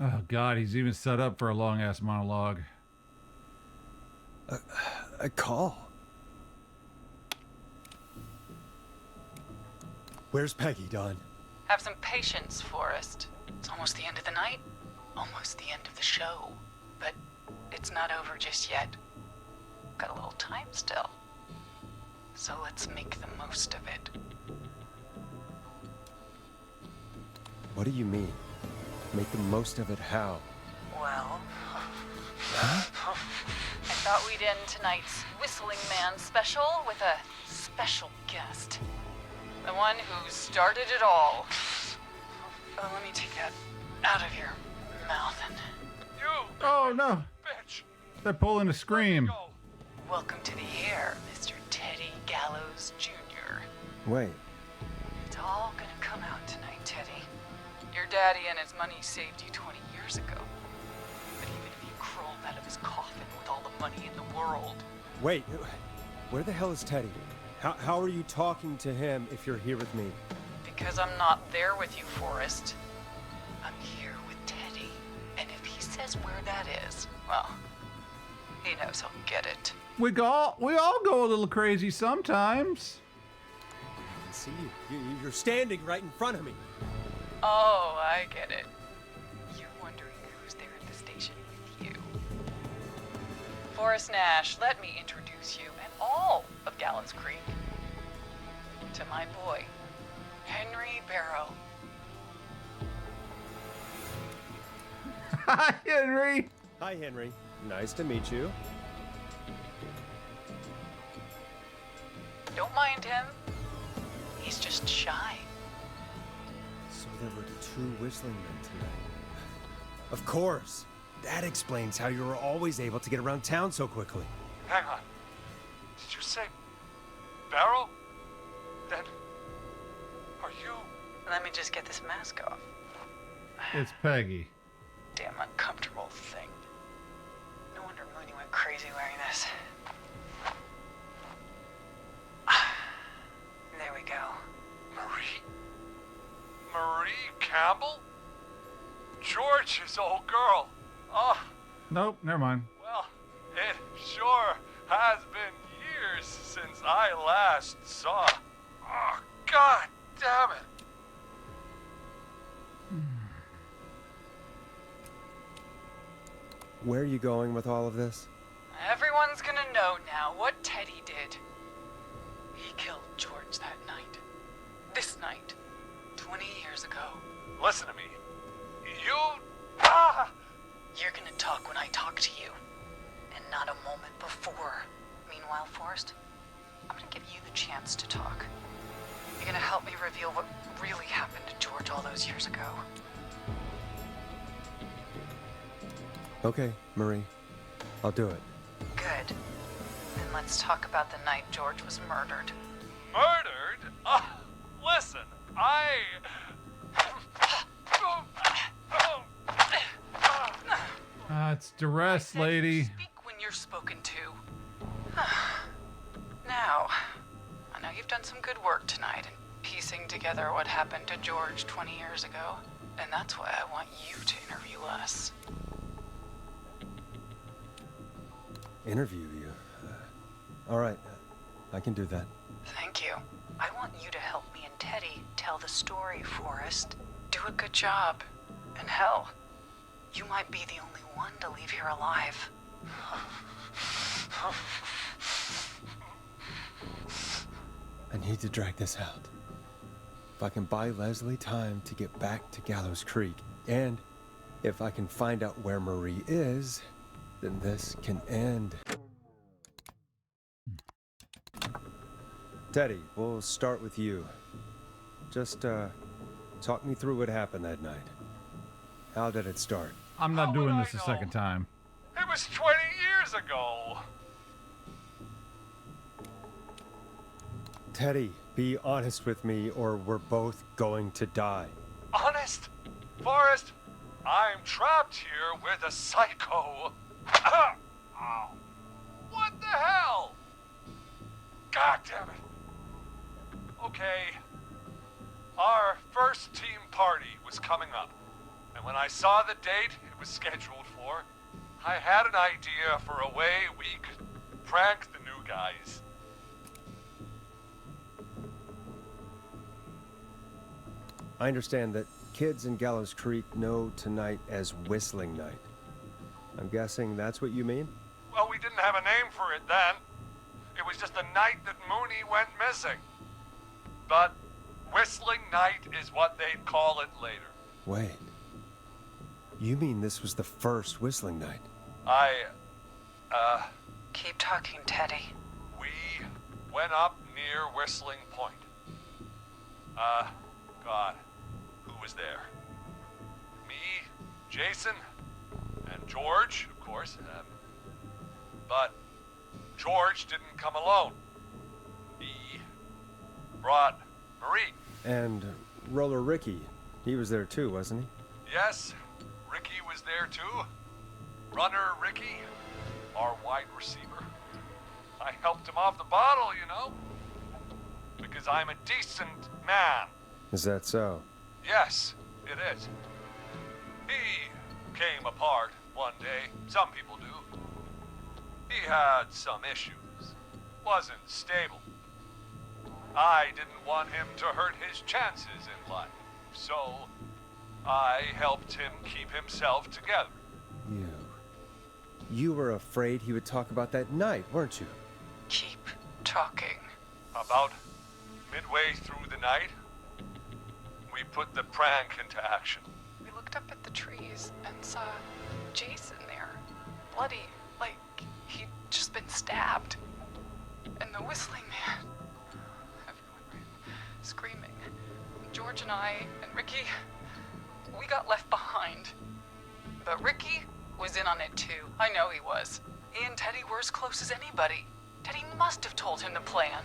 Oh, God, he's even set up for a long-ass monologue. A call? Where's Peggy, Don? Have some patience, Forrest. It's almost the end of the night. Almost the end of the show. But it's not over just yet. Got a little time still. So let's make the most of it. What do you mean? Make the most of it how? Well, Huh? I thought we'd end tonight's Whistling Man special with a special guest. The one who started it all. Oh, let me take that out of your mouth and Oh no! Bitch! They're pulling a scream. Welcome to the air, Mr. Teddy Gallows Jr. Wait, It's all gonna come out tonight, Teddy. Your daddy and his money saved you 20 years ago. But even if he crawled out of his coffin with all the money in the world, wait. Where the hell is Teddy? How are you talking to him if you're here with me? because I'm not there with you, Forrest, I'm here with Teddy. And if he says where that is, well, he knows he'll get it. We all go a little crazy sometimes. I can see you. You're standing right in front of me. Oh, I get it. You're wondering who's there at the station with you. Forrest Nash, let me introduce you and all of Gallows Creek to my boy, Henry Barrow. Hi, Henry. Hi, Henry. Nice to meet you. Don't mind him. He's just shy. So there were 2 whistling men tonight. Of course. That explains how you were always able to get around town so quickly. Hang on. Did you say Barrow? Then are you? Let me just get this mask off. It's Peggy. Damn uncomfortable thing. No wonder Mooney went crazy wearing this. There we go. Marie Campbell? George's old girl. Oh, Nope, never mind. well, it sure has been years since I last saw. Oh, God damn it. Where are you going with all of this? Everyone's gonna know now what Teddy did. He killed George that night. This night. 20 years ago. Listen to me. You... You're gonna talk when I talk to you. And not a moment before. Meanwhile, Forrest, I'm gonna give you the chance to talk. You're gonna help me reveal what really happened to George all those years ago. Okay, Marie. I'll do it. Good. Then let's talk about the night George was murdered. Murdered? Listen, It's duress, lady. Speak when you're spoken to. Now, I know you've done some good work tonight in piecing together what happened to George 20 years ago, and that's why I want you to interview us. Interview you? All right. I can do that. Thank you. I want you to help me and Teddy tell the story, Forrest. Do a good job. And hell, you might be the only one to leave here alive. I need to drag this out. If I can buy Leslie time to get back to Gallows Creek, and if I can find out where Marie is, then this can end. Teddy, we'll start with you. Just, talk me through what happened that night. How did it start? I'm not doing this a second time. It was 20 years ago. Teddy, be honest with me or we're both going to die. Honest? Forrest, I'm trapped here with a psycho. Ow. What the hell? God damn it. Okay. Our first team party was coming up. And when I saw the date it was scheduled for, I had an idea for a way we could prank the new guys. I understand that kids in Gallows Creek know tonight as Whistling Night. I'm guessing that's what you mean? Well, we didn't have a name for it then. It was just the night that Mooney went missing. But Whistling Night is what they'd call it later. Wait. You mean this was the first Whistling Night? Keep talking, Teddy. We went up near Whistling Point. God, who was there? Me, Jason, and George, of course. But George didn't come alone. He brought Marie. And Roller Ricky, he was there too, wasn't he? Yes, Ricky was there too. Runner Ricky, our wide receiver. I helped him off the bottle, you know. Because I'm a decent man. Is that so? Yes, it is. He came apart one day. Some people do. He had some issues. Wasn't stable. I didn't want him to hurt his chances in life. So, I helped him keep himself together. You were afraid he would talk about that night, weren't you? Keep talking. About midway through the night, we put the prank into action. We looked up at the trees and saw Jason there, bloody, like he'd just been stabbed. And the whistling man, everyone ran screaming. George and I and Ricky, we got left behind. But Ricky was in on it too. I know he was. He and Teddy were as close as anybody. Teddy must have told him the plan.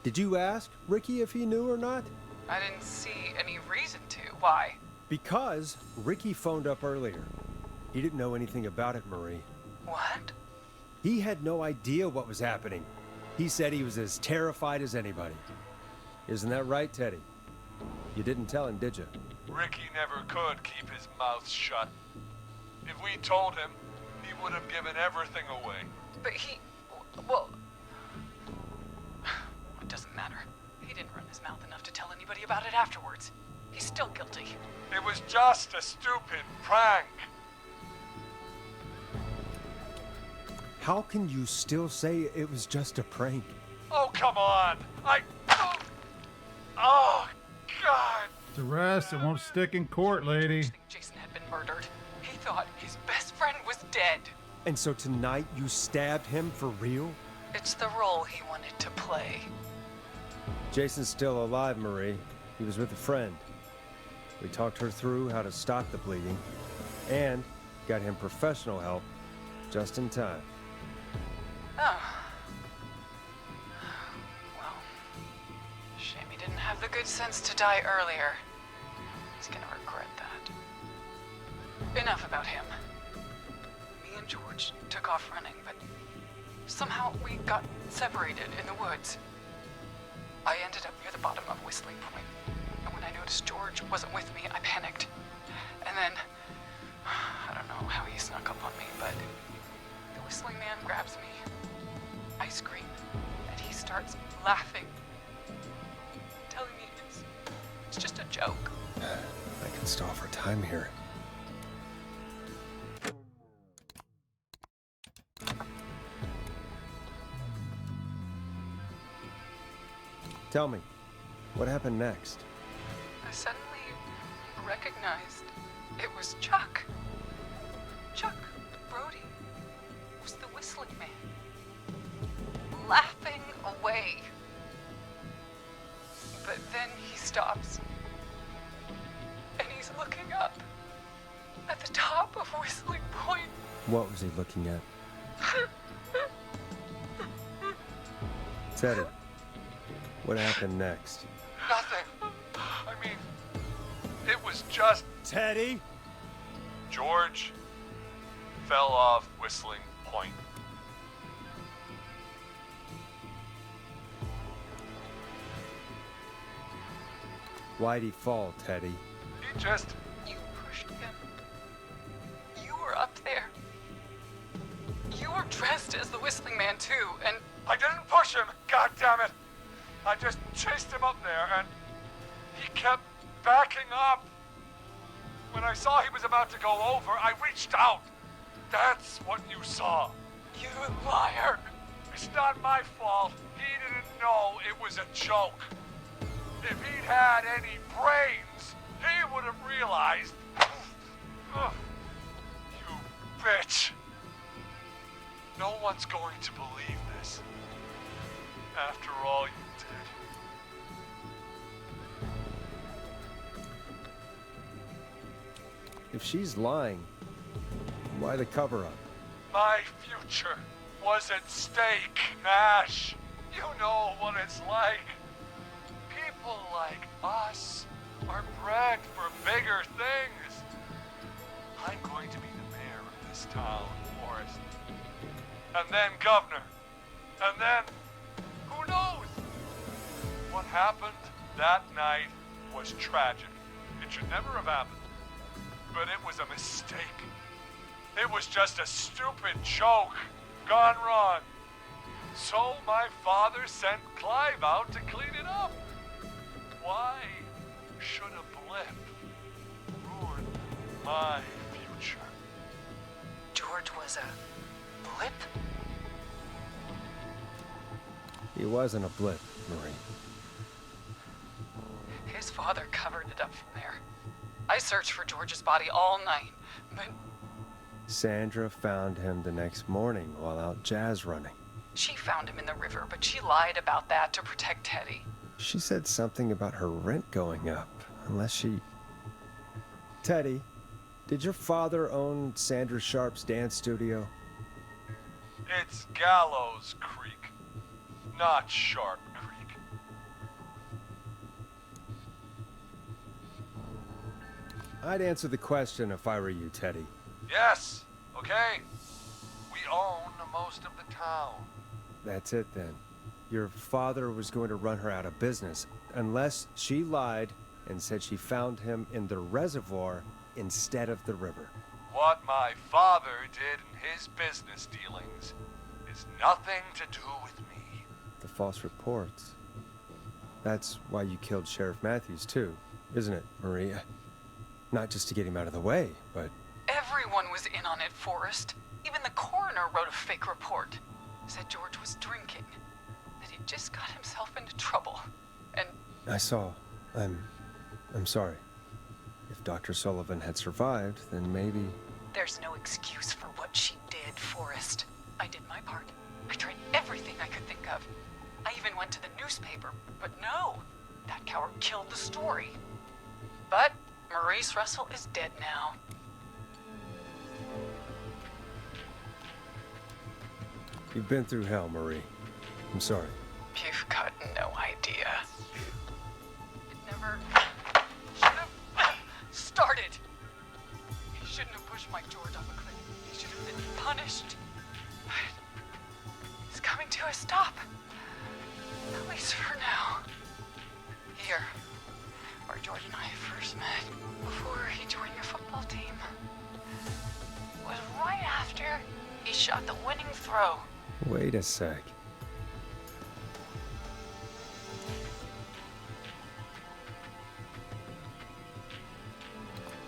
Did you ask Ricky if he knew or not? I didn't see any reason to. Why? Because Ricky phoned up earlier. He didn't know anything about it, Marie. What? He had no idea what was happening. He said he was as terrified as anybody. Isn't that right, Teddy? You didn't tell him, did you? Ricky never could keep his mouth shut. If we told him, he would have given everything away. But he... well... It doesn't matter. He didn't run his mouth enough to tell anybody about it afterwards. He's still guilty. It was just a stupid prank. How can you still say it was just a prank? Oh, come on. Oh, God. It's arrest. It won't stick in court, lady. Jason had been murdered. He thought his best friend was dead. And so tonight you stabbed him for real? It's the role he wanted to play. Jason's still alive, Marie. He was with a friend. We talked her through how to stop the bleeding and got him professional help just in time. Oh. Well, shame he didn't have the good sense to die earlier. He's gonna regret that. Enough about him. Me and George took off running, but somehow we got separated in the woods. I ended up near the bottom of Whistling Point, and when I noticed George wasn't with me, I panicked. And then, I don't know how he snuck up on me, but the Whistling Man grabs me. I scream, and he starts laughing, telling me it's just a joke. I can stall for time here. Tell me, what happened next? I suddenly recognized it was Chuck. Chuck Brody was the Whistling Man, laughing away. But then he stops, and he's looking up at the top of Whistling Point. What was he looking at? Teddy, what happened next? Nothing. I mean, it was just... Teddy? George fell off Whistling Point. Why'd he fall, Teddy? He just... You pushed him. You were up there. You were dressed as the Whistling Man too, and... I didn't push him, God damn it! I just chased him up there, and he kept backing up. When I saw he was about to go over, I reached out. That's what you saw. You liar! It's not my fault. He didn't know it was a joke. If he'd had any brains, he would have realized. You bitch. No one's going to believe this. After all you did. if she's lying, why the cover-up? My future was at stake, Nash. You know what it's like. People like us are bred for bigger things. I'm going to be the mayor of this town, Forrest. And then governor. And then, who knows? What happened that night was tragic. It should never have happened. But it was a mistake. It was just a stupid joke gone wrong. So my father sent Clive out to clean it up. Why should a blip ruin my future? George was a blip? He wasn't a blip, Marie. His father covered it up from there. I searched for George's body all night, but Sandra found him the next morning while out jazz running. she found him in the river, but she lied about that to protect Teddy. She said something about her rent going up, unless she... Teddy, did your father own Sandra Sharp's dance studio? It's Gallows Creek, not Sharp Creek. I'd answer the question if I were you, Teddy. Yes, okay. We own most of the town. That's it then. Your father was going to run her out of business, unless she lied and said she found him in the reservoir instead of the river. What my father did in his business dealings is nothing to do with me. The false reports. That's why you killed Sheriff Matthews too, isn't it, Maria? Not just to get him out of the way, but... Everyone was in on it, Forrest. Even the coroner wrote a fake report. Said George was drinking. That he just got himself into trouble. And... I saw. I'm sorry. If Dr. Sullivan had survived, then maybe... There's no excuse for what she did, Forrest. I did my part. I tried everything I could think of. I even went to the newspaper, but no. That coward killed the story. But Maurice Russell is dead now. You've been through hell, Marie. I'm sorry. You've got no idea. It never should have started. He shouldn't have pushed Mike George off a cliff. He should have been punished. But he's coming to a stop. At least for now. Here, where George and I first met, before he joined your football team, was right after he shot the winning throw. Wait a sec.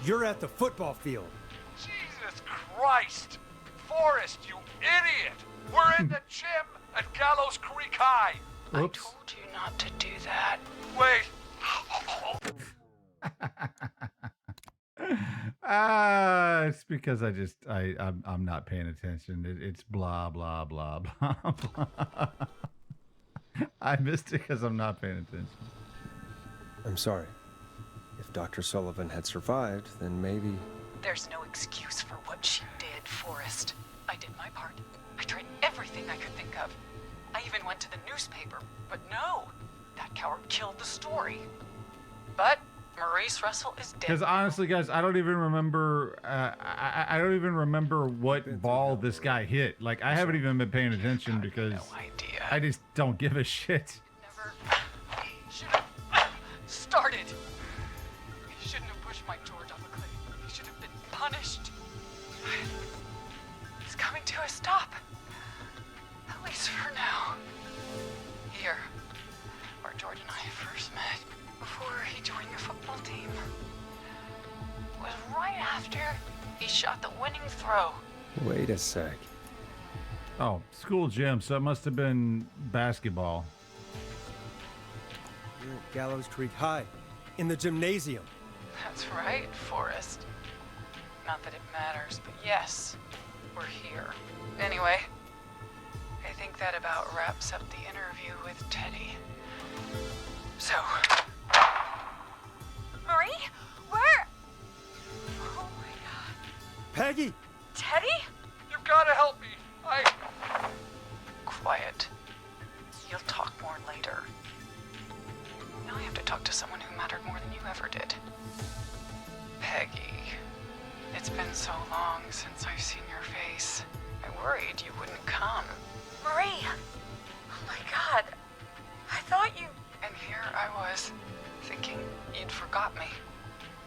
You're at the football field. Jesus Christ! Forrest, you idiot! We're in the gym at Gallows Creek High! Oops. I told you not to do that. Wait! It's because I'm not paying attention. It's blah blah blah blah blah. I missed it because I'm not paying attention. I'm sorry. If Dr. Sullivan had survived, then maybe... There's no excuse for what she did, Forrest. I did my part. I tried everything I could think of. I even went to the newspaper, but no. That coward killed the story. But Maurice Russell is dead. Because honestly, guys, I don't even remember. I don't even remember what ball this guy hit. Like, I haven't even been paying attention because I just don't give a shit. Never should have started. He shouldn't have pushed Mike George off a cliff. He should have been punished. He's coming to a stop. At least for now. Here, where George and I first met, before he joined your football team, was right after he shot the winning throw. Wait a sec. Oh, school gym, so it must have been basketball. You're at Gallows Creek High, in the gymnasium. That's right, Forrest. Not that it matters, but yes, we're here. Anyway, I think that about wraps up the interview with Teddy. So... Marie? Where? Oh my Peggy! Teddy? You've got to help me. Quiet. You'll talk more later. Now I have to talk to someone who mattered more than you ever did. Peggy. It's been so long since I've seen your face. I worried you wouldn't come. Marie! Oh my god. I thought you... And here I was, thinking you'd forgot me.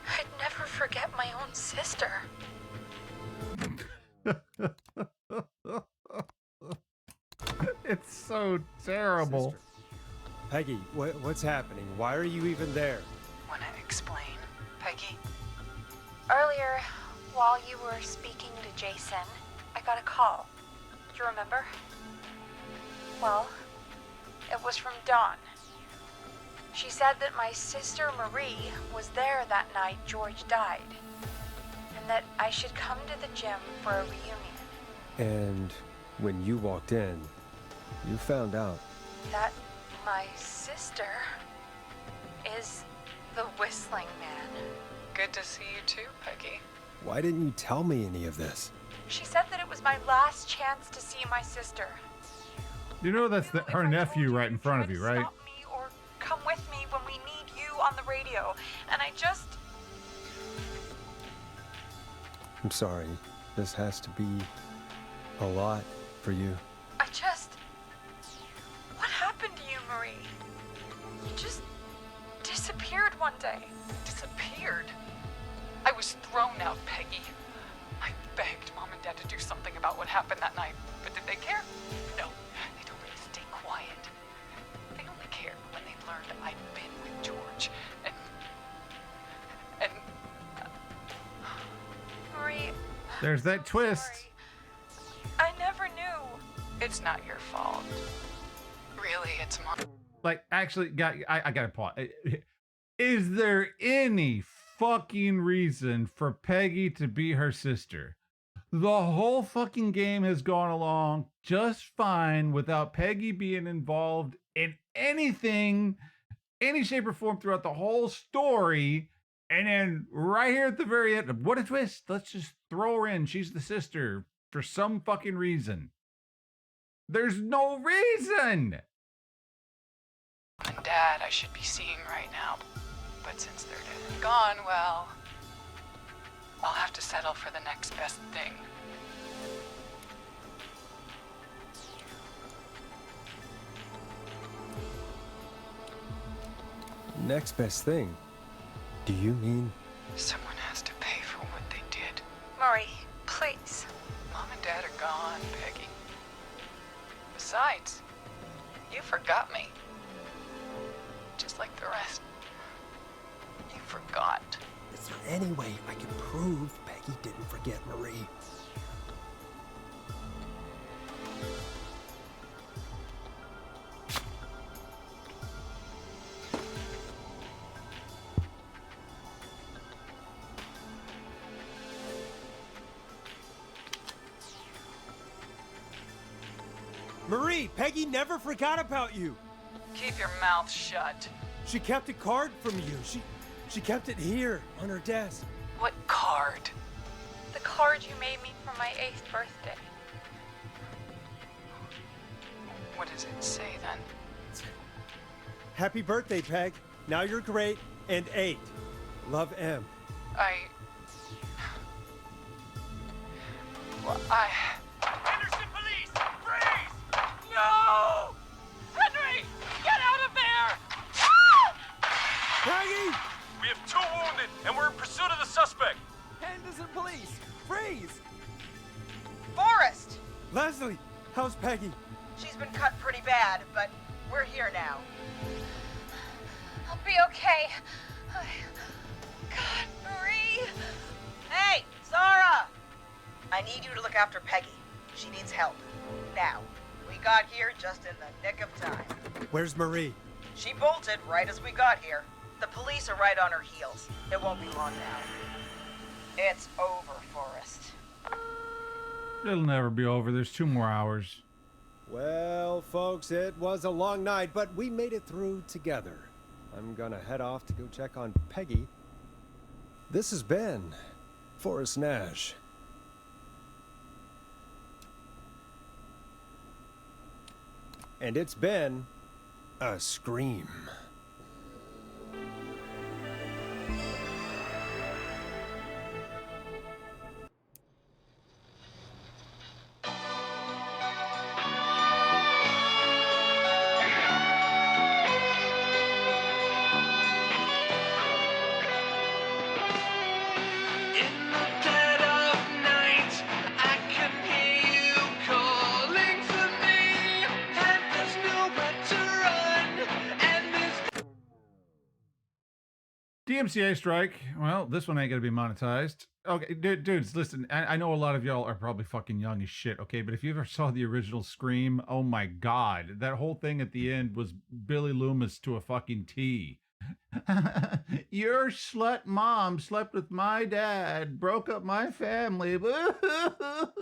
I'd never forget my own sister. It's so terrible. Sister. Peggy, what's happening? Why are you even there? Wanna explain, Peggy? Earlier, while you were speaking to Jason, I got a call. Do you remember? Well, it was from Dawn. She said that my sister Marie was there that night George died, and that I should come to the gym for a reunion. And when you walked in, you found out. That my sister is the Whistling Man. Good to see you too, Peggy. Why didn't you tell me any of this? She said that it was my last chance to see my sister. You know that's her nephew right in front of you, right? Stop me or come with me when we need you on the radio. And I just... I'm sorry. This has to be a lot for you. I just... What happened to you, Marie? You just disappeared one day. Disappeared? I was thrown out, Peggy. I begged Mom and Dad to do something about what happened that night, but did they care? No, they told me to stay quiet. They only cared when they learned I'd been with George, and... Marie... There's that twist. I never knew. It's not your fault. Really, it's Mom. Like, actually, I gotta pause. Is there any fucking reason for Peggy to be her sister? The whole fucking game has gone along just fine without Peggy being involved in anything, any shape or form throughout the whole story. And then right here at the very end, what a twist. Let's just throw her in. She's the sister for some fucking reason. There's no reason. Mom and Dad I should be seeing right now. But since they're dead and gone, well, I'll have to settle for the next best thing. Next best thing? Do you mean? Someone has to pay for what they did. Marie, please. Mom and Dad are gone, Peggy. Besides, you forgot me. Just like the rest. You forgot. Is there any way I can prove Peggy didn't forget Marie? Marie, Peggy never forgot about you. Keep your mouth shut. She kept a card from you. She kept it here on her desk. What card? The card you made me for my 8th birthday. What does it say then? Happy birthday, Peg. Now you're great and 8. Love, M. Henderson police! Freeze! No! Henry! Get out of there! Peggy! We have 2 wounded, and we're in pursuit of the suspect. Henderson police! Freeze! Forrest! Leslie, how's Peggy? She's been cut pretty bad, but we're here now. I'll be okay. God, Marie! Hey, Zara! I need you to look after Peggy. She needs help. Now. We got here just in the nick of time. Where's Marie? She bolted right as we got here. The police are right on her heels. It won't be long now. It's over, Forrest. It'll never be over. There's 2 more hours. Well, folks, it was a long night, but we made it through together. I'm gonna head off to go check on Peggy. This has been Forrest Nash. And it's been a scream. DMCA strike. Well, this one ain't gonna be monetized. Okay, dudes, listen. I know a lot of y'all are probably fucking young as shit. Okay, but if you ever saw the original Scream, oh my god, that whole thing at the end was Billy Loomis to a fucking T. Your slut mom slept with my dad, broke up my family. Boo-hoo-hoo-hoo.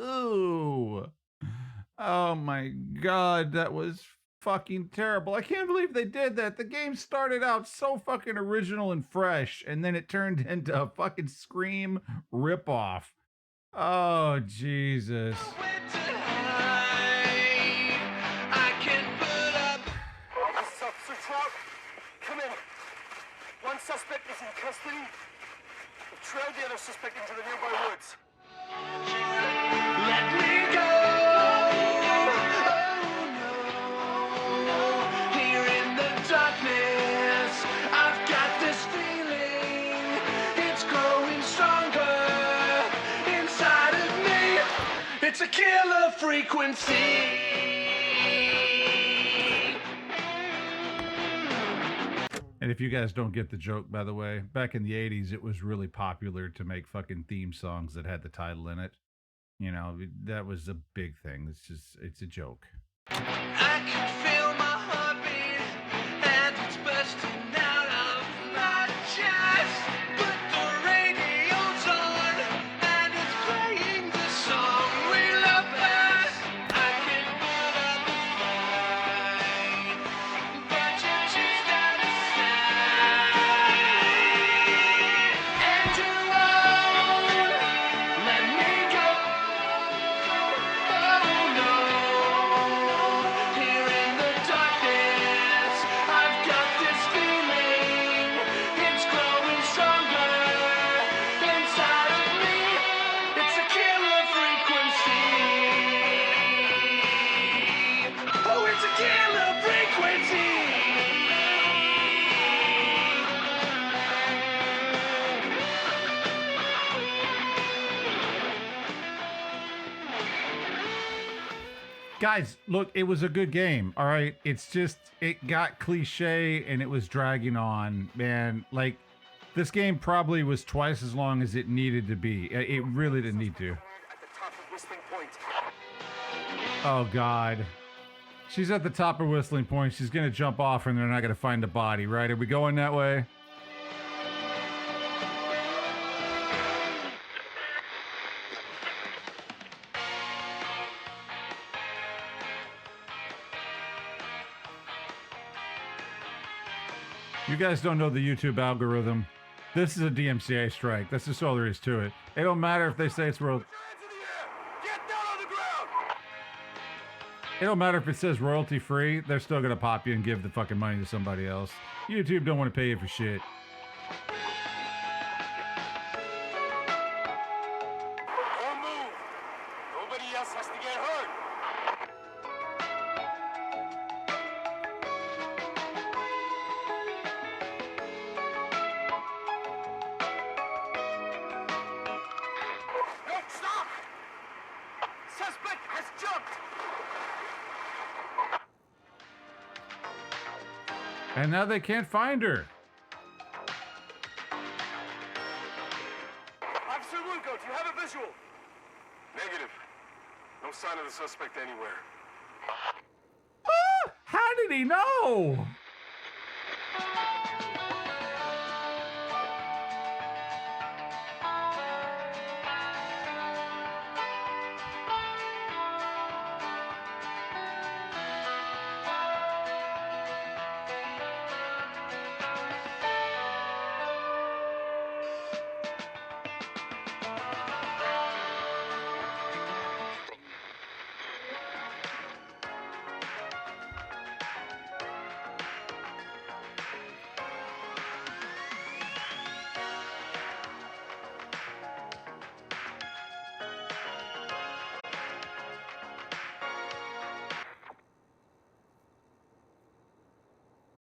Oh my god, that was fucking terrible. I can't believe they did that. The game started out so fucking original and fresh, and then it turned into a fucking Scream ripoff. Oh, Jesus. This is Officer Trout. Come in. One suspect is in custody. We've trailed the other suspect into the nearby woods. Let me go. Here in the darkness, I've got this feeling. It's growing stronger inside of me. It's a killer frequency. And if you guys don't get the joke, by the way, back in the 80s, it was really popular to make fucking theme songs that had the title in it. You know, that was a big thing. It's a joke. I can feel my heartbeat, and it's bursting out of my chest. But the radio's on, and it's playing the song we love best. I can put up a fight, but you just gotta stay. And you won't let me go. Oh no. Here in the darkness, I've got this feeling. It's growing stronger inside of me. It's a killer frequency. Oh, it's a killer frequency. Guys, look, it was a good game, all right? It's just, it got cliche and it was dragging on, man. Like, this game probably was twice as long as it needed to be. It really didn't need to. At the top of Whistling Point. Oh, God. She's at the top of Whistling Point. She's going to jump off and they're not going to find the body, right? Are we going that way? You guys don't know the YouTube algorithm. This is a DMCA strike. That's just all there is to it. It don't matter if they say it's royalty. It don't matter if it says royalty free. They're still gonna pop you and give the fucking money to somebody else. YouTube don't want to pay you for shit. Don't move. Nobody else has to get hurt. No, stop! Suspect has jumped! And now they can't find her. Officer Lugo, do you have a visual? Negative. No sign of the suspect anywhere. How did he know?